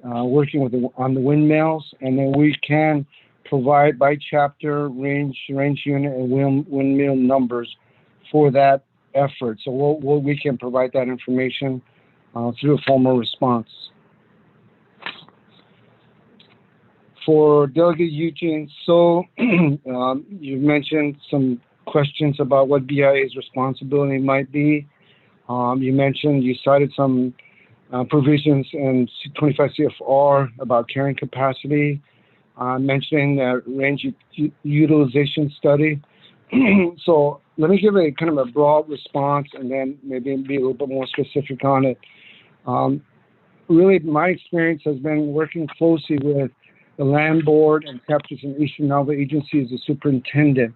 the windmills, and then we can provide by chapter range unit and windmill numbers for that effort. So we can provide that information through a formal response. For Delegate Eugene, so you've mentioned some questions about what BIA's responsibility might be. You cited some provisions in 25 CFR about carrying capacity, mentioning the range utilization study. So let me give a kind of a broad response and then maybe be a little bit more specific on it. Really, my experience has been working closely with the land board and chapters in Eastern Navajo agency as a superintendent.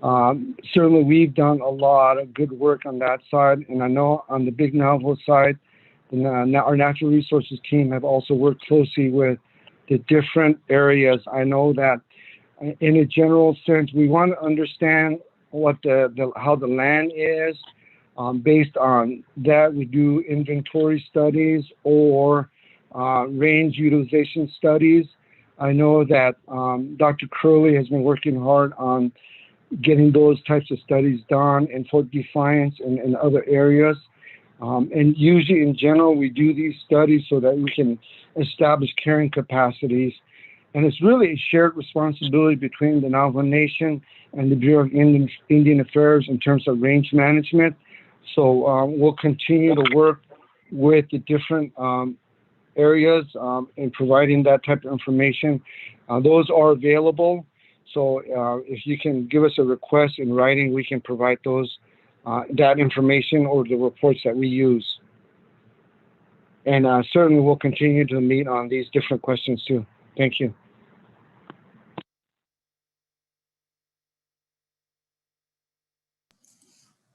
Certainly, we've done a lot of good work on that side, and I know on the Big Navajo side, our natural resources team have also worked closely with the different areas. I know that in a general sense, we want to understand what how the land is. Based on that, we do inventory studies or range utilization studies. I know that Dr. Curley has been working hard on getting those types of studies done in Fort Defiance and other areas. And usually in general, we do these studies so that we can establish carrying capacities. And it's really a shared responsibility between the Navajo Nation and the Bureau of Indian Affairs in terms of range management. So we'll continue to work with the different areas in providing that type of information. Those are available. So if you can give us a request in writing, we can provide those that information or the reports that we use. And certainly we'll continue to meet on these different questions too. Thank you.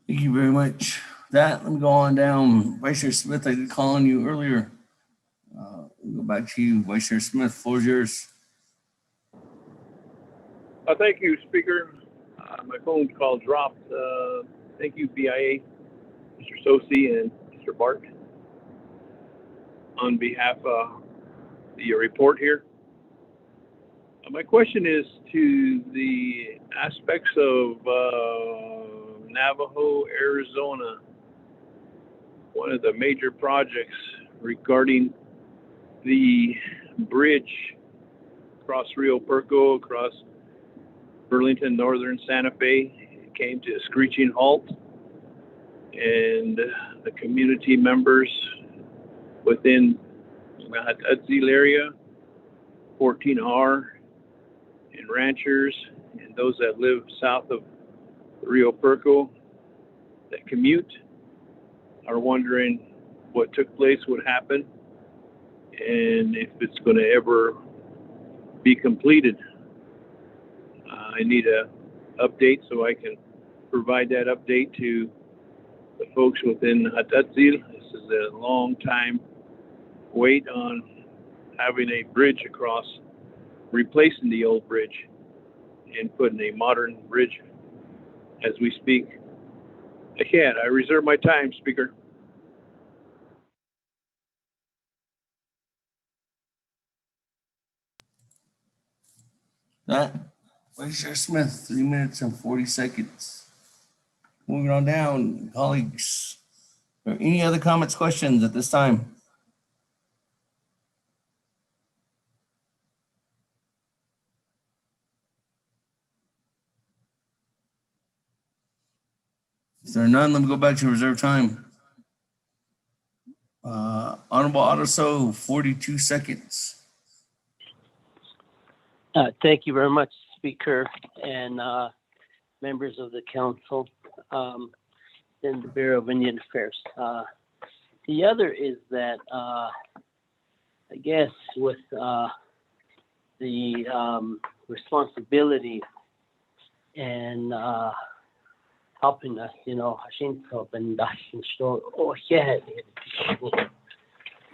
Thank you very much. That, let me go on down. Vice Chair Smith, I did call on you earlier. We'll go back to you, Vice Chair Smith. Floor is yours. Thank you, Speaker. My phone call dropped. Thank you, BIA, Mr. Sosi, and Mr. Bart. On behalf of the report here, my question is to the aspects of Navajo, Arizona. One of the major projects regarding the bridge across Rio Perco, across Burlington, northern Santa Fe, came to a screeching halt, and the community members within the Hatutzil area, 14R, and ranchers, and those that live south of Rio Perco that commute are wondering what took place, what happened, and if it's going to ever be completed. I need a update so I can provide that update to the folks within Hatutzil. This is a long time wait on having a bridge across, replacing the old bridge and putting a modern bridge as we speak. I reserve my time, Speaker. That, Vice Chair Smith, 3 minutes and 40 seconds. Moving on down, colleagues. Are there any other comments, questions at this time? If there are none, let me go back to reserve time. Honorable Otoso, 42 seconds. Thank you very much, Speaker and members of the council and the Bureau of Indian Affairs. The other is that I guess with the responsibility and helping us,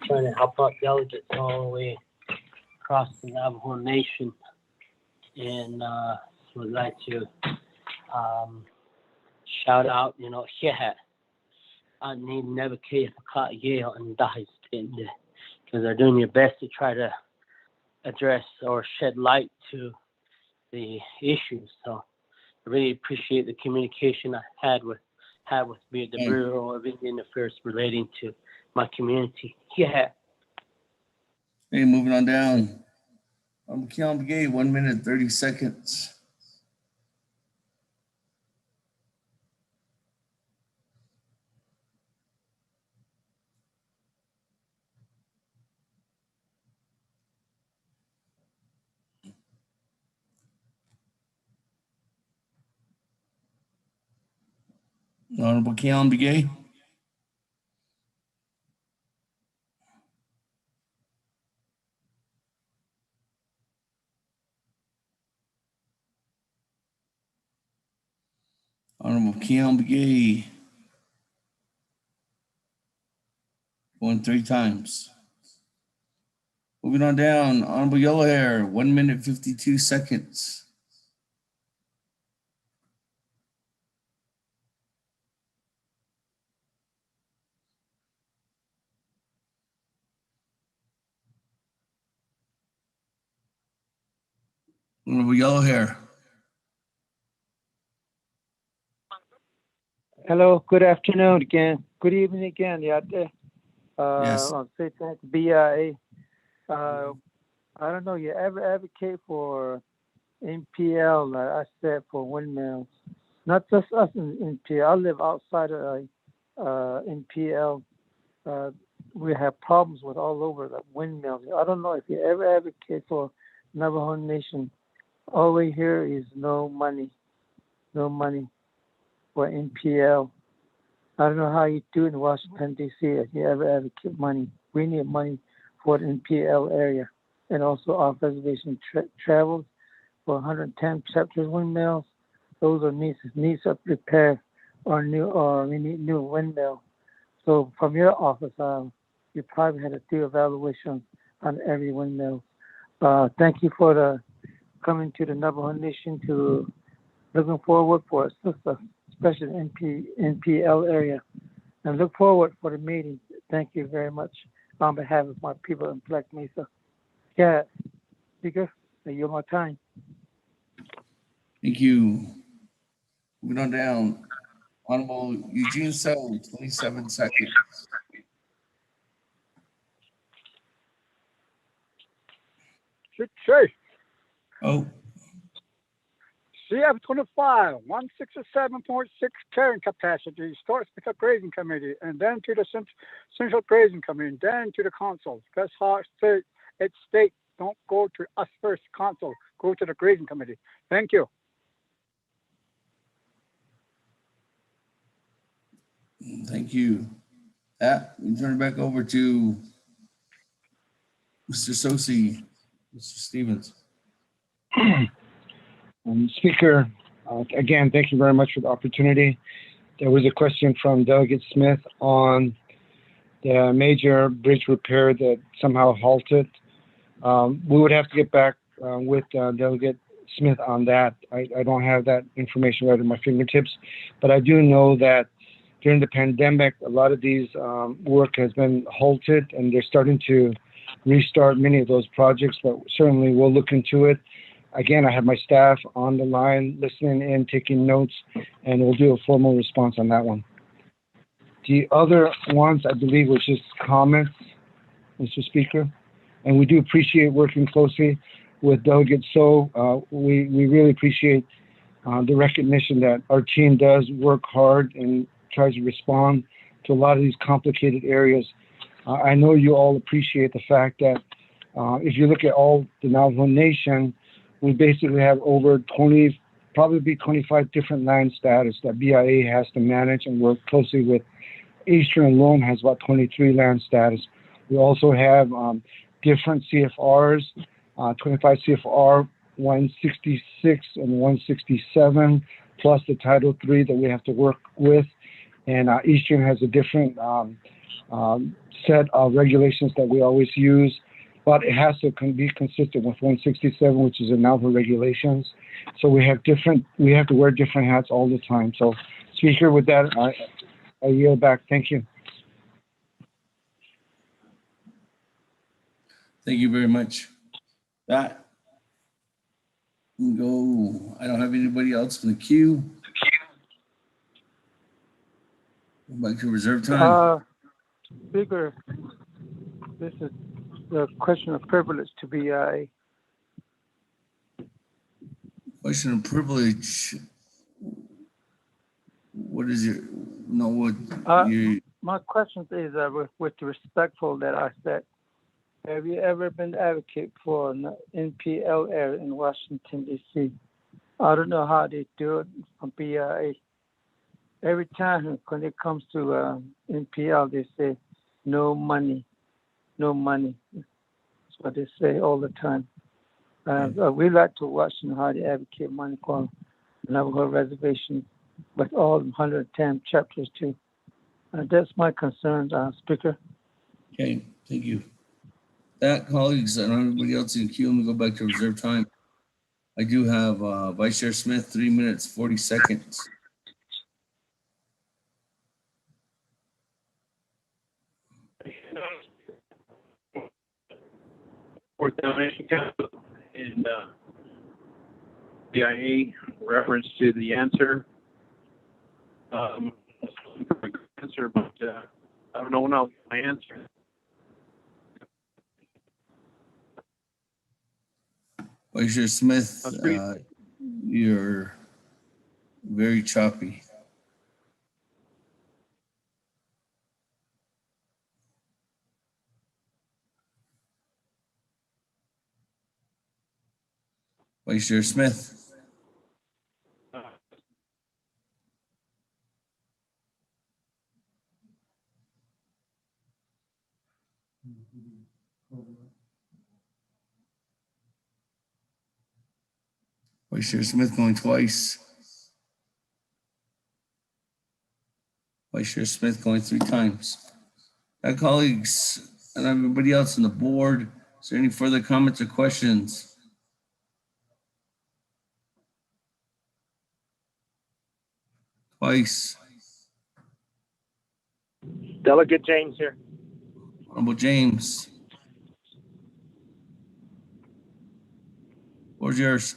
trying to help out delegates all the way across the Navajo Nation, and would like to shout out, I need never care and because they're doing their best to try to address or shed light to the issues. So I really appreciate the communication I had with the Bureau of Indian Affairs relating to my community. Hey, moving on down. Keon Begay, 1 minute, 30 seconds. Honorable Keon Begay. Honorable Keon Begay. Going 3 times. Moving on down, Honorable Yellow Hair, 1 minute 52 seconds. Honorable Yellow Hair. Hello, good afternoon again. Good evening again. Yeah, Yes. I'll say thanks to BIA. I don't know, you ever advocate for NPL, like I said, for windmills? Not just us in NPL. I live outside of NPL. We have problems with all over the windmills. I don't know if you ever advocate for Navajo Nation. All we hear is no money for NPL. I don't know how you do in Washington, D.C. if you ever advocate money. We need money for the NPL area. And also our reservation travels for 110 chapters windmills. Those are needs of repair or we need new windmill. So from your office, you probably had to do evaluations on every windmill. Thank you for coming to the Navajo Nation to looking forward for assistance, especially NPL area. And look forward for the meeting. Thank you very much on behalf of my people in Black Mesa. Yeah, Speaker, you're my time. Thank you. Moving on down, Honorable Eugene Sell, 27 seconds. Oh, CF25, 167.6 carrying capacity starts with the grazing committee and then to the central grazing committee and then to the council. That's how it's state. Don't go to us first, council. Go to the grazing committee. Thank you. thank you. That, we turn it back over to Mr. Sosi, Mr. Stevens. Speaker, again, thank you very much for the opportunity. There was a question from Delegate Smith on the major bridge repair that somehow halted. We would have to get back with Delegate Smith on that. I don't have that information right at my fingertips, but I do know that during the pandemic, a lot of these work has been halted and they're starting to restart many of those projects, but certainly we'll look into it. Again, I have my staff on the line listening in, taking notes, and we'll do a formal response on that one. The other ones, I believe, was just comments, Mr. Speaker. And we do appreciate working closely with Delegate So. We really appreciate the recognition that our team does work hard and tries to respond to a lot of these complicated areas. I know you all appreciate the fact that if you look at all the Navajo Nation, we basically have over 20, probably 25 different land status that BIA has to manage and work closely with. Eastern alone has about 23 land status. We also have different CFRs, 25 CFR 166 and 167, plus the Title III that we have to work with. And Eastern has a different set of regulations that we always use, but it has to be consistent with 167, which is the Navajo regulations. So we have to wear different hats all the time. So, Speaker, with that, I yield back. Thank you. Thank you very much. That we go. I don't have anybody else in the queue. Back to reserve time. Speaker, this is the question of privilege to BIA. Question of privilege. What is your, no, what? My question is with the respectful that I said, have you ever been advocate for an NPL area in Washington, D.C.? I don't know how they do it from BIA. every time when it comes to NPL, they say no money, no money. That's what they say all the time. We like to watch and how they advocate money for Navajo reservation, but all 110 chapters too. That's my concern, Speaker. Okay, thank you. That, colleagues, and everybody else in queue, I'm gonna go back to reserve time. I do have Vice Chair Smith, 3 minutes, 40 seconds. Fourth Donation Council in BIA reference to the answer. Answer, but I don't know when I'll get my answer. Vice Chair Smith, you're very choppy. Vice Chair Smith. Vice Chair Smith going twice. Vice Chair Smith going 3 times. Now, colleagues and everybody else on the board, is there any further comments or questions? Twice. Delegate James here. Honorable James. Where's yours?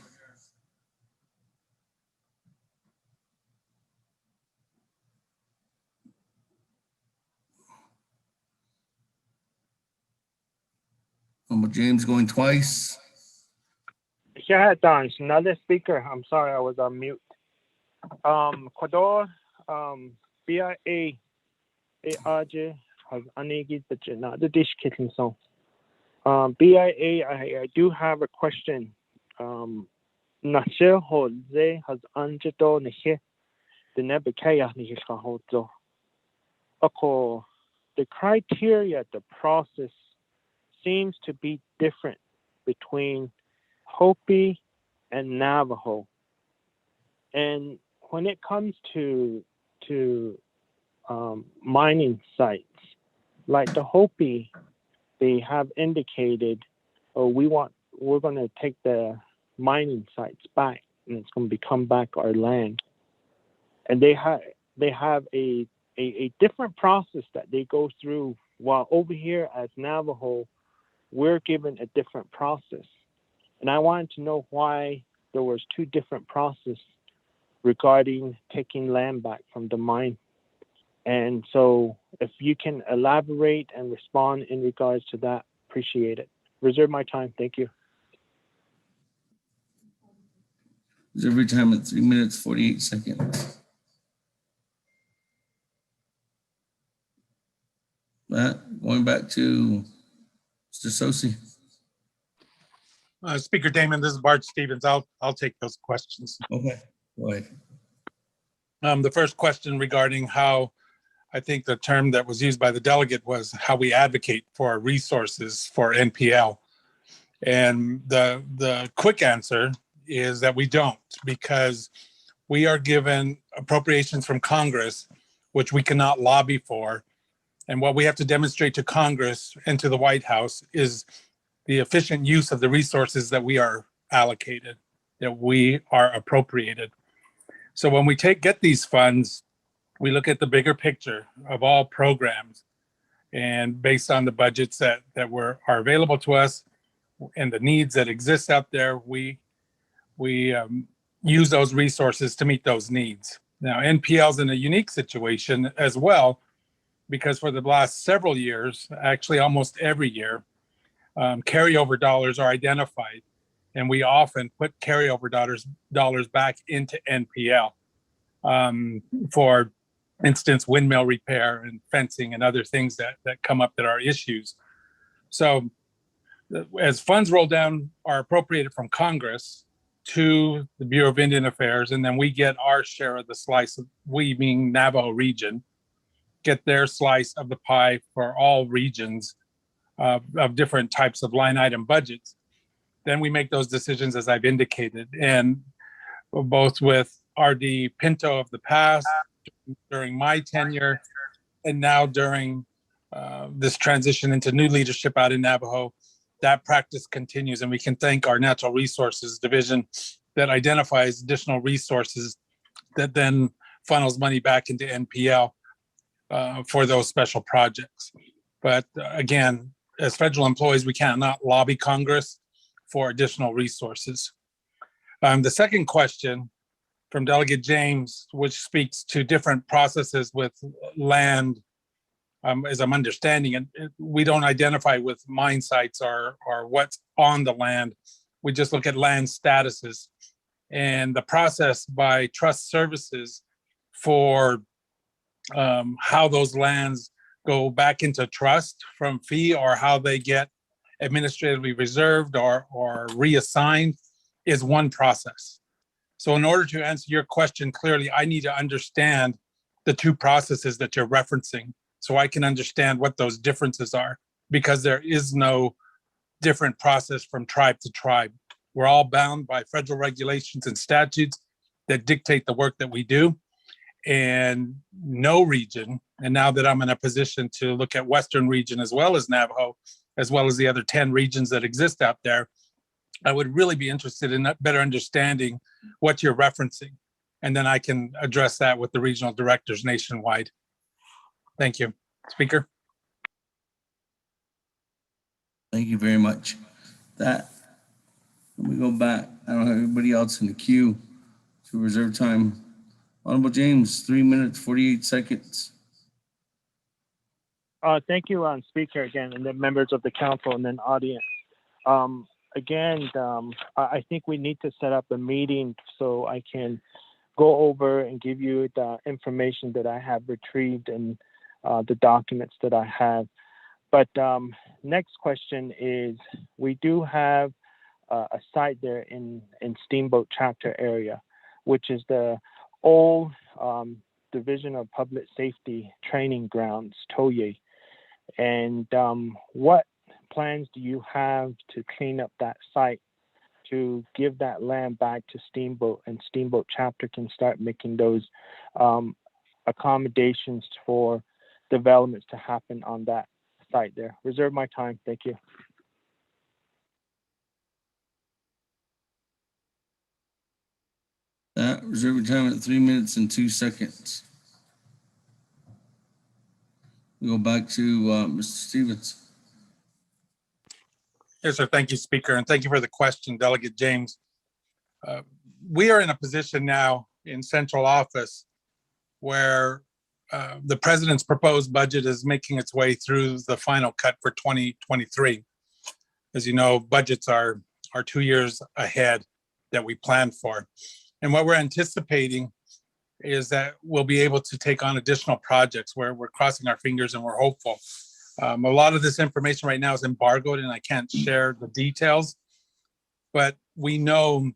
Honorable James going twice. Yeah, Don, another speaker. I'm sorry, I was on mute. Kodor, BIA, ARJ, has anigi the jena the dish kitten song. BIA, I do have a question. Nashe Holze has anjedo nihe, the nebekaya nihe kahozo. Oko, the criteria, the process seems to be different between Hopi and Navajo. And when it comes to mining sites, like the Hopi, they have indicated, oh, we're going to take the mining sites back, and it's going to become back our land. And they have a different process that they go through, while over here as Navajo, we're given a different process. And I wanted to know why there was 2 different processes regarding taking land back from the mine. And so if you can elaborate and respond in regards to that, appreciate it. Reserve my time. Thank you. Reserve your time at 3 minutes, 48 seconds. Matt, going back to Mr. Sosi. Speaker Damon, this is Bart Stevens. I'll take those questions. Okay, go ahead. The first question regarding how, I think the term that was used by the delegate was how we advocate for our resources for NPL. And the quick answer is that we don't, because we are given appropriations from Congress, which we cannot lobby for. And what we have to demonstrate to Congress and to the White House is the efficient use of the resources that we are allocated, that we are appropriated. So when we get these funds, we look at the bigger picture of all programs, and based on the budgets that are available to us and the needs that exist out there, we use those resources to meet those needs. Now, NPL is in a unique situation as well, because for the last several years, actually almost every year, carryover dollars are identified, and we often put carryover dollars back into NPL for instance, windmill repair and fencing and other things that come up that are issues. So as funds roll down, are appropriated from Congress, to the Bureau of Indian Affairs, and then we get our share of the slice. We mean Navajo region, get their slice of the pie for all regions of different types of line item budgets. Then we make those decisions as I've indicated, and both with RD Pinto of the past, during my tenure, and now during this transition into new leadership out in Navajo, that practice continues, and we can thank our Natural Resources Division that identifies additional resources that then funnels money back into NPL for those special projects. But again, as federal employees, we cannot lobby Congress for additional resources. The second question from Delegate James, which speaks to different processes with land, as I'm understanding it, we don't identify with mine sites or what's on the land. We just look at land statuses, and the process by trust services for how those lands go back into trust from fee, or how they get administratively reserved or reassigned, is one process. So in order to answer your question clearly, I need to understand the two processes that you're referencing, so I can understand what those differences are, because there is no different process from tribe to tribe. We're all bound by federal regulations and statutes that dictate the work that we do. And no region, and now that I'm in a position to look at Western region as well as Navajo, as well as the other 10 regions that exist out there, I would really be interested in better understanding what you're referencing. And then I can address that with the regional directors nationwide. Thank you. Speaker. Thank you very much. Let me go back. I don't have anybody else in the queue to reserve time. Honorable James, 3 minutes, 48 seconds. Thank you, Speaker, again, and the members of the council and then audience. I think we need to set up a meeting so I can go over and give you the information that I have retrieved and the documents that I have. But next question is, we do have a site there in Steamboat Chapter area, which is the old Division of Public Safety Training Grounds, Toye. And what plans do you have to clean up that site to give that land back to Steamboat, and Steamboat Chapter can start making those accommodations for developments to happen on that site there? Reserve my time. Thank you. Reserve your time at 3 minutes and 2 seconds. We go back to Mr. Stevens. Yes, sir. Thank you, Speaker. And thank you for the question, Delegate James. We are in a position now in central office where the president's proposed budget is making its way through the final cut for 2023. As you know, budgets are 2 years ahead that we planned for. And what we're anticipating is that we'll be able to take on additional projects where we're crossing our fingers and we're hopeful. A lot of this information right now is embargoed and I can't share the details, but we know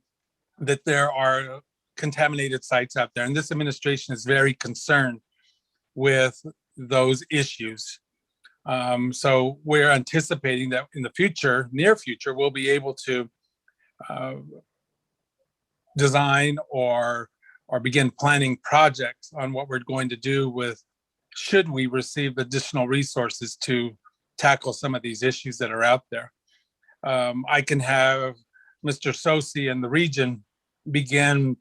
that there are contaminated sites out there, and this administration is very concerned with those issues. So we're anticipating that in the future, near future, we'll be able to design or begin planning projects on what we're going to do with, should we receive additional resources to tackle some of these issues that are out there. I can have Mr. Sosi and the region begin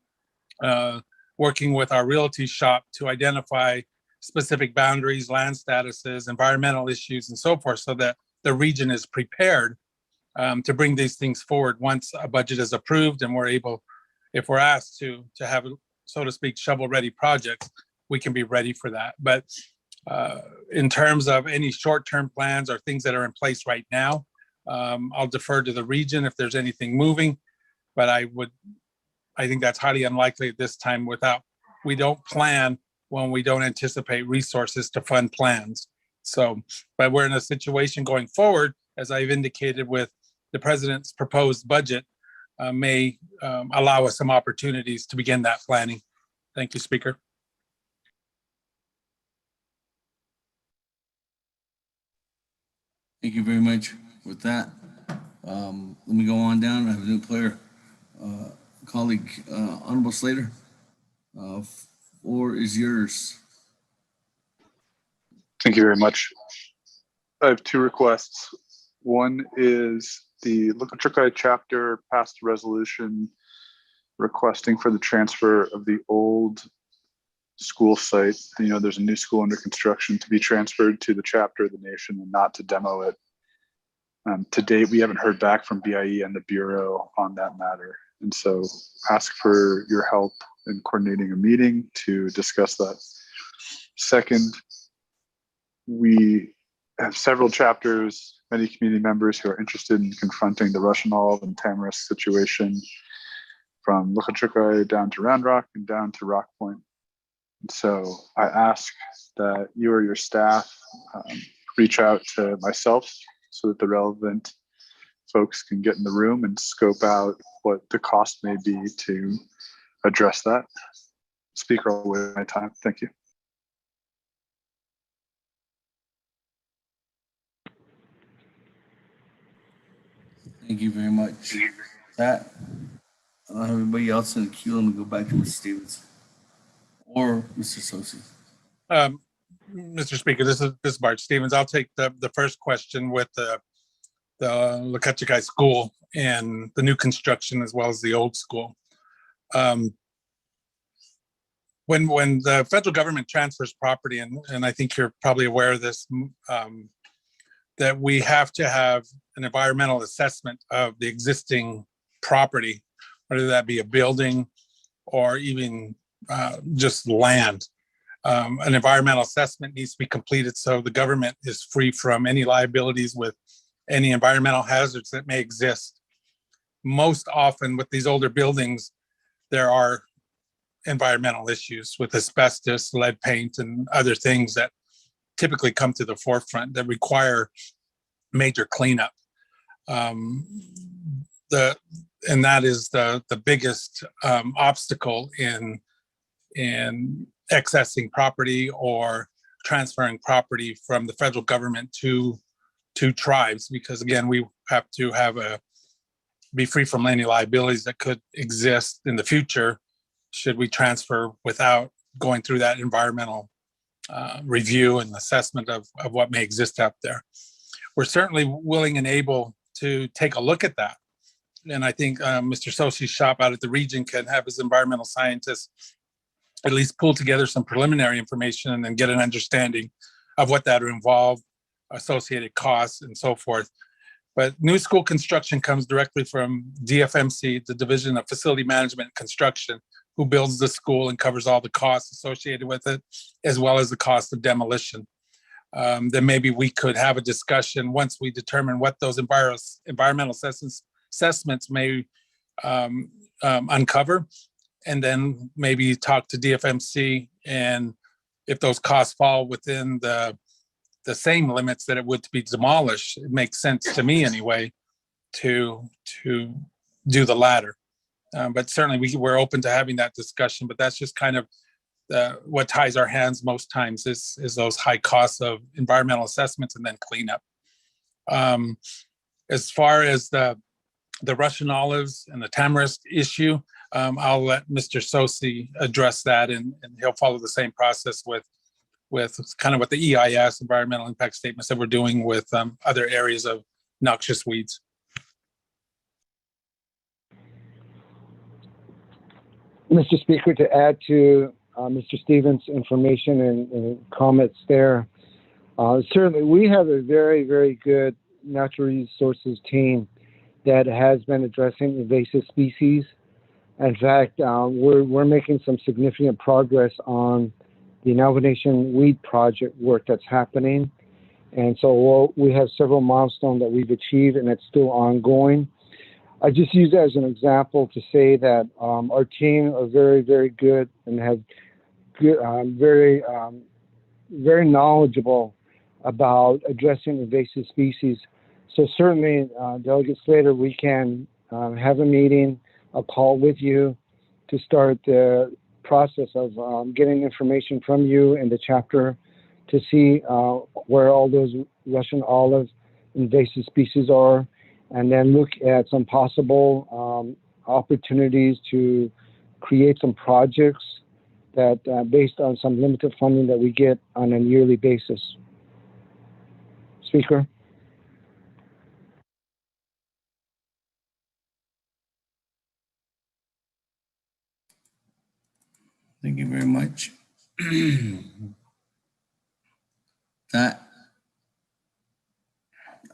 working with our realty shop to identify specific boundaries, land statuses, environmental issues, and so forth, so that the region is prepared to bring these things forward once a budget is approved and we're able, if we're asked to have, so to speak, shovel-ready projects, we can be ready for that. But in terms of any short-term plans or things that are in place right now, I'll defer to the region if there's anything moving, but I think that's highly unlikely at this time. We don't plan when we don't anticipate resources to fund plans. So, but we're in a situation going forward, as I've indicated with the president's proposed budget, may allow us some opportunities to begin that planning. Thank you, Speaker. Thank you very much. With that, let me go on down. I have a new player, colleague, Honorable Slater. Floor is yours. Thank you very much. I have two requests. One is the Lukachukai chapter passed a resolution requesting for the transfer of the old school site. You know, there's a new school under construction to be transferred to the chapter of the nation and not to demo it. To date, we haven't heard back from BIE and the Bureau on that matter. And so ask for your help in coordinating a meeting to discuss that. Second, we have several chapters, many community members who are interested in confronting the Russian Olive and Tamarisk situation from Lukachukai down to Round Rock and down to Rock Point. And so I ask that you or your staff reach out to myself so that the relevant folks can get in the room and scope out what the cost may be to address that. Speaker, I'll wait my time. Thank you. Thank you very much. That, I don't have anybody else in the queue. Let me go back to Mr. Stevens or Mr. Sosi. Mr. Speaker, this is Bart Stevens. I'll take the first question with the Lukachukai school and the new construction as well as the old school. When the federal government transfers property, and I think you're probably aware of this, that we have to have an environmental assessment of the existing property, whether that be a building or even just land. An environmental assessment needs to be completed so the government is free from any liabilities with any environmental hazards that may exist. Most often with these older buildings, there are environmental issues with asbestos, lead paint, and other things that typically come to the forefront that require major cleanup. And that is the biggest obstacle in accessing property or transferring property from the federal government to tribes, because again, we have to be free from any liabilities that could exist in the future should we transfer without going through that environmental review and assessment of what may exist out there. We're certainly willing and able to take a look at that. And I think Mr. Sosi's shop out at the region can have his environmental scientists at least pull together some preliminary information and then get an understanding of what that would involve, associated costs and so forth. But new school construction comes directly from DFMC, the Division of Facility Management and Construction, who builds the school and covers all the costs associated with it, as well as the cost of demolition. Then maybe we could have a discussion once we determine what those environmental assessments may uncover, and then maybe talk to DFMC, and if those costs fall within the same limits that it would to be demolished, it makes sense to me anyway to do the latter. But certainly we're open to having that discussion, but that's just kind of what ties our hands most times is those high costs of environmental assessments and then cleanup. As far as the Russian olives and the tamarisk issue, I'll let Mr. Sosi address that, and he'll follow the same process with kind of what the EIS, environmental impact statements, that we're doing with other areas of noxious weeds. Mr. Speaker, to add to Mr. Stevens' information and comments there, certainly we have a very, very good natural resources team that has been addressing invasive species. In fact, we're making some significant progress on the Navajo Nation weed project work that's happening. And so we have several milestones that we've achieved, and it's still ongoing. I just use that as an example to say that our team are very, very good and have good, very knowledgeable about addressing invasive species. So certainly, Delegate Slater, we can have a meeting, a call with you to start the process of getting information from you and the chapter to see where all those Russian olive invasive species are, and then look at some possible opportunities to create some projects that based on some limited funding that we get on a yearly basis. Speaker. Thank you very much. That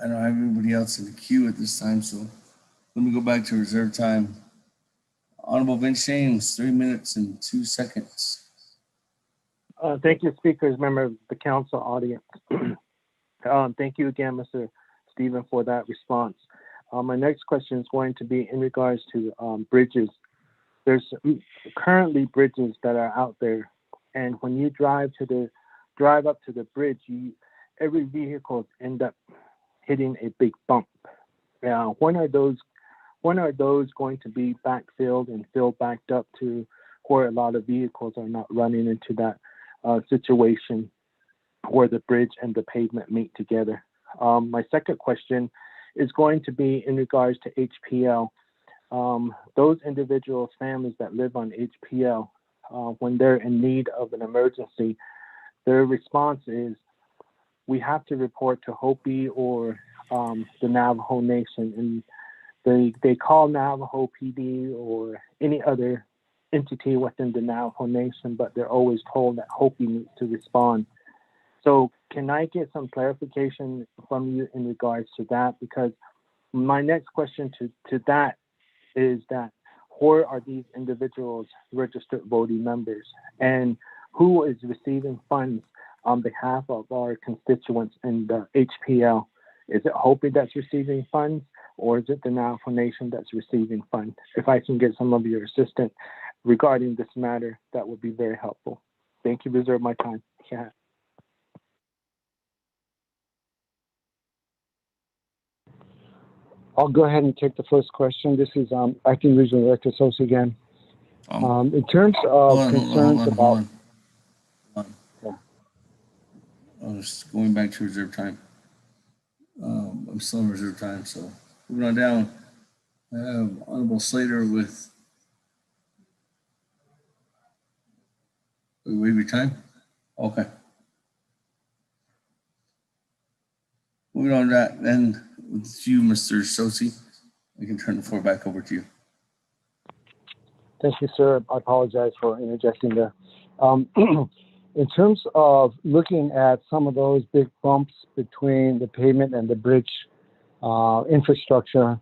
I don't have anybody else in the queue at this time, so let me go back to reserve time. Honorable Vince James, 3 minutes and 2 seconds. Thank you, speakers, members of the council audience. Thank you again, Mr. Stephen, for that response. My next question is going to be in regards to bridges. There's currently bridges that are out there, and when you drive up to the bridge, every vehicle end up hitting a big bump. When are those going to be backfilled and filled backed up to where a lot of vehicles are not running into that situation where the bridge and the pavement meet together? My second question is going to be in regards to HPL. Those individuals, families that live on HPL, when they're in need of an emergency, their response is, we have to report to Hopi or the Navajo Nation, and they call Navajo PD or any other entity within the Navajo Nation, but they're always told that Hopi needs to respond. So can I get some clarification from you in regards to that? Because my next question to that is that where are these individuals registered voting members, and who is receiving funds on behalf of our constituents in the HPL? Is it Hopi that's receiving funds, or is it the Navajo Nation that's receiving funds? If I can get some of your assistance regarding this matter, that would be very helpful. Thank you. Reserve my time. Yeah. I'll go ahead and take the first question. This is Acting Regional Director Sosa again. In terms of concerns about... I was going back to reserve time. I'm still in reserve time, so moving on down. I have Honorable Slater with... Wait your time? Okay. Moving on to that, then with you, Mr. Sosi, I can turn the floor back over to you. Thank you, sir. I apologize for interjecting there. In terms of looking at some of those big bumps between the pavement and the bridge infrastructure,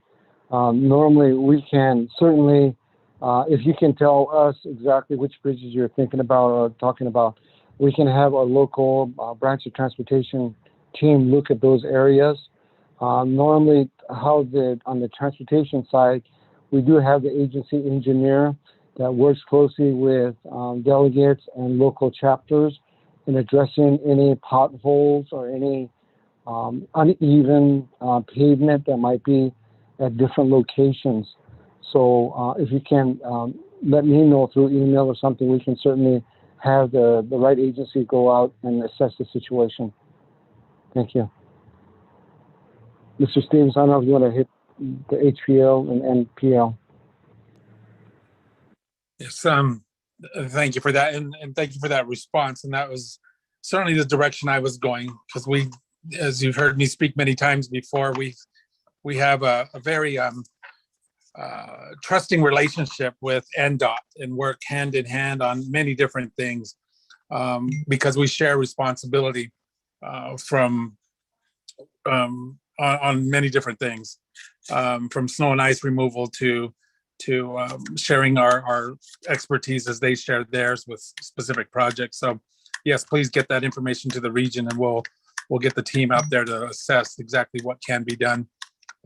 normally we can certainly, if you can tell us exactly which bridges you're thinking about or talking about, we can have our local branch of transportation team look at those areas. Normally, on the transportation side, we do have the agency engineer that works closely with delegates and local chapters in addressing any potholes or any uneven pavement that might be at different locations. So if you can let me know through email or something, we can certainly have the right agency go out and assess the situation. Thank you. Mr. Stevens, I don't know if you want to hit the HPL and NPL. Yes, thank you for that, and thank you for that response. And that was certainly the direction I was going, because we, as you've heard me speak many times before, we have a very trusting relationship with NDOT and work hand in hand on many different things, because we share responsibility on many different things, from snow and ice removal to sharing our expertise as they share theirs with specific projects. So yes, please get that information to the region, and we'll get the team out there to assess exactly what can be done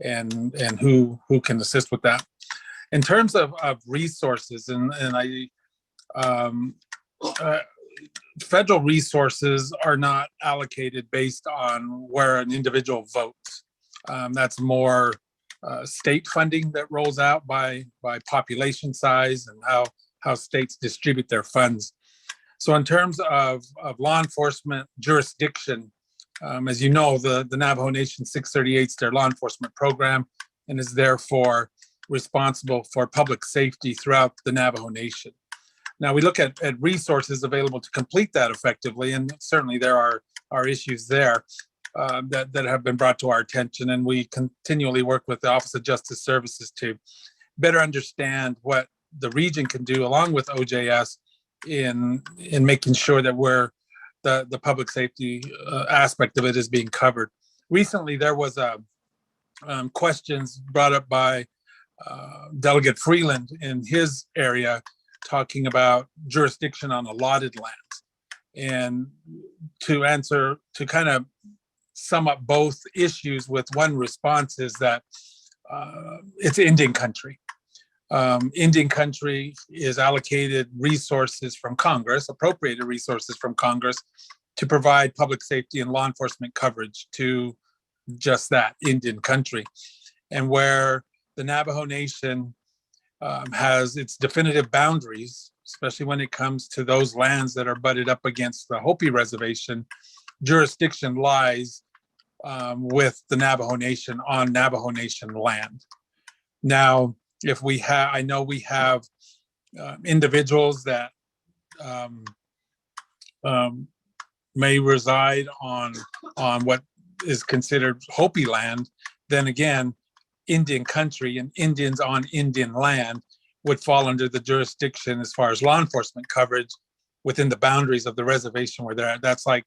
and who can assist with that. In terms of resources, federal resources are not allocated based on where an individual votes. That's more state funding that rolls out by population size and how states distribute their funds. So in terms of law enforcement jurisdiction, as you know, the Navajo Nation 638 is their law enforcement program and is therefore responsible for public safety throughout the Navajo Nation. Now we look at resources available to complete that effectively, and certainly there are issues there that have been brought to our attention, and we continually work with the Office of Justice Services to better understand what the region can do along with OJS in making sure that the public safety aspect of it is being covered. Recently, there was questions brought up by Delegate Freeland in his area talking about jurisdiction on allotted land. And to kind of sum up both issues with one response is that it's Indian country. Indian country is allocated resources from Congress, appropriated resources from Congress to provide public safety and law enforcement coverage to just that, Indian country. And where the Navajo Nation has its definitive boundaries, especially when it comes to those lands that are butted up against the Hopi Reservation, jurisdiction lies with the Navajo Nation on Navajo Nation land. Now, if we have, I know we have individuals that may reside on what is considered Hopi land, then again, Indian country and Indians on Indian land would fall under the jurisdiction as far as law enforcement coverage within the boundaries of the reservation where they're at. That's like,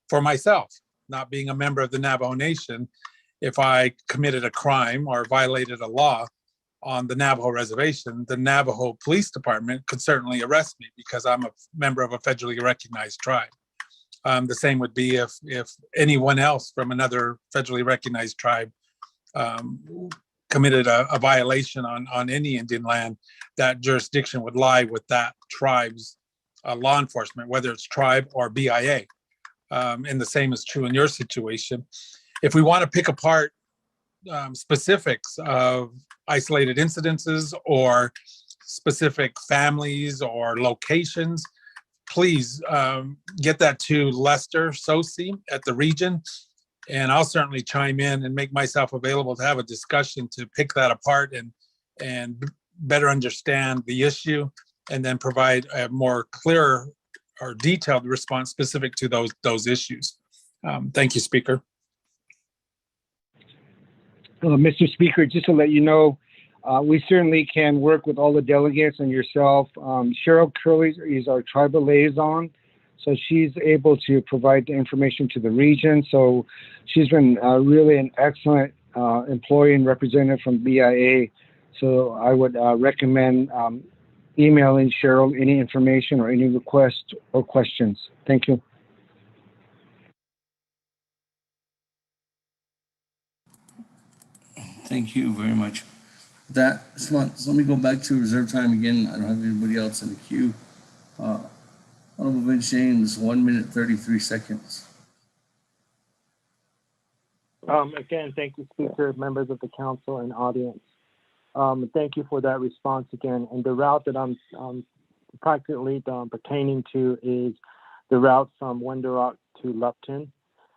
for myself, not being a member of the Navajo Nation, if I committed a crime or violated a law on the Navajo reservation, the Navajo Police Department could certainly arrest me because I'm a member of a federally recognized tribe. The same would be if anyone else from another federally recognized tribe committed a violation on any Indian land, that jurisdiction would lie with that tribe's law enforcement, whether it's tribe or BIA. And the same is true in your situation. If we want to pick apart specifics of isolated incidences or specific families or locations, please get that to Lester Sosi at the region, and I'll certainly chime in and make myself available to have a discussion to pick that apart and better understand the issue, and then provide a more clear or detailed response specific to those issues. Thank you, Speaker. Mr. Speaker, just to let you know, we certainly can work with all the delegates and yourself. Cheryl Curley is our tribal liaison, so she's able to provide the information to the region. So she's been really an excellent employee and representative from BIA. So I would recommend emailing Cheryl any information or any requests or questions. Thank you. Thank you very much. So let me go back to reserve time again. I don't have anybody else in the queue. Honorable Vince James, 1 minute, 33 seconds. Again, thank you, Speaker, members of the council and audience. Thank you for that response again. And the route that I'm practically pertaining to is the route from Wendouraq to Lupton,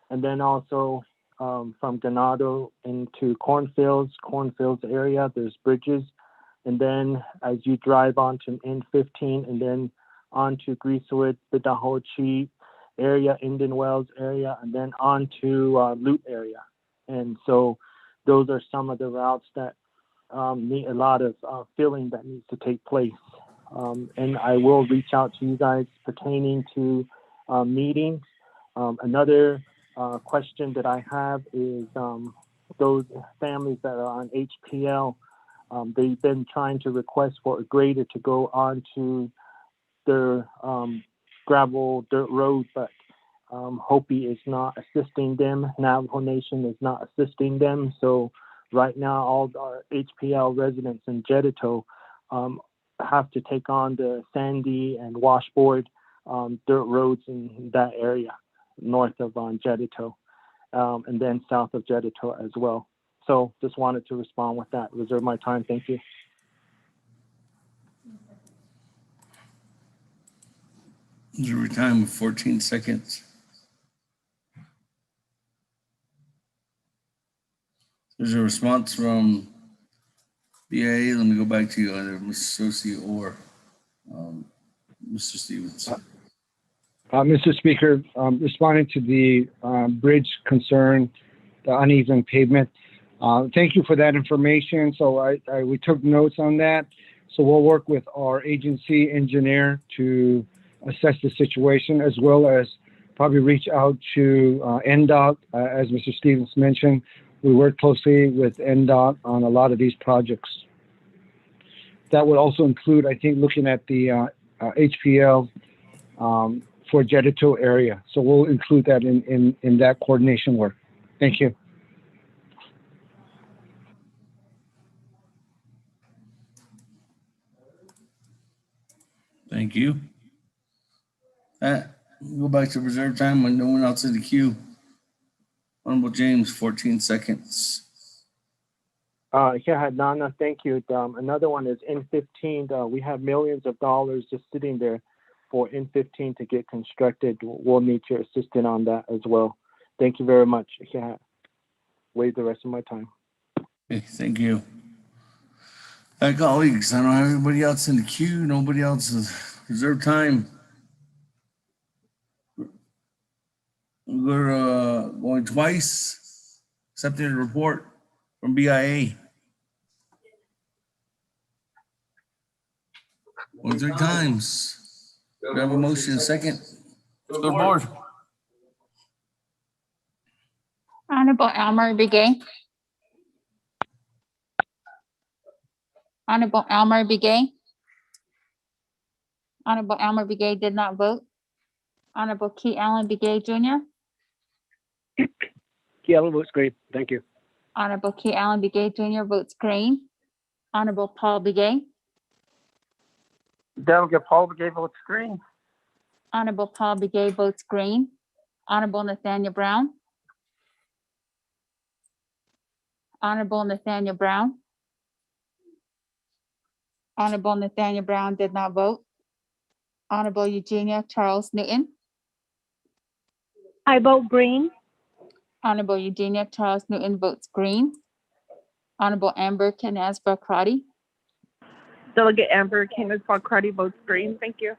and then also from Ganado into cornfields area, there's bridges. And then as you drive onto N15 and then onto Greasewood, Bidahochi area, Indian Wells area, and then onto Loot area. And so those are some of the routes that need a lot of filling that needs to take place. And I will reach out to you guys pertaining to meetings. Another question that I have is those families that are on HPL, they've been trying to request for a grader to go onto their gravel dirt road, but Hopi is not assisting them. Navajo Nation is not assisting them. So right now, all our HPL residents in Jedito have to take on the sandy and washboard dirt roads in that area, north of Jedito, and then south of Jedito as well. So just wanted to respond with that. Reserve my time. Thank you. Reserve time of 14 seconds. There's a response from BIA. Let me go back to you, either Mr. Sosi or Mr. Stevens. Mr. Speaker, responding to the bridge concern, the uneven pavement. Thank you for that information. So we took notes on that. So we'll work with our agency engineer to assess the situation, as well as probably reach out to NDOT. As Mr. Stevens mentioned, we work closely with NDOT on a lot of these projects. That would also include, I think, looking at the HPL for Jedito area. So we'll include that in that coordination work. Thank you. Thank you. We'll go back to reserve time when no one else in the queue. Honorable James, 14 seconds. Yeah, Nana, thank you. Another one is N15. We have millions of dollars just sitting there for N15 to get constructed. We'll need your assistance on that as well. Thank you very much. Yeah, wait the rest of my time. Okay, thank you. Colleagues, I don't have anybody else in the queue. Nobody else is reserve time. We're going twice, accepting the report from BIA. Going 3 times. We have a motion, second. Let's go board. Honorable Elmer Begay. Honorable Elmer Begay. Honorable Elmer Begay did not vote. Honorable Key Allen Begay Jr. Key Allen votes green. Thank you. Honorable Key Allen Begay Jr. votes green. Honorable Paul Begay. Delegate Paul Begay votes green. Honorable Paul Begay votes green. Honorable Nathaniel Brown. Honorable Nathaniel Brown. Honorable Nathaniel Brown did not vote. Honorable Eugenia Charles Newton. I vote green. Honorable Eugenia Charles Newton votes green. Honorable Amber Kenaz Bakrati. Delegate Amber Kenneth Bakrati votes green. Thank you.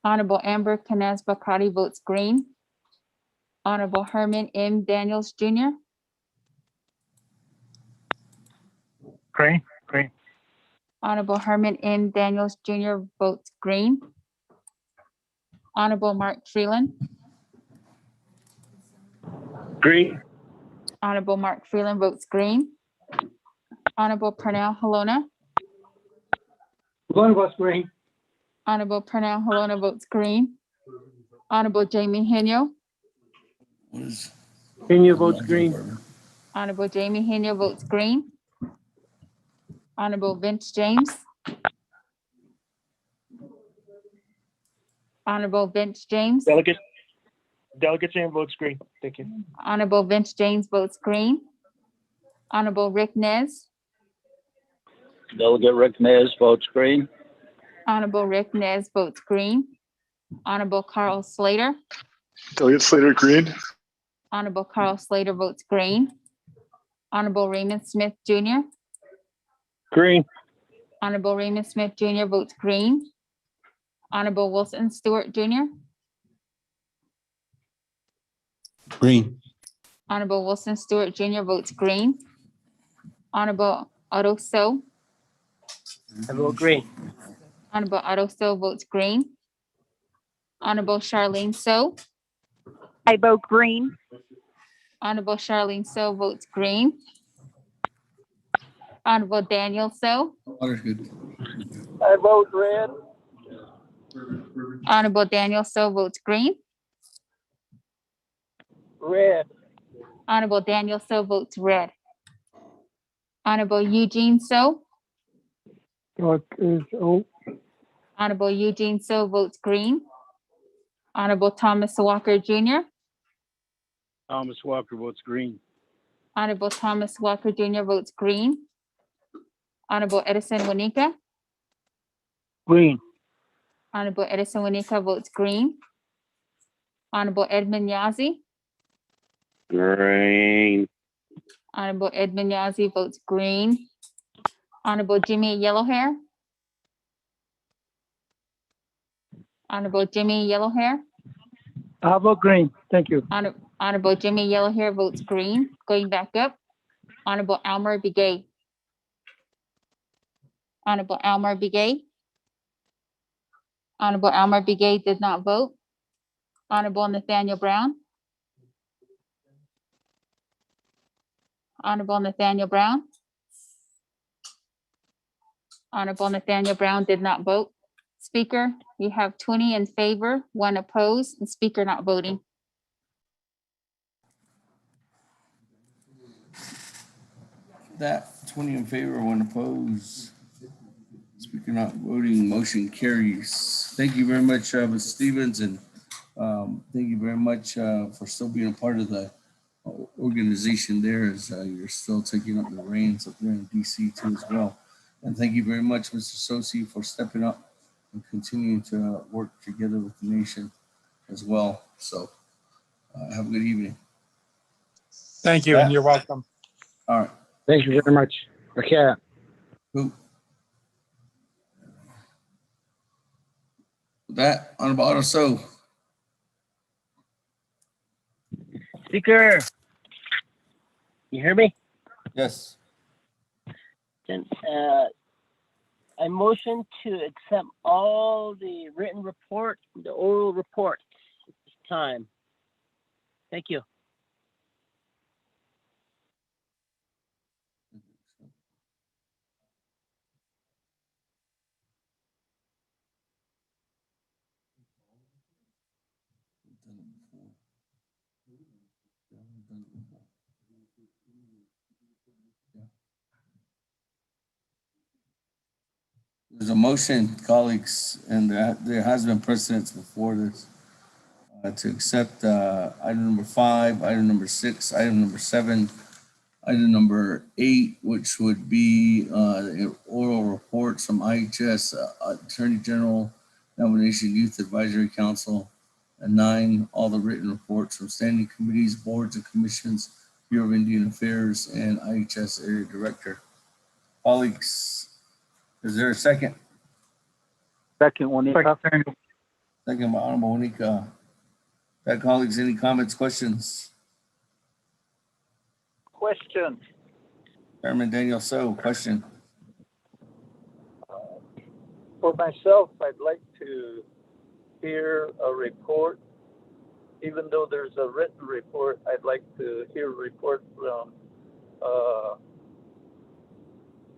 Honorable Amber Kenaz Bakrati votes green. Honorable Herman M. Daniels Jr. Green. Green. Honorable Herman M. Daniels Jr. votes green. Honorable Mark Freeland. Green. Honorable Mark Freeland votes green. Honorable Pernell Halona. Halona votes green. Honorable Pernell Halona votes green. Honorable Jamie Henyo. Henyo votes green. Honorable Jamie Henyo votes green. Honorable Vince James. Honorable Vince James. Delegate James votes green. Thank you. Honorable Vince James votes green. Honorable Rick Nez. Delegate Rick Nez votes green. Honorable Rick Nez votes green. Honorable Carl Slater. Delegate Slater, green. Honorable Carl Slater votes green. Honorable Raymond Smith Jr. Green. Honorable Raymond Smith Jr. votes green. Honorable Wilson Stewart Jr. Green. Honorable Wilson Stewart Jr. votes green. Honorable Otto So. I vote green. Honorable Otto So votes green. Honorable Charlene So. I vote green. Honorable Charlene So votes green. Honorable Daniel So. Water's good. I vote red. Honorable Daniel So votes green. Red. Honorable Daniel So votes red. Honorable Eugene So. What is O? Honorable Eugene So votes green. Honorable Thomas Walker Jr. Thomas Walker votes green. Honorable Thomas Walker Jr. votes green. Honorable Edison Wanika. Green. Honorable Edison Wanika votes green. Honorable Edmund Yazzie. Green. Honorable Edmund Yazzie votes green. Honorable Jimmy Yellowhair. Honorable Jimmy Yellowhair. I'll vote green. Thank you. Honorable Jimmy Yellowhair votes green. Going back up. Honorable Almer Begay. Honorable Almer Begay. Honorable Almer Begay did not vote. Honorable Nathaniel Brown. Honorable Nathaniel Brown. Honorable Nathaniel Brown did not vote. Speaker, you have 20 in favor, 1 opposed, and Speaker not voting. That 20 in favor, 1 opposed. Speaker not voting, motion carries. Thank you very much, Ms. Stevens, and thank you very much for still being a part of the organization there as you're still taking up the reins up there in DC too as well. And thank you very much, Mr. Sosi, for stepping up and continuing to work together with the nation as well. So have a good evening. Thank you, and you're welcome. All right. Thank you very much. Okay. With that, Honorable Otto So. Speaker, you hear me? Yes. Then, I motion to accept all the written report, the oral report at this time. Thank you. There's a motion, colleagues, and there has been precedence before this to accept item number 5, item number 6, item number 7, item number 8, which would be oral reports from IHS, Attorney General, Nomination Youth Advisory Council, and 9, all the written reports from standing committees, boards, and commissions, Bureau of Indian Affairs, and IHS Area Director. Colleagues, is there a second? Second, Wanika. Second by Honorable Wanika. That, colleagues, any comments, questions? Question. Chairman Daniel So, question. For myself, I'd like to hear a report. Even though there's a written report, I'd like to hear a report from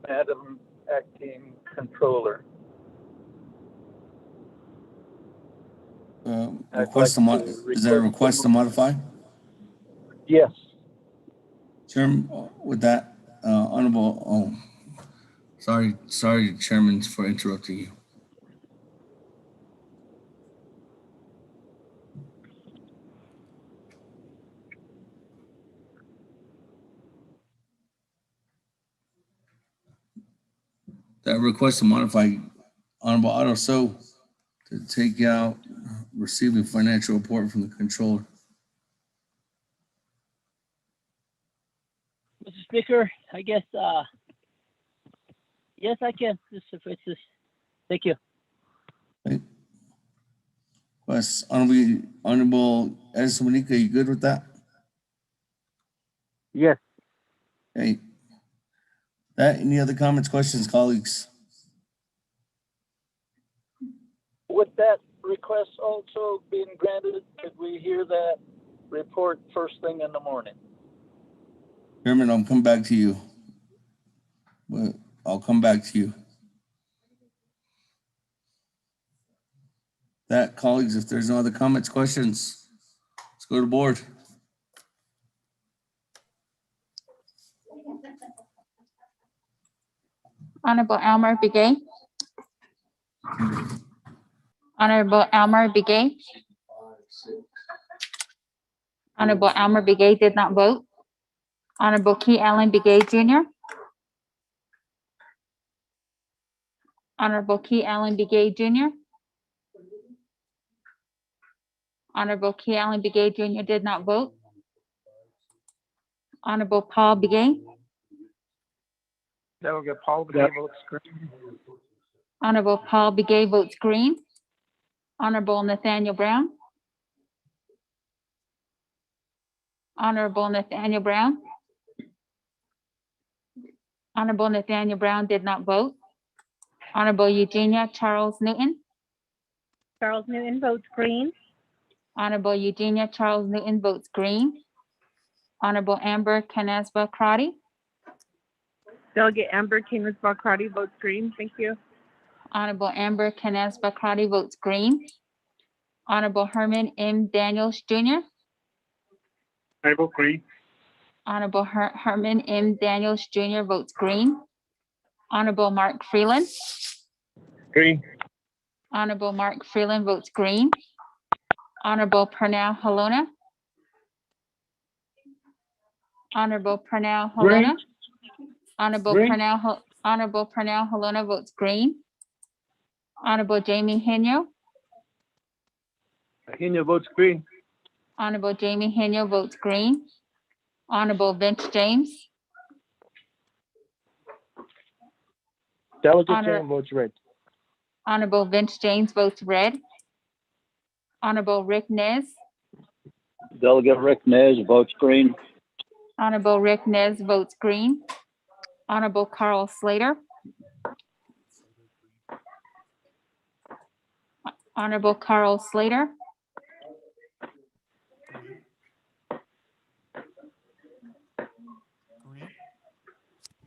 Madam Acting Controller. Request is there a request to modify? Yes. Chairman, with that, Honorable, sorry, Chairman, for interrupting you. That request to modify Honorable Otto So to take out receiving financial report from the controller. Mr. Speaker, I guess, yes, I can. Thank you. Okay. Request, Honorable Edison Wanika, you good with that? Yes. Okay. That, any other comments, questions, colleagues? With that request also being granted, could we hear that report first thing in the morning? Chairman, I'll come back to you. I'll come back to you. That, colleagues, if there's no other comments, questions, let's go to the board. Honorable Almer Begay. Honorable Almer Begay. Honorable Almer Begay did not vote. Honorable Key Allen Begay Jr., Honorable Key Allen Begay Jr., Honorable Key Allen Begay Jr. did not vote. Honorable Paul Begay, Delegate Paul Begay votes green. Honorable Paul Begay votes green. Honorable Nathaniel Brown, Honorable Nathaniel Brown, Honorable Nathaniel Brown did not vote. Honorable Eugenia Charles Newton, Charles Newton votes green. Honorable Eugenia Charles Newton votes green. Honorable Amber Canesba Crotty, Delegate Amber Canesbaugh Crotty votes green. Thank you. Honorable Amber Canesba Crotty votes green. Honorable Herman M. Daniels Jr., I vote green. Honorable Herman M. Daniels Jr. votes green. Honorable Mark Freeland, Green. Honorable Mark Freeland votes green. Honorable Pernell Halona, Honorable Pernell Halona, Honorable Green. Honorable Pernell Halona votes green. Honorable Jamie Henyo, Henyo votes green. Honorable Jamie Henyo votes green. Honorable Vince James, Delegate Honor- James votes red. Honorable Vince James votes red. Honorable Rick Nez, Delegate Rick Nez votes green. Honorable Rick Nez votes green. Honorable Carl Slater, Honorable Carl Slater,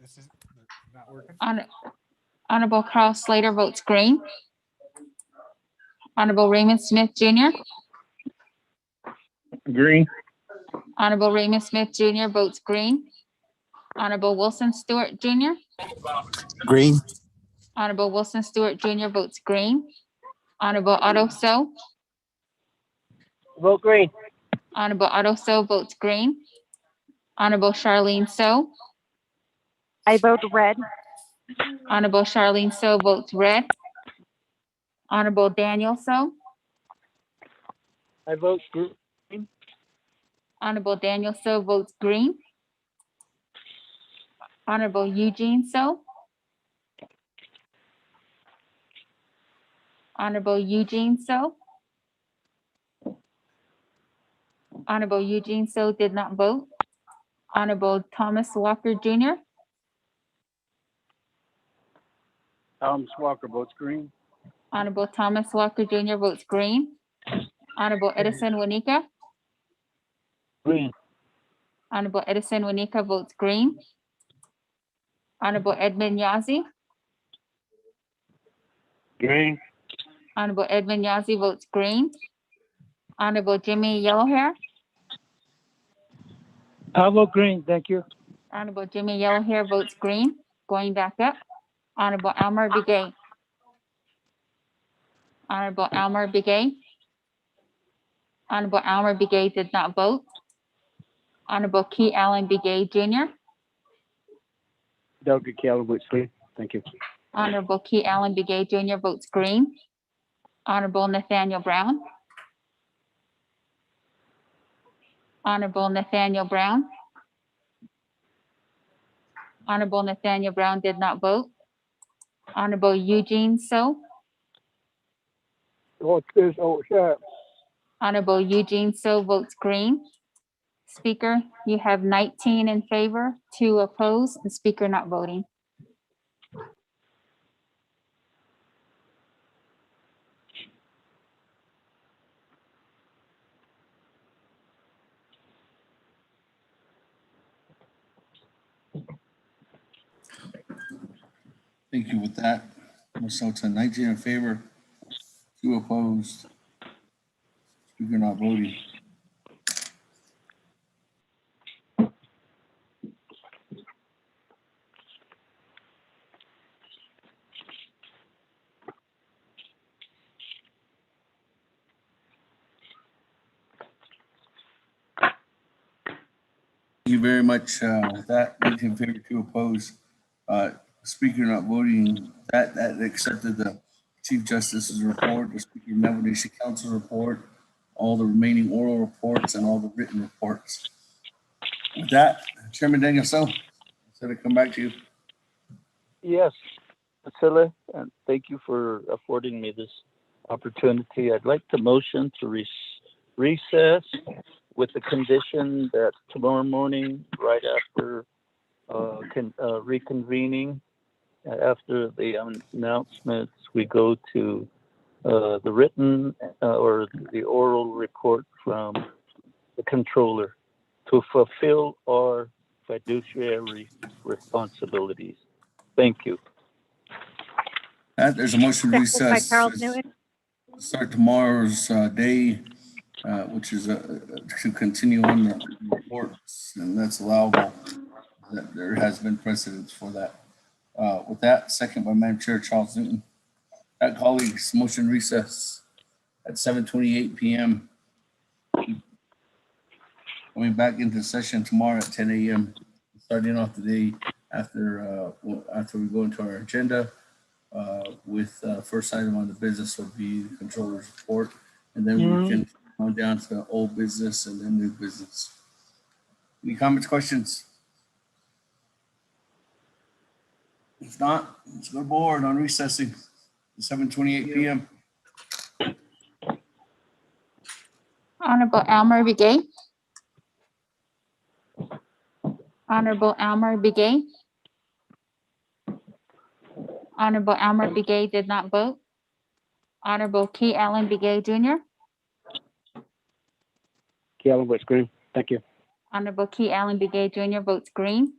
This is not working. Honorable Carl Slater votes green. Honorable Raymond Smith Jr., Green. Honorable Raymond Smith Jr. votes green. Honorable Wilson Stewart Jr., Green. Honorable Wilson Stewart Jr. votes green. Honorable Otto So, Vote green. Honorable Otto So votes green. Honorable Charlene So, I vote red. Honorable Charlene So votes red. Honorable Daniel So, I vote green. Honorable Daniel So votes green. Honorable Eugene So, Honorable Eugene So, Honorable Eugene So did not vote. Honorable Thomas Walker Jr., Thomas Walker votes green. Honorable Thomas Walker Jr. votes green. Honorable Edison Wanika, Green. Honorable Edison Wanika votes green. Honorable Edmund Yazzie, Green. Honorable Edmund Yazzie votes green. Honorable Jimmy Yellowhair, I vote green. Thank you. Honorable Jimmy Yellowhair votes green. Going back up, Honorable Elmer Begay, Honorable Elmer Begay, Honorable Elmer Begay did not vote. Honorable Key Allen Begay Jr., Delegate Caleb votes green. Thank you. Honorable Key Allen Begay Jr. votes green. Honorable Nathaniel Brown, Honorable Nathaniel Brown, Honorable Nathaniel Brown did not vote. Honorable Eugene So, Honorable Eugene So votes green. Speaker, you have 19 in favor, 2 opposed, and Speaker not voting. Thank you. With that, so to 19 in favor, 2 opposed, Speaker not voting. you very much. With that, 19 in favor, 2 opposed. Speaker not voting. That accepted the Chief Justice's report, the Speaker of Navajo Nation Council report, all the remaining oral reports, and all the written reports. With that, Chairman Daniel So, I come back to you. Yes, Vasily, and thank you for affording me this opportunity. I'd like to motion to recess with the condition that tomorrow morning, right after reconvening, after the announcements, we go to the written or the oral report from the controller to fulfill our fiduciary responsibilities. Thank you. There's a motion to Second by recess. Charles Newton. Start tomorrow's day, which is to continue on the reports, and that's allowable. That there has been precedence for that. With that, second by Madam Chair Charles Newton. Colleagues, motion recess at 7:28 p.m. Coming back into session tomorrow at 10 a.m. Starting off the day after we go into our agenda. With first item on the business will be the controller's report, and then we can go down to old business and then new business. Any comments, questions? If not, let's go to board on recessing at 7:28 p.m. Honorable Elmer Begay. Honorable Elmer Begay. Honorable Elmer Begay did not vote. Honorable Key Allen Begay Jr. Key Allen votes green. Thank you. Honorable Key Allen Begay Jr. votes green.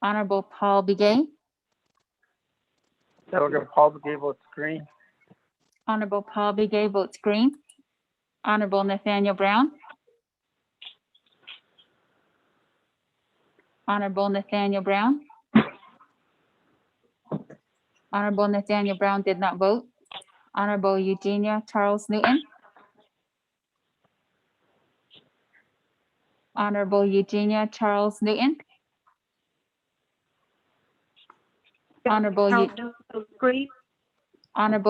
Honorable Paul Begay. Delegate Paul Begay votes green. Honorable Paul Begay votes green. Honorable Nathaniel Brown. Honorable Nathaniel Brown. Honorable Nathaniel Brown did not vote. Honorable Eugenia Charles Newton. Honorable Eugenia Charles Newton. Honorable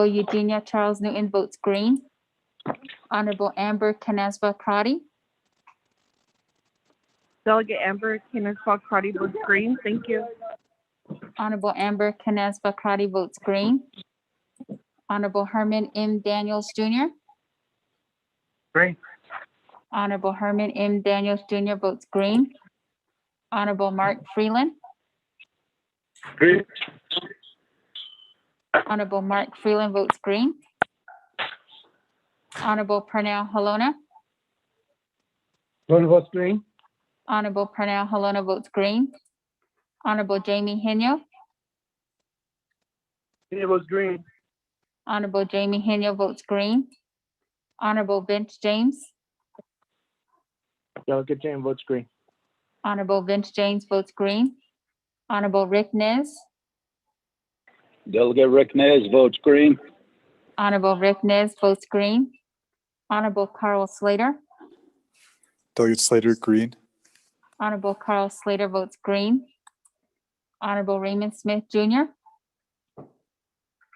Eugenia Charles Newton votes green. Honorable Amber Canesva Crotty. Delegate Amber Kenneth-Paul Crotty votes green. Thank you. Honorable Amber Canesva Crotty votes green. Honorable Herman M. Daniels Jr. Green. Honorable Herman M. Daniels Jr. votes green. Honorable Mark Freeland. Green. Honorable Mark Freeland votes green. Honorable Pernell Halona. Lona votes green. Honorable Pernell Halona votes green. Honorable Jamie Henyo. It votes green. Honorable Jamie Henyo votes green. Honorable Vince James. Delegate James votes green. Honorable Vince James votes green. Honorable Rick Nez. Delegate Rick Nez votes green. Honorable Rick Nez votes green. Honorable Carl Slater. Delegate Slater, green. Honorable Carl Slater votes green. Honorable Raymond Smith Jr.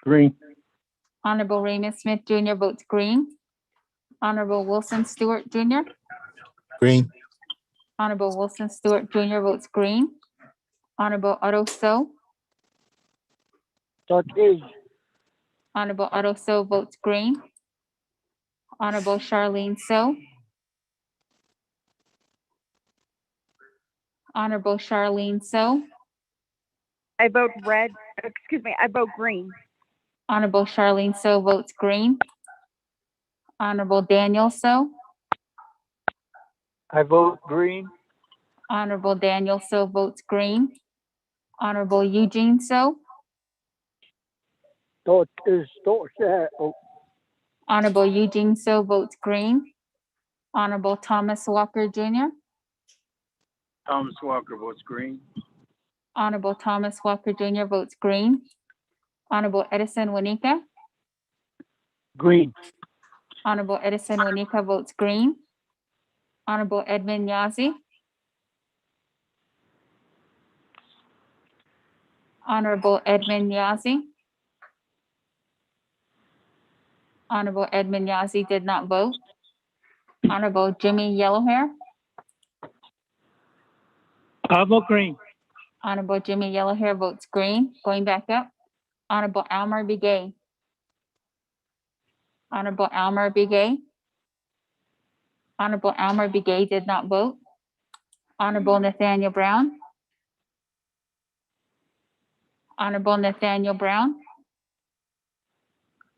Green. Honorable Raymond Smith Jr. votes green. Honorable Wilson Stewart Jr. Green. Honorable Wilson Stewart Jr. votes green. Honorable Otto So. Honorable Otto So votes green. Honorable Charlene So. Honorable Charlene So. I vote red. Excuse me. I vote green. Honorable Charlene So votes green. Honorable Daniel So. I vote green. Honorable Daniel So votes green. Honorable Eugene So. Honorable Eugene So votes green. Honorable Thomas Walker Jr. Thomas Walker votes green. Honorable Thomas Walker Jr. votes green. Honorable Edison Wanika. Green. Honorable Edison Wanika votes green. Honorable Edmund Yazi. Honorable Edmund Yazzie. Honorable Edmund Yazzie did not vote. Honorable Jimmy Yellowhair. I'll vote green. Honorable Jimmy Yellowhair votes green. Going back up. Honorable Almer Begay. Honorable Almer Begay. Honorable Almer Begay did not vote. Honorable Nathaniel Brown. Honorable Nathaniel Brown.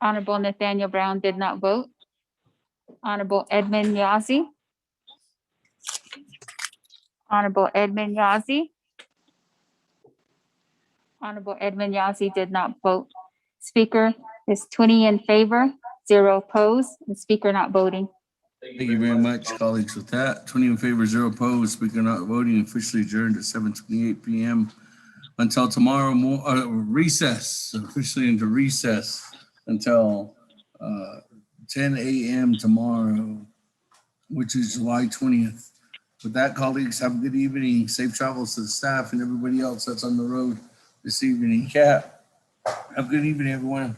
Honorable Nathaniel Brown did not vote. Honorable Edmund Yazzie. Honorable Edmund Yazzie. Honorable Edmund Yazzie did not vote. Speaker is 20 in favor, 0 opposed, and speaker not voting. Thank you very much, colleagues. With that, 20 in favor, 0 opposed, speaker not voting, officially adjourned at 7:28 p.m. Until tomorrow, recess, officially into recess until 10 a.m. tomorrow, which is July 20th. With that, colleagues, have a good evening. Safe travels to the staff and everybody else that's on the road this evening. Have a good evening, everyone.